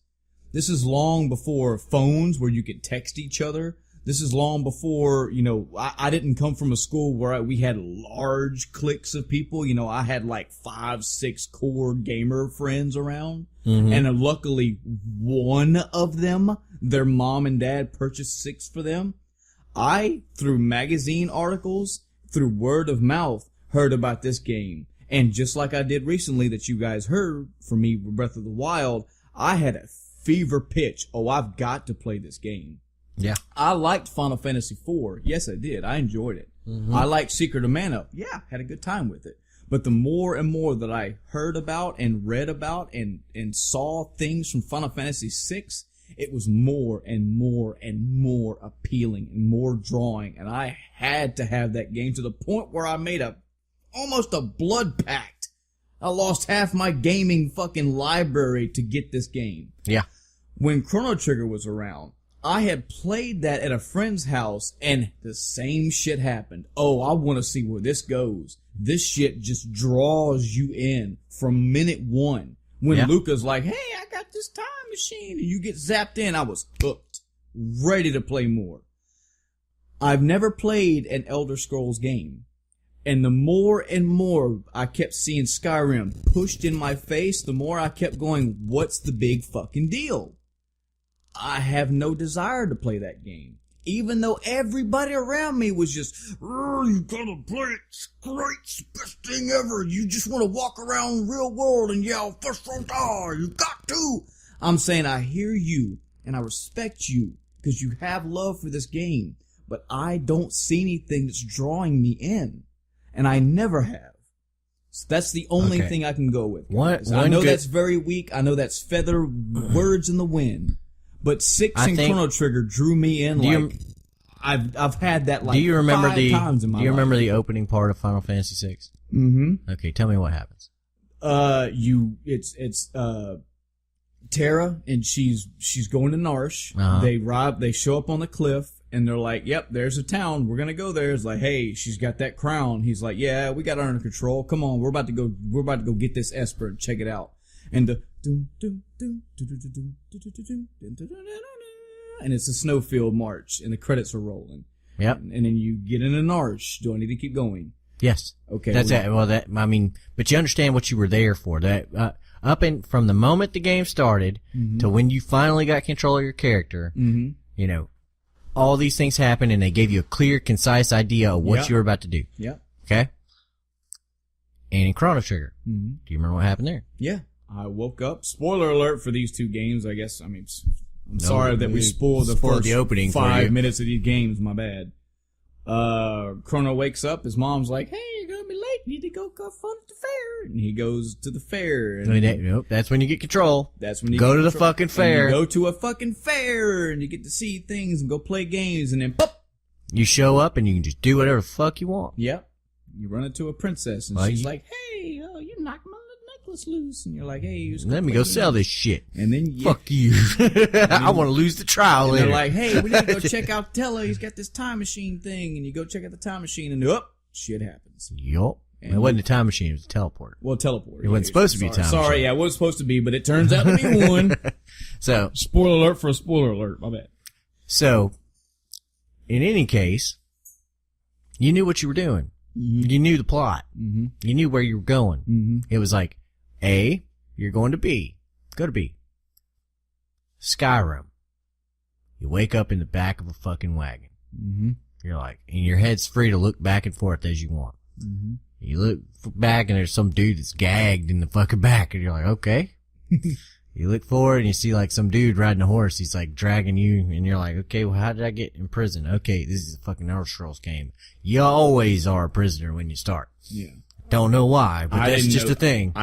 This is long before phones where you could text each other. This is long before, you know, I didn't come from a school where we had large cliques of people. You know, I had like 5, 6 core gamer friends around. Mm-hmm. And luckily one of them, their mom and dad purchased 6 for them. I, through magazine articles, through word of mouth, heard about this game. And just like I did recently that you guys heard from me with Breath of the Wild, I had a fever pitch. Oh, I've got to play this game. Yeah. I liked Final Fantasy IV. Yes, I did. I enjoyed it. Mm-hmm. I liked Secret of Mana. Yeah, had a good time with it. But the more and more that I heard about and read about and saw things from Final Fantasy VI, it was more and more and more appealing and more drawing. And I had to have that game to the point where I made almost a blood pact. I lost half my gaming fucking library to get this game. Yeah. When Chrono Trigger was around, I had played that at a friend's house and the same shit happened. Oh, I want to see where this goes. This shit just draws you in from minute one. When Luca's like, hey, I got this time machine, and you get zapped in, I was hooked, ready to play more. I've never played an Elder Scrolls game. And the more and more I kept seeing Skyrim pushed in my face, the more I kept going, what's the big fucking deal? I have no desire to play that game. Even though everybody around me was just, you gotta play it, it's great, it's the best thing ever. You just want to walk around the real world and yell, first one die, you got to. I'm saying I hear you, and I respect you, because you have love for this game, but I don't see anything that's drawing me in. And I never have. So that's the only thing I can go with. I know that's very weak. I know that's feather words in the wind. But 6 and Chrono Trigger drew me in I've had that like 5 times in my life. Do you remember the opening part of Final Fantasy VI? Mm-hmm. Okay, tell me what happens. It's Terra, and she's going to Narsh. Uh-huh. They show up on the cliff, and they're like, yep, there's a town. We're gonna go there. It's like, hey, she's got that crown. He's like, yeah, we got her under control. Come on, we're about to go get this Esper and check it out. And And it's a snowfield march, and the credits are rolling. Yep. And then you get in an arch. Do I need to keep going? Yes. Okay. That's it. Well, but you understand what you were there for. That, from the moment the game started to when you finally got control of your character, you know, all these things happened and they gave you a clear, concise idea of what you were about to do. Yeah. Okay? And in Chrono Trigger, do you remember what happened there? Yeah. I woke up. Spoiler alert for these two games, I guess. I mean, I'm sorry that we spoiled the first the opening 5 minutes of these games. My bad. Chrono wakes up. His mom's like, "Hey, you're gonna be late. You need to go have fun at the fair." And he goes to the fair. And Nope, that's when you get control. that's when you go get to the control. fucking And fair. you go to a fucking fair, and you get to see things and go play games, and then pop. You show up and you can just do whatever the fuck you want. Yep. You run into a princess, and Well, she's you- like, "Hey, you knocked my necklace loose," and you're like, "Hey, you just Let me play go games." sell this shit. And then you, Fuck you. I want to lose the trial and later. they're like, "Hey, we need to go check out Teller. He's got this time machine thing," and you go check out the time machine, and shit happens. Yup. And It wasn't a time machine, it was a teleport. Well, teleport. It wasn't supposed to be a time Sorry, machine. yeah, it was supposed to be, but it turns out to be one. So, Spoiler alert for a spoiler alert. My bad. so, in any case, you knew what you were doing. You knew the plot. You knew where you were going. It was like, A, you're going to B. Go to B. Skyrim. You wake up in the back of a fucking wagon. You're like, and your head's free to look back and forth as you want. You look back and there's some dude that's gagged in the fucking back, and you're like, okay. You look forward and you see like some dude riding a horse. He's like dragging you, and you're like, okay, well, how did I get in prison? Okay, this is a fucking Elder Scrolls game. You always are a prisoner when you start. Yeah. Don't know why, but I that's didn't just know- a thing.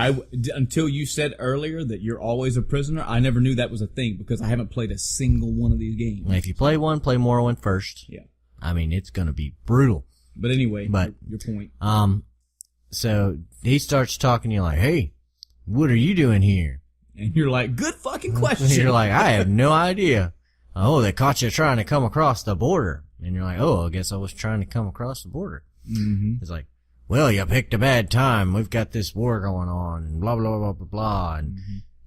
Until you said earlier that you're always a prisoner, I never knew that was a thing because I haven't played a single one of these games. And if you play more one first. Yeah. I mean, it's gonna be brutal. But anyway, But- your point. So he starts talking to you like, hey, what are you doing here? And you're like, good fucking question. And you're like, I have no idea. Oh, they caught you trying to come across the border. And you're like, oh, I guess I was trying to come across the border. It's like, well, you picked a bad time. We've got this war going on and blah, blah, blah, blah, blah. And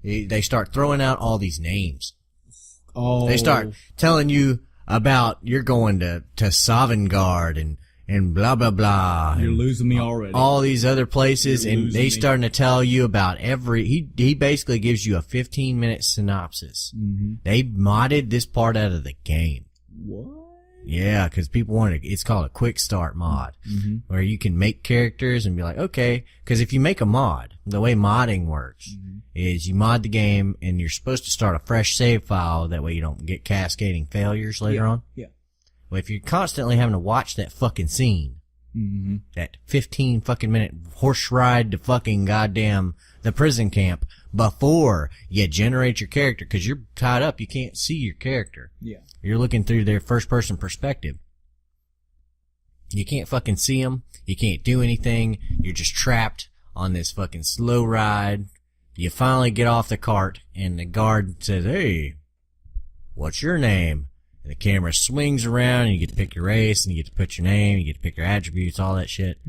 they start throwing out all these names. Oh. They start telling you about you're going to Sovngarde and blah, blah, blah. You're and losing me already. all these other places, You're and losing they me. starting to tell you about he basically gives you a 15-minute synopsis. They modded this part out of the game. What? Yeah, because people wanted it's called a quick start mod, where you can make characters and be like, okay, because if you make a mod, the way modding works is you mod the game and you're supposed to start a fresh save file, that way you don't get cascading failures later on. Yeah. Well, if you're constantly having to watch that fucking scene, that 15 fucking minute horse ride to fucking goddamn the prison camp before you generate your character, because you're tied up, you can't see your character. Yeah. You're looking through their first person perspective. You can't fucking see them. You can't do anything. You're just trapped on this fucking slow ride. You finally get off the cart and the guard says, hey, what's your name? And the camera swings around and you get to pick your race and you get to put your name, you get to pick your attributes, all that shit.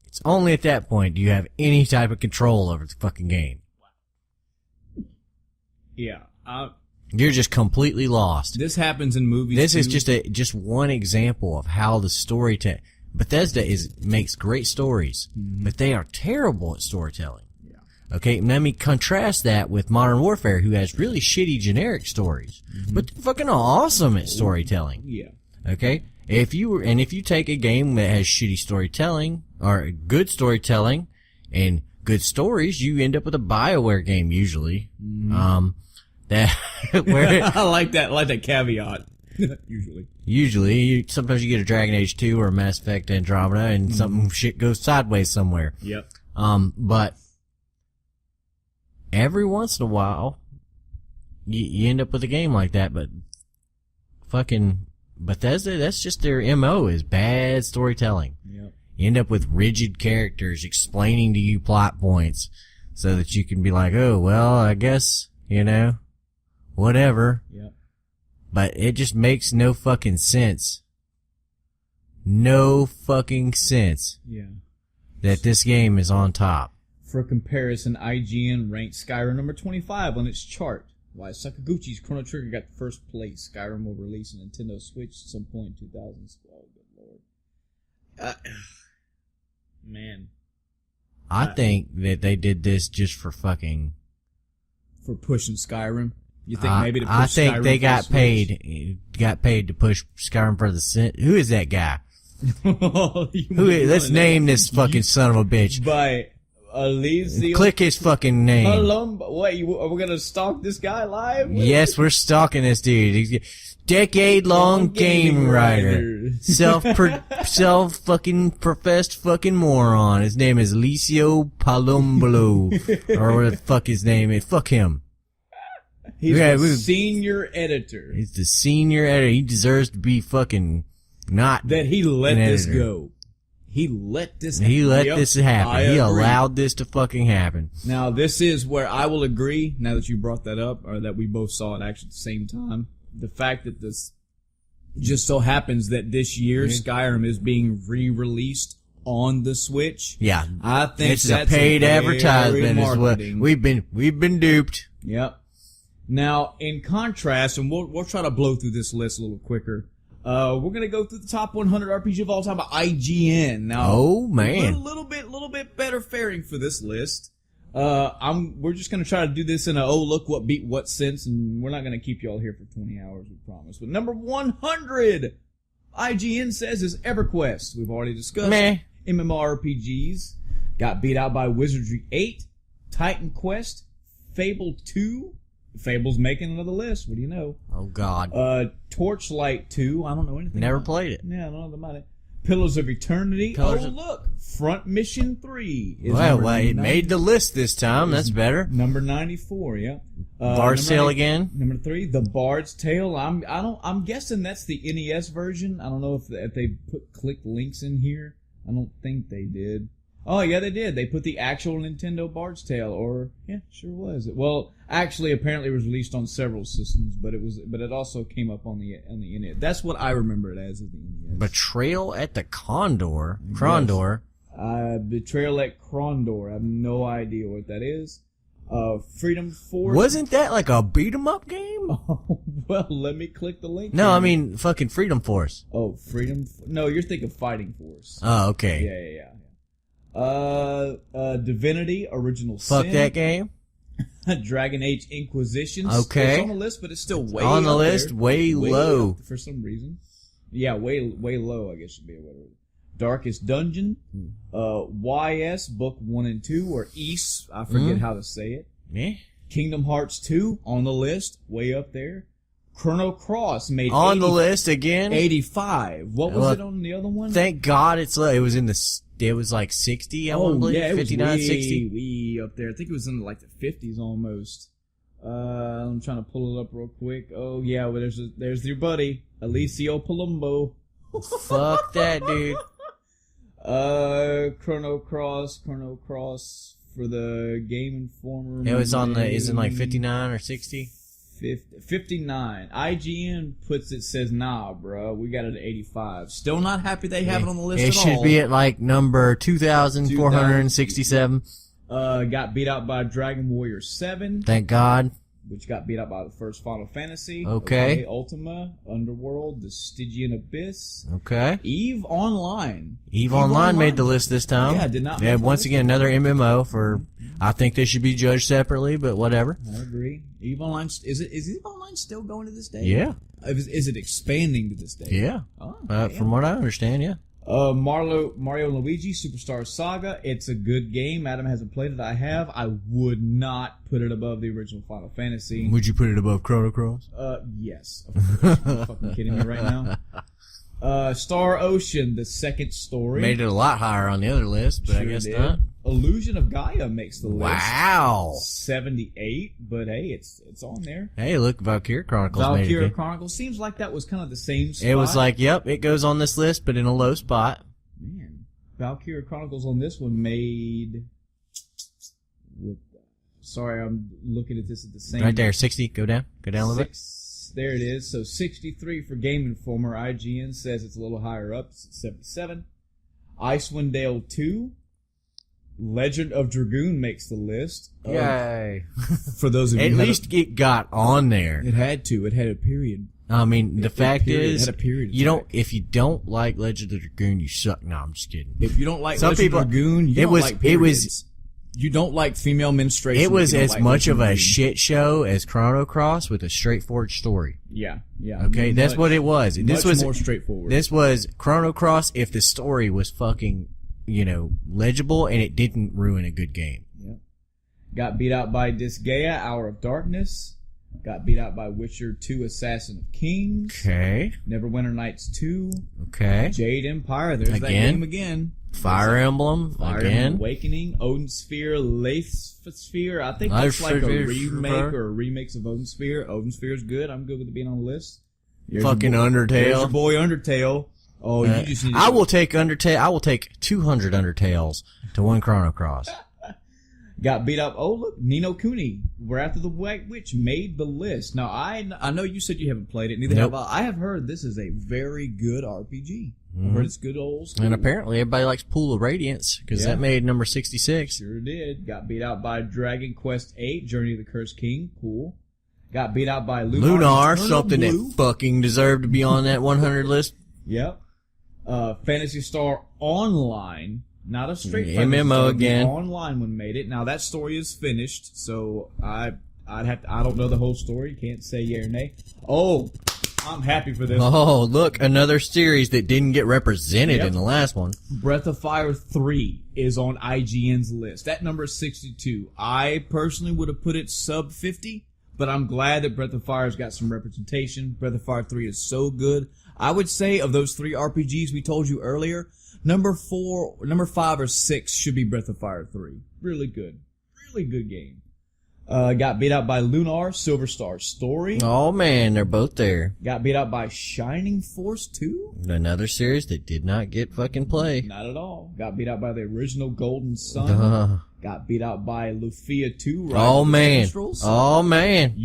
It's only at that point do you have any type of control over the fucking game. Yeah. You're just completely lost. This happens in movies. This is too. just one example of how the Bethesda makes great stories, but they are terrible at storytelling. Yeah. Okay, let me contrast that with Modern Warfare, who has really shitty generic stories, but they're fucking awesome at storytelling. Yeah. Okay, if you take a game that has shitty storytelling or good storytelling and good stories, you end up with a BioWare game usually. That where I like that caveat. Usually, sometimes you get a Dragon Age 2 or a Mass Effect Andromeda and some shit goes sideways somewhere. Yep. But every once in a while, you end up with a game like that, but fucking Bethesda, that's just their MO, is bad storytelling. Yep. You end up with rigid characters explaining to you plot points so that you can be like, oh, well, I guess, whatever. Yep. But it just makes no fucking sense. No fucking sense Yeah. that this game is on top. For comparison, IGN ranked Skyrim number 25 on its chart. Why Sakaguchi's Chrono Trigger got first place. Skyrim will release on Nintendo Switch at some point in 2012. Oh, good lord. Man. I think that they did this just for fucking... For pushing Skyrim? You think maybe to push I think Skyrim they for got the paid to push Skyrim for the... Who is that guy? Switch? Let's name this fucking son of a bitch. By Elysium. Click his fucking name. Wait, are we gonna stalk this guy live? Yes, we're stalking this dude. He's decade-long game writer. Fucking professed fucking moron. His name is Licio Palombolo. Or what the fuck his name is. Fuck him. He's the senior editor. He's the senior editor. He deserves to be fucking not that he let this editor. go. He let this happen. He let this happen. He agree. allowed this to fucking happen. Now, this is where I will agree, now that you brought that up, or that we both saw it actually at the same time. The fact that this just so happens that this year Skyrim is being re-released on the Switch. Yeah. I think this is that's a paid advertisement is what marketing. we've been duped. Yep. Now, in contrast, and we'll try to blow through this list a little quicker. We're gonna go through the top 100 RPG of all time by IGN. Now, oh man, a little bit better faring for this list. We're just gonna try to do this in a look what beat what sense, and we're not gonna keep y'all here for 20 hours, we promise. But number 100, IGN says is EverQuest. We've already discussed MMORPGs. Got beat out by Wizardry 8, Titan Quest, Fable 2. Fable's making another list. What do you know? Oh God. Torchlight 2. I don't know anything. Never about played it. Yeah, I don't know about it. Pillars of Eternity. Look, Front Mission 3 is well, it made the list this time. That's better. Number 94. Yeah. Bard's Tale again. Number 3, The Bard's Tale. I'm guessing that's the NES version. I don't know if they clicked links in here. I don't think they did. Oh, yeah, they did. They put the actual Nintendo Bard's Tale, yeah, sure was. Well, actually, apparently it was released on several systems, but it also came up on the NES. That's what I remember it as the NES. Betrayal at the Crondor. Crondor. Betrayal at Crondor. I have no idea what that is. Freedom Force. Wasn't that like a beat 'em up game? Oh, well, let me click the link. No, I mean fucking Freedom Force. Oh, No, you're thinking Fighting Force. Oh, okay. Yeah. Divinity, Original Fuck Sin. that game. Dragon Age Inquisition. Okay. It's on the list, but it's still way on the up list, there. way low. For some reason. Yeah, way low, I guess should be whatever. Darkest Dungeon, YS, Book 1 and 2, or East, I forget how to say it. Yeah. Kingdom Hearts 2, on the list, way up there. Chrono Cross made on the list again. 85. What was it on the other one? Thank God it was in it was like 60, I want to believe. Yeah, it 59, was way, 60. way up there. I think it was in like the 50s almost. I'm trying to pull it up real quick. Oh yeah, well, there's your buddy, Alessio Palumbo. Fuck that dude. Chrono Cross for the Game Informer. It was isn't like 59 or 60? 59. IGN says, nah, bro, we got it at 85. Still not happy they have it on the list at all. It should be at like number 2,467. Got beat out by Dragon Warrior 7. Thank God. Which got beat out by the first Final Fantasy. Okay. Ultima, Underworld, The Stygian Abyss. Okay. EVE Online. EVE Online made the list this time. Yeah, did not. Yeah, once again, another MMO for, I think they should be judged separately, but whatever. I agree. EVE Online, is EVE Online still going to this day? Yeah. Is it expanding to this day? Yeah. Oh, from what I understand, yeah. Mario and Luigi Superstar Saga. It's a good game. Adam hasn't played it. I have. I would not put it above the original Final Fantasy. Would you put it above Chrono Cross? Yes. Of course. You're fucking kidding me right now. Star Ocean, the second story. Made it a lot higher on the other list, but I guess not. Illusion of Gaia makes the list. Wow. 78, but hey, it's on there. Hey, look, Valkyria Chronicles made it. Valkyria Chronicles seems like that was kind of the same spot. It was like, yep, it goes on this list, but in a low spot. Man, Valkyria Chronicles on this one made... Sorry, I'm looking at this at the same... Right there, 60. Go down a little bit. There it is. So 63 for Game Informer. IGN says it's a little higher up. It's at 77. Icewind Dale 2. Legend of Dragoon makes the list. Yay. For those of you At who least it got on there. it had to. It had a period. I mean, the fact period. is, It had a period you don't, attack. if you don't like Legend of Dragoon, you suck. No, I'm just kidding. If you don't like Some Legend people- of Dragoon, you it don't was- like it was- periods. You don't like female menstruation. It was you don't as like much of Legend a Dragoon. shit show as Chrono Cross with a straightforward story. Yeah, yeah. Okay, that's Much- what it was. This much was more straightforward. This was Chrono Cross if the story was fucking, legible and it didn't ruin a good game. Yeah. Got beat out by Disgaea, Hour of Darkness. Got beat out by Witcher 2, Assassin of Kings. Okay. Neverwinter Nights 2. Okay. Jade Empire. There's that Again? game again. Fire Emblem Fire again. Emblem Awakening, Odin Sphere, Lathe Sphere. I think that's like a remake or a remix of Odin Sphere. Odin Sphere is good. I'm good with it being on the list. There's Fucking your boy, there's your Undertale. boy Undertale. Oh, you just need to I will take Undertale. I will take 200 Undertales to one Chrono Cross. Got beat up. Oh, look, Nino Kuni, Wrath of the White Witch made the list. Now, I know you said you haven't played it. Neither Nope. have I. I have heard this is a very good RPG. I've heard it's good old school. And apparently everybody likes Pool of Radiance because Yeah. that made number 66. Sure did. Got beat out by Dragon Quest VIII, Journey of the Cursed King. Cool. Got beat out by Lunar, Eternal something Blue. that fucking deserved to be on that 100 list. Yep. Phantasy Star Online. Not a straight Yeah, Phantasy MMO Star, the again. online one made it. Now that story is finished, so I don't know the whole story. Can't say yay or nay. Oh, I'm happy for this. Oh, look, another series that didn't get represented Yep. in the last one. Breath of Fire 3 is on IGN's list. That number is 62. I personally would have put it sub 50, but I'm glad that Breath of Fire's got some representation. Breath of Fire 3 is so good. I would say of those 3 RPGs we told you earlier, number 5 or 6 should be Breath of Fire 3. Really good. Really good game. Got beat out by Lunar, Silver Star Story. Oh man, they're both there. Got beat out by Shining Force 2. Another series that did not get fucking play. Not at all. Got beat out by the original Golden Sun. Got beat out by Lufia 2. Rise Oh of the man. Minstrels. Oh man.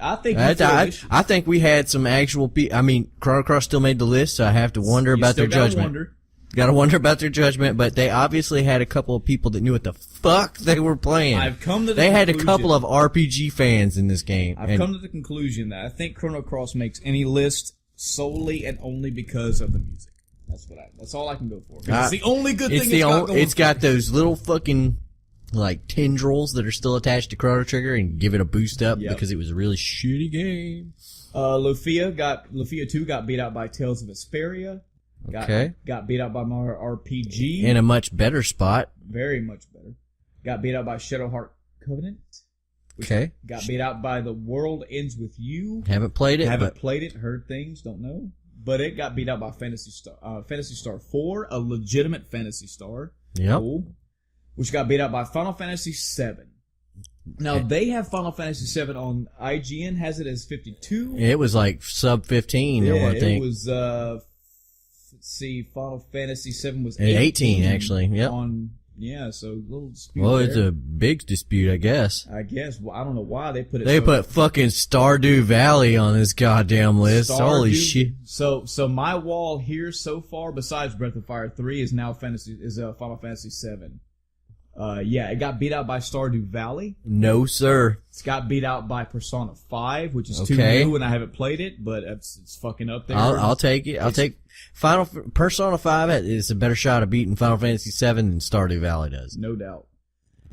I think you I think we had some actual Chrono Cross still made the list, so I have to wonder about their judgment. Gotta wonder about their judgment, but they obviously had a couple of people that knew what the fuck they were playing. I've come to the They had a conclusion- couple of RPG fans in this game. I've come to the conclusion that I think Chrono Cross makes any list solely and only because of the music. That's all I can go for. 'Cause it's the only good thing It's got those little fucking like tendrils that are still attached to Chrono Trigger and give it a boost up Yep. because it was a really shitty game. Lufia 2 got beat out by Tales of Vesperia. Got beat out by Mario RPG. In a much better spot. Very much better. Got beat out by Shadowheart Covenant. Okay. Got beat out by The World Ends With You. Haven't played it, Haven't but played it, heard things, don't know. But it got beat out by Phantasy Star 4, a legitimate Phantasy Star. yep. Cool. Which got beat out by Final Fantasy 7. Now, they have Final Fantasy 7 on IGN, has it as 52. It was like sub 15, Yeah, I think. it was, let's see, Final Fantasy 7 was 18 actually, yep. So a little dispute Well, it's there. a big dispute, I guess. I guess. Well, I don't know why they put it. They so put fucking Stardew Valley on this goddamn list. Holy shit. So my wall here so far, besides Breath of Fire 3, is now Final Fantasy 7. It got beat out by Stardew Valley. No, sir. It's got beat out by Persona 5, which is Okay. too new, and I haven't played it, but it's fucking up there. I'll take it. I'll take Persona 5 is a better shot of beating Final Fantasy 7 than Stardew Valley does. No doubt.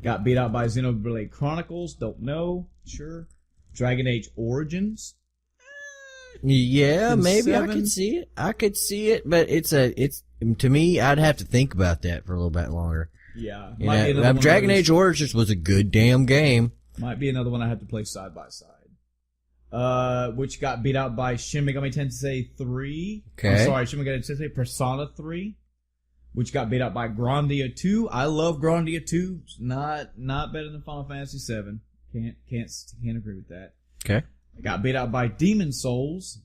Got beat out by Xenoblade Chronicles. Don't know. Sure. Dragon Age Origins. Yeah, And maybe I 7. could see it. I could see it, but it's to me, I'd have to think about that for a little bit longer. Yeah. You Might be know, another one Dragon of those- Age Origins was a good damn game. Might be another one I have to play side by side. Which got beat out by Shin Megami Tensei 3. Okay. I'm sorry, Shin Megami Tensei Persona 3. Which got beat out by Grandia 2. I love Grandia 2. It's not better than Final Fantasy 7. Can't agree with that. Okay. Got beat out by Demon Souls.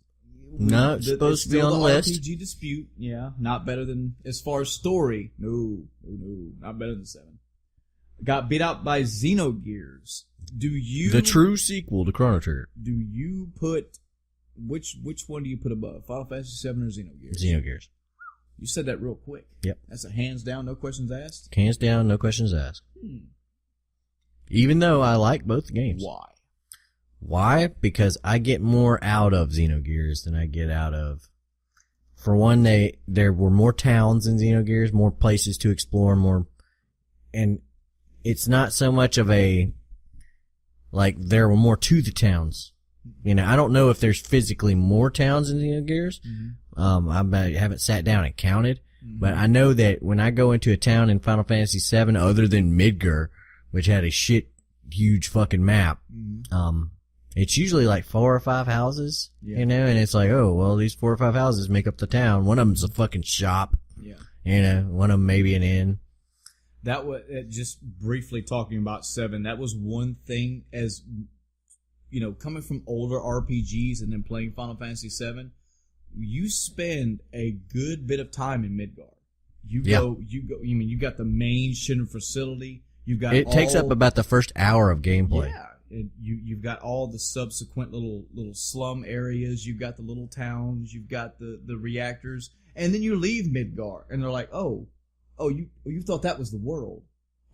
No, it's supposed to be still on the list. RPG dispute. Yeah, not better than as far as story. No, not better than 7. Got beat out by Xenogears. The true sequel to Chrono Trigger. Do you put which one do you put above, Final Fantasy 7 or Xenogears? Xenogears. You said that real quick. Yep. That's a hands down, no questions asked. Hands down, no questions asked. Even though I like both games. Why? Why? Because I get more out of Xenogears than I get out of. For one, there were more towns in Xenogears, more places to explore, more, and it's not so much of a, like, there were more to the towns. You know, I don't know if there's physically more towns in Xenogears. I haven't sat down and counted, but I know that when I go into a town in Final Fantasy VII, other than Midgar, which had a huge fucking map, it's usually like 4 or 5 houses, you know, and it's like, oh, well, these 4 or 5 houses make up the town. One of them's a fucking shop, you know, one of them maybe an inn. That was, just briefly talking about 7, that was one thing, as, you know, coming from older RPGs and then playing Final Fantasy VII, you spend a good bit of time in Midgar. You got the main Shinra facility, it takes up about the first hour of gameplay. Yeah. You've got all the subsequent little slum areas. You've got the little towns. You've got the reactors, and then you leave Midgar, and they're like, "Oh, you thought that was the world?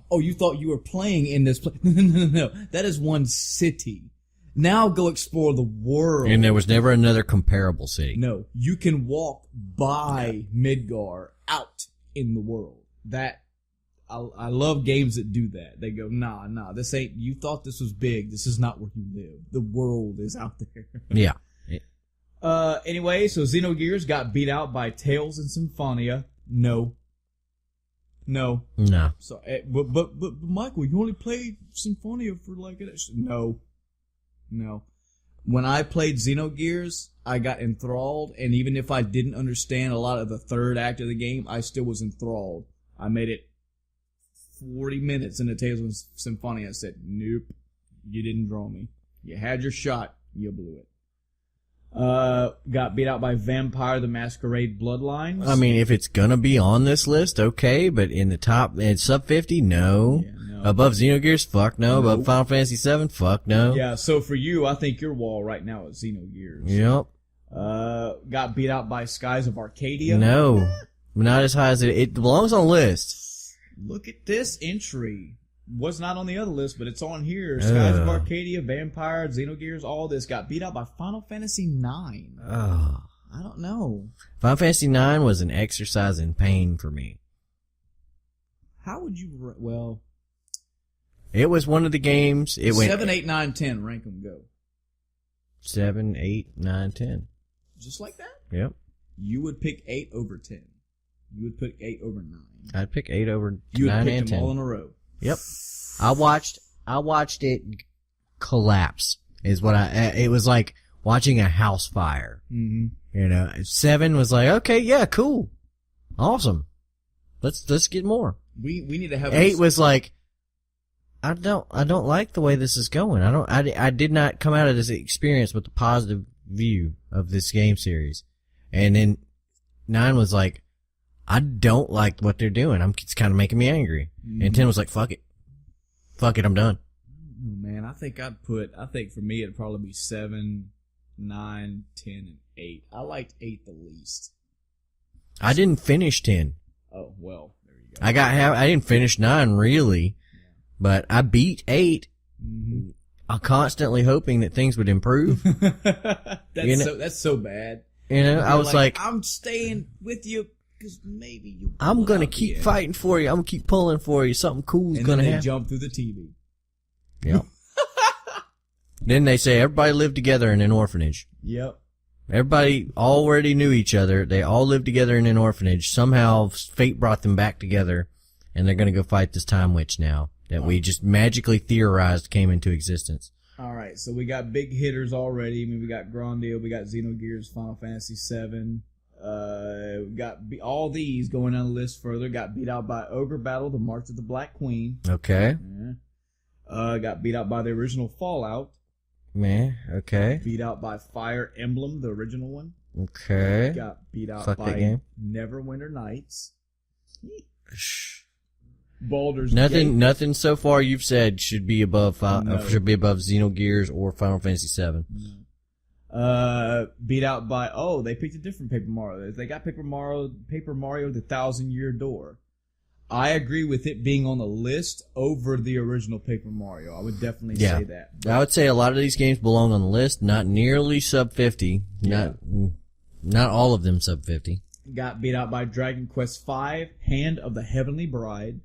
Oh, you thought you were playing in this place? No. That is one city. Now go explore the world." And there was never another comparable city. No, you can walk by Midgar out in the world. I love games that do that. They go, nah, this ain't, you thought this was big. This is not where you live. The world is out there. Yeah. Anyway, so Xenogears got beat out by Tales and Symphonia. No. So, but Michael, you only played Symphonia for like an extra. No. When I played Xenogears, I got enthralled, and even if I didn't understand a lot of the third act of the game, I still was enthralled. I made it 40 minutes into Tales of Symphonia. I said, nope, you didn't draw me. You had your shot, you blew it. Got beat out by Vampire the Masquerade Bloodlines. I mean, if it's gonna be on this list, okay, but in the top, in sub 50, no. Yeah, no. Above Xenogears, fuck no. Nope. Above Final Fantasy VII, fuck no. Yeah, so for you, I think your wall right now is Xenogears. Yep. Got beat out by Skies of Arcadia. No. Not as high as it belongs on the list. Look at this entry. Was not on the other list, but it's on here. Skies of Arcadia, Vampire, Xenogears, all this got beat out by Final Fantasy IX. I don't know. Final Fantasy IX was an exercise in pain for me. How would you... Well... It was one of the games... It went 7, 8, 9, 10. Rank them, go. 7, 8, 9, 10. Just like that? Yep. You would pick 8 over 10. You would pick 8 over 9. I'd pick 8 over 9 and 10. You would pick them all in a row. Yep. I watched it collapse. It was like watching a house fire. Mm-hmm. You know, 7 was like, okay, yeah, cool. Awesome. Let's get more. We need to have 8 was like, I don't like the way this is going. I did not come out of this experience with a positive view of this game series. And then 9 was like, I don't like what they're doing. It's kind of making me angry. Mm-hmm. And 10 was like, fuck it, I'm done. Man, I think for me it'd probably be 7, 9, 10, and 8. I liked 8 the least. I didn't finish 10. Oh, well, there you go. I didn't finish 9 really, but I beat 8. Mm-hmm. I'm constantly hoping that things would improve. That's so bad. You know, I was like, I'm staying with you. Because maybe you. I'm gonna keep fighting for you. I'm gonna keep pulling for you. Something cool's gonna happen. Jump through the TV. Yep. Then they say everybody lived together in an orphanage. Yep. Everybody already knew each other. They all lived together in an orphanage. Somehow fate brought them back together, and they're gonna go fight this time witch now that we just magically theorized came into existence. All right, so we got big hitters already. I mean, we got Grandia, we got Xenogears, Final Fantasy VII. Got all these going down the list further. Got beat out by Ogre Battle, The March of the Black Queen. Okay. Got beat out by the original Fallout. Man, okay. Beat out by Fire Emblem, the original one. Okay. Got beat out by Neverwinter Nights. Baldur's Gate. Nothing so far you've said should be above Xenogears or Final Fantasy VII. Beat out by, they picked a different Paper Mario. They got Paper Mario the 1,000-Year Door. I agree with it being on the list over the original Paper Mario. I would definitely say that. I would say a lot of these games belong on the list, not nearly sub 50. Yeah. Not all of them sub 50. Got beat out by Dragon Quest V, Hand of the Heavenly Bride.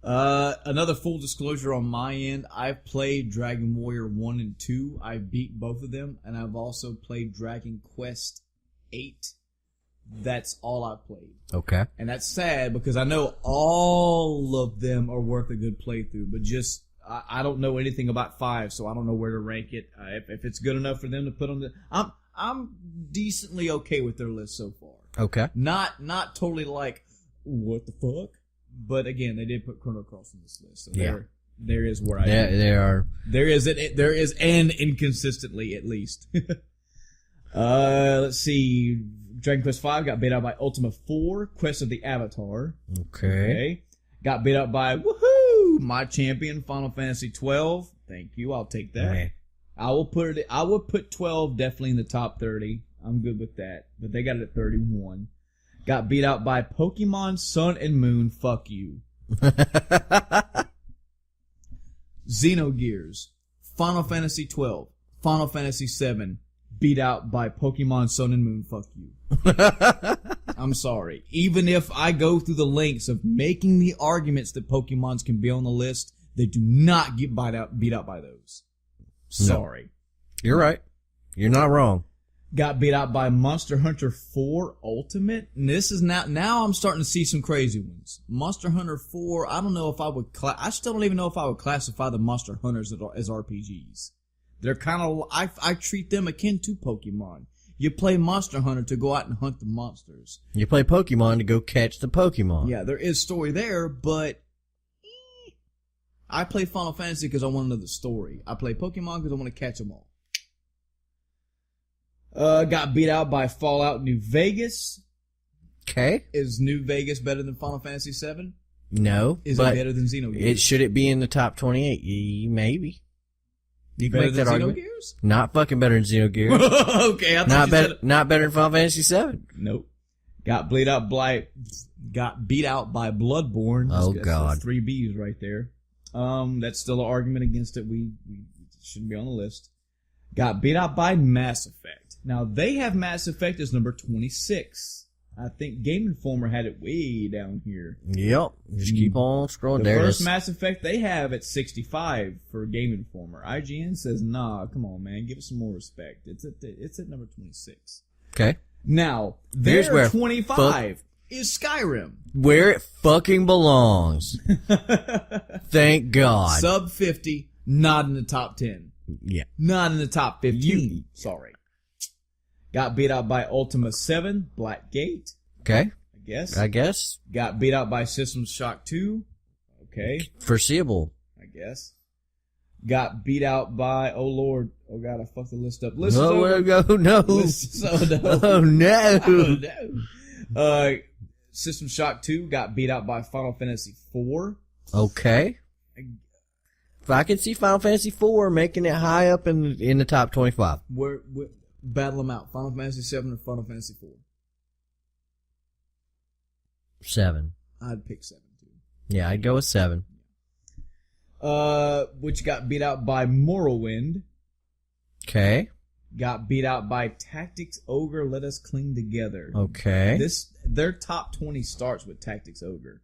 Another full disclosure on my end, I've played Dragon Warrior 1 and 2. I beat both of them, and I've also played Dragon Quest 8. That's all I've played. Okay. And that's sad because I know all of them are worth a good playthrough, but just I don't know anything about 5, so I don't know where to rank it. If it's good enough for them to put on the, I'm decently okay with their list so far. Okay. Not totally like what the fuck, but again, they did put Chrono Cross on this list, so there is where I am. There is an inconsistently at least. Let's see. Dragon Quest V got beat out by Ultima 4, Quest of the Avatar. Okay. Got beat out by, woohoo, my champion, Final Fantasy 12. Thank you, I'll take that. Okay. I will put 12 definitely in the top 30. I'm good with that. But they got it at 31. Got beat out by Pokemon Sun and Moon, fuck you. Xenogears, Final Fantasy 12, Final Fantasy 7. Beat out by Pokemon Sun and Moon, fuck you. I'm sorry. Even if I go through the lengths of making the arguments that Pokemons can be on the list, they do not get beat out by those. Sorry. No. You're right. You're not wrong. Got beat out by Monster Hunter 4 Ultimate. And this is now I'm starting to see some crazy ones. Monster Hunter 4, I don't know if I would I still don't even know if I would classify the Monster Hunters as RPGs. They're kind of, I treat them akin to Pokemon. You play Monster Hunter to go out and hunt the monsters. You play Pokemon to go catch the Pokemon. Yeah, there is story there, but I play Final Fantasy because I want to know the story. I play Pokemon because I want to catch them all. Got beat out by Fallout New Vegas. Okay. Is New Vegas better than Final Fantasy 7? No. Is it better than Xenogears? Should it be in the top 28? Maybe. You can better make that than argument. Xenogears? Not fucking better than Xenogears. Okay, I thought not you better. said Not better than Final Fantasy 7. Nope. Got beat out by Bloodborne. Oh, That's God. 3 B's right there. That's still an argument against it. We shouldn't be on the list. Got beat out by Mass Effect. Now, they have Mass Effect as number 26. I think Game Informer had it way down here. Yep. Just keep on scrolling. The There first it is. Mass Effect they have at 65 for Game Informer. IGN says, nah, come on, man. Give it some more respect. It's at number 26. Okay. Now, Here's where 25 is Skyrim. Where it fucking belongs. Thank God. Sub 50, not in the top 10. Yeah. Not in the top 15. Sorry. Got beat out by Ultima 7, Blackgate. Okay. I guess. Got beat out by System Shock 2. Okay. Foreseeable. I guess. Got beat out by, oh lord, oh god, I fucked the list up. No. Oh no. Oh no. System Shock 2 got beat out by Final Fantasy 4. Okay. If I can see Final Fantasy 4 making it high up in the top 25. Where battle them out. Final Fantasy 7 or Final Fantasy 4? 7. I'd pick 7 too. Yeah, I'd go with 7. Which got beat out by Morrowind. Okay. Got beat out by Tactics Ogre. Let Us Cling Together. Okay. Their top 20 starts with Tactics Ogre.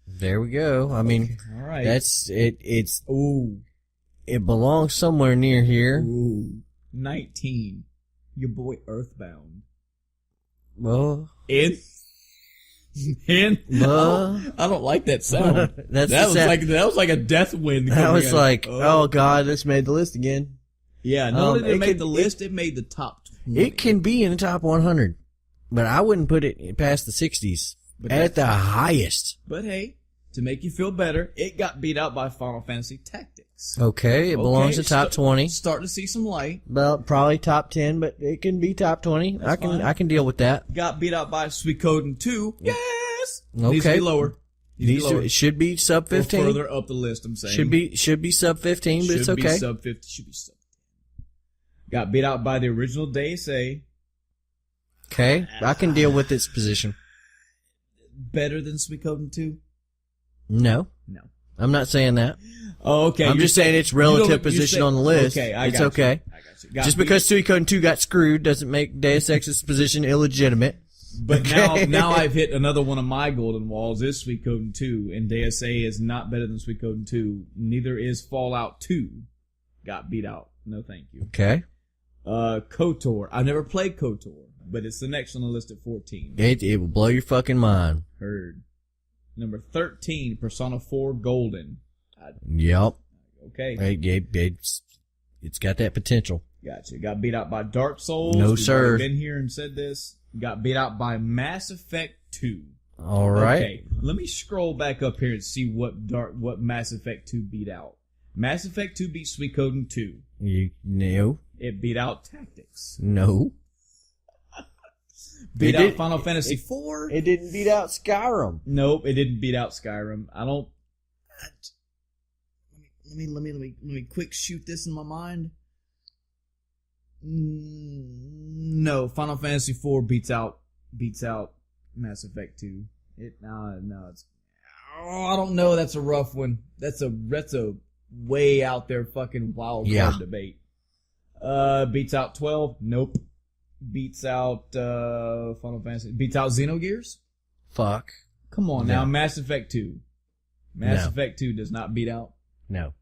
There we go. I mean, all right. That's it. Ooh. It belongs somewhere near here. Ooh. 19. Your boy Earthbound. Well, I don't like that sound. that was like a death wind. That was like, oh god, this made the list again. Yeah, not only did it make the list, it made the top 20. It can be in the top 100, but I wouldn't put it past the 60s at the highest. But hey, to make you feel better, it got beat out by Final Fantasy Tactics. Okay, it belongs to top 20. Starting to see some light. Well, probably top 10, but it can be top 20. I can deal with that. Got beat out by Suikoden 2. Yes. Okay. Needs to be lower. It should be sub 15. Or further up the list, I'm saying. Should be sub 15, but it's okay. Should be sub 50. Got beat out by the original DSA. Okay, I can deal with its position. Better than Suikoden 2? No. No. I'm not saying that. Oh, okay. I'm just saying its relative position on the list. Okay, it's okay. I got you. Just because Suikoden 2 got screwed doesn't make Deus Ex's position illegitimate. But now I've hit another one of my golden walls is Suikoden 2, and DSA is not better than Suikoden 2. Neither is Fallout 2. Got beat out. No thank you. Okay. KOTOR. I've never played KOTOR, but it's the next on the list at 14. It will blow your fucking mind. Heard. Number 13, Persona 4 Golden. Yep. Okay. It's got that potential. Gotcha. Got beat out by Dark Souls. No, We've sir. already been here and said this. Got beat out by Mass Effect 2. All right. Okay. Let me scroll back up here and see what Mass Effect 2 beat out. Mass Effect 2 beat Suikoden 2. No. It beat out Tactics. No. Beat out Final Fantasy 4. It didn't beat out Skyrim. Nope, it didn't beat out Skyrim. I don't. Let me quick shoot this in my mind. No, Final Fantasy 4 beats out Mass Effect 2. No, it's. Oh, I don't know. That's a rough one. That's a way out there fucking wild card debate. Beats out 12. Nope. Beats out Final Fantasy. Beats out Xenogears. Fuck. Come on now, Mass Effect 2. Mass Effect 2 does not beat out. No.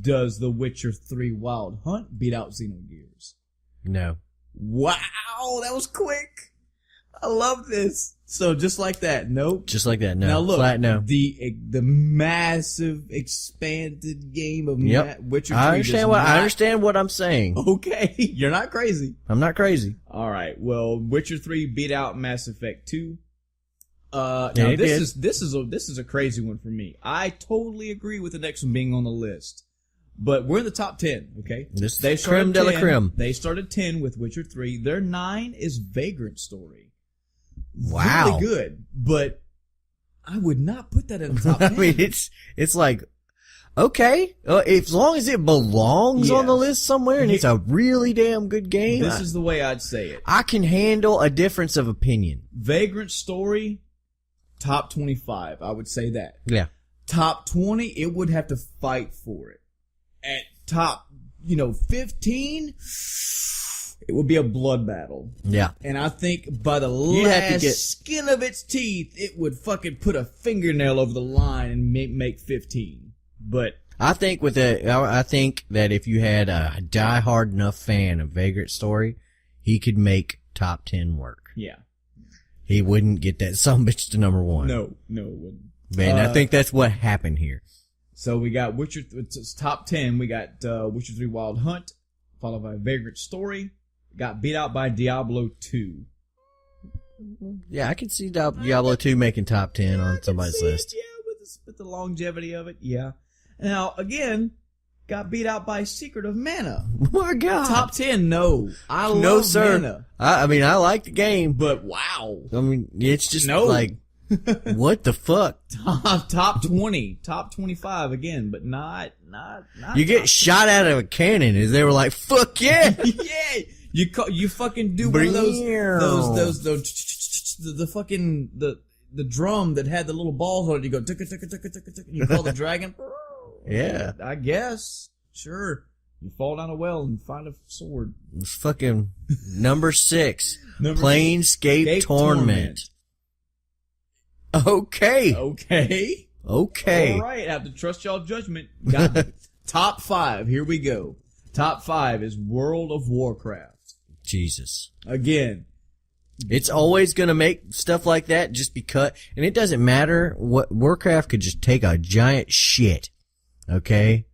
Does The Witcher 3 Wild Hunt beat out Xenogears? No. Wow, that was quick. I love this. So just like that, nope. Just like that, no. Now look, Flat no. The massive expanded game of Witcher 3 I understand what I'm saying. Okay, you're not crazy. I'm not crazy. All right, well, Witcher 3 beat out Mass Effect 2. Now it this is a crazy one for me. I totally agree with the next one being on the list. But we're in the top 10, okay? This is creme de la creme. They started 10 with Witcher 3. Their 9 is Vagrant Story. Wow. Really good, but I would not put that in the top 10. I mean, it's like, okay, as long as it belongs on the list somewhere and it's a really damn good game. This is the way I'd say it. I can handle a difference of opinion. Vagrant Story, top 25. I would say that. Yeah. Top 20, it would have to fight for it. At top, 15, it would be a blood battle. Yeah. And I think by the last skin of its teeth, it would fucking put a fingernail over the line and make 15. But I think that if you had a die-hard enough fan of Vagrant Story, he could make top 10 work. Yeah. He wouldn't get that sumbitch to number 1. No, it wouldn't. Man, I think that's what happened here. So we got Witcher, it's top 10. We got Witcher 3 Wild Hunt, followed by Vagrant Story. Got beat out by Diablo 2. Yeah, I can see Diablo 2 making top 10 on somebody's list. Yeah, with the longevity of it, yeah. Now, again, got beat out by Secret of Mana. My God. Top 10, no. I love Mana. I mean, I like the game, but wow. I mean, it's just like, what the fuck? Top 20, top 25 again, but not. You get shot out of a cannon, and they were like, "Fuck yeah, yeah!" You fucking do one of those the fucking the drum that had the little balls on it. You go ticka ticka ticka ticka ticka. You call the dragon. Yeah, I guess sure. You fall down a well and find a sword. It's fucking number 6, Planescape Torment. Okay. All right, I have to trust y'all judgment. Got top 5. Here we go. Top 5 is World of Warcraft. Jesus. Again. It's always gonna make stuff like that just because, and it doesn't matter what, Warcraft could just take a giant shit. Okay?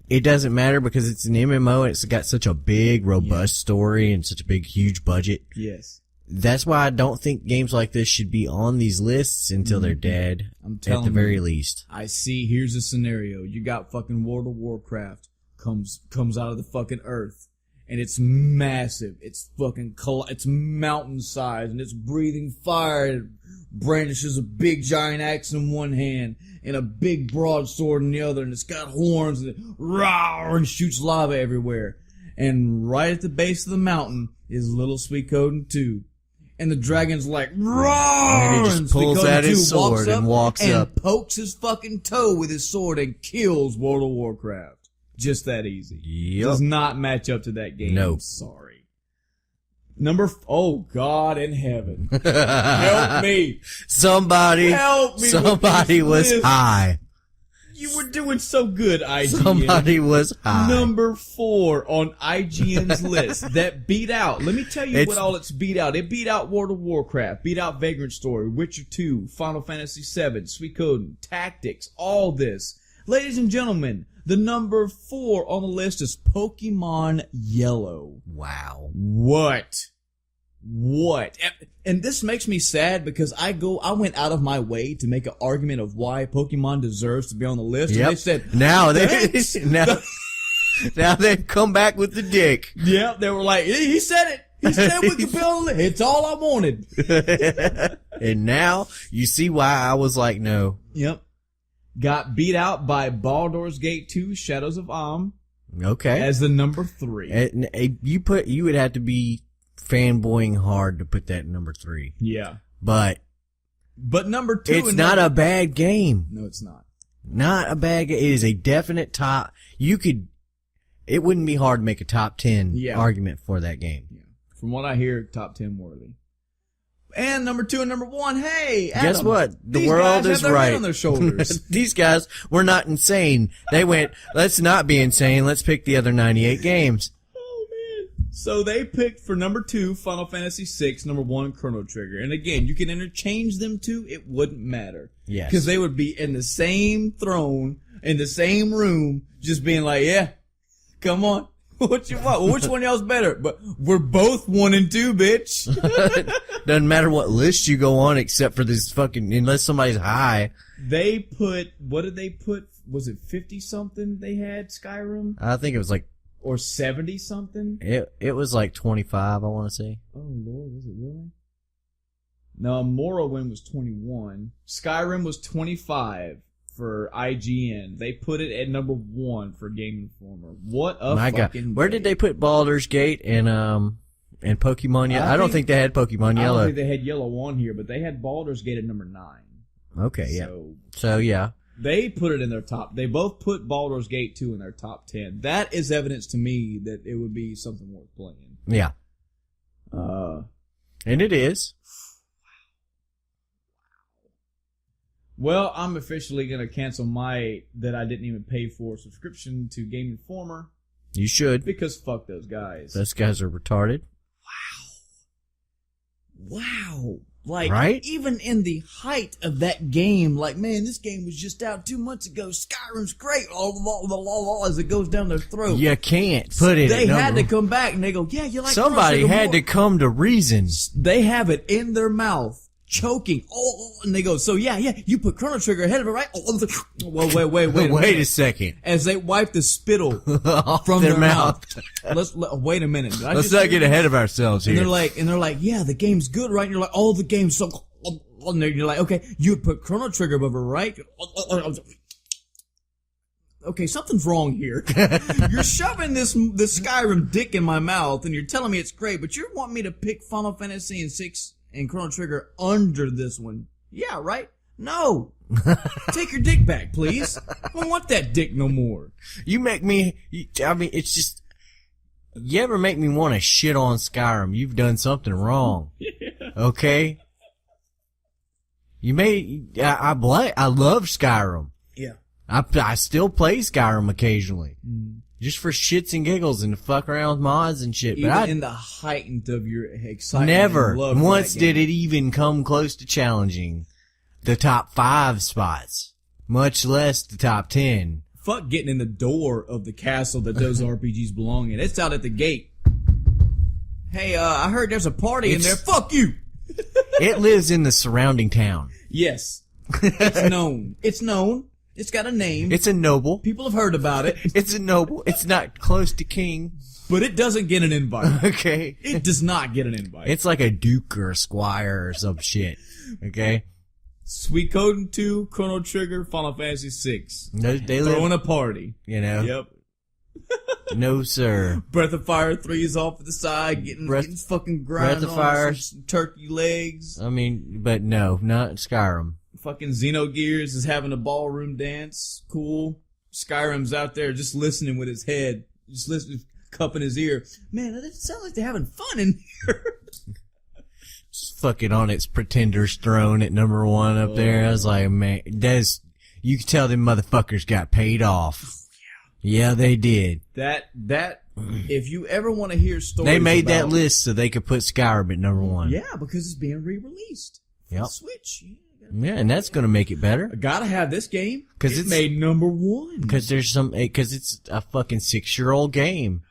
It doesn't matter because it's an MMO and it's got such a big, robust story and such a big, huge budget. Yes. That's why I don't think games like this should be on these lists until they're dead. I'm telling you. At the very least. I see, here's a scenario. You got fucking World of Warcraft comes out of the fucking earth. And it's massive. It's fucking, it's mountain size and it's breathing fire. It brandishes a big giant axe in one hand and a big broadsword in the other. And it's got horns and it shoots lava everywhere. and right at the base of the mountain is Little Suikoden 2. And the dragon's like, roar! And he just pulls out his sword and walks up. And pokes his fucking toe with his sword and kills World of Warcraft. Just that easy. Yep. Does not match up to that game. Nope. I'm sorry. Oh God in heaven. Help me. Somebody Help me. Somebody was list. high. You were doing so good, IGN. Somebody was high. Number 4 on IGN's list that beat out. Let me tell you what all it's beat out. It beat out World of Warcraft, beat out Vagrant Story, Witcher 2, Final Fantasy VII, Suikoden, Tactics, all this. Ladies and gentlemen, the number 4 on the list is Pokemon Yellow. Wow. What? And this makes me sad because I went out of my way to make an argument of why Pokemon deserves to be on the list. Yep. And they said, now thanks. now they've come back with the dick. Yeah, they were like, he said it. He said we could be on the list. It's all I wanted. And now you see why I was like, no. Yep. Got beat out by Baldur's Gate 2, Shadows of Amn. Okay. As the number 3. And you would have to be fanboying hard to put that in number 3. Yeah. But number 2. It's not a bad game. No, it's not. Not a bad game. It is a definite top. It wouldn't be hard to make a top 10 argument for that game. Yeah. From what I hear, top 10 worthy. And number 2 and number 1, hey, Adam, guess what? The world guys is have their right. head on their shoulders. These guys were not insane. They went, let's not be insane. Let's pick the other 98 games. Oh, man. So they picked for number 2, Final Fantasy VI, number 1, Chrono Trigger. And again, you can interchange them two. It wouldn't matter. Yes. Because they would be in the same throne, in the same room, just being like, yeah, come on. What you want? Well, which one of y'all's better? But we're both 1 and 2, bitch. Doesn't matter what list you go on except for this fucking, unless somebody's high. They put, what did they put? Was it 50 something they had Skyrim? I think it was like, or 70 something? It was like 25, I want to say. Oh Lord, was it really? No, Morrowind was 21. Skyrim was 25 for IGN. They put it at number 1 for Game Informer. What a My fucking God. Where did they put Baldur's Gate and Pokemon Yellow? I don't think they had Pokemon I Yellow. don't think they had Yellow on here, but they had Baldur's Gate at number 9. Okay, yeah. So yeah. They put it in their top. They both put Baldur's Gate 2 in their top 10. That is evidence to me that it would be something worth playing. Yeah. And it is. Well, I'm officially going to cancel my that I didn't even pay for subscription to Game Informer. You should. Because fuck those guys. Those guys are retarded. Wow. Like, right? Even in the height of that game, like, man, this game was just out 2 months ago. Skyrim's great. As it goes down their throat. You can't put it. They had to come back and they go, yeah, you like somebody had to come to reason. They have it in their mouth. Choking, and they go, so yeah, you put Chrono Trigger ahead of it, right? Well, wait a second. As they wipe the spittle from their mouth. Wait a minute. Let's not get ahead of ourselves here. And they're like, yeah, the game's good, right? And you're like, oh, the game's so, and you're like, okay, you put Chrono Trigger above it, right? Okay, something's wrong here. You're shoving this Skyrim dick in my mouth, and you're telling me it's great, but you want me to pick Final Fantasy and 6 and Chrono Trigger under this one. Yeah, right? No. Take your dick back, please. I don't want that dick no more. You make me, it's just, you ever make me want to shit on Skyrim, you've done something wrong. Yeah. Okay? I love Skyrim. Yeah. I still play Skyrim occasionally. Just for shits and giggles and to fuck around with mods and shit. Even but in the height of your excitement. Never and love once did it even come close to challenging the top 5 spots, much less the top 10. Fuck getting in the door of the castle that those RPGs belong in. It's out at the gate. Hey, I heard there's a party in there. Fuck you! It lives in the surrounding town. Yes. It's known. It's known. It's got a name. It's a noble. People have heard about it. It's a noble. It's not close to king. But it doesn't get an invite. Okay. It does not get an invite. It's like a duke or a squire or some shit. Okay. Suikoden 2, Chrono Trigger, Final Fantasy 6. They throwing a party. You know? Yep. No, sir. Breath of Fire 3 is off to the side, getting fucking grinding Breath of Fire, on some turkey legs. I mean, but no, not Skyrim. Fucking Xenogears is having a ballroom dance. Cool. Skyrim's out there just listening with his head. Just listening, cupping his ear. Man, it sounds like they're having fun in here. Just fucking on its Pretender's throne at number 1 up there. I was like, man, you can tell them motherfuckers got paid off. Yeah, they did. That, if you ever want to hear stories they made that list so they could put Skyrim at number 1. Yeah, because it's being re-released. Yep. Switch. Yeah, and that's gonna make it better. I gotta have this game. Cause it's made number 1. Cause cause it's a fucking 6-year-old game.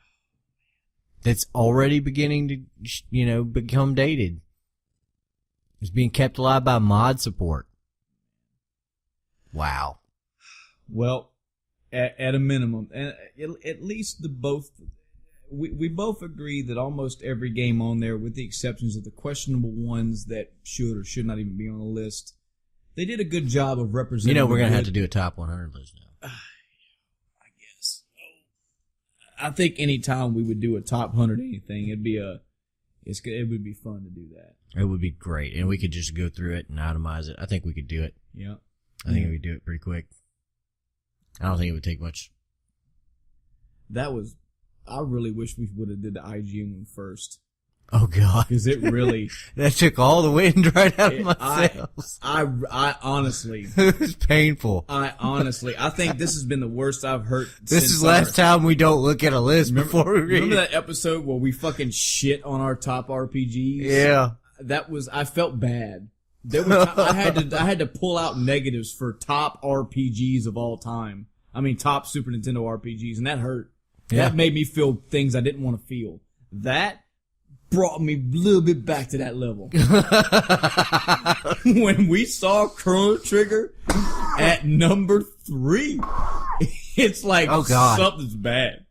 That's already beginning to, become dated. It's being kept alive by mod support. Wow. Well, at a minimum, and at least we both agree that almost every game on there, with the exceptions of the questionable ones that should or should not even be on the list, they did a good job of representing. We're gonna have to do a top 100 list now. I guess. I think any time we would do a top 100 anything, it would be fun to do that. It would be great, and we could just go through it and itemize it. I think we could do it. Yeah. I think we could do it pretty quick. I don't think it would take much. I really wish we would have did the IGN one first. Oh God. Because it really... that took all the wind right out of my sails. I honestly... it was painful. I think this has been the worst I've heard this is last time we don't look at a list before we read. Remember that episode where we fucking shit on our top RPGs? Yeah. I felt bad. I had to pull out negatives for top RPGs of all time. I mean, top Super Nintendo RPGs, and that hurt. Yeah. That made me feel things I didn't want to feel. That brought me a little bit back to that level. When we saw Chrono Trigger at number 3, it's like, oh God, something's bad.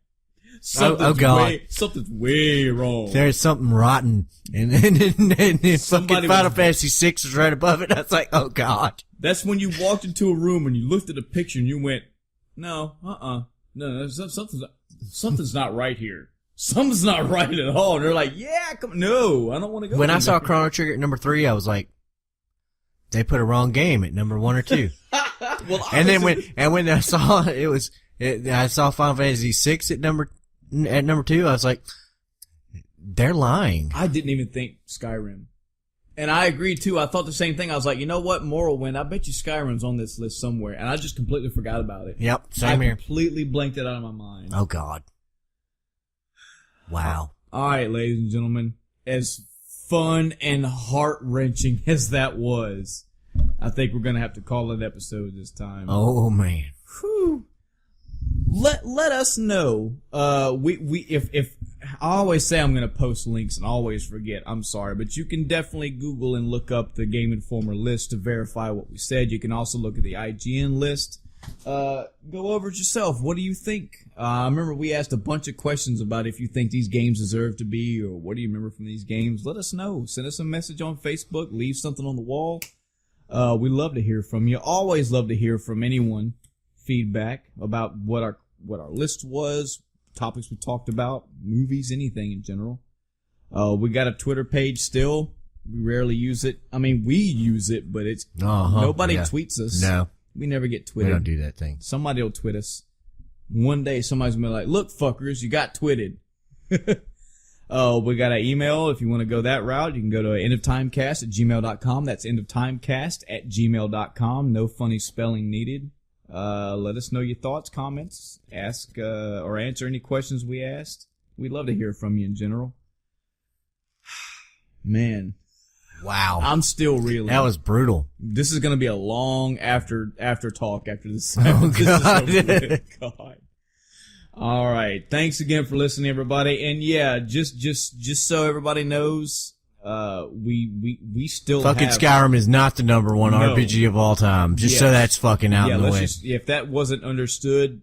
Something's way wrong. There's something rotten. And fucking Final Fantasy 6 was right above it. I was like, oh God. That's when you walked into a room and you looked at a picture and you went, no, something's not right here. Something's not right at all. And they're like, yeah, no, I don't want to go. When I saw Chrono Trigger at number 3, I was like, they put a wrong game at number 1 or 2. And then when I saw I saw Final Fantasy 6 at number 2, I was like, they're lying. I didn't even think Skyrim. And I agreed too. I thought the same thing. I was like, you know what? Morrowind, I bet you Skyrim's on this list somewhere. And I just completely forgot about it. Yep, same here. I completely blanked it out of my mind. Oh God. Wow. All right, ladies and gentlemen. As fun and heart-wrenching as that was, I think we're going to have to call it an episode this time. Oh man. Whew. Let us know. If I always say I'm going to post links and always forget. I'm sorry, but you can definitely Google and look up the Game Informer list to verify what we said. You can also look at the IGN list. Go over it yourself. What do you think? I remember we asked a bunch of questions about if you think these games deserve to be, or what do you remember from these games. Let us know. Send us a message on Facebook. Leave something on the wall. We love to hear from you. Always love to hear from anyone. Feedback about what our list was, topics we talked about, movies, anything in general. We got a Twitter page still. We rarely use it. I mean, we use it, but it's nobody tweets us. No, we never get tweeted. We don't do that thing. Somebody will tweet us. One day, somebody's gonna be like, "Look, fuckers, you got tweeted." We got an email. If you want to go that route, you can go to endoftimecast@gmail.com. That's endoftimecast@gmail.com. No funny spelling needed. Let us know your thoughts, comments, ask or answer any questions we asked. We'd love to hear from you in general. Man. Wow. I'm still reeling. That was brutal. This is going to be a long after talk after this. Oh, God. God. All right. Thanks again for listening, everybody. And yeah, just so everybody knows, we still fucking Skyrim is not the number 1 RPG of all time. Just so that's fucking out in the way. If that wasn't understood,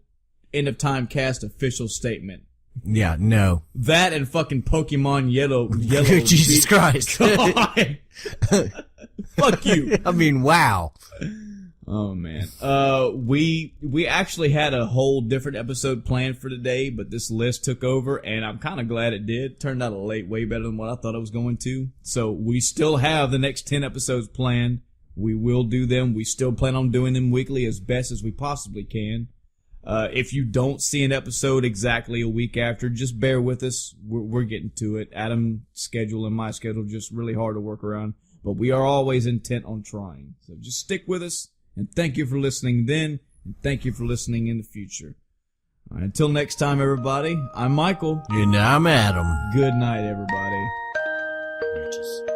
End of Time Cast official statement. Yeah, no. That and fucking Pokemon Yellow. Jesus Christ. Fuck you. I mean, wow. Oh man. We actually had a whole different episode planned for today, but this list took over, and I'm kind of glad it did. Turned out way better than what I thought it was going to. So we still have the next 10 episodes planned. We will do them. We still plan on doing them weekly as best as we possibly can. If you don't see an episode exactly a week after, just bear with us. We're getting to it. Adam's schedule and my schedule just really hard to work around, but we are always intent on trying. So just stick with us, and thank you for listening then, and thank you for listening in the future. All right, until next time, everybody, I'm Michael. And I'm Adam. Good night, everybody. Bitches.